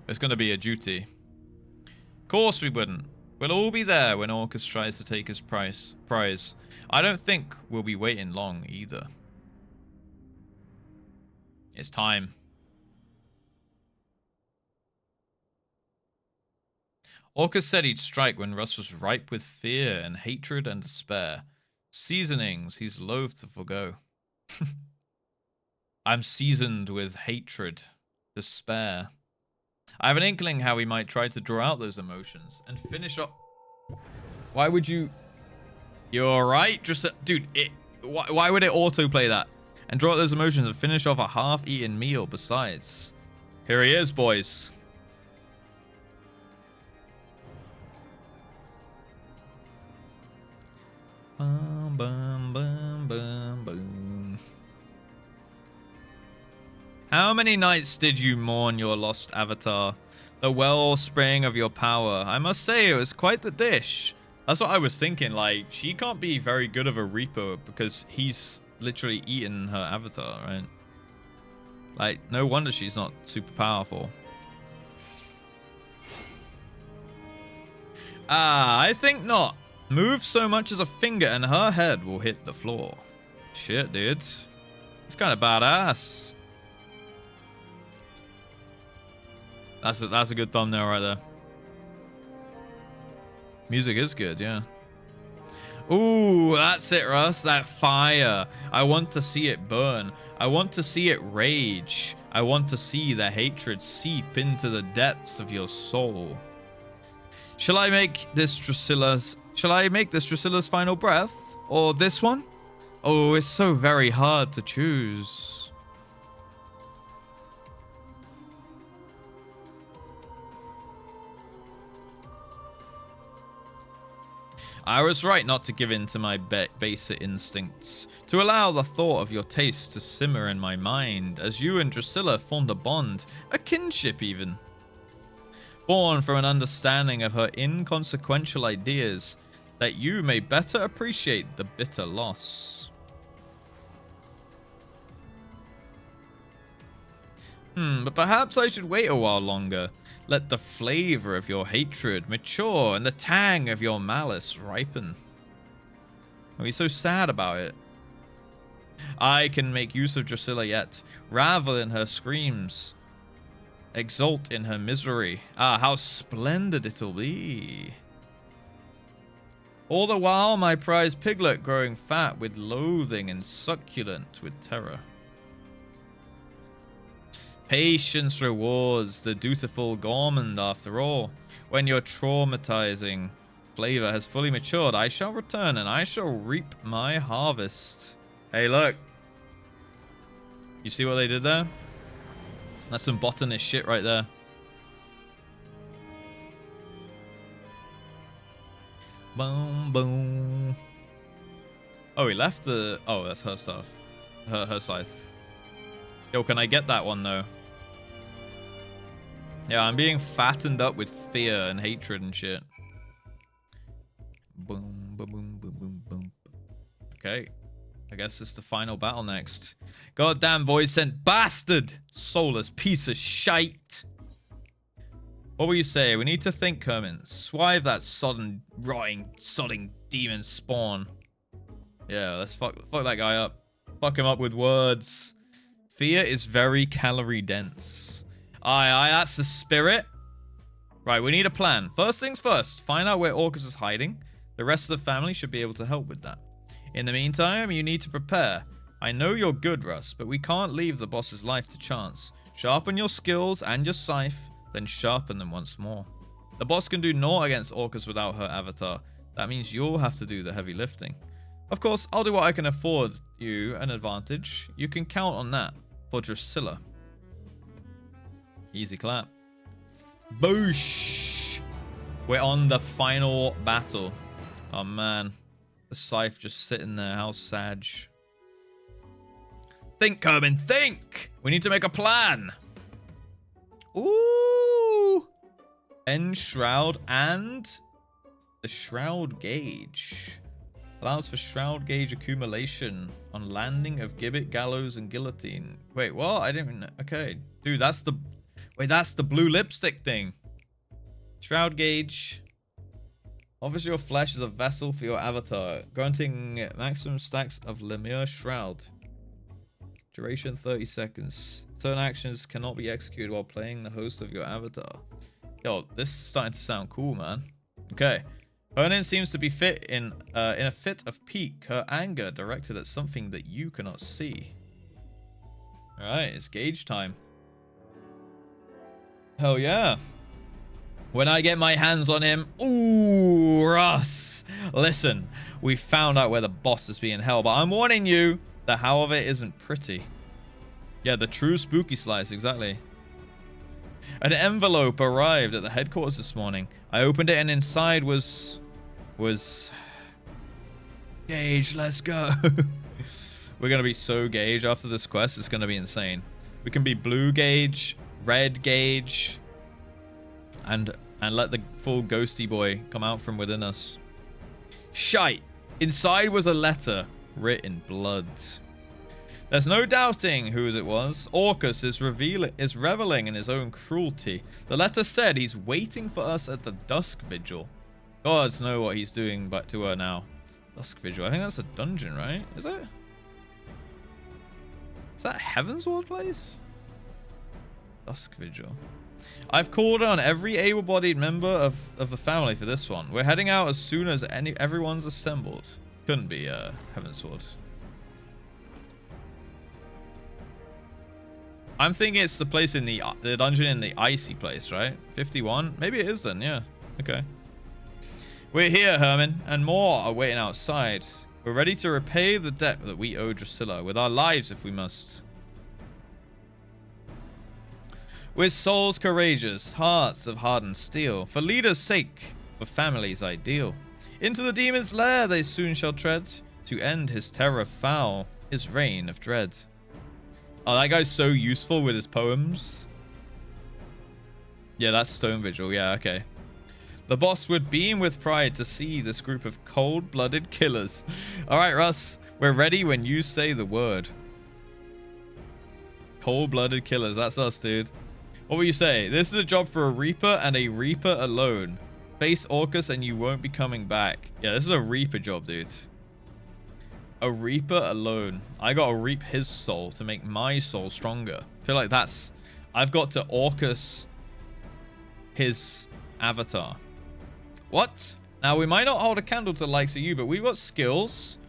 Speaker 1: It's going to be a duty. Of course we wouldn't. We'll all be there when Orcus tries to take his prize. I don't think we'll be waiting long either. It's time. Orcus said he'd strike when Russ was ripe with fear and hatred and despair. Seasonings he's loath to forgo. I'm seasoned with hatred, despair. I have an inkling how we might try to draw out those emotions and finish up. Why would you? You're right, just dude. Why would it autoplay that? And draw out those emotions and finish off a half-eaten meal besides. Here he is, boys. Bum, bum, bum, bum, bum. How many nights did you mourn your lost avatar? The wellspring of your power. I must say, it was quite the dish. That's what I was thinking. Like, she can't be very good of a Reaper because he's literally eaten her avatar, right? Like, no wonder she's not super powerful. I think not. Move so much as a finger and her head will hit the floor. Shit, dude. It's kind of badass. That's a good thumbnail right there. Music is good, yeah. Ooh, that's it, Russ. That fire. I want to see it burn. I want to see it rage. I want to see the hatred seep into the depths of your soul. Shall I make this Drusilla's final breath? Or this one? Oh, it's so very hard to choose. I was right not to give in to my baser instincts, to allow the thought of your taste to simmer in my mind, as you and Drusilla formed a bond, a kinship even. Born from an understanding of her inconsequential ideas, that you may better appreciate the bitter loss. But perhaps I should wait a while longer. Let the flavor of your hatred mature and the tang of your malice ripen. Are you so sad about it? I can make use of Drusilla yet, revel in her screams, exult in her misery. Ah, how splendid it'll be. All the while, my prized piglet growing fat with loathing and succulent with terror. Patience rewards the dutiful gourmand after all. When your traumatizing flavor has fully matured, I shall return and I shall reap my harvest. Hey, look. You see what they did there? That's some botanist shit right there. Boom, boom. Oh, he left the... Oh, that's her stuff. Her scythe. Yo, can I get that one, though? Yeah, I'm being fattened up with fear and hatred and shit. Boom, boom, boom, boom, boom, boom. Okay. I guess it's the final battle next. Goddamn void sent bastard! Soulless piece of shite! What will you say? We need to think, Kermin. Swive that sodden, rotting, sodding demon spawn. Yeah, let's fuck that guy up. Fuck him up with words. Fear is very calorie dense. Aye, that's the spirit. Right, we need a plan. First things first, find out where Orcus is hiding. The rest of the family should be able to help with that. In the meantime, you need to prepare. I know you're good, Russ, but we can't leave the boss's life to chance. Sharpen your skills and your scythe, then sharpen them once more. The boss can do naught against Orcus without her avatar. That means you'll have to do the heavy lifting. Of course, I'll do what I can afford you an advantage. You can count on that for Drusilla. Easy clap. Boosh! We're on the final battle. Oh man. The scythe just sitting there. How sad. Think, Kermin, think! We need to make a plan. Ooh! End Shroud and the Shroud Gauge. Allows for Shroud Gauge accumulation on landing of Gibbet, Gallows, and Guillotine. Wait, what? I didn't even... Okay. Dude, that's the... Wait, that's the blue lipstick thing. Shroud Gauge. Offers your flesh as a vessel for your avatar, granting maximum stacks of Lemure Shroud. Duration 30 seconds. Certain actions cannot be executed while playing the host of your avatar. Yo, this is starting to sound cool, man. Okay. Hernan seems to be in a fit of pique, her anger directed at something that you cannot see. Alright, it's gauge time. Hell yeah. When I get my hands on him... Ooh, Russ. Listen, we found out where the boss is being held, but I'm warning you, the how of it isn't pretty. Yeah, the true spooky slice, exactly. An envelope arrived at the headquarters this morning. I opened it and inside was... Gauge, let's go. We're going to be so Gauge after this quest. It's going to be insane. We can be blue Gauge, red Gauge, and let the full ghosty boy come out from within us. Shite. Inside was a letter written in blood. There's no doubting whose it was. Orcus is reveling in his own cruelty. The letter said he's waiting for us at the dusk vigil. Gods know what he's doing back to her now. Dusk Vigil. I think that's a dungeon, right? Is it? Is that Heavensward place? Dusk Vigil. I've called on every able-bodied member of the family for this one. We're heading out as soon as everyone's assembled. Couldn't be Heavensward. I'm thinking it's the place in the dungeon in the icy place, right? 51? Maybe it is then, yeah. Okay. We're here, Herman, and more are waiting outside. We're ready to repay the debt that we owe Drusilla, with our lives if we must. With souls courageous, hearts of hardened steel, for leaders' sake, for families ideal. Into the demon's lair they soon shall tread, to end his terror foul, his reign of dread. Oh, that guy's so useful with his poems. Yeah, that's Stone Vigil. Yeah, okay. The boss would beam with pride to see this group of cold-blooded killers. All right, Russ, we're ready when you say the word. Cold-blooded killers, that's us, dude. What will you say? This is a job for a Reaper and a Reaper alone. Face Orcus and you won't be coming back. Yeah, this is a Reaper job, dude. A Reaper alone. I gotta reap his soul to make my soul stronger. I feel like that's... I've got to Orcus his avatar. What? Now, we might not hold a candle to the likes of you, but we've got skills.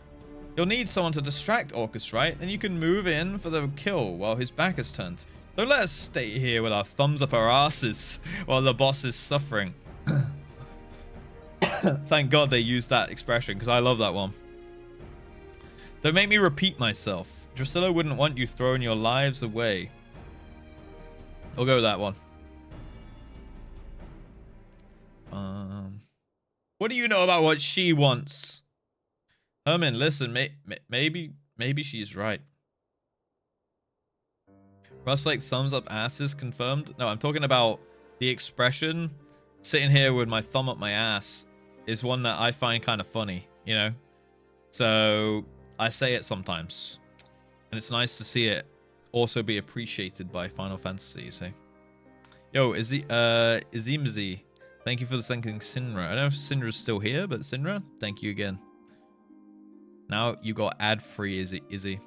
Speaker 1: You'll need someone to distract Orcus, right? Then you can move in for the kill while his back is turned. Don't let us stay here with our thumbs up our asses while the boss is suffering. Thank God they used that expression, because I love that one. Don't make me repeat myself. Drusilla wouldn't want you throwing your lives away. I'll go with that one. What do you know about what she wants? Herman, listen, maybe she's right. Russ like thumbs up asses confirmed. No, I'm talking about the expression sitting here with my thumb up my ass is one that I find kind of funny, you know? So I say it sometimes. And it's nice to see it also be appreciated by Final Fantasy, you see. Yo, Izimzi, thank you for thanking Sinra. I don't know if Sinra's still here, but Sinra, thank you again. Now you got ad-free, Izzy.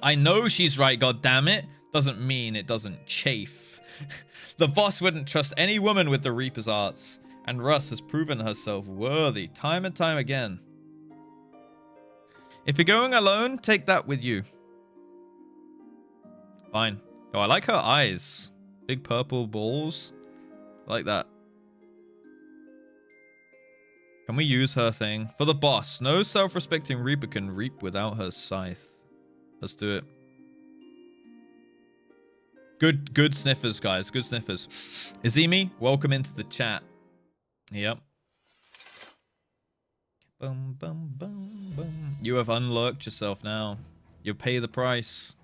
Speaker 1: I know she's right, goddammit. Doesn't mean it doesn't chafe. The boss wouldn't trust any woman with the Reaper's arts, and Russ has proven herself worthy time and time again. If you're going alone, take that with you. Fine. Oh, I like her eyes. Big purple balls. I like that. Can we use her thing? For the boss. No self-respecting Reaper can reap without her scythe. Let's do it. Good sniffers, guys. Good sniffers. Izimi, welcome into the chat. Yep. Bum, bum, bum, bum. You have unlocked yourself now. You'll pay the price.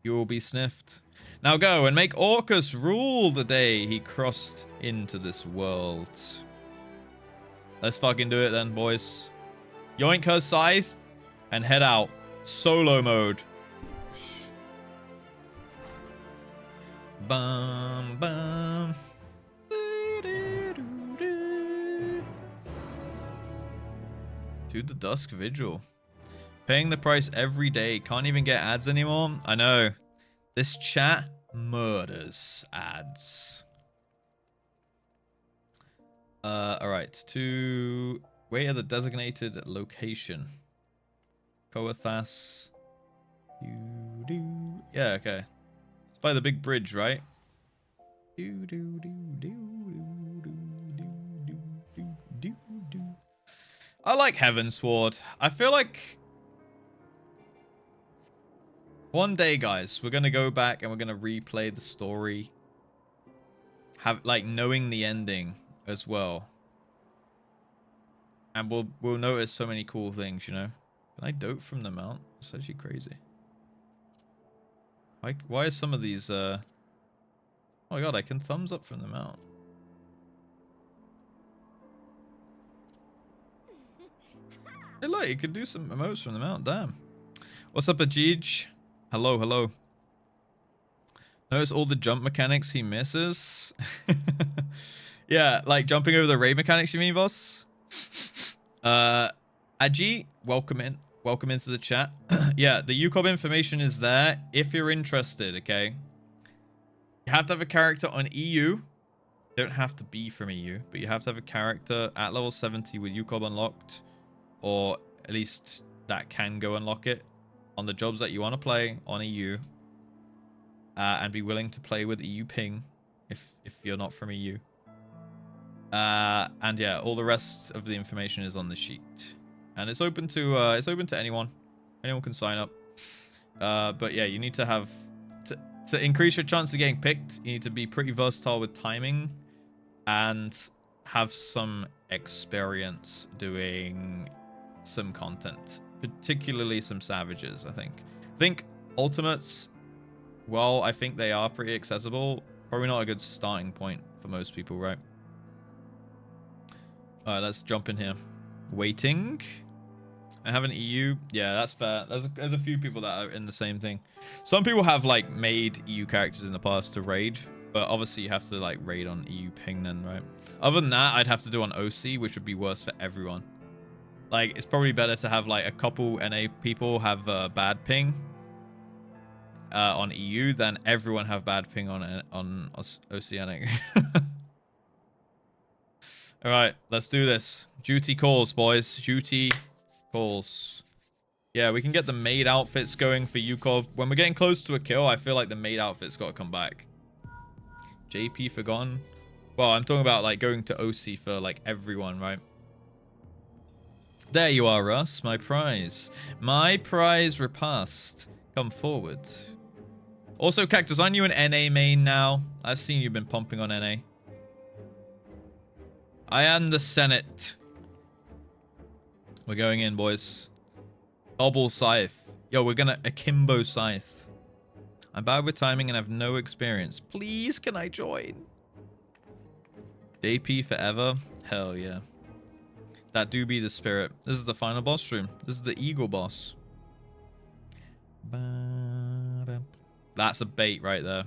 Speaker 1: You will be sniffed. Now go and make Orcus rule the day he crossed into this world. Let's fucking do it then, boys. Yoink her scythe and head out. Solo mode. Bum, bum. To the Dusk Vigil. Paying the price every day. Can't even get ads anymore. I know. This chat murders ads. Alright. To wait at the designated location. Koathas. Yeah, okay. It's by the big bridge, right? I like Heavensward. I feel like one day, guys, we're gonna go back and we're gonna replay the story. Have like knowing the ending as well. And we'll notice so many cool things, you know. Can I dote from the mount? It's actually crazy. Why is some of these oh my god, I can thumbs up from the mount. Hey look, you can do some emotes from the mount, damn. What's up, Ajij? Hello, hello. Notice all the jump mechanics he misses? Yeah, like jumping over the raid mechanics, you mean, boss? Aji, welcome in. Welcome into the chat. Yeah, the UCOB information is there if you're interested, okay? You have to have a character on EU. You don't have to be from EU, but you have to have a character at level 70 with UCOB unlocked, or at least that can go unlock it on the jobs that you want to play on EU, and be willing to play with EU ping if you're not from EU. And yeah, all the rest of the information is on the sheet, and it's open to anyone. Anyone can sign up. But yeah, you need to have to increase your chance of getting picked. You need to be pretty versatile with timing, and have some experience doing some content, particularly some savages. I think ultimates, well, I think they are pretty accessible. Probably not a good starting point for most people, right? All right, let's jump in here. Waiting. I have an EU. Yeah, that's fair. There's a few people that are in the same thing. Some people have like made EU characters in the past to raid, but obviously you have to like raid on EU ping then, right? Other than that, I'd have to do on OC, which would be worse for everyone. Like, it's probably better to have like a couple NA people have bad ping on EU than everyone have bad ping on Oceanic. All right, let's do this. Duty calls, boys. Duty calls. Yeah, we can get the maid outfits going for UCOB. When we're getting close to a kill, I feel like the maid outfit's got to come back. JP forgotten. Well, I'm talking about like going to OC for like everyone, right? There you are, Russ. My prize. My prize repast. Come forward. Also, Cactus, aren't you an NA main now? I've seen you've been pumping on NA. I am the Senate. We're going in, boys. Double scythe. Yo, we're gonna akimbo scythe. I'm bad with timing and have no experience. Please, can I join? JP forever? Hell yeah. That do be the spirit. This is the final boss room. This is the eagle boss. That's a bait right there.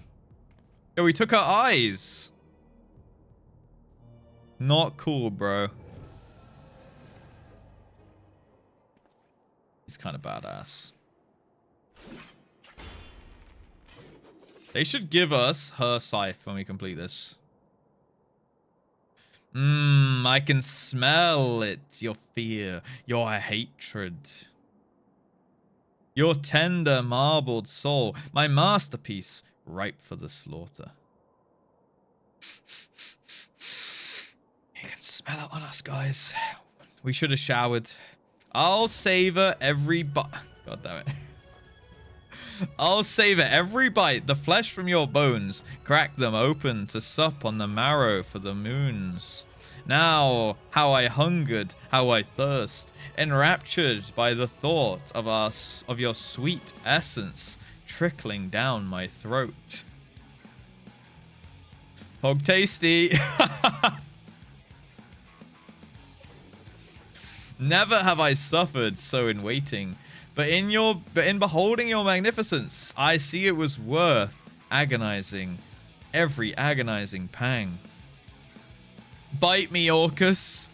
Speaker 1: Yo, we took our eyes. Not cool, bro. He's kind of badass. They should give us her scythe when we complete this. I can smell it. Your fear, your hatred. Your tender marbled soul. My masterpiece, ripe for the slaughter. You can smell it on us, guys. We should have showered. I'll savor every bite. God damn it. I'll savor every bite, the flesh from your bones, crack them open to sup on the marrow for the moons. Now, how I hungered, how I thirst, enraptured by the thought of your sweet essence trickling down my throat. Hog tasty. Never have I suffered so in waiting. But in beholding your magnificence, I see it was worth agonizing, every agonizing pang. Bite me, Orcus.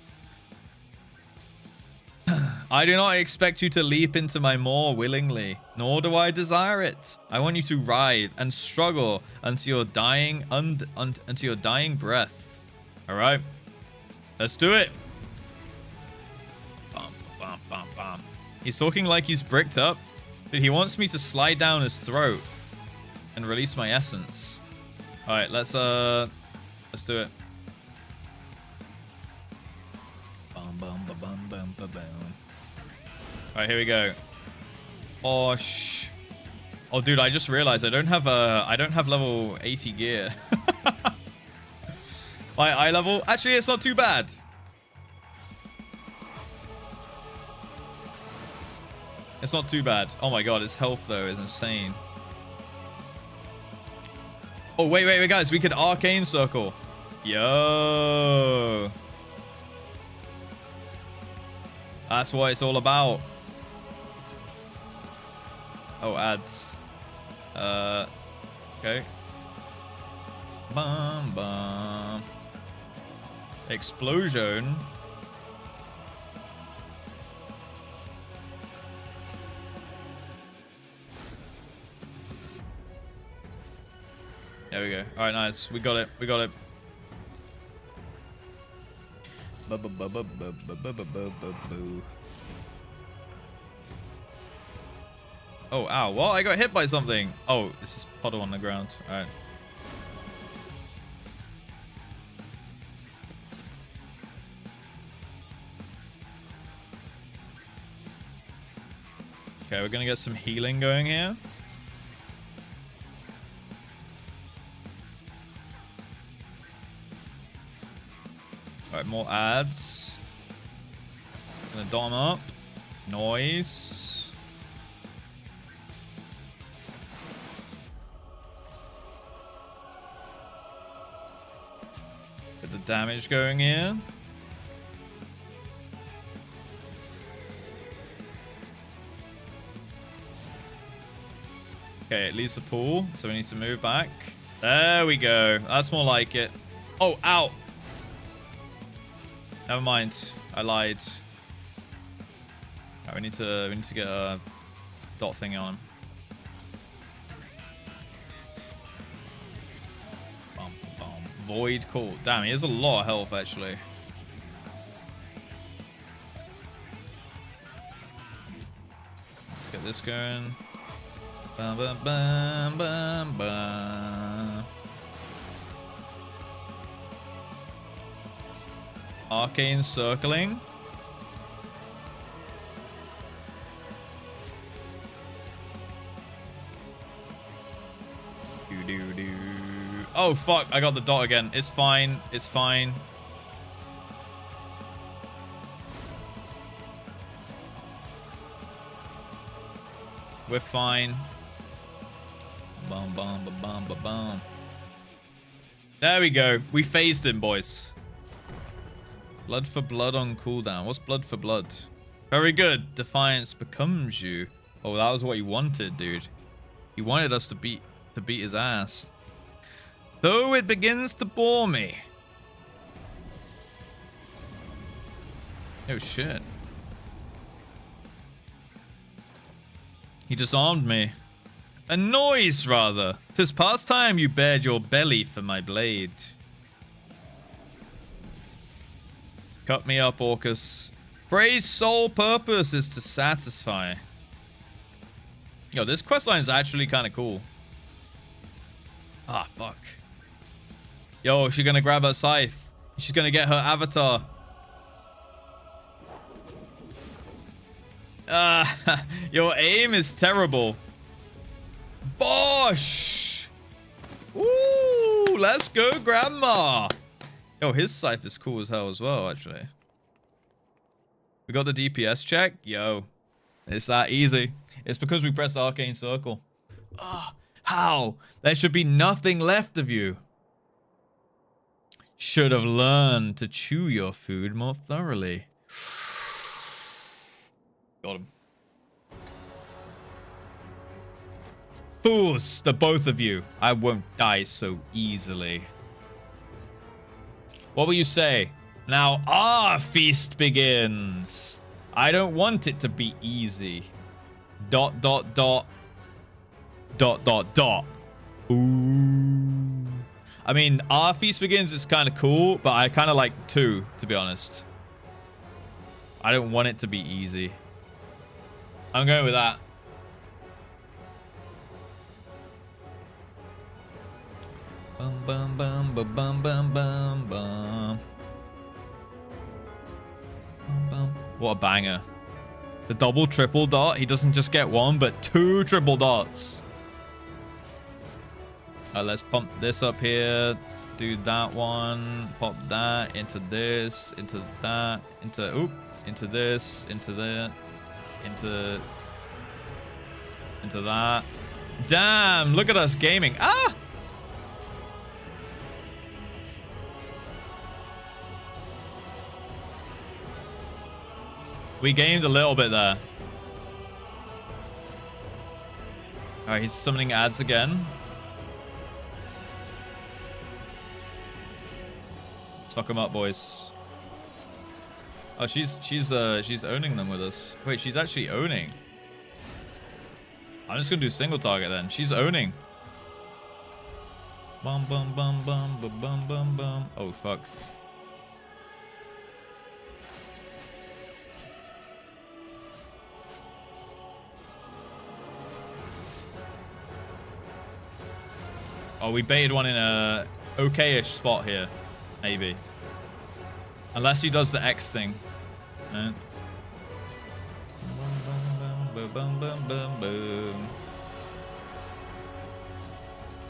Speaker 1: I do not expect you to leap into my maw willingly, nor do I desire it. I want you to writhe and struggle until your dying until your dying breath. All right, let's do it. Bum, bum, bum, bum. He's talking like he's bricked up, but he wants me to slide down his throat and release my essence. All right, let's do it. Bum, bum, ba, bum, bum, ba, bum. All right, here we go. Oh oh, dude, I just realized I don't have level 80 gear. My eye level, actually, it's not too bad. It's not too bad. Oh my god, his health though is insane. Oh wait, guys, we could arcane circle. Yo, that's what it's all about. Oh, ads. Okay. Bum bum. Explosion. There we go. All right, nice. We got it. We got it. Oh, ow. What? I got hit by something. Oh, this is puddle on the ground. All right. Okay, we're going to get some healing going here. Alright, more ads. Gonna dot him up. Noise. Get the damage going here. Okay, it leaves the pool, so we need to move back. There we go. That's more like it. Oh, ow! Never mind. I lied. Right, we need to get a dot thing on. Bum, bum. Void cool. Damn, he has a lot of health actually. Let's get this going. Bum, bum, bum, bum, bum. Arcane circling. Do. Oh fuck, I got the dot again. It's fine. It's fine. We're fine. Bum bum ba bum ba bum. There we go. We phased him, boys. Blood for blood on cooldown. What's blood for blood? Very good. Defiance becomes you. Oh, that was what he wanted, dude. He wanted us to beat his ass. Though it begins to bore me. Oh shit. He disarmed me. A noise, rather. 'Tis past time you bared your belly for my blade. Cut me up, Orcus. Frey's sole purpose is to satisfy. Yo, this questline is actually kind of cool. Ah, fuck. Yo, she's gonna grab her scythe. She's gonna get her avatar. Your aim is terrible. Bosh! Ooh, let's go, Grandma. Yo, his scythe is cool as hell as well, actually. We got the DPS check. Yo, it's that easy. It's because we pressed the arcane circle. Ah, how? There should be nothing left of you. Should have learned to chew your food more thoroughly. Got him. Fools, the both of you. I won't die so easily. What will you say? Now our feast begins. I don't want it to be easy. ... Ooh. I mean, our feast begins is kind of cool, but I kind of like 2, to be honest. I don't want it to be easy. I'm going with that. Bum bum bum bum bum bum bum bum. Bum. What a banger. The double triple dot. He doesn't just get 1, but 2 triple dots. Let's pump this up here. Do that one. Pop that into this. Into that. Into this. Into that. Into that. Damn, look at us gaming. Ah! We gamed a little bit there. Alright, he's summoning ads again. Let's fuck them up, boys. Oh, she's owning them with us. Wait, she's actually owning. I'm just gonna do single target then. She's owning. Bum bum bum bum bum bum bum bum. Oh fuck. Oh, we baited one in a okay-ish spot here, maybe. Unless he does the X thing. Right.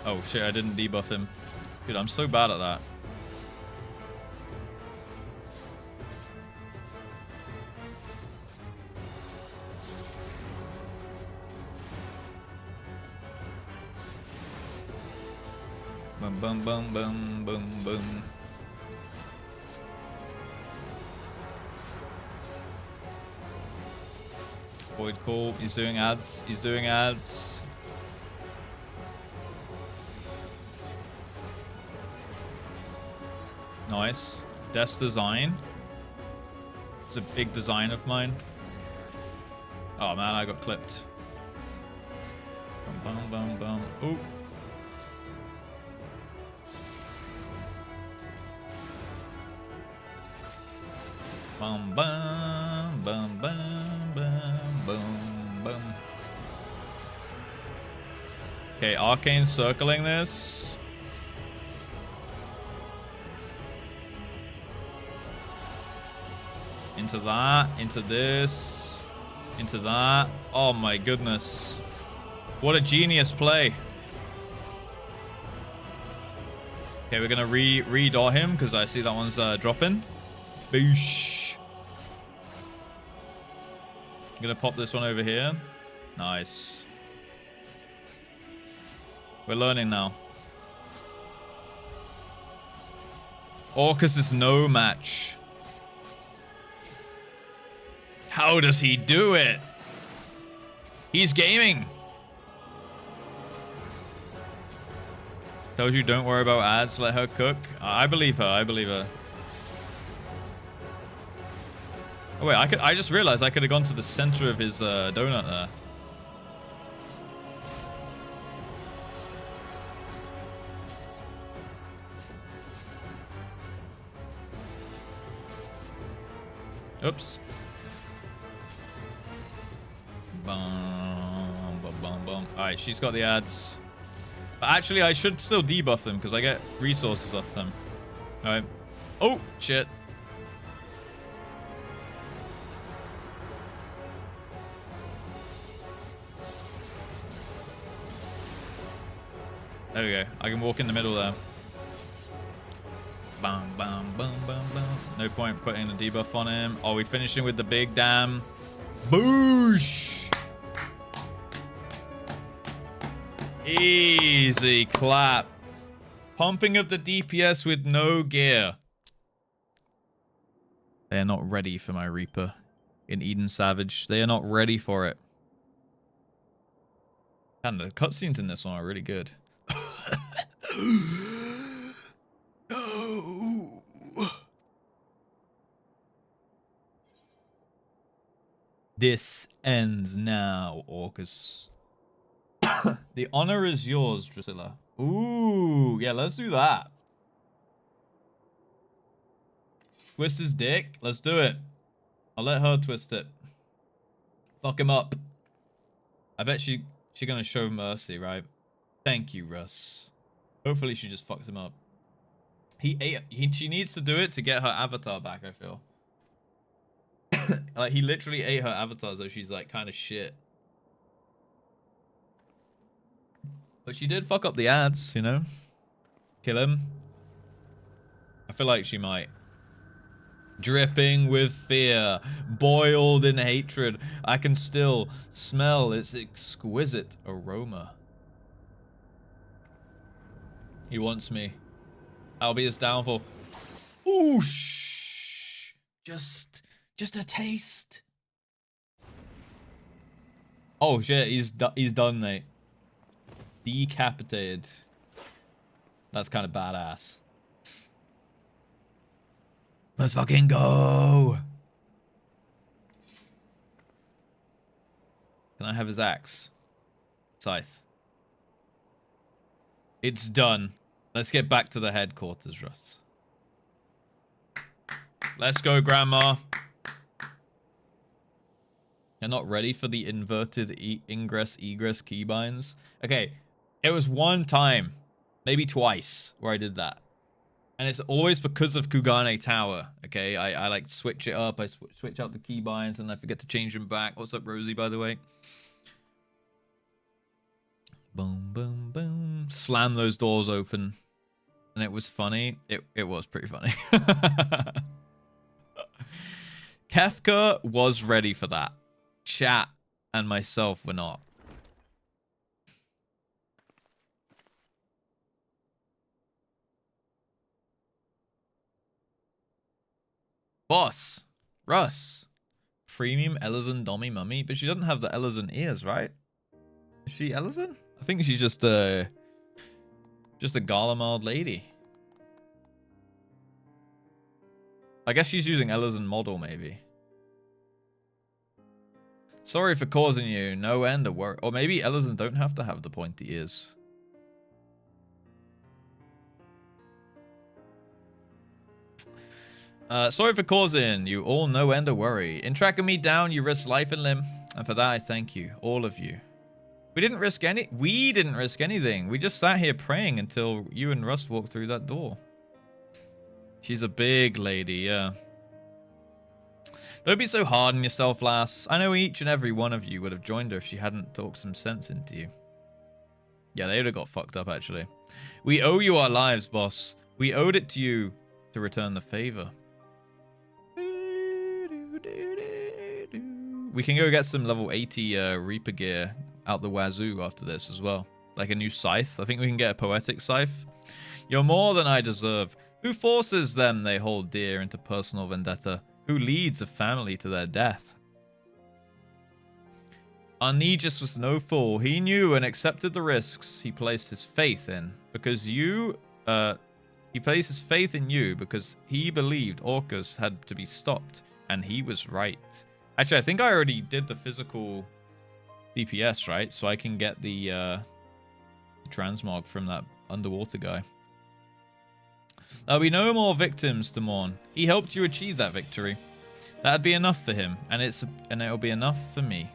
Speaker 1: Oh shit, I didn't debuff him. Dude, I'm so bad at that. Bum bum bum bum bum bum. Void call. He's doing ads. He's doing ads. Nice. Death's design. It's a big design of mine. Oh man, I got clipped. Bum bum bum bum. Ooh. Bum bum bum bum bum bum bum. Okay, Arcane circling this. Into that, into this, into that. Oh my goodness. What a genius play. Okay, we're gonna re-dot him because I see that one's dropping. Boosh. I'm gonna pop this one over here. Nice. We're learning now. Orcus is no match. How does he do it? He's gaming. Told you don't worry about ads, let her cook. I believe her, I believe her. Oh wait, I just realized I could have gone to the center of his donut there. Oops. Bum, bum, bum, bum. Alright, she's got the ads. But actually, I should still debuff them because I get resources off them. Alright. Oh, shit. There we go. I can walk in the middle there. Bam, bam, bam, bam, bam. No point putting a debuff on him. Are we finishing with the big damn? Boosh! Easy clap. Pumping up the DPS with no gear. They are not ready for my Reaper in Eden Savage. They are not ready for it. And the cutscenes in this one are really good. No. This ends now, Orcus. The honor is yours, Drusilla. Ooh, yeah, let's do that. Twist his dick. Let's do it. I'll let her twist it. Fuck him up. I bet she's gonna show mercy, right? Thank you, Russ. Hopefully she just fucks him up. She needs to do it to get her avatar back, I feel. Like, he literally ate her avatar, so she's, like, kind of shit. But she did fuck up the ads, you know? Kill him. I feel like she might. Dripping with fear. Boiled in hatred. I can still smell its exquisite aroma. He wants me. I'll be his downfall. Oosh! Just a taste. Oh shit, he's done, mate. Decapitated. That's kind of badass. Let's fucking go. Can I have his axe? Scythe. It's done. Let's get back to the headquarters, Russ. Let's go, Grandma. You're not ready for the inverted ingress-egress keybinds? Okay, it was one time, maybe twice, where I did that. And it's always because of Kugane Tower, okay? I like switch it up, I switch out the keybinds, and I forget to change them back. What's up, Rosie, by the way? Boom, boom, boom. Slam those doors open. And it was funny. It was pretty funny. Kefka was ready for that. Chat and myself were not. Boss. Russ. Premium Ellison Dommy Mummy. But she doesn't have the Ellison ears, right? Is she Ellison? I think she's just a Garlemald lady. I guess she's using Ellison model, maybe. Sorry for causing you no end of work. Or maybe Ellison don't have to have the pointy ears. Sorry for causing you all no end of worry. In tracking me down, you risked life and limb. And for that, I thank you. All of you. We didn't risk anything. We just sat here praying until you and Russ walked through that door. She's a big lady, yeah. Don't be so hard on yourself, lass. I know each and every one of you would have joined her if she hadn't talked some sense into you. Yeah, they would have got fucked up, actually. We owe you our lives, boss. We owed it to you to return the favor. We can go get some level 80 Reaper gear out the wazoo after this as well. Like a new scythe. I think we can get a poetic scythe. You're more than I deserve. Who forces them they hold dear into personal vendetta? Who leads a family to their death? Arnegis was no fool. He knew and accepted the risks he placed his faith in. Because you... he placed his faith in you because he believed Orcus had to be stopped. And he was right. Actually, I think I already did the physical DPS, right? So I can get the transmog from that underwater guy. There'll be no more victims to mourn. He helped you achieve that victory. That'd be enough for him, and it'll be enough for me.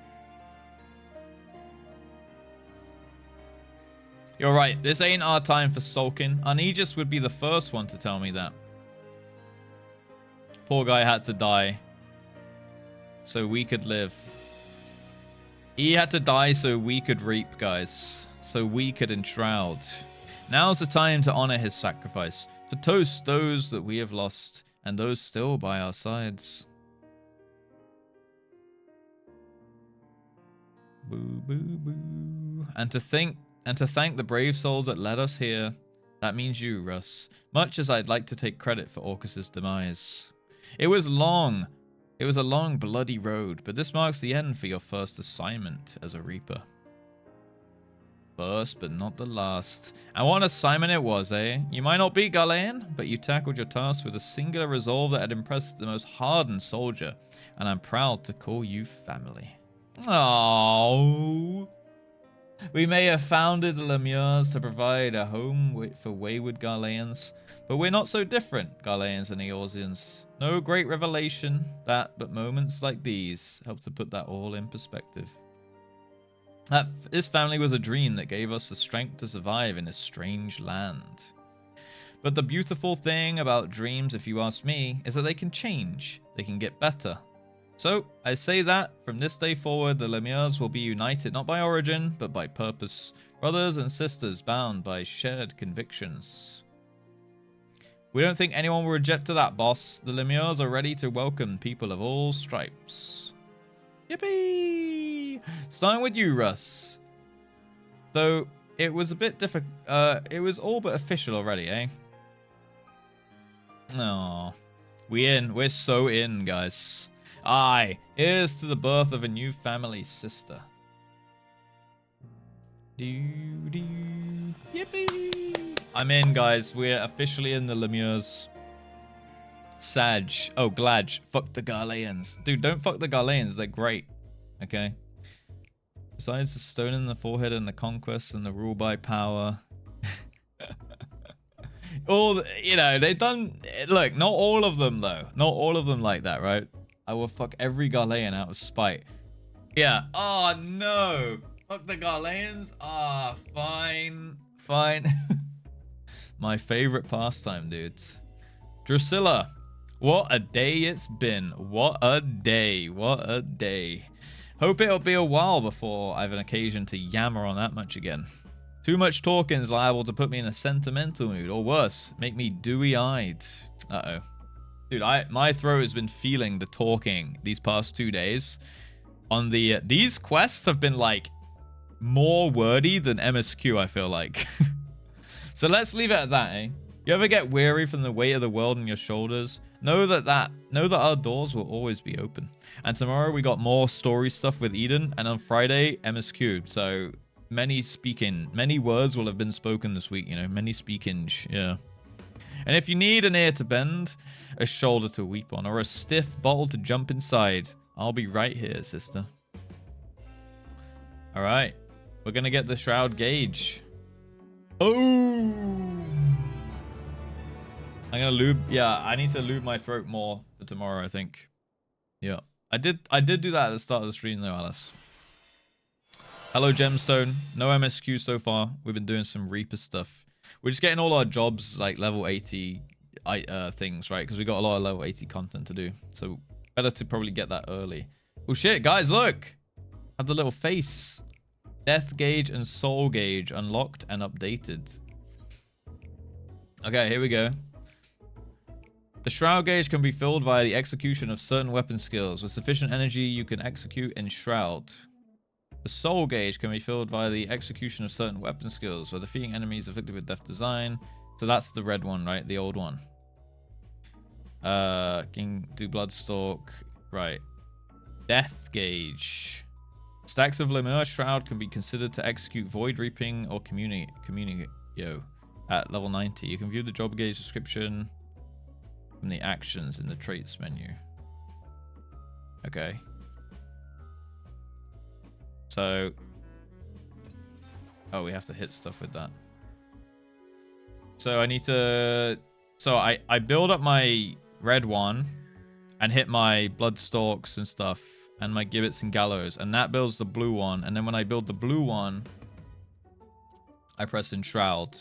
Speaker 1: You're right, this ain't our time for sulking. Arnegis would be the first one to tell me that. Poor guy had to die so we could live. He had to die so we could reap, guys. So we could enshroud. Now's the time to honor his sacrifice. To toast those that we have lost and those still by our sides. Boo, boo, boo. And to thank the brave souls that led us here. That means you, Russ. Much as I'd like to take credit for Orcus's demise. It was a long, bloody road, but this marks the end for your first assignment as a Reaper. First, but not the last. And what an assignment it was, eh? You might not be Galen, but you tackled your task with a singular resolve that had impressed the most hardened soldier, and I'm proud to call you family. Oh, we may have founded the Lemures to provide a home for wayward Garleans, but we're not so different, Garleans and Eorzeans. No great revelation, but moments like these help to put that all in perspective. This family was a dream that gave us the strength to survive in a strange land. But the beautiful thing about dreams, if you ask me, is that they can change. They can get better. So, I say that, from this day forward, the Lemures will be united not by origin, but by purpose. Brothers and sisters bound by shared convictions. We don't think anyone will reject to that, boss. The Lemures are ready to welcome people of all stripes. Yippee! Starting with you, Russ. Though, it was a bit difficult. It was all but official already, eh? Aww. We're so in, guys. Aye, here's to the birth of a new family sister. Yippee! I'm in, guys. We're officially in the Lemures. Sag. Oh, Glad. Fuck the Garleans. Dude, don't fuck the Garleans. They're great. Okay. Besides the stone in the forehead and the conquest and the rule by power. All, you know, they've done... Look, not all of them, though. Not all of them like that, right? I will fuck every Garlean out of spite. Yeah. Oh, no. Fuck the Garleans? Ah, fine. Fine. My favorite pastime, dudes. Drusilla. What a day it's been. What a day. What a day. Hope it'll be a while before I have an occasion to yammer on that much again. Too much talking is liable to put me in a sentimental mood, or worse, make me dewy-eyed. Uh-oh. Dude, my throat has been feeling the talking these past 2 days. On the these quests have been like more wordy than MSQ, I feel like. So let's leave it at that, eh? You ever get weary from the weight of the world on your shoulders? Know that our doors will always be open. And tomorrow we got more story stuff with Eden, and on Friday MSQ. So many words will have been spoken this week, you know, many speaking, yeah. And if you need an ear to bend, a shoulder to weep on, or a stiff bottle to jump inside, I'll be right here, sister. All right, we're gonna get the Shroud Gauge. Oh, I'm gonna lube. Yeah, I need to lube my throat more for tomorrow, I think. Yeah, I did do that at the start of the stream though, Alice. Hello, Gemstone. No MSQ so far. We've been doing some Reaper stuff. We're just getting all our jobs like level 80 things, right? Because we got a lot of level 80 content to do. So better to probably get that early. Oh shit, guys, look! Have the little face. Death Gauge and Soul Gauge unlocked and updated. Okay, here we go. The Shroud Gauge can be filled via the execution of certain weapon skills. With sufficient energy, you can execute in Shroud. The Soul Gauge can be filled via the execution of certain weapon skills, where defeating enemies afflicted with death design. So that's the red one, right? The old one. Can do Bloodstalk. Right. Death Gauge. Stacks of Lemur Shroud can be considered to execute Void Reaping or Communio at level 90. You can view the job gauge description from the actions in the traits menu. Okay. So, oh, we have to hit stuff with that. So I need to, so I build up my red one and hit my Bloodstalks and stuff and my Gibbets and Gallows, and that builds the blue one. And then when I build the blue one, I press in Shroud.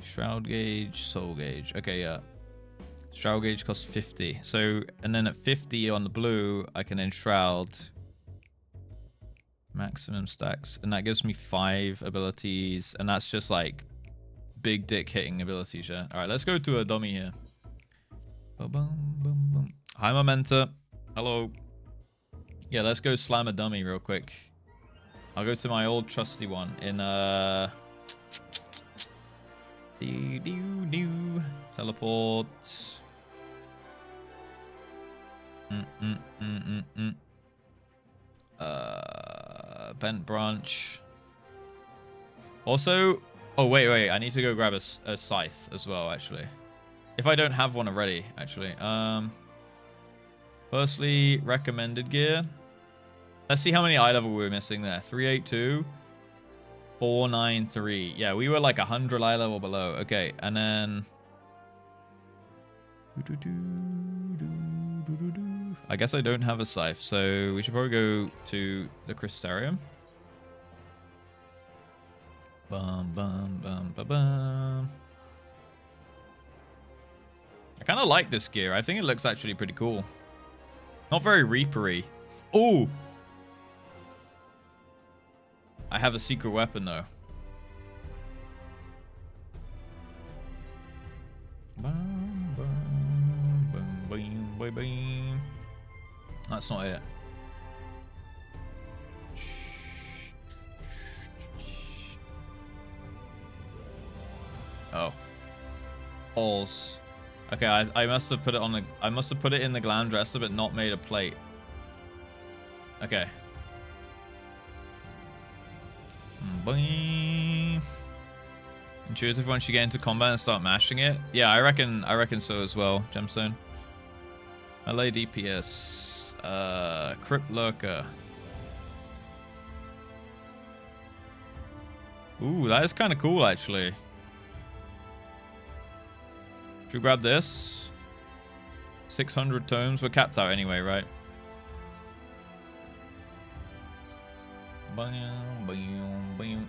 Speaker 1: Shroud Gauge, Soul Gauge. Okay, yeah. Shroud Gauge costs 50. So, and then at 50 on the blue, I can enshroud maximum stacks. And that gives me 5 abilities. And that's just like big dick hitting abilities, yeah. Alright, let's go to a dummy here. Hi, Momenta. Hello. Yeah, let's go slam a dummy real quick. I'll go to my old trusty one in teleport. Bent branch. Also, oh wait, I need to go grab a scythe as well, actually. If I don't have one already, actually. Firstly, recommended gear. Let's see how many eye level we were missing there. 382, 493. Yeah, we were like 100 eye level below. Okay, and then I guess I don't have a scythe, so we should probably go to the Crystarium. Bum bum bum bum bum. I kind of like this gear. I think it looks actually pretty cool. Not very Reapery. Oh! I have a secret weapon, though. That's not it. Oh. Balls. Okay, I must have put it on the. I must have put it in the glam dresser, but not made a plate. Okay. Boing. Intuitive once you get into combat and start mashing it. Yeah, I reckon so as well, Gemstone. LA DPS. Crypt Lurker. Ooh, that is kind of cool, actually. Should we grab this? 600 tomes. We're capped out anyway, right?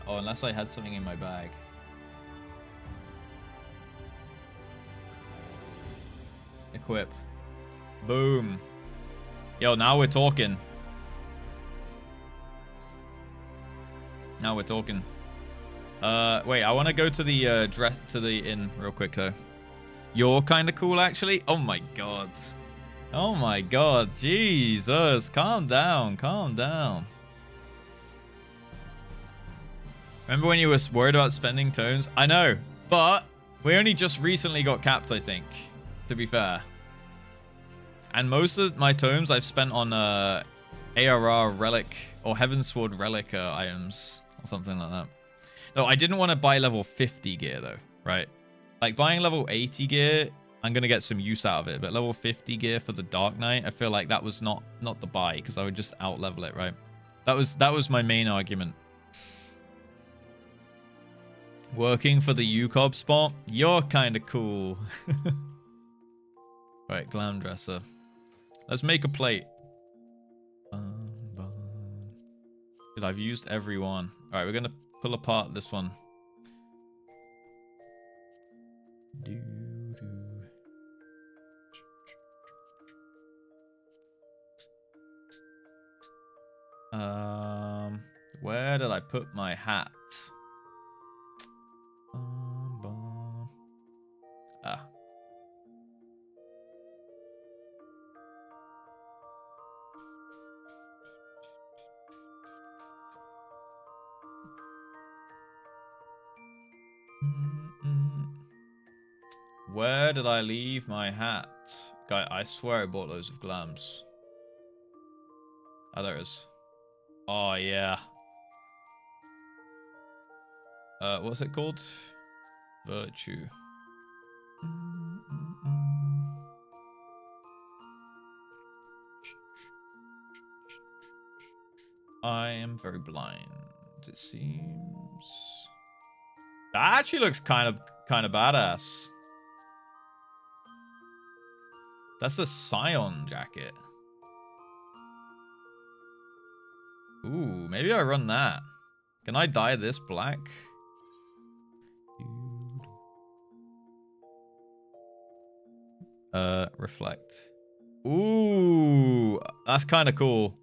Speaker 1: Oh, unless I had something in my bag. Equip. Boom. Yo, now we're talking. Now we're talking. Wait, I want to go to the inn real quick though. You're kind of cool, actually. Oh my god. Oh my god. Jesus. Calm down. Calm down. Remember when you were worried about spending tomes? I know, but we only just recently got capped, I think, to be fair. And most of my tomes I've spent on ARR relic or Heavensward relic items or something like that. No, I didn't want to buy level 50 gear though, right? Like buying level 80 gear, I'm going to get some use out of it. But level 50 gear for the Dark Knight, I feel like that was not the buy because I would just out level it, right? That was my main argument. Working for the UCOB spot? You're kind of cool. Right, Glam Dresser. Let's make a plate. Dude, I've used every one. Alright, we're going to pull apart this one. Where did I put my hat? Ah. Where did I leave my hat? Guy, I swear I bought loads of glams. Oh, there it is. Oh, yeah. What's it called? Virtue. I am very blind, it seems. That actually looks kind of badass. That's a Scion jacket. Ooh, maybe I run that. Can I dye this black? Reflect. Ooh, that's kind of cool.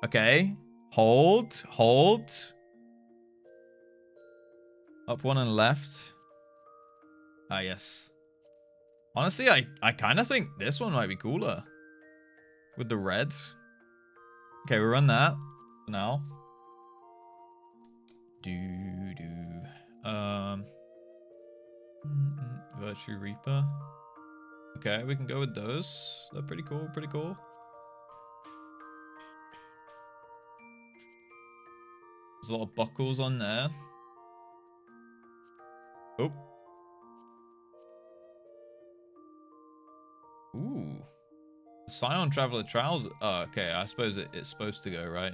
Speaker 1: Okay. Hold. Up one and left. Ah, yes. Honestly, I kind of think this one might be cooler. With the red. Okay, we run that for now. Virtue Reaper. Okay, we can go with those. They're pretty cool, pretty cool. There's a lot of buckles on there. Oh. Ooh. Scion Traveler Trousers. Oh, okay. I suppose it's supposed to go, right?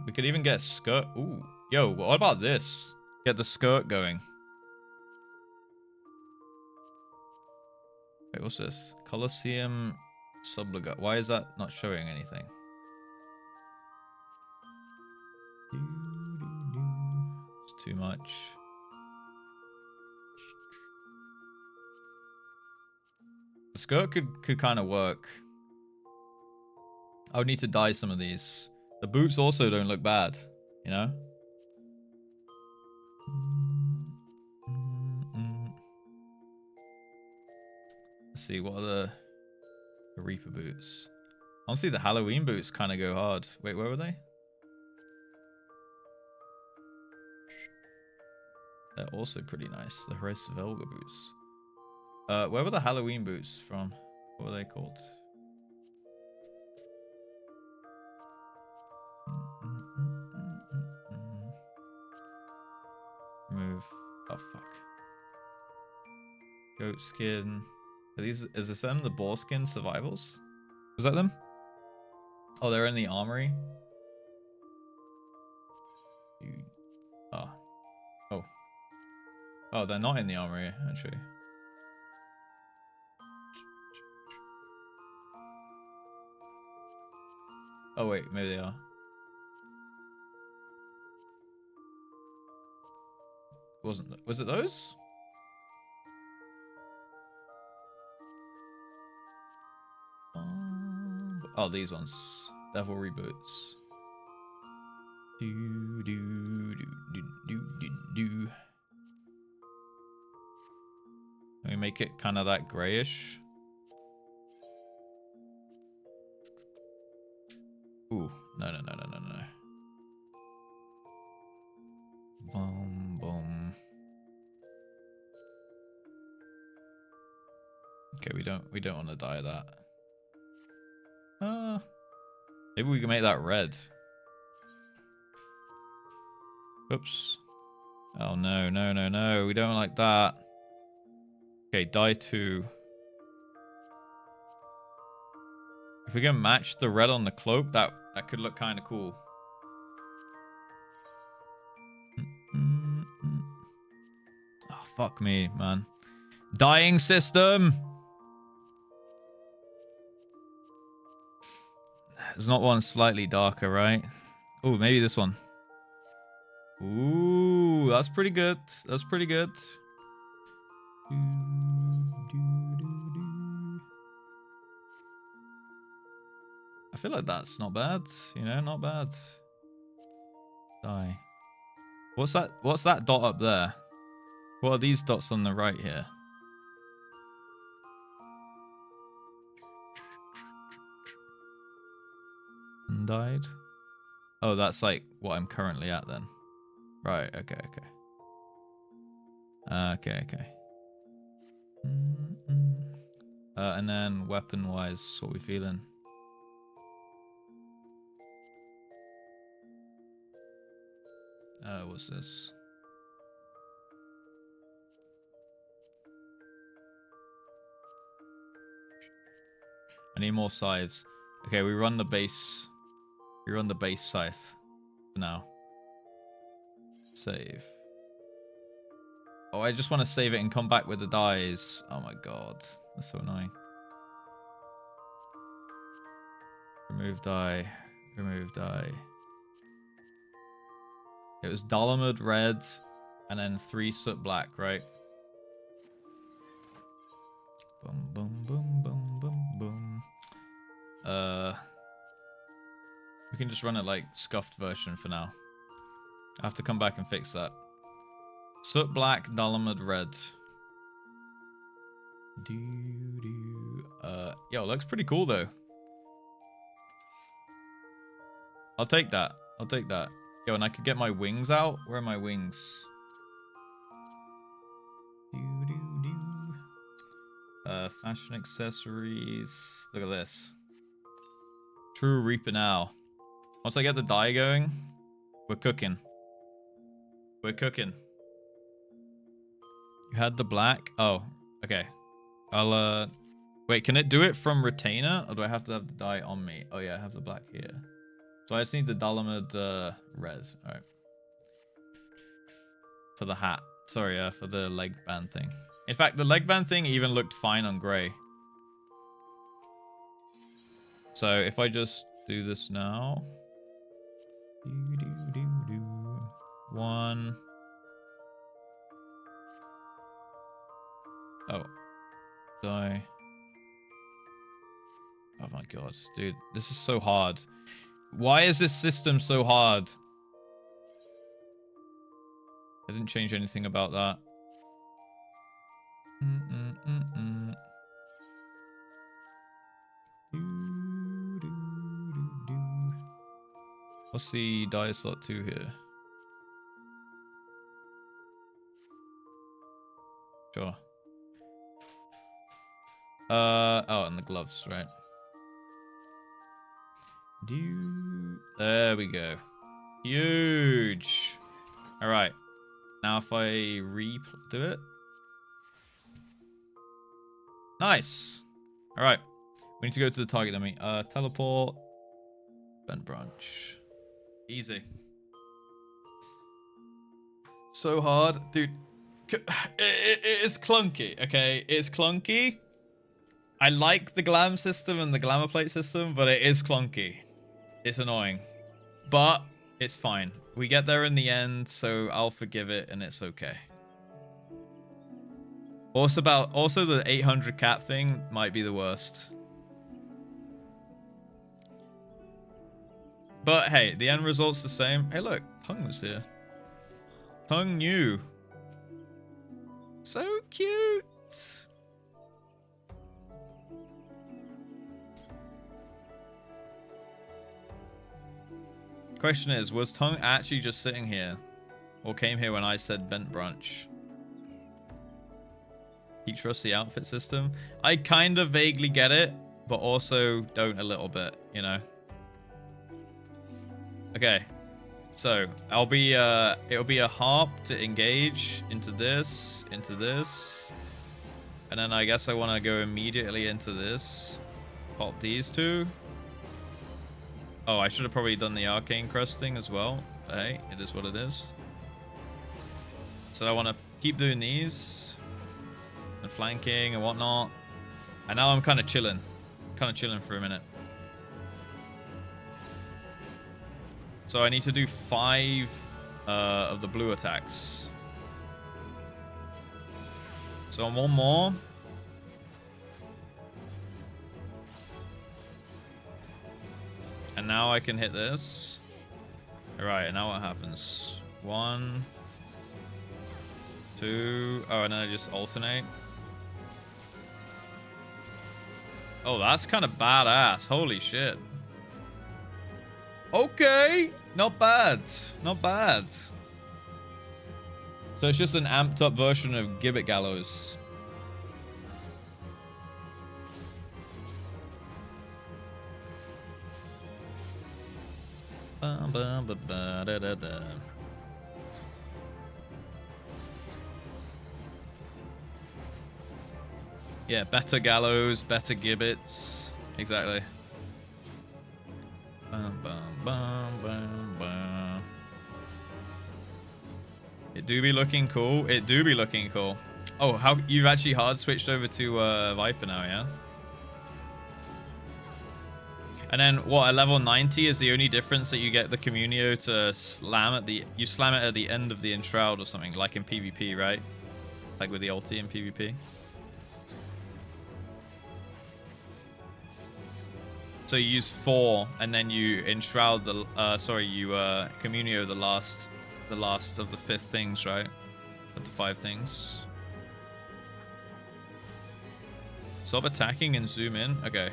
Speaker 1: We could even get a skirt. Ooh. Yo, what about this? Get the skirt going. Wait, what's this? Colosseum Subligat. Why is that not showing anything? It's too much. The skirt could kind of work. I would need to dye some of these. The boots also don't look bad, you know? Let's see, what are the Reaper boots? Honestly, the Halloween boots kind of go hard. Wait, where were they? They're also pretty nice. The Hres Velga boots. Where were the Halloween boots from? What were they called? Goat skin. Are these? Is this them? The boar skin survivals? Was that them? Oh, they're in the armory. Oh. Oh. Oh, they're not in the armory actually. Oh wait, maybe they are. Was it those? Oh, these ones. Devil reboots. Do do do do do do do. Can we make it kind of that grayish? Ooh, no. Boom, boom. Okay, we don't want to dye that. Maybe we can make that red. Oops. Oh no, we don't like that. Okay, dye 2. If we can match the red on the cloak, that could look kind of cool. Oh, fuck me, man. Dyeing system! There's not one slightly darker, right? Oh, maybe this one. Ooh, that's pretty good. That's pretty good. I feel like that's not bad. You know, not bad. Die. What's that? What's that dot up there? What are these dots on the right here? Died. Oh, that's like what I'm currently at then. Right. Okay. And then weapon-wise, what we feeling? What's this? I need more scythes. Okay, we run the base. We run the base scythe for now. Save. Oh, I just want to save it and come back with the dyes. Oh my god, that's so annoying. Remove dye. Remove dye. It was Dalamud red and then 3 soot black, right? Boom, boom, boom, boom, boom, boom. We can just run it like scuffed version for now. I have to come back and fix that. Soot black, Dalamud red. Yo, it looks pretty cool though. I'll take that. I'll take that. Yo, and I could get my wings out. Where are my wings? Fashion accessories. Look at this. True Reaper now. Once I get the dye going, we're cooking. We're cooking. You had the black? Oh, okay. I'll, wait, can it do it from retainer? Or do I have to have the dye on me? Oh yeah, I have the black here. So I just need the Dalamud red. Alright. For the hat. Sorry, for the leg band thing. In fact, the leg band thing even looked fine on grey. So if I just do this now. 1. Oh. Die. Oh my god. Dude, this is so hard. Why is this system so hard? I didn't change anything about that. What's the dye slot 2 here? Sure. Oh, and the gloves, right? There we go. Huge. All right. Now if I do it. Nice. All right. We need to go to the target enemy. Teleport. Bent branch. Easy. So hard, dude. It is clunky, okay? It's clunky. I like the glam system and the glamour plate system, but it is clunky. It's annoying. But it's fine. We get there in the end, so I'll forgive it, and it's okay. Also the 800 cat thing might be the worst. But hey, the end result's the same. Hey look, Tongue was here. Tongue knew. So cute. Question is, was Tongue actually just sitting here? Or came here when I said bent branch? He trusts the outfit system. I kind of vaguely get it, but also don't a little bit, you know? Okay. So, it'll be a harp to engage into this, and then I guess I want to go immediately into this. Pop these two. Oh, I should have probably done the arcane crest thing as well. But hey, it is what it is. So I want to keep doing these and flanking and whatnot. And now I'm kind of chilling for a minute. So I need to do 5 of the blue attacks. So one more. And now I can hit this. Alright, and now what happens? 1, 2. Oh, and then I just alternate. Oh, that's kind of badass. Holy shit. Okay. Not bad. Not bad. So it's just an amped up version of Gibbet Gallows. Yeah, better gallows, better gibbets. Exactly. It do be looking cool. It do be looking cool. Oh, how you've actually hard switched over to Viper now, yeah? And then what, at level 90 is the only difference that you get the Communio to slam at the... You slam it at the end of the Enshroud or something, like in PvP, right? Like with the ulti in PvP. So you use 4, and then you Enshroud the... you Communio the last of the 5th things, right? Of the 5 things. Stop attacking and zoom in. Okay.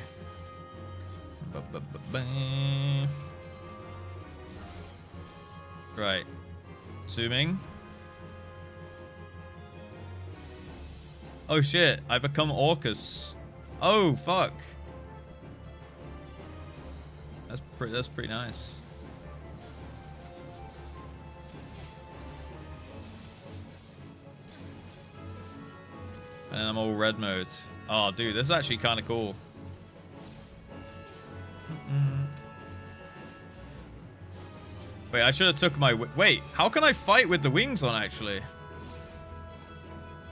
Speaker 1: Right. Zooming. Oh shit, I become Orcus. Oh fuck. That's pretty nice. And I'm all red mode. Oh dude, this is actually kind of cool. Wait, I should have took my... Wait, how can I fight with the wings on, actually?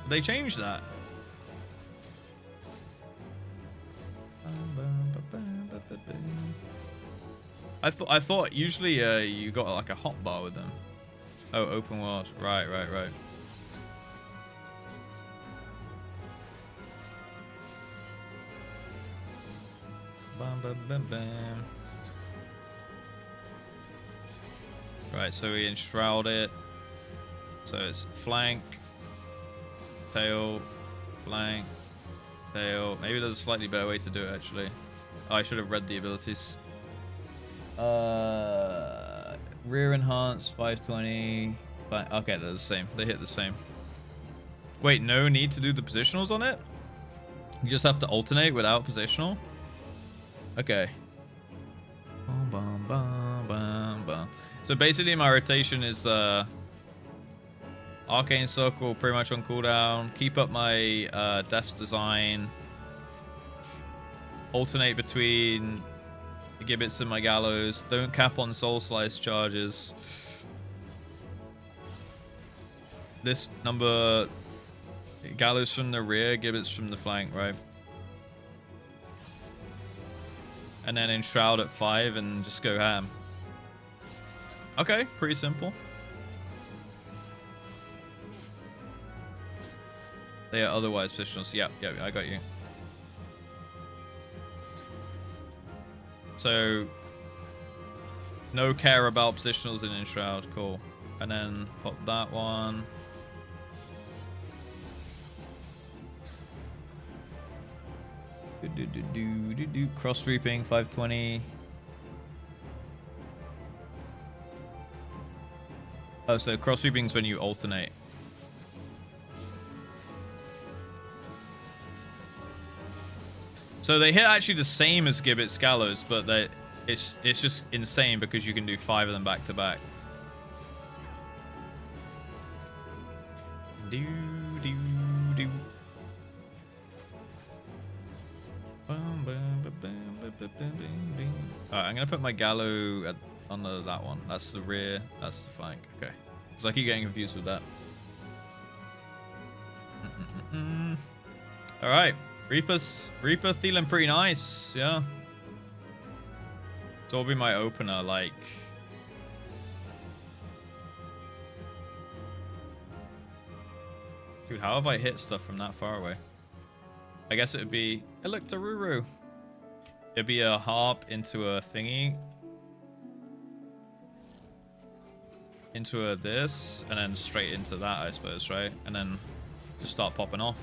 Speaker 1: They changed that. I thought usually you got like a hotbar with them. Oh, open world. Right. Bam. Right, so we enshroud it. So it's flank, tail, flank, tail. Maybe there's a slightly better way to do it, actually. Oh, I should have read the abilities. Rear enhance, 520. Okay, they're the same. They hit the same. Wait, no need to do the positionals on it? You just have to alternate without positional? Okay. So basically my rotation is Arcane Circle pretty much on cooldown. Keep up my Death's Design. alternate between the gibbets and my gallows. Don't cap on soul slice charges. This number, gallows from the rear, gibbets from the flank, right? And then enshroud at 5 and just go ham. Okay, pretty simple. They are otherwise positionals. Yep, I got you. So, no care about positionals in enshroud. Cool. And then pop that one. Cross reaping 520. Oh, so cross reaping is when you alternate. So they hit actually the same as Gibbet's Gallows, but it's just insane because you can do 5 of them back to back. Alright, I'm gonna put my Gallow on that one. That's the rear, that's the flank. Okay. Because I keep getting confused with that. Alright. Reaper feeling pretty nice, yeah. So will be my opener, like. Dude, how have I hit stuff from that far away? I guess it would be Electoruru. It'd be a harp into a thingy. Into a this, and then straight into that, I suppose, right? And then just start popping off.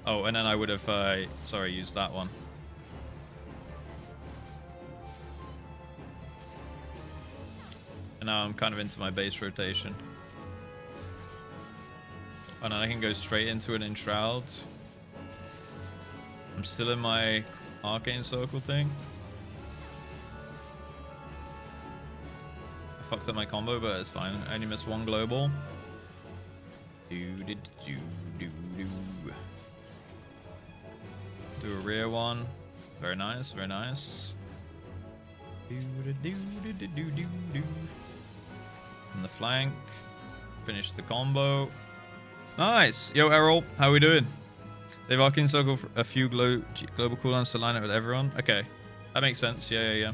Speaker 1: Oh, and then I would have, sorry, used that one. And now I'm kind of into my base rotation. And then I can go straight into an enshroud. I'm still in my arcane circle thing. I fucked up my combo, but it's fine. I only missed one global. Do a rear one. Very nice, very nice. On the flank. Finish the combo. Nice. Yo, Errol, how we doing? Save Arcane Circle for a few global cooldowns to line up with everyone. Okay, that makes sense. Yeah. Yeah,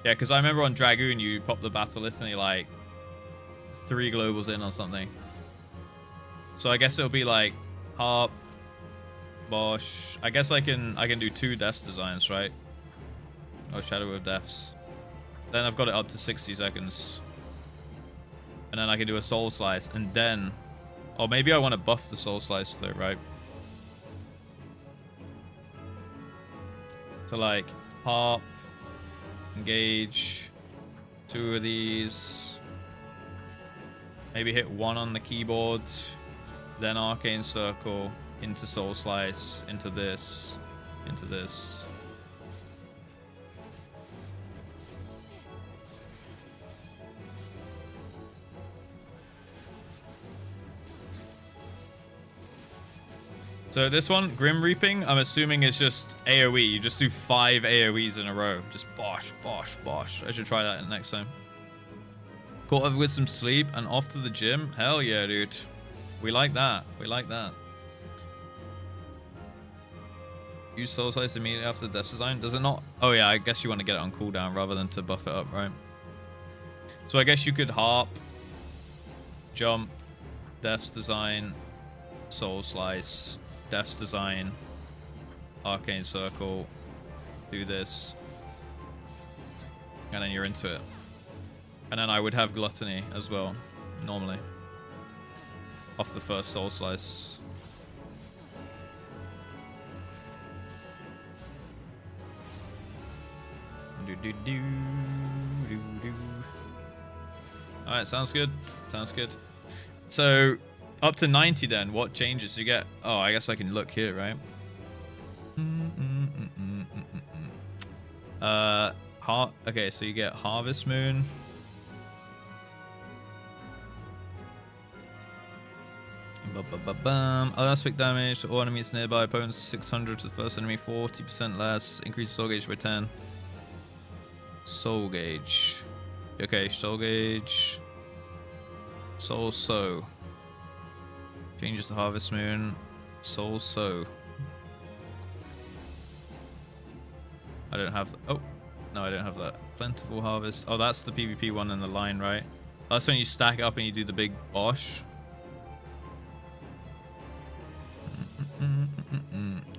Speaker 1: because I remember on Dragoon, you pop the Battle Litany like 3 globals in or something. So I guess it'll be like Harp, Bosch. I guess I can do 2 Deaths designs, right? Oh, Shadow of Deaths. Then I've got it up to 60 seconds. And then I can do a Soul Slice, and then... Or maybe I want to buff the Soul Slice though, right? So like, Harp, engage, 2 of these. Maybe hit 1 on the keyboard. Then Arcane Circle, into Soul Slice, into this, into this. So this one, Grim Reaping, I'm assuming it's just AoE. You just do 5 AoEs in a row. Just bosh, bosh, bosh. I should try that next time. Caught up with some sleep and off to the gym. Hell yeah, dude. We like that. We like that. Use Soul Slice immediately after the Death Design. Does it not? Oh yeah, I guess you want to get it on cooldown rather than to buff it up, right? So I guess you could Harp, Jump, Death Design, Soul Slice, Death's Design, Arcane Circle, do this, and then you're into it. And then I would have Gluttony as well, normally, off the first Soul Slice. Alright, sounds good. Sounds good. So... Up to 90 then, what changes you get? Oh, I guess I can look here, right? Okay, so you get Harvest Moon. Earthquake damage to all enemies nearby. Opponents 600 to the first enemy, 40% less. Increase soul gauge by 10. Soul gauge. Okay, soul gauge. Soul sow. Changes the harvest moon. Soul sow. I don't have. Oh, no, I don't have that. Plentiful harvest. Oh, that's the PvP one in the line, right? That's when you stack up and you do the big bosh.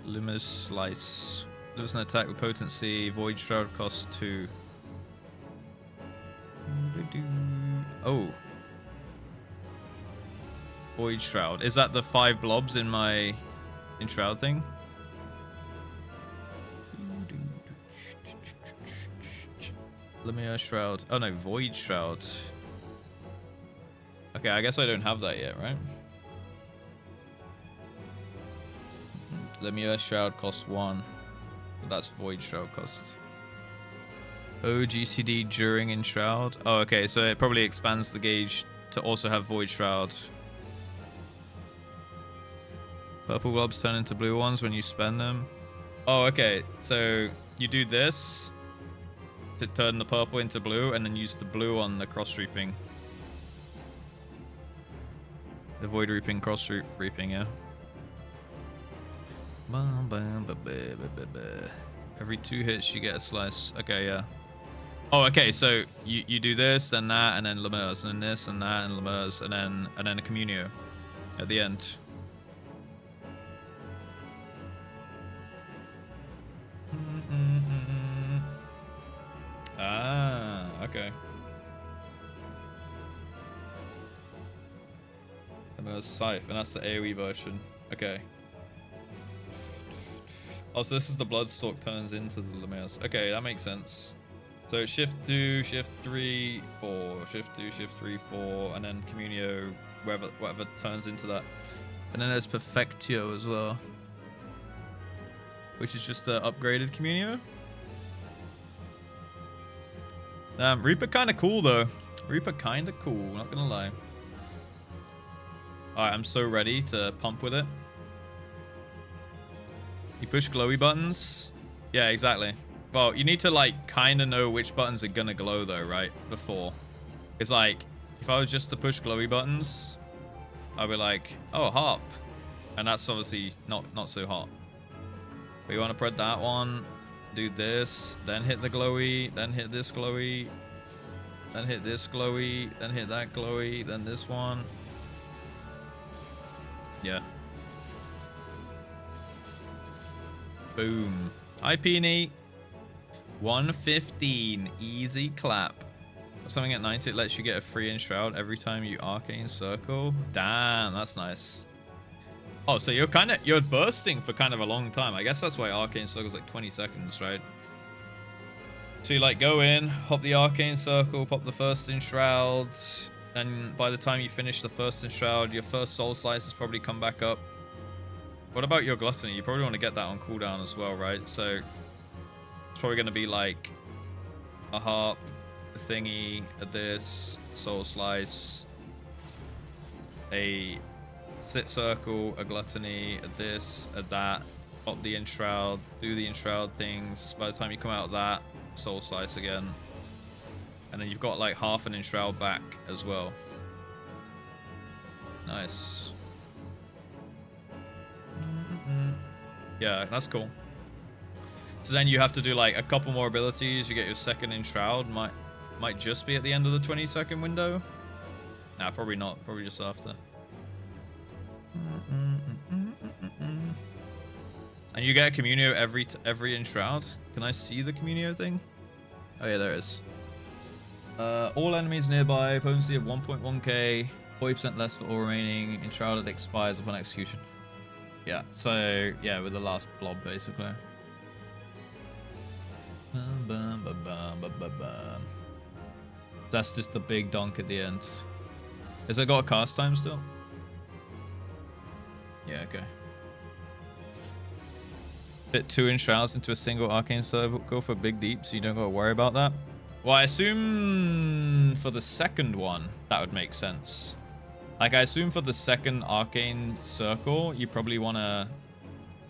Speaker 1: Luminous Slice. Lives an attack with potency. Void Shroud costs 2. Oh. Void Shroud. Is that the 5 blobs in my Shroud thing? Luminous Shroud. Oh no, Void Shroud. Okay, I guess I don't have that yet, right? Luminous Shroud costs 1. That's Void Shroud cost. OGCD during Enshroud. Oh, okay, so it probably expands the gauge to also have Void Shroud. Purple globs turn into blue ones when you spend them. Oh, okay, so you do this to turn the purple into blue and then use the blue on the cross reaping. The void reaping, cross reaping, yeah. Every 2 hits you get a slice. Okay, yeah. Oh, okay, so you do this, then that, and then Lemurs, and then this, and that, and Lemurs, and then a Communio at the end. Ah, okay. Lemurs Scythe, and that's the AoE version. Okay. Oh, so this is the Bloodstalk turns into the Lemurs. Okay, that makes sense. So shift 2, shift 3, 4, shift 2, shift 3, 4, and then Communio, whatever turns into that. And then there's Perfectio as well, which is just the upgraded Communio. Damn, Reaper kind of cool though. Reaper kind of cool, not gonna lie. Alright, I'm so ready to pump with it. You push glowy buttons. Yeah, exactly. Well, you need to like kind of know which buttons are gonna glow though, right? Before. It's like, if I was just to push glowy buttons, I'd be like, oh, harp. And that's obviously not so hot. But you want to put that one, do this, then hit the glowy, then hit this glowy, then hit this glowy, then hit that glowy, then this one. Yeah. Boom. Hi, Peony. 115. Easy clap. Something at 90, it lets you get a free Enshroud every time you Arcane Circle. Damn, that's nice. Oh, so you're bursting for kind of a long time. I guess that's why Arcane Circle's like 20 seconds, right? So you like go in, hop the Arcane Circle, pop the first Enshroud, and by the time you finish the first Enshroud, your first Soul Slice has probably come back up. What about your Gluttony? You probably want to get that on cooldown as well, right? So it's probably going to be like a harp, a thingy, a this, Soul Slice, a sit circle, a Gluttony, a this, a that, pop the Enshroud, do the Enshroud things. By the time you come out of that, Soul Slice again. And then you've got like half an Enshroud back as well. Nice. Yeah, that's cool. So then you have to do like a couple more abilities. You get your second Enshroud. Might just be at the end of the 20-second window. Nah, probably not. Probably just after. And you get a Communio every Enshroud. Can I see the Communio thing? Oh yeah, there it is. All enemies nearby, potency of 1.1k, 40% less for all remaining. Enshrouded expires upon execution. Yeah, so yeah, with the last blob basically. That's just the big donk at the end. Has it got a cast time still? Yeah, okay. Fit 2 Enshrouds into a single Arcane Circle for big deep, so you don't got to worry about that. Well, I assume for the second one, that would make sense. Like, I assume for the second arcane circle, you probably want to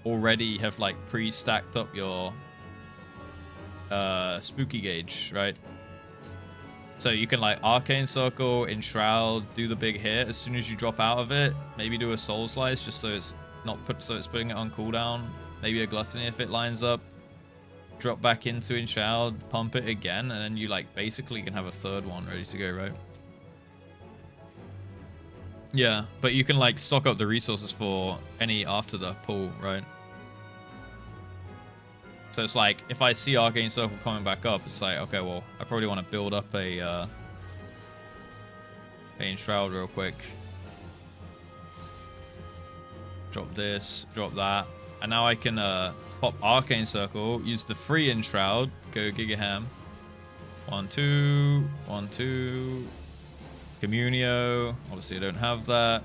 Speaker 1: already have, like, pre-stacked up your spooky gauge, right? So you can, like, arcane circle, enshroud, do the big hit. As soon as you drop out of it, maybe do a soul slice just so it's not it's putting it on cooldown. Maybe a gluttony if it lines up. Drop back into enshroud, pump it again, and then you, like, basically can have a third one ready to go, right? Yeah, but you can, like, stock up the resources for any after the pull, right? So it's like, if I see Arcane Circle coming back up, it's like, okay, well, I probably want to build up a Enshroud real quick. Drop this, drop that. And now I can pop Arcane Circle, use the free Enshroud, go Giga Ham. 1, 2, 1, 2. Communio. Obviously, I don't have that.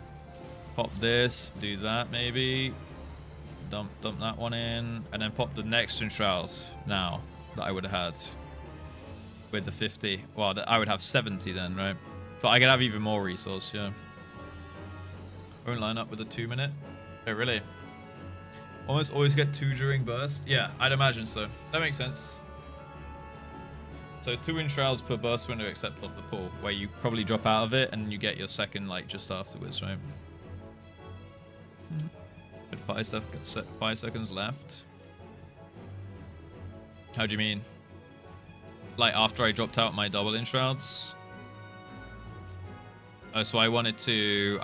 Speaker 1: Pop this, do that maybe. Dump that one in, and then pop the next Enshroud now that I would have had with the 50. Well, I would have 70 then, right? But I could have even more resource, yeah. Won't line up with a 2-minute. Oh, really? Almost always get 2 during burst? Yeah, I'd imagine so. That makes sense. So 2 Enshrouds per burst window except off the pull, where you probably drop out of it and you get your second, like, just afterwards, right? 5 seconds left. How do you mean? Like, after I dropped out my double Enshrouds? Oh, so I wanted to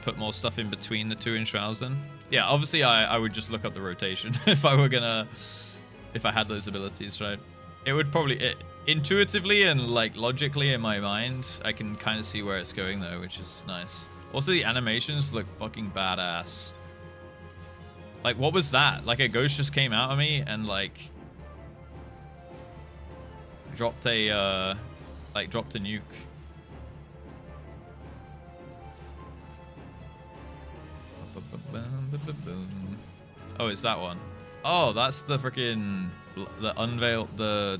Speaker 1: put more stuff in between the 2 Enshrouds then? Yeah, obviously I would just look up the rotation if I had those abilities, right? It would probably, intuitively and, like, logically in my mind, I can kind of see where it's going though, which is nice. Also, the animations look fucking badass. Like, what was that? Like, a ghost just came out of me and, like, dropped a nuke. Oh, it's that one. Oh, that's the freaking the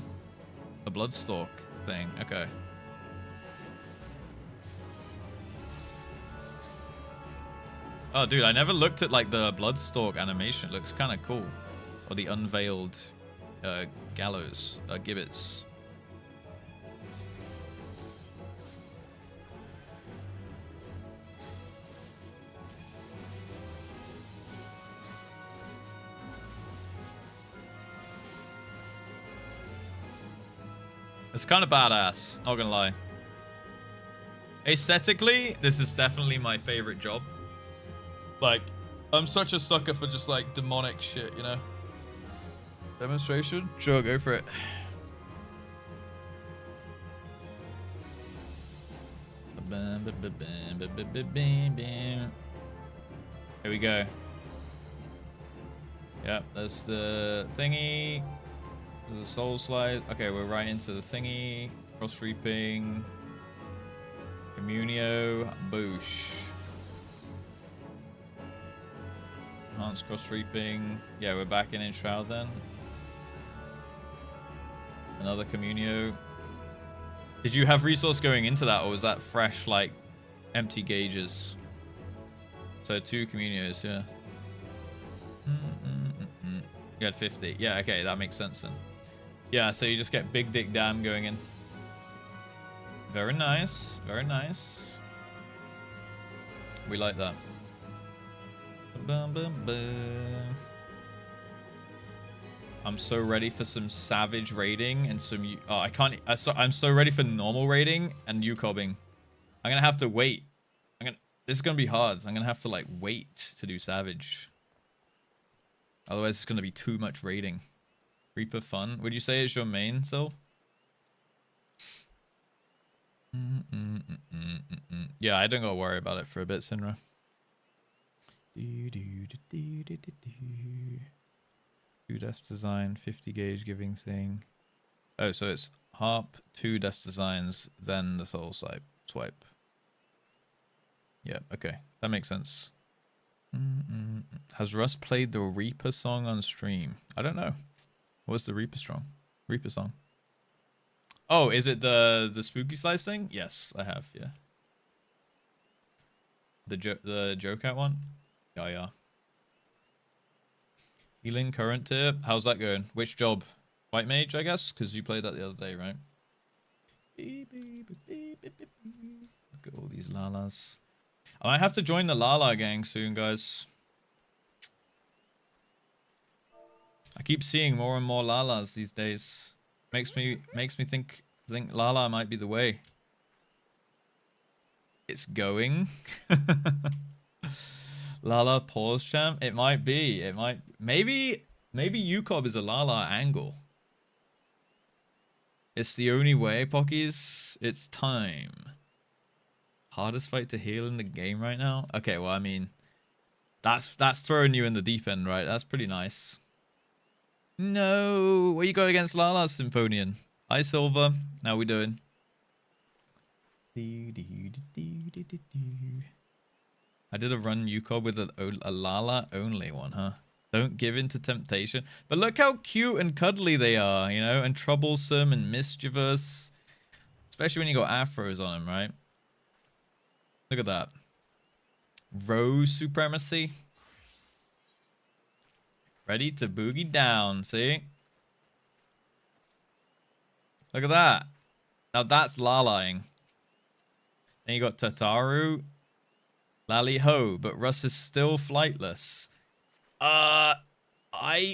Speaker 1: Bloodstalk thing. Okay. Oh, dude, I never looked at, like, the Bloodstalk animation. It looks kind of cool. Or the unveiled gallows, gibbets. It's kind of badass, not gonna lie. Aesthetically, this is definitely my favorite job. Like, I'm such a sucker for just, like, demonic shit, you know? Demonstration? Sure, go for it. Here we go. Yep, that's the thingy. There's a soul slide. Okay, we're right into the thingy. Cross reaping. Communio. Boosh. Enhanced cross reaping. Yeah, we're back in Enshroud then. Another Communio. Did you have resource going into that, or was that fresh, like, empty gauges? So 2 Communios, yeah. You had 50. Yeah, okay, that makes sense then. Yeah, so you just get Big Dick Dam going in. Very nice. Very nice. We like that. I'm so ready for some savage raiding and some... Oh, I can't... I'm so ready for normal raiding and UCobbing. I'm going to have to wait. This is going to be hard. I'm going to have to, like, wait to do savage. Otherwise, it's going to be too much raiding. Reaper fun. Would you say it's your main, Sil? Yeah, I don't gotta worry about it for a bit, Sinra. 2 death design, 50 gauge giving thing. Oh, so it's harp, 2 death designs, then the soul swipe. Yeah, okay. That makes sense. Has Russ played the Reaper song on stream? I don't know. What's the Reaper song? Oh, is it the spooky slice thing? Yes, I have, yeah. the Joker one? Yeah, yeah. Healing current tip. How's that going? Which job? White mage, I guess, because you played that the other day, right? Look at all these Lalas. I might have to join the Lala gang soon, guys. I keep seeing more and more Lalas these days. Makes me think Lala might be the way. It's going. Lala pause champ. It might be. It might. Maybe UCOB is a Lala angle. It's the only way, Pockies. It's time. Hardest fight to heal in the game right now? Okay, well, I mean, that's throwing you in the deep end, right? That's pretty nice. No, what you got against Lala, Symphonian? Hi, Silver. How we doing? I did a run UCOB with a Lala only one, huh? Don't give in to temptation. But look how cute and cuddly they are, you know, and troublesome and mischievous. Especially when you got afros on them, right? Look at that. Rose supremacy. Ready to boogie down, see? Look at that. Now that's Lalaing. Then you got Tataru. Lally ho, but Russ is still flightless. I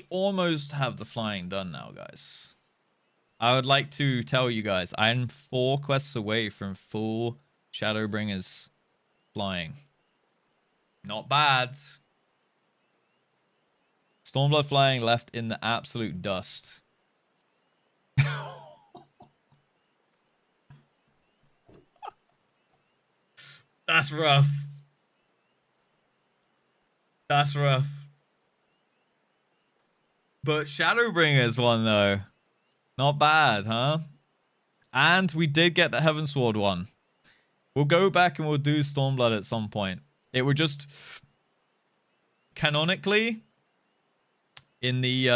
Speaker 1: almost have the flying done now, guys. I would like to tell you guys, I'm 4 quests away from full Shadowbringers flying. Not bad. Stormblood flying left in the absolute dust. That's rough. That's rough. But Shadowbringers one, though. Not bad, huh? And we did get the Heavensward one. We'll go back and we'll do Stormblood at some point. It would just... Canonically... In the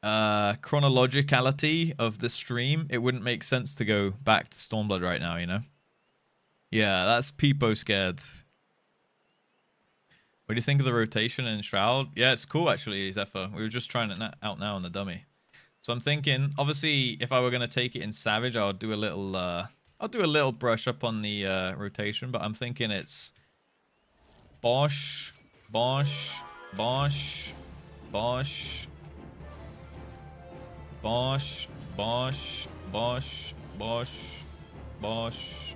Speaker 1: chronologicality of the stream, it wouldn't make sense to go back to Stormblood right now, you know? Yeah, that's Peepo scared. What do you think of the rotation in Shroud? Yeah, it's cool actually, Zephyr. We were just trying it out now on the dummy. So I'm thinking, obviously, if I were gonna take it in Savage, I'll do a little brush up on the rotation, but I'm thinking it's Bosch, Bosch, Bosch, Bosch, Bosch, Bosch, Bosch, Bosch, Bosch.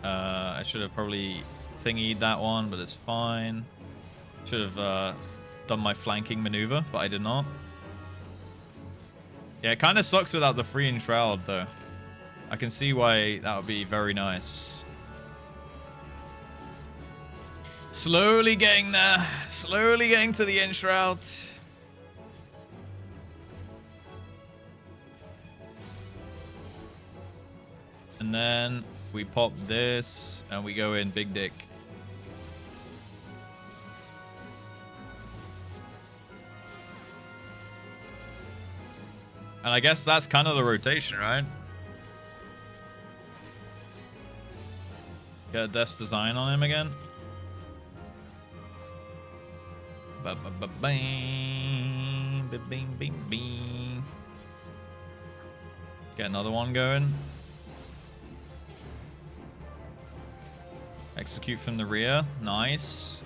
Speaker 1: I should have probably thingied that one, but it's fine. Should have done my flanking maneuver, but I did not. Yeah, it kind of sucks without the free Enshroud, though. I can see why that would be very nice. Slowly getting there. Slowly getting to the Enshroud. And then we pop this and we go in Big Dick. And I guess that's kind of the rotation, right? Get a Death's Design on him again. Get another one going. Execute from the rear. Nice.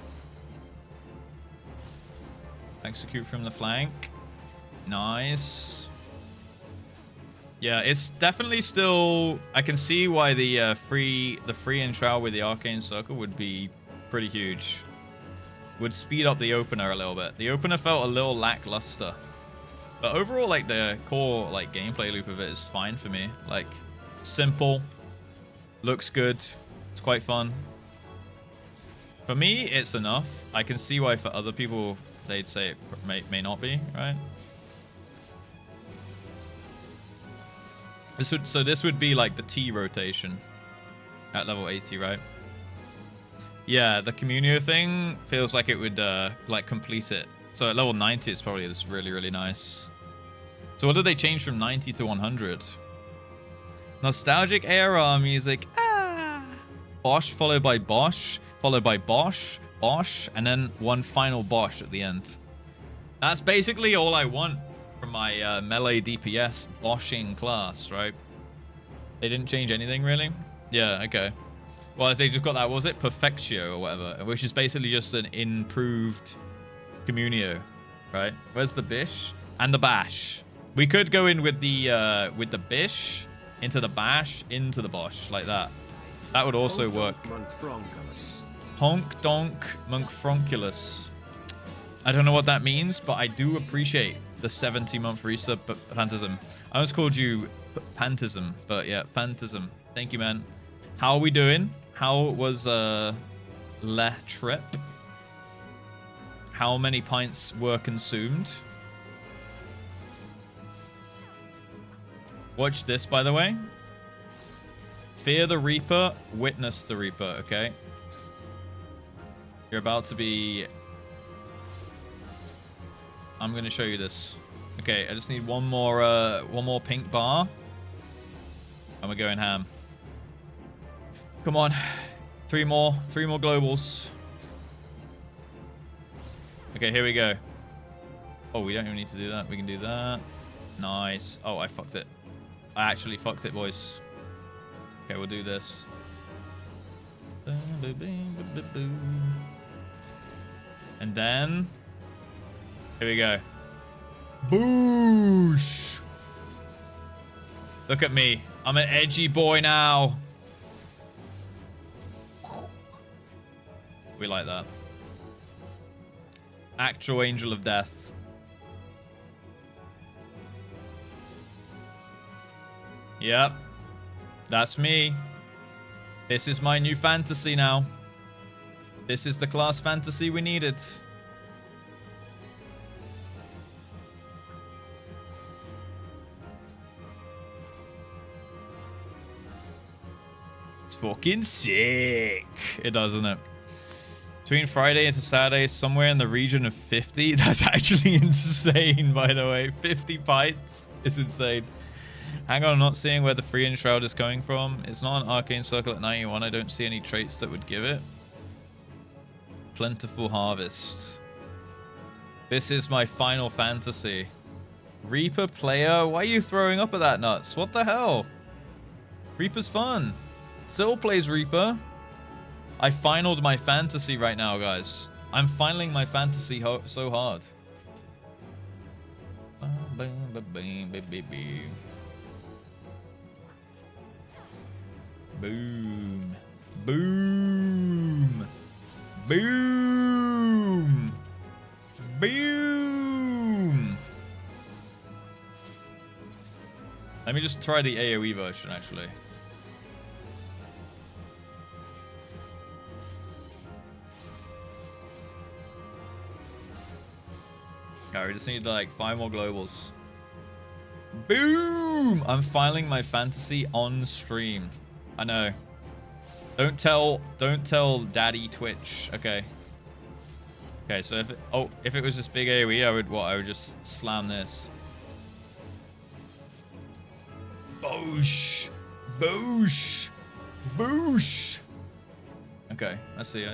Speaker 1: Execute from the flank. Nice. Yeah, it's definitely still... I can see why the free Enshroud with the Arcane Circle would be pretty huge. Would speed up the opener a little bit. The opener felt a little lackluster. But overall, like, the core, like, gameplay loop of it is fine for me. Like, simple. Looks good. It's quite fun. For me, it's enough. I can see why for other people, they'd say it may not be, right? So this would be like the T rotation at level 80, right? Yeah, the Communio thing feels like it would like complete it. So at level 90, it's probably this really, really nice. So what did they change from 90 to 100? Nostalgic era music. Ah. Bosch followed by Bosch, followed by Bosch, Bosch, and then one final Bosch at the end. That's basically all I want from my melee DPS Bosching class, right? They didn't change anything, really? Yeah, okay. Well, they just got that, what was it? Perfectio or whatever, which is basically just an improved Communio, right? Where's the Bish? And the Bash. We could go in with the Bish, into the Bash, into the Bosch, like that. That would also work. Honk Donk Monkfronculus. I don't know what that means, but I do appreciate the 70-month resub, Phantasm. I almost called you Pantism, but yeah, Phantasm. Thank you, man. How are we doing? How was Le Trip? How many pints were consumed? Watch this, by the way. Fear the Reaper, witness the Reaper, okay? You're about to be... I'm going to show you this. Okay, I just need one more pink bar. And we're going ham. Come on. Three more globals. Okay, here we go. Oh, we don't even need to do that. We can do that. Nice. Oh, I fucked it. I actually fucked it, boys. Okay, we'll do this. And then... Here we go. Boosh! Look at me. I'm an edgy boy now. We like that. Actual Angel of Death. Yep. That's me. This is my new fantasy now. This is the class fantasy we needed. It's fucking sick. It does, doesn't it? Between Friday and Saturday, somewhere in the region of 50. That's actually insane, by the way. 50 pints is insane. Hang on, I'm not seeing where the free enshroud is coming from. It's not an arcane circle at 91. I don't see any traits that would give it. Plentiful harvest. This is my final fantasy. Reaper player? Why are you throwing up at that nuts? What the hell? Reaper's fun. Still plays Reaper. I finaled my fantasy right now, guys. I'm finaling my fantasy so hard. Boom. Boom. Boom. Boom. Let me just try the AoE version, actually. Okay, we just need like 5 more globals. Boom! I'm filing my fantasy on stream. I know. Don't tell Daddy Twitch. Okay. Okay, so if it was this big AoE, I would just slam this. Boosh! Boosh! Boosh! Okay, I see.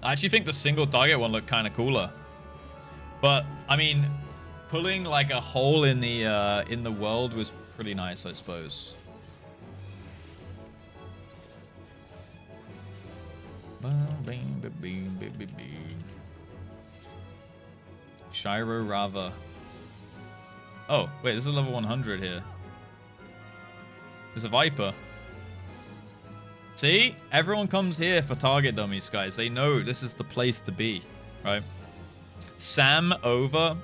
Speaker 1: I actually think the single target one looked kind of cooler. But I mean, pulling like a hole in the world was pretty nice, I suppose. Shiro Rava. Oh, wait, there's a level 100 here. There's a Viper. See? Everyone comes here for target dummies, guys. They know this is the place to be, right? Sam over.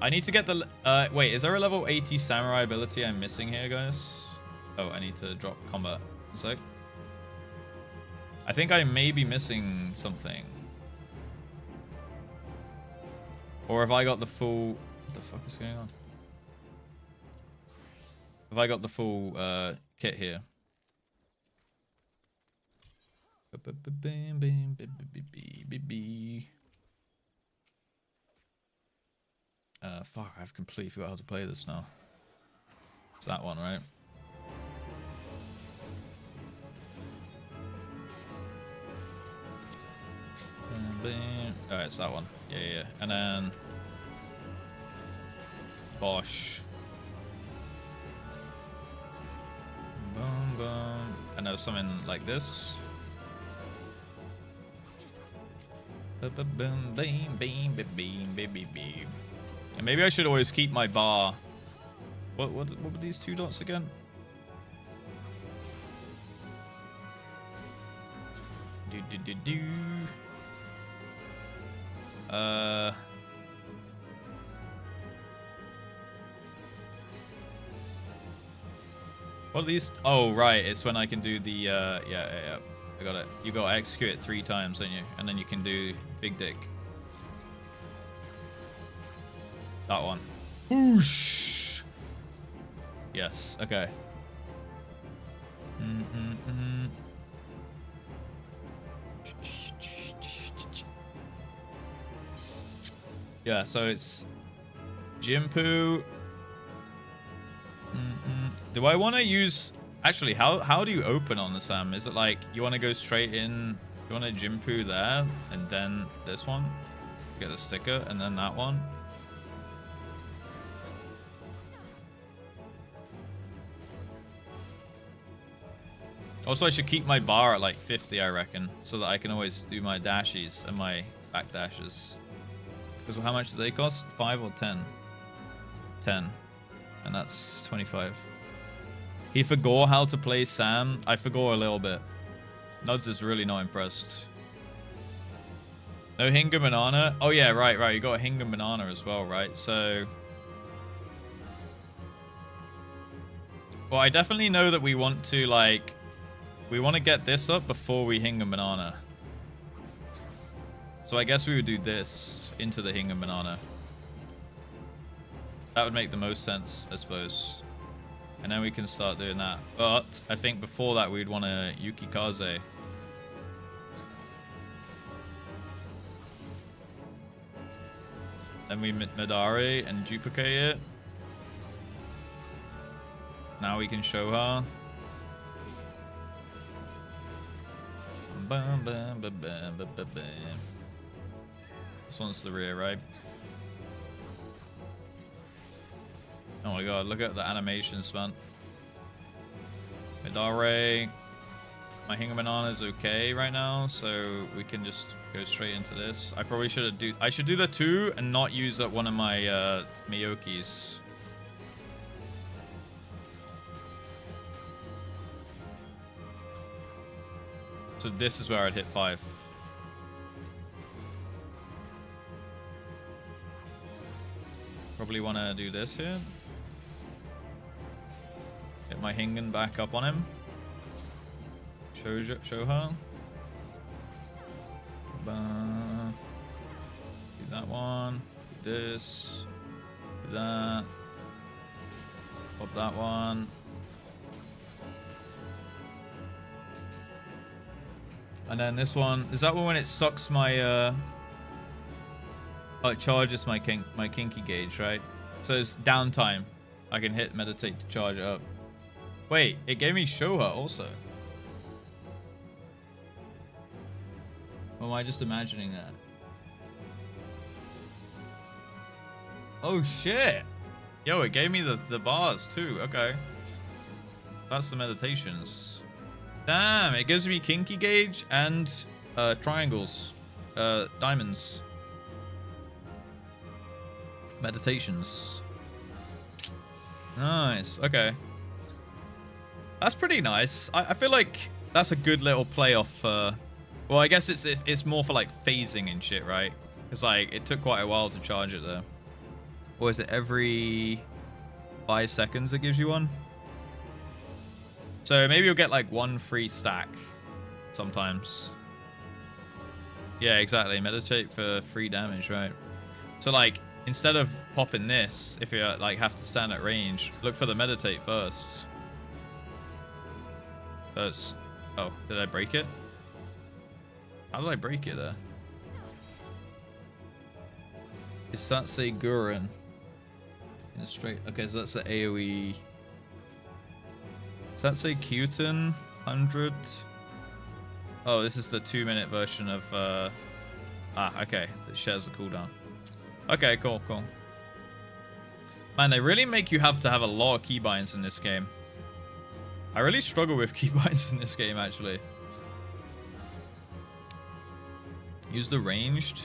Speaker 1: I need to get the... wait, is there a level 80 samurai ability I'm missing here, guys? Oh, I need to drop combat. A sec. I think I may be missing something. Or have I got the full... What the fuck is going on? Have I got the full kit here? Fuck, I've completely forgot how to play this now. It's that one, right? Alright, it's that one. Yeah. And then Bosh. Boom, boom. And there's something like this. And maybe I should always keep my bar. What were these two dots again? What are these? Oh, right. It's when I can do the, yeah. I got it. You got to execute it 3 times, don't you? And then you can do Big Dick. That one. Whoosh! Yes, okay. Yeah, so it's Jimpu. Do I want to use... Actually, how do you open on the Sam? Is it like you want to go straight in... You want to Jimpu there, and then this one? To get the sticker, and then that one? Also, I should keep my bar at like 50, I reckon, so that I can always do my dashies and my back dashes. Because how much do they cost? 5 or 10? 10. And that's 25. He forgot how to play Sam. I forgot a little bit. Nuds is really not impressed. No Hinga Banana? Oh yeah, right. You got a Hinga Banana as well, right? So... Well, I definitely know that we want to, like... We want to get this up before we Hinga Banana. So I guess we would do this into the Hinga Banana. That would make the most sense, I suppose. And then we can start doing that. But I think before that, we'd want to Yukikaze. Then we Midare and duplicate it. Now we can show her. This one's the rear, right? Oh my god, look at the animations, man. Midare. My Hinga Banana is okay right now, so we can just go straight into this. I probably should have I should do the 2 and not use up one of my Miyokis. So this is where I'd hit 5. Probably want to do this here. Get my Hingen back up on him. Show her. Do that one. Do this. Do that. Pop that one. And then this one. Is that one when it sucks my... Oh, it charges my kinky gauge, right? So it's downtime. I can hit meditate to charge it up. Wait, it gave me show her also. Or am I just imagining that? Oh shit! Yo, it gave me the bars too. Okay. That's the meditations. Damn, it gives me kinky gauge and triangles. Diamonds. Meditations. Nice. Okay. That's pretty nice. I feel like that's a good little playoff. Well, I guess it's more for like phasing and shit, right? Because like it took quite a while to charge it there. Or is it every 5 seconds it gives you one? So maybe you'll get like 1 free stack sometimes. Yeah, exactly. Meditate for 3 damage, right? So like instead of popping this, if you like have to stand at range, look for the meditate first. First. Oh, did I break it? How did I break it there? Is that say Gurren? In a straight. Okay, so that's the AoE. Does that say Qton 100? Oh, this is the 2-minute version of Ah, okay. It shares the cooldown. Okay, cool. Man, they really make you have to have a lot of keybinds in this game. I really struggle with keybinds in this game, actually. Use the ranged.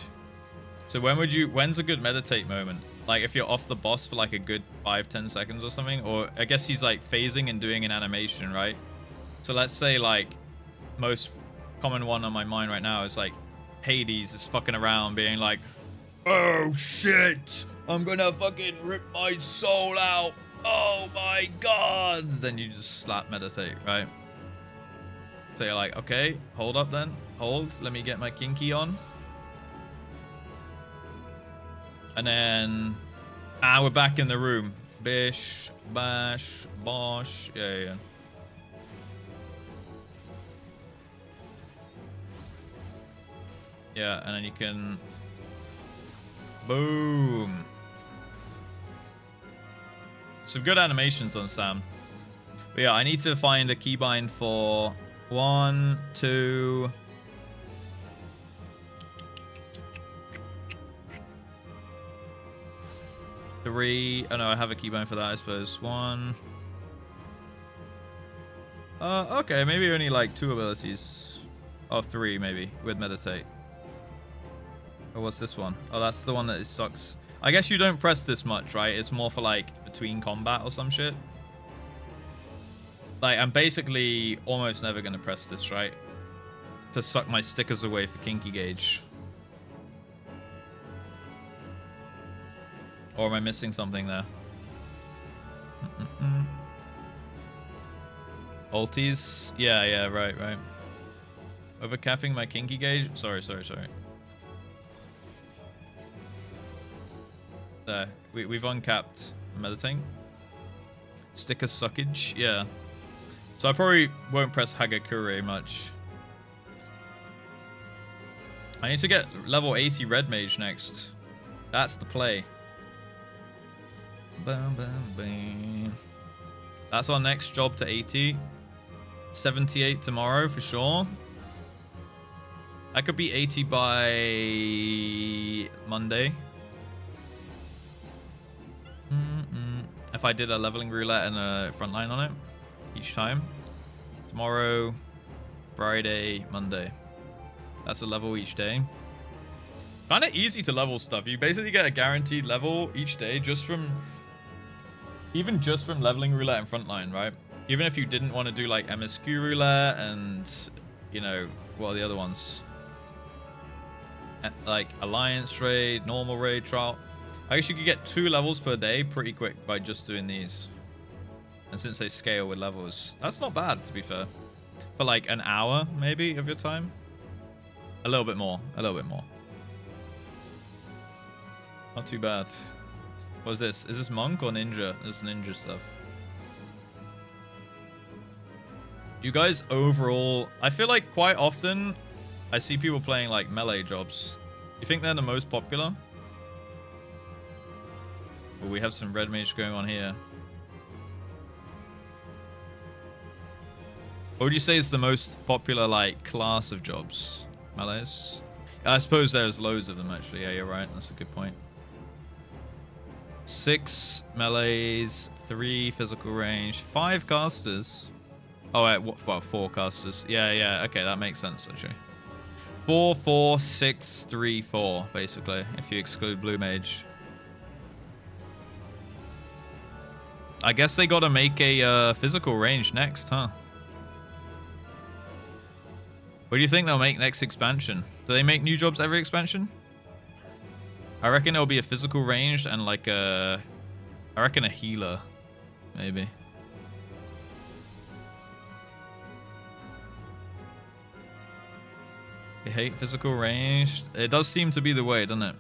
Speaker 1: So when's a good meditate moment? Like if you're off the boss for like a good 5-10 seconds or something? Or I guess he's like phasing and doing an animation, right? So let's say like most common one on my mind right now is like Hades is fucking around being like, oh shit, I'm gonna fucking rip my soul out. Oh my god. Then you just slap meditate, right? So you're like, okay, hold up then. Hold, let me get my kinky on. And then, we're back in the room. Bish, bash, bosh. Yeah. Yeah, and then you can... Boom. Some good animations on Sam. But yeah, I need to find a keybind for 1, 2... 3. Oh no, I have a keybind for that, I suppose. 1. Okay, maybe only like 2 abilities. Oh, 3 maybe, with meditate. Oh, what's this one? Oh, that's the one that sucks. I guess you don't press this much, right? It's more for like between combat or some shit. Like, I'm basically almost never gonna press this, right? To suck my stickers away for kinky gauge. Or am I missing something there? Ulties? Yeah, right. Overcapping my kinky gauge? Sorry. There. We've uncapped meditating. Sticker suckage? Yeah. So I probably won't press Hagakure much. I need to get level 80 red mage next. That's the play. That's our next job to 80. 78 tomorrow for sure. I could be 80 by Monday. If I did a leveling roulette and a frontline on it each time. Tomorrow, Friday, Monday. That's a level each day. Kind of easy to level stuff. You basically get a guaranteed level each day just from... Even just from leveling roulette and frontline, right? Even if you didn't want to do like MSQ roulette and, you know, what are the other ones? Like alliance raid, normal raid, trial. I guess you could get 2 levels per day pretty quick by just doing these. And since they scale with levels, that's not bad to be fair. For like an hour maybe of your time. A little bit more. Not too bad. What is this? Is this monk or ninja? This is ninja stuff. You guys overall... I feel like quite often I see people playing like melee jobs. You think they're the most popular? Well, we have some red mage going on here. What would you say is the most popular like class of jobs? Melees? I suppose there's loads of them actually. Yeah, you're right. That's a good point. 6 melees, 3 physical range, 5 casters. Oh, wait, well, 4 casters. Yeah. Okay, that makes sense actually. 4, 4, 6, 3, 4, basically, if you exclude blue mage. I guess they got to make a physical range next, huh? What do you think they'll make next expansion? Do they make new jobs every expansion? I reckon it'll be a physical ranged and like a... I reckon a healer, maybe. I hate physical ranged. It does seem to be the way, doesn't it?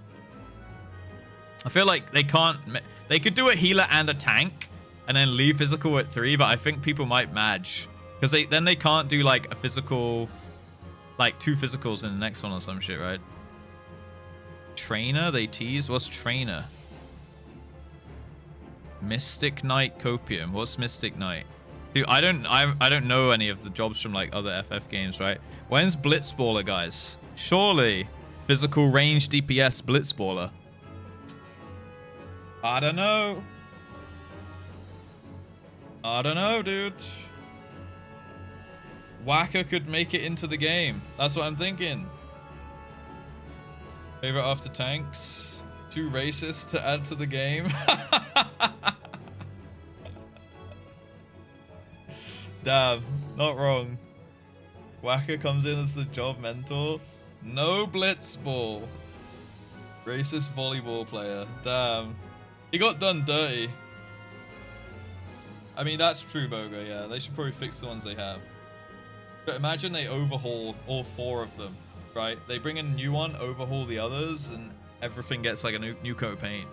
Speaker 1: I feel like they can't... They could do a healer and a tank and then leave physical at 3, but I think people might match. Because then they can't do like a physical... Like 2 physicals in the next one or some shit, right? Trainer, they tease. What's trainer? Mystic Knight Copium. What's Mystic Knight? Dude, I don't know any of the jobs from like other FF games, right? When's Blitzballer, guys? Surely Physical range DPS blitzballer. I don't know. I don't know, dude. Whacker could make it into the game. That's what I'm thinking. Favorite after tanks. Too racist to add to the game. Damn, not wrong. Whacker comes in as the job mentor. No blitzball. Racist volleyball player. Damn. He got done dirty. I mean, that's true, Boga, yeah. They should probably fix the ones they have. But imagine they overhaul all 4 of them, right? They bring in a new one, overhaul the others, and everything gets like a new coat of paint.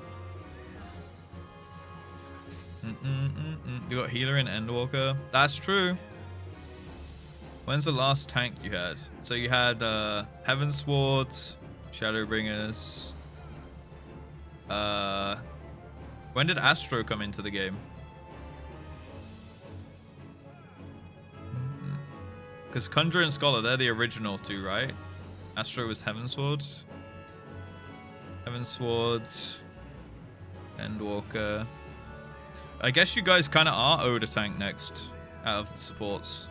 Speaker 1: You got healer and Endwalker. That's true. When's the last tank you had? So you had Heavensward, Shadowbringers. When did Astro come into the game? Because Conjurer and Scholar, they're the original 2, right? Astro was Heavensward. Heavensward. Endwalker. I guess you guys kind of are owed a tank next out of the supports.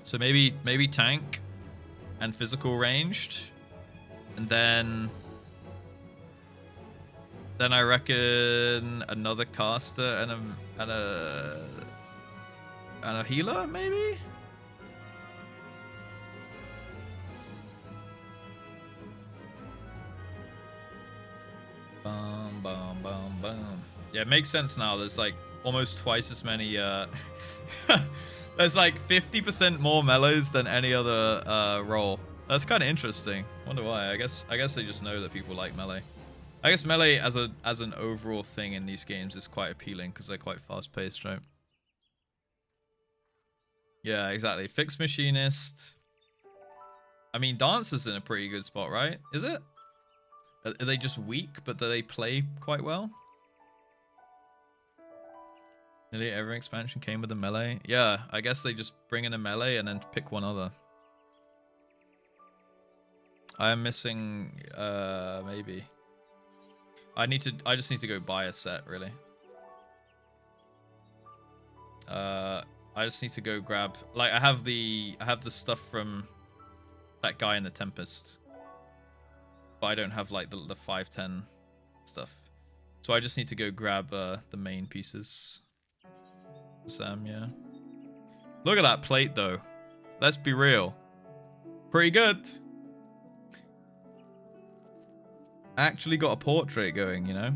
Speaker 1: So maybe tank and physical ranged. And then I reckon another caster and a healer, maybe? Bum, bum, bum, bum. Yeah, it makes sense now. There's like almost twice as many there's like 50% more melees than any other role. That's kind of interesting. Wonder why. I guess they just know that people like melee. I guess melee as an overall thing in these games is quite appealing because they're quite fast paced, right? Yeah, exactly. Fixed machinist. I mean, Dancer's in a pretty good spot, right? Is it? Are they just weak, but do they play quite well? Nearly every expansion came with a melee. Yeah, I guess they just bring in a melee and then pick one other. I am missing, maybe. I just need to go buy a set, really. I just need to go grab, like, I have the stuff from that guy in the Tempest, but I don't have like the 510 stuff, so I just need to go grab the main pieces. Sam, yeah. Look at that plate though. Let's be real, pretty good. Actually got a portrait going, you know.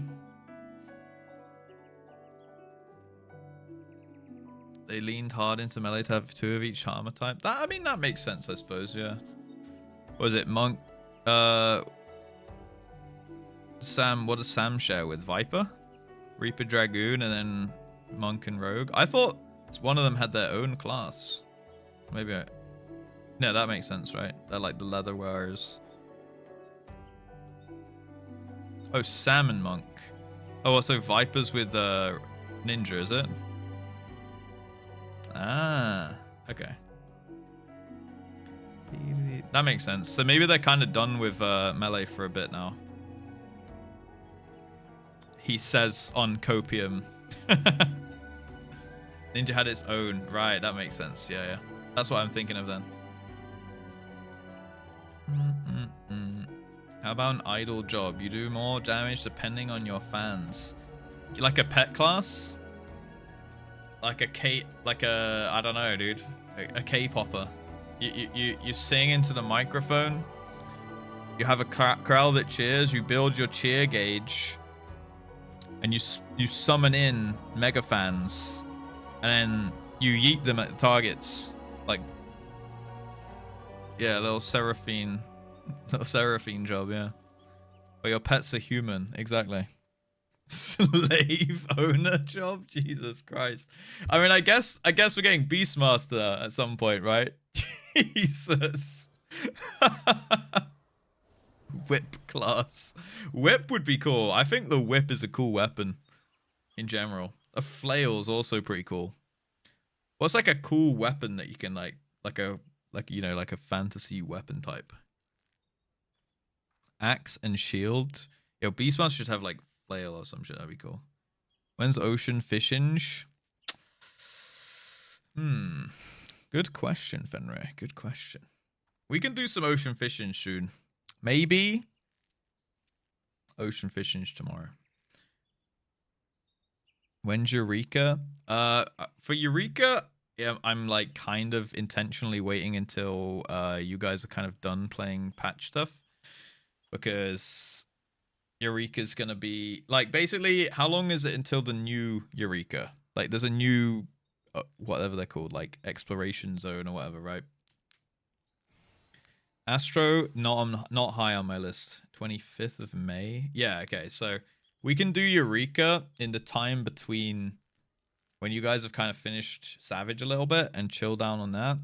Speaker 1: They leaned hard into melee to have 2 of each armor type. I mean, that makes sense, I suppose, yeah. What is it? Monk? Sam, what does Sam share with? Viper? Reaper Dragoon, and then Monk and Rogue? I thought one of them had their own class. Maybe I... No, that makes sense, right? They're like the leather wearers. Oh, Sam and Monk. Oh, also Vipers with Ninja, is it? Ah, okay. That makes sense. So maybe they're kind of done with melee for a bit now. He says on Copium. Ninja had its own. Right, that makes sense. Yeah, yeah. That's what I'm thinking of then. How about an idle job? You do more damage depending on your fans. Like a pet class? Like a K, like a, I don't know, dude. A K-popper. You sing into the microphone. You have a crowd that cheers. You build your cheer gauge, and you summon in mega fans, and then you yeet them at the targets. Like, yeah, little Seraphine job, yeah. But your pet's a human, exactly. Slave owner job, Jesus Christ. I mean, I guess we're getting Beastmaster at some point, right? Jesus. Whip class. Whip would be cool. I think the whip is a cool weapon in general. A flail's also pretty cool. What's like a cool weapon that you can like a fantasy weapon type? Axe and shield. Yo, Beastmaster should have like flail or some shit. That'd be cool. When's ocean fishing? Good question, Fenrir. Good question. We can do some ocean fishing soon. Maybe ocean fishing tomorrow. When's Eureka? For Eureka, yeah, I'm like kind of intentionally waiting until you guys are kind of done playing patch stuff, because Eureka's gonna be like, basically, how long is it until the new Eureka? Like, there's a new whatever they're called, like exploration zone or whatever, right? Astro, not high on my list. 25th of May. Yeah, okay, so we can do Eureka in the time between when you guys have kind of finished Savage a little bit and chill down on that,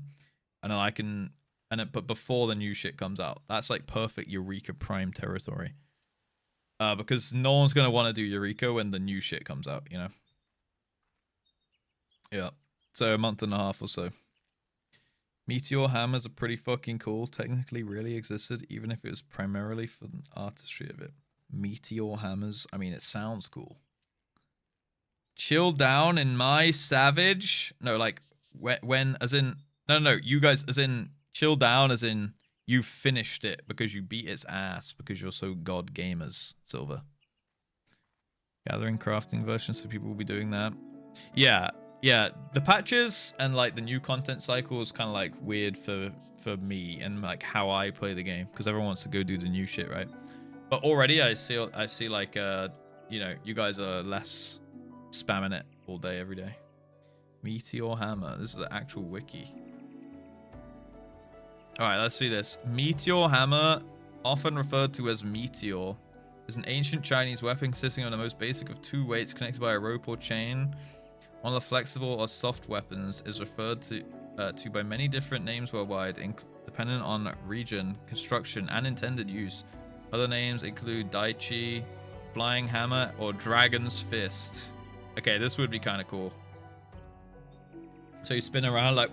Speaker 1: and then I can, but before the new shit comes out. That's like perfect Eureka Prime territory. Because no one's gonna want to do Eureka when the new shit comes out, you know? Yeah. So a month and a half or so. Meteor hammers are pretty fucking cool. Technically really existed, even if it was primarily for the artistry of it. Meteor hammers. I mean, it sounds cool. Chill down in my Savage. No, like when as in no, you guys as in chill down as in you finished it because you beat its ass because you're so god gamers, Silver. Gathering crafting versions, so people will be doing that. Yeah, the patches and like the new content cycle is kind of like weird for me and like how I play the game, because everyone wants to go do the new shit, right? But already I see like you know, you guys are less spamming it all day every day. Meteor hammer. This is the actual wiki. All right, let's see this. Meteor hammer, often referred to as meteor, is an ancient Chinese weapon consisting of the most basic of two weights connected by a rope or chain. One of the flexible or soft weapons is referred to by many different names worldwide, depending on region, construction, and intended use. Other names include Daichi, Flying Hammer, or Dragon's Fist. Okay, this would be kind of cool. So you spin around like...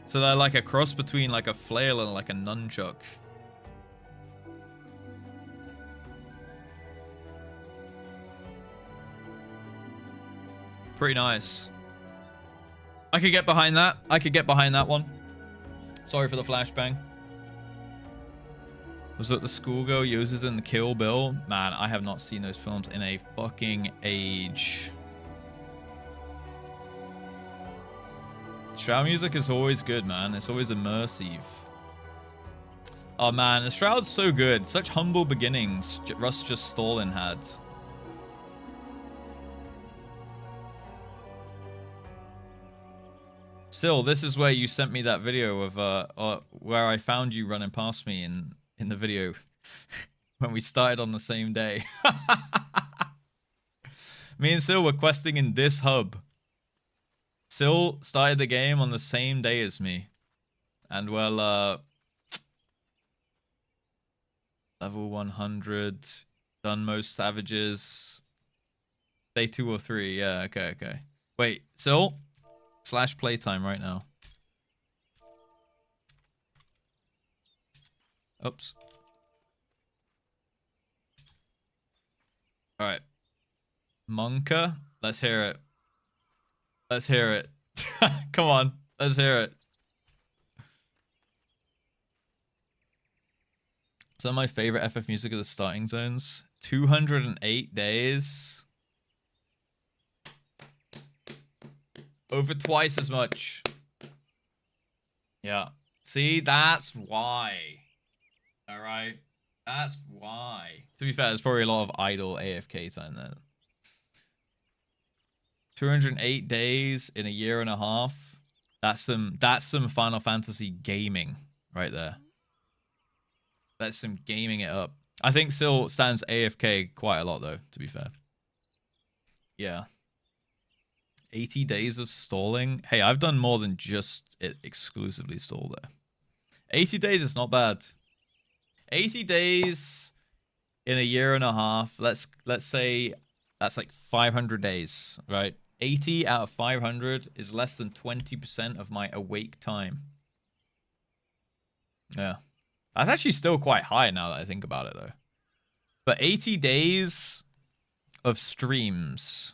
Speaker 1: So they're like a cross between like a flail and like a nunchuck. Pretty nice. I could get behind that. I could get behind that one. Sorry for the flashbang. Was that the schoolgirl uses in the Kill Bill? Man, I have not seen those films in a fucking age. Shroud music is always good, man. It's always immersive. Oh man, the Shroud's so good. Such humble beginnings Russ Just Stalin had. Still, this is where you sent me that video of where I found you running past me in the video when we started on the same day. Me and Sil were questing in this hub. Sil started the game on the same day as me. And well, level 100, done most savages. Day 2 or 3, yeah, okay. Wait, Sil? / playtime right now. Oops. Alright. Monka? Let's hear it. Let's hear it. Come on. Let's hear it. Some of my favorite FF music are the starting zones. 208 days. Over twice as much. Yeah. See, that's why. Alright. That's why. To be fair, there's probably a lot of idle AFK time there. 208 days in a year and a half. That's some Final Fantasy gaming right there. That's some gaming it up. I think Sil stands AFK quite a lot though, to be fair. Yeah. 80 days of stalling. Hey, I've done more than just exclusively stall there. 80 days is not bad. 80 days in a year and a half. Let's say that's like 500 days, right? 80 out of 500 is less than 20% of my awake time. Yeah. That's actually still quite high now that I think about it, though. But 80 days of streams.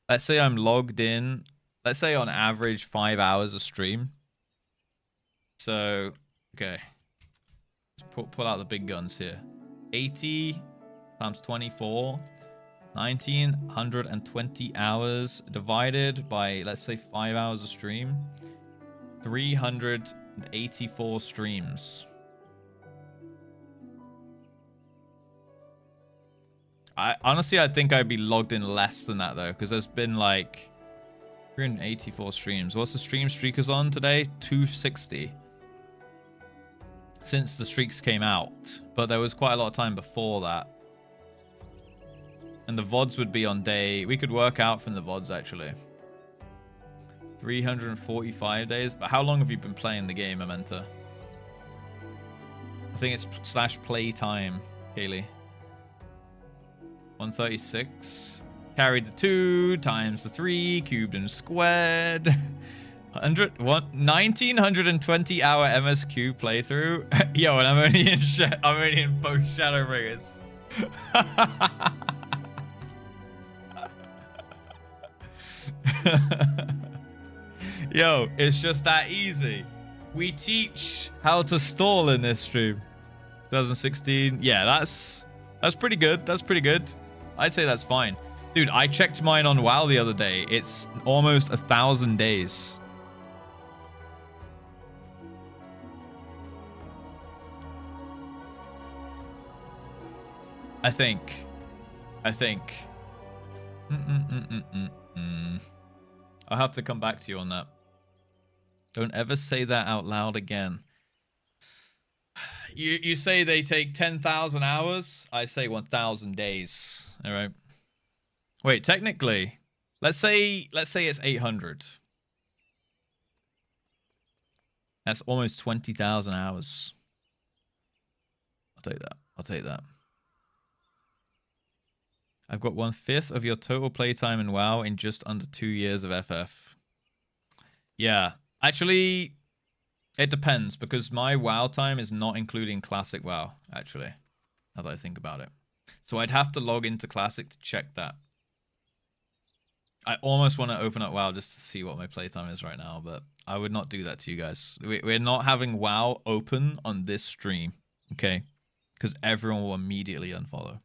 Speaker 1: Let's say I'm logged in. Let's say on average 5 hours a stream. So, okay. Let's pull out the big guns here. 80 times 24. 1920 hours divided by, let's say, 5 hours a stream. 384 streams. Honestly, I think I'd be logged in less than that, though, because there's been like 384 streams. What's the stream streakers on today? 260. Since the streaks came out. But there was quite a lot of time before that. And the VODs would be on day... We could work out from the VODs, actually. 345 days. But how long have you been playing the game, Amenta? I think it's /play time, Kaylee. 136. Carried the 2 times the 3, cubed and squared. 1920 hour MSQ playthrough. Yo, and I'm only in Post-Shadowbringers. Yo, it's just that easy. We teach how to stall in this stream. 2016. Yeah, that's pretty good. That's pretty good. I'd say that's fine. Dude, I checked mine on WoW the other day. It's almost 1,000 days. I think. I'll have to come back to you on that. Don't ever say that out loud again. You say they take 10,000 hours. I say 1,000 days. All right. Wait, technically, let's say it's 800. That's almost 20,000 hours. I'll take that. I'll take that. I've got 1/5 of your total playtime in WoW in just under 2 years of FF. Yeah, actually, it depends because my WoW time is not including Classic WoW, actually, now that I think about it. So I'd have to log into Classic to check that. I almost want to open up WoW just to see what my playtime is right now, but I would not do that to you guys. We're not having WoW open on this stream, okay? Because everyone will immediately unfollow.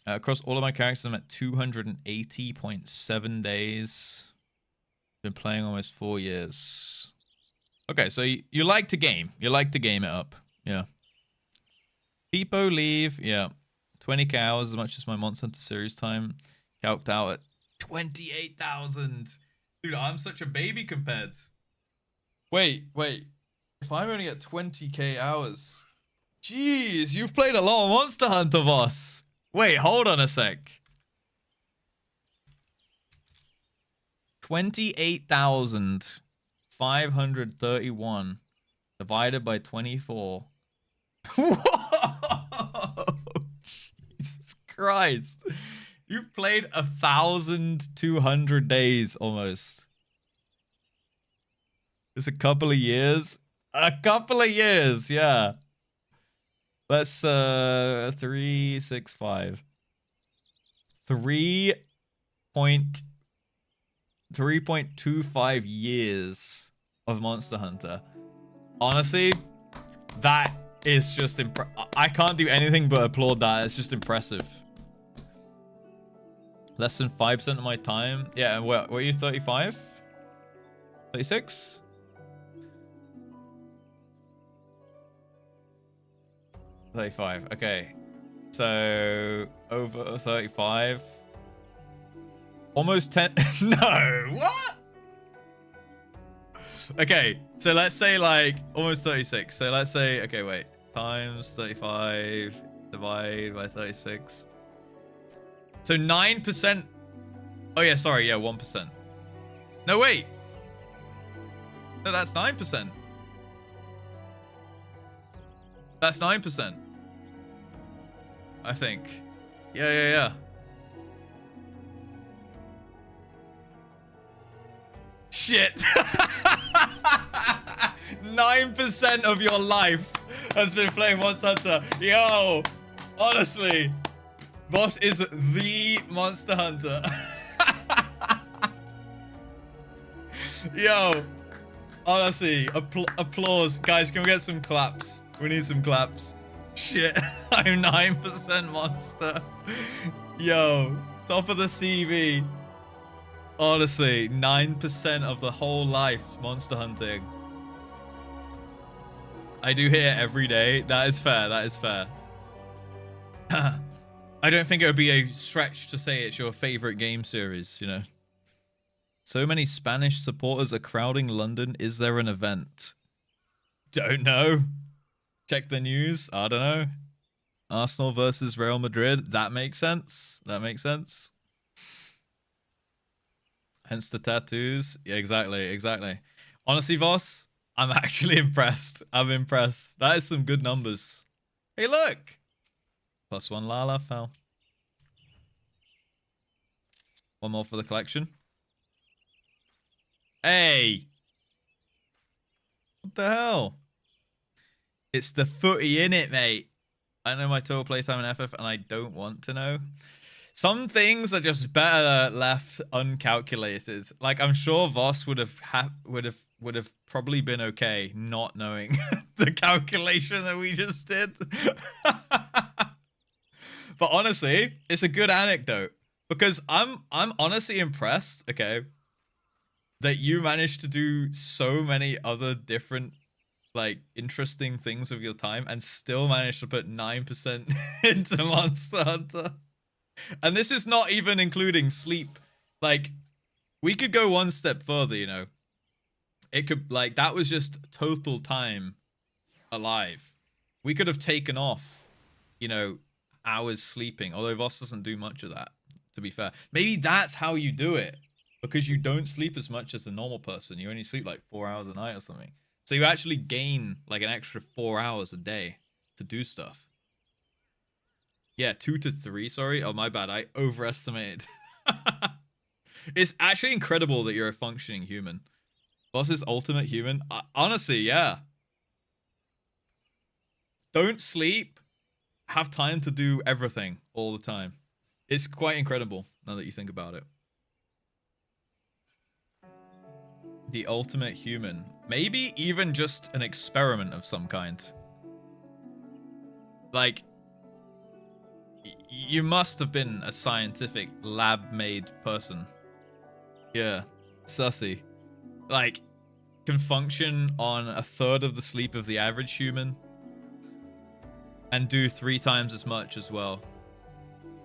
Speaker 1: Across all of my characters, I'm at 280.7 days. Been playing almost 4 years. Okay, so you like to game. You like to game it up. Yeah. Peepo leave. Yeah. 20k hours, as much as my Monster Hunter series time. Calced out at 28,000. Dude, I'm such a baby compared. Wait. If I'm only at 20k hours. Jeez, you've played a lot of Monster Hunter, boss. Wait, hold on a sec. 28,531 divided by 24. Whoa! Jesus Christ. You've played 1,200 days almost. It's a couple of years. A couple of years, yeah. Let's 365. 3.25 years of Monster Hunter. Honestly, that is just I can't do anything but applaud that. It's just impressive. Less than 5% of my time. Yeah, and what are you, 35? 36? Okay, so over 35, almost 10. No, what? Okay, so let's say like almost 36. So let's say, okay, wait, times 35 divided by 36. So 9%. Oh yeah, sorry, yeah, 1%. No, wait. No, that's 9%. That's 9%. I think. Yeah. Shit. 9% of your life has been playing Monster Hunter. Yo, honestly, Boss is the Monster Hunter. Yo, honestly, applause. Guys, can we get some claps? We need some claps. Shit, I'm 9% monster. Yo, top of the CV. Honestly, 9% of the whole life monster hunting. I do hear every day. That is fair. That is fair. I don't think it would be a stretch to say it's your favorite game series, you know. So many Spanish supporters are crowding London. Is there an event? Don't know. Check the news. I don't know. Arsenal versus Real Madrid. That makes sense. That makes sense. Hence the tattoos. Yeah, exactly. Exactly. Honestly, Voss, I'm actually impressed. I'm impressed. That is some good numbers. Hey, look. +1 Lala fell. One more for the collection. Hey. What the hell? It's the footy in it, mate. I know my total playtime in FF, and I don't want to know. Some things are just better left uncalculated. Like I'm sure Voss would have probably been okay not knowing the calculation that we just did. But honestly, it's a good anecdote because I'm honestly impressed. Okay, that you managed to do so many other different, like, interesting things with your time and still managed to put 9% into Monster Hunter. And this is not even including sleep. Like, we could go one step further, you know. It could, like, that was just total time alive. We could have taken off, you know, hours sleeping. Although Voss doesn't do much of that, to be fair. Maybe that's how you do it. Because you don't sleep as much as a normal person. You only sleep like 4 hours a night or something. So you actually gain like an extra 4 hours a day to do stuff. Yeah, 2 to 3, sorry. Oh, my bad. I overestimated. It's actually incredible that you're a functioning human. Boss's ultimate human. Honestly, yeah. Don't sleep. Have time to do everything all the time. It's quite incredible now that you think about it. The ultimate human. Maybe even just an experiment of some kind. Like, you must have been a scientific lab-made person. Yeah, sussy. Like, can function on 1/3 of the sleep of the average human. And do 3 times as much as well.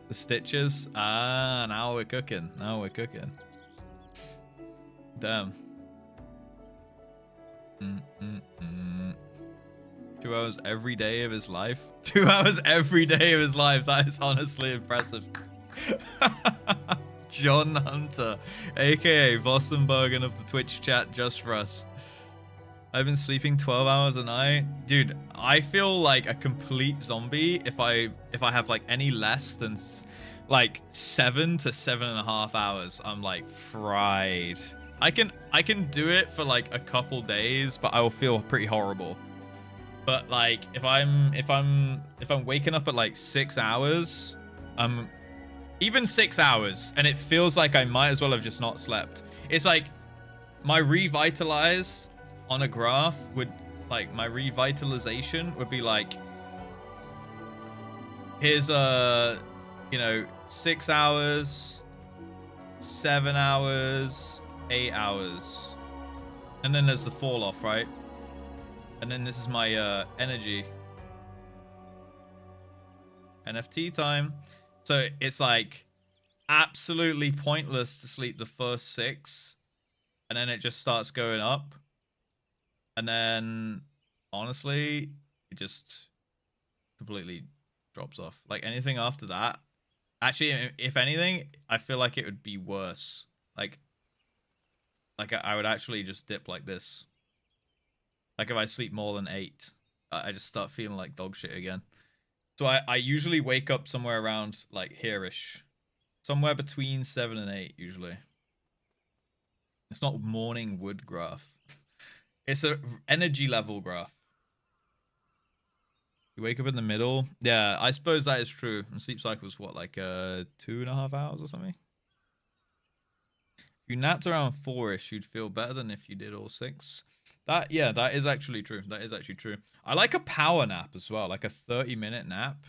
Speaker 1: The stitches? Ah, now we're cooking. Now we're cooking. Damn. 2 hours every day of his life. 2 hours every day of his life. That is honestly impressive. John Hunter, aka Vossenbergen of the Twitch chat, JustRuss. I've been sleeping 12 hours a night. Dude, I feel like a complete zombie if I have like any less than like 7 to 7.5 hours. I'm like fried. I can do it for like a couple days, but I will feel pretty horrible. But like if I'm waking up at like 6 hours, even 6 hours, and it feels like I might as well have just not slept. It's like my revitalized on a graph would, like, my revitalization would be like, here's you know, 6 hours, 7 hours, 8 hours, and then there's the fall off, right? And then this is my energy. NFT time. So it's like absolutely pointless to sleep the first 6, and then it just starts going up. And then honestly, it just completely drops off. Like anything after that, actually, if anything, I feel like it would be worse. Like I would actually just dip like this. Like if I sleep more than 8, I just start feeling like dog shit again. So I usually wake up somewhere around like here-ish. Somewhere between 7 and 8 usually. It's not morning wood graph. It's a energy level graph. You wake up in the middle. Yeah, I suppose that is true. And sleep cycle's what, like 2.5 hours or something? If you napped around 4-ish, you'd feel better than if you did all 6. That is actually true. That is actually true. I like a power nap as well, like a 30-minute nap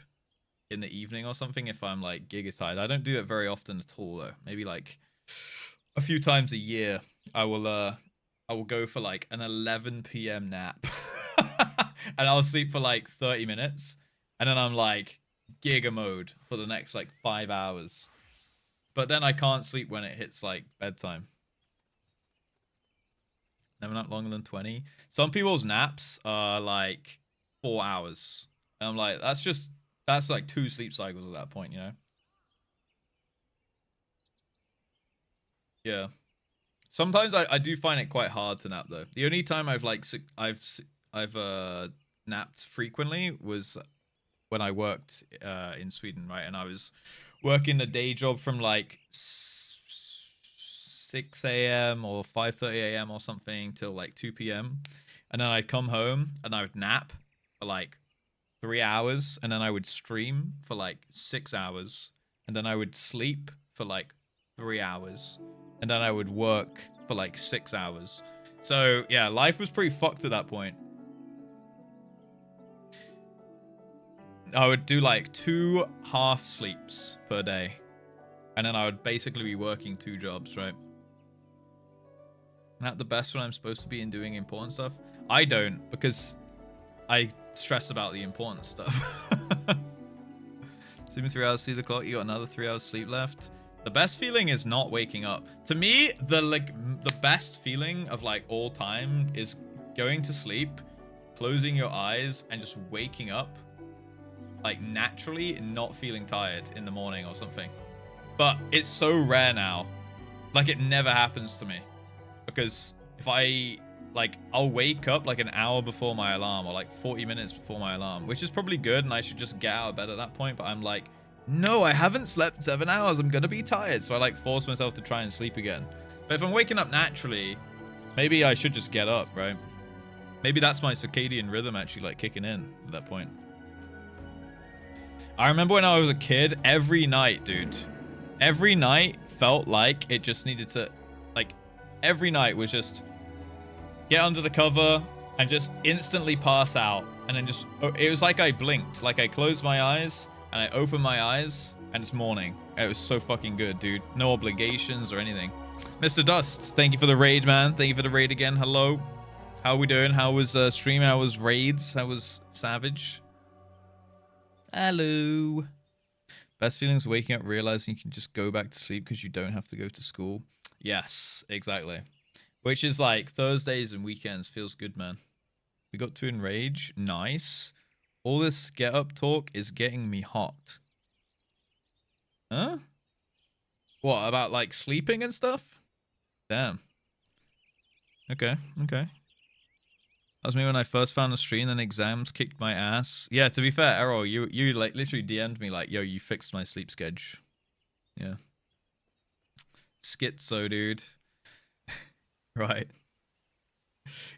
Speaker 1: in the evening or something if I'm like giga tired. I don't do it very often at all though. Maybe like a few times a year I will go for like an 11 p.m. nap. And I'll sleep for like 30 minutes and then I'm like giga mode for the next like 5 hours. But then I can't sleep when it hits like bedtime. Never nap longer than 20. Some people's naps are like 4 hours. And I'm like, that's like 2 sleep cycles at that point, you know? Yeah. Sometimes I do find it quite hard to nap though. The only time I've napped frequently was when I worked in Sweden, right? And I was working a day job from like 6 a.m. or 5:30 a.m. or something till like 2 p.m. And then I'd come home and I would nap for like 3 hours, and then I would stream for like 6 hours, and then I would sleep for like 3 hours, and then I would work for like 6 hours. So yeah, life was pretty fucked at that point. I would do like 2 half sleeps per day, and then I would basically be working 2 jobs, right? Not the best when I'm supposed to be in doing important stuff. I don't, because I stress about the important stuff. Sleeping 3 hours, see the clock, you got another 3 hours sleep left. The best feeling is not waking up. To me, the best feeling of like all time is going to sleep, closing your eyes, and just waking up like naturally, not feeling tired in the morning or something. But it's so rare now. Like it never happens to me. Because if I'll wake up like an hour before my alarm, or like 40 minutes before my alarm, which is probably good, and I should just get out of bed at that point. But I'm like, no, I haven't slept 7 hours. I'm gonna be tired. So I like force myself to try and sleep again. But if I'm waking up naturally, maybe I should just get up, right? Maybe that's my circadian rhythm actually like kicking in at that point. I remember when I was a kid, every night, dude, every night felt like it just needed to, like, every night was just get under the cover and just instantly pass out. And then just, it was like I blinked, like I closed my eyes and I opened my eyes and it's morning. It was so fucking good, dude. No obligations or anything. Mr. Dust, thank you for the raid, man. Thank you for the raid again. Hello. How are we doing? How was stream? How was raids? How was Savage? Hello. Best feelings waking up, realizing you can just go back to sleep because you don't have to go to school. Yes, exactly. Which is like Thursdays and weekends feels good, man. We got to enrage. Nice. All this get up talk is getting me hot. Huh? What, about like sleeping and stuff? Damn. Okay, okay. That was me when I first found the stream, then exams kicked my ass. Yeah, to be fair, Errol, you like literally DM'd me like, yo, you fixed my sleep schedule. Yeah. Schizo, dude. Right.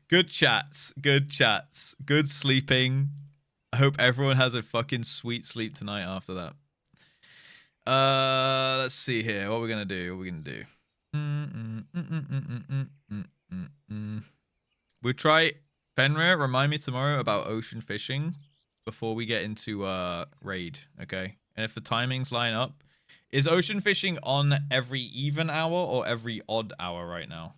Speaker 1: Good chats. Good chats. Good sleeping. I hope everyone has a fucking sweet sleep tonight after that. Let's see here. What are we gonna do? What are we gonna do? We'll try... Fenrir, remind me tomorrow about ocean fishing before we get into raid, okay? And if the timings line up, is ocean fishing on every even hour or every odd hour right now?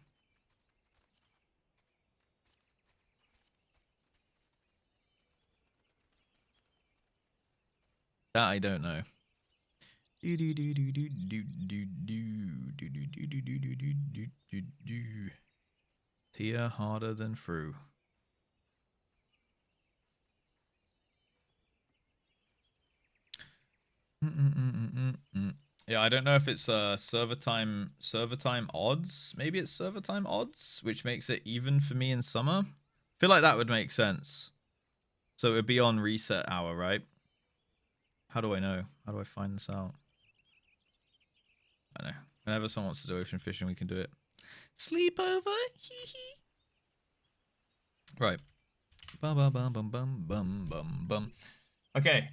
Speaker 1: That I don't know. Tia harder than through. Yeah, I don't know if it's server time odds. Maybe it's server time odds, which makes it even for me in summer. I feel like that would make sense. So it would be on reset hour, right? How do I know? How do I find this out? I don't know. Whenever someone wants to do ocean fishing, we can do it. Sleepover? Hee hee. Right. Bum, bum, bum, bum, bum, bum, bum, bum. Okay.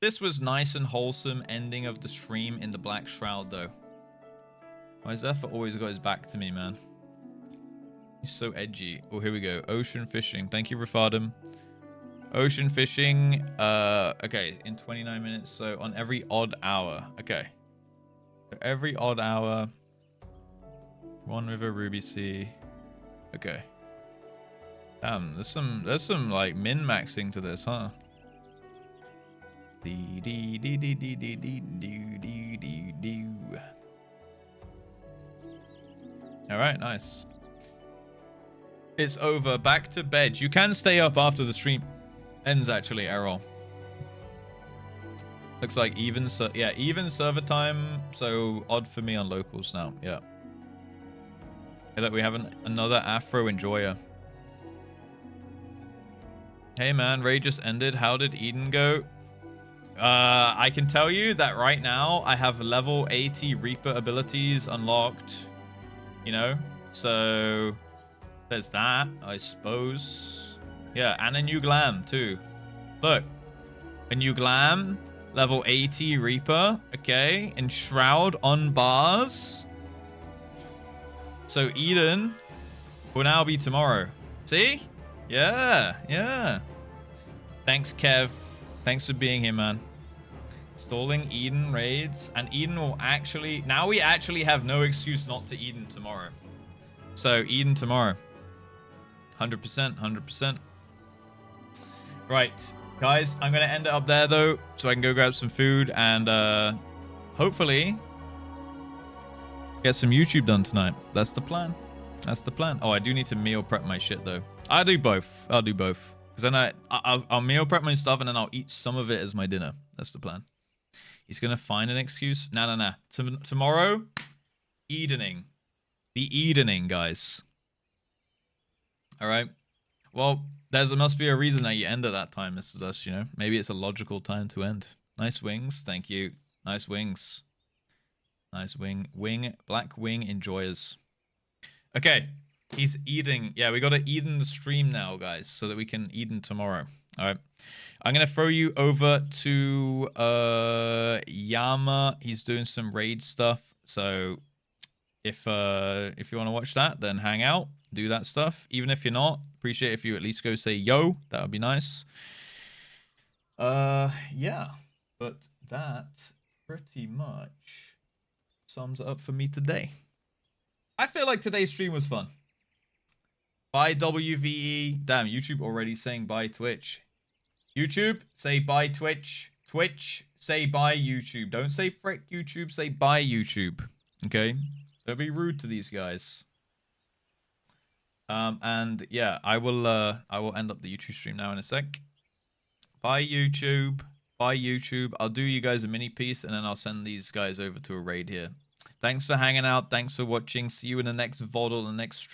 Speaker 1: This was nice and wholesome ending of the stream in the Black Shroud, though. Why is that for always goes back to me, man? He's so edgy. Oh, here we go. Ocean fishing. Thank you, Rafadum. Ocean fishing. Okay, in 29 minutes. So on every odd hour. Okay. So every odd hour. One River, Ruby Sea. Okay. Damn, there's some like min-maxing to this, huh? All right, nice. It's over. Back to bed. You can stay up after the stream ends, actually, Errol. Looks like even server time. So odd for me on locals now. Yeah. Hey, look, we have another Afro enjoyer. Hey man, raid just ended. How did Eden go? I can tell you that right now I have level 80 Reaper abilities unlocked. You know, so there's that, I suppose. Yeah, and a new glam too. Look, a new glam, level 80 Reaper. Okay, and Shroud on bars. So Eden will now be tomorrow. See? Yeah, yeah. Thanks, Kev. Thanks for being here, man. Installing Eden raids. And Eden will actually... Now we actually have no excuse not to Eden tomorrow. So, Eden tomorrow. 100%, 100%. Right. Guys, I'm going to end it up there, though. So I can go grab some food and hopefully get some YouTube done tonight. That's the plan. That's the plan. Oh, I do need to meal prep my shit, though. I'll do both. I'll do both. Because then I'll meal prep my stuff and then I'll eat some of it as my dinner. That's the plan. He's going to find an excuse. Nah. Tomorrow, Edening. The Edening, guys. All right. Well, there must be a reason that you end at that time, Mr. Dust, you know. Maybe it's a logical time to end. Nice wings. Thank you. Nice wings. Nice wing. Black wing enjoyers. Okay. He's eating. Yeah, we got to Eden the stream now, guys, so that we can Eden tomorrow. All right. I'm going to throw you over to Yama. He's doing some raid stuff. So if you want to watch that, then hang out. Do that stuff. Even if you're not, appreciate if you at least go say yo. That would be nice. Yeah. But that pretty much sums it up for me today. I feel like today's stream was fun. Bye WVE. Damn, YouTube already saying bye Twitch. YouTube, say bye Twitch. Twitch, say bye YouTube. Don't say frick YouTube, say bye YouTube. Okay? Don't be rude to these guys. And yeah, I will end up the YouTube stream now in a sec. Bye YouTube. Bye YouTube. I'll do you guys a mini piece and then I'll send these guys over to a raid here. Thanks for hanging out. Thanks for watching. See you in the next VOD or the next stream.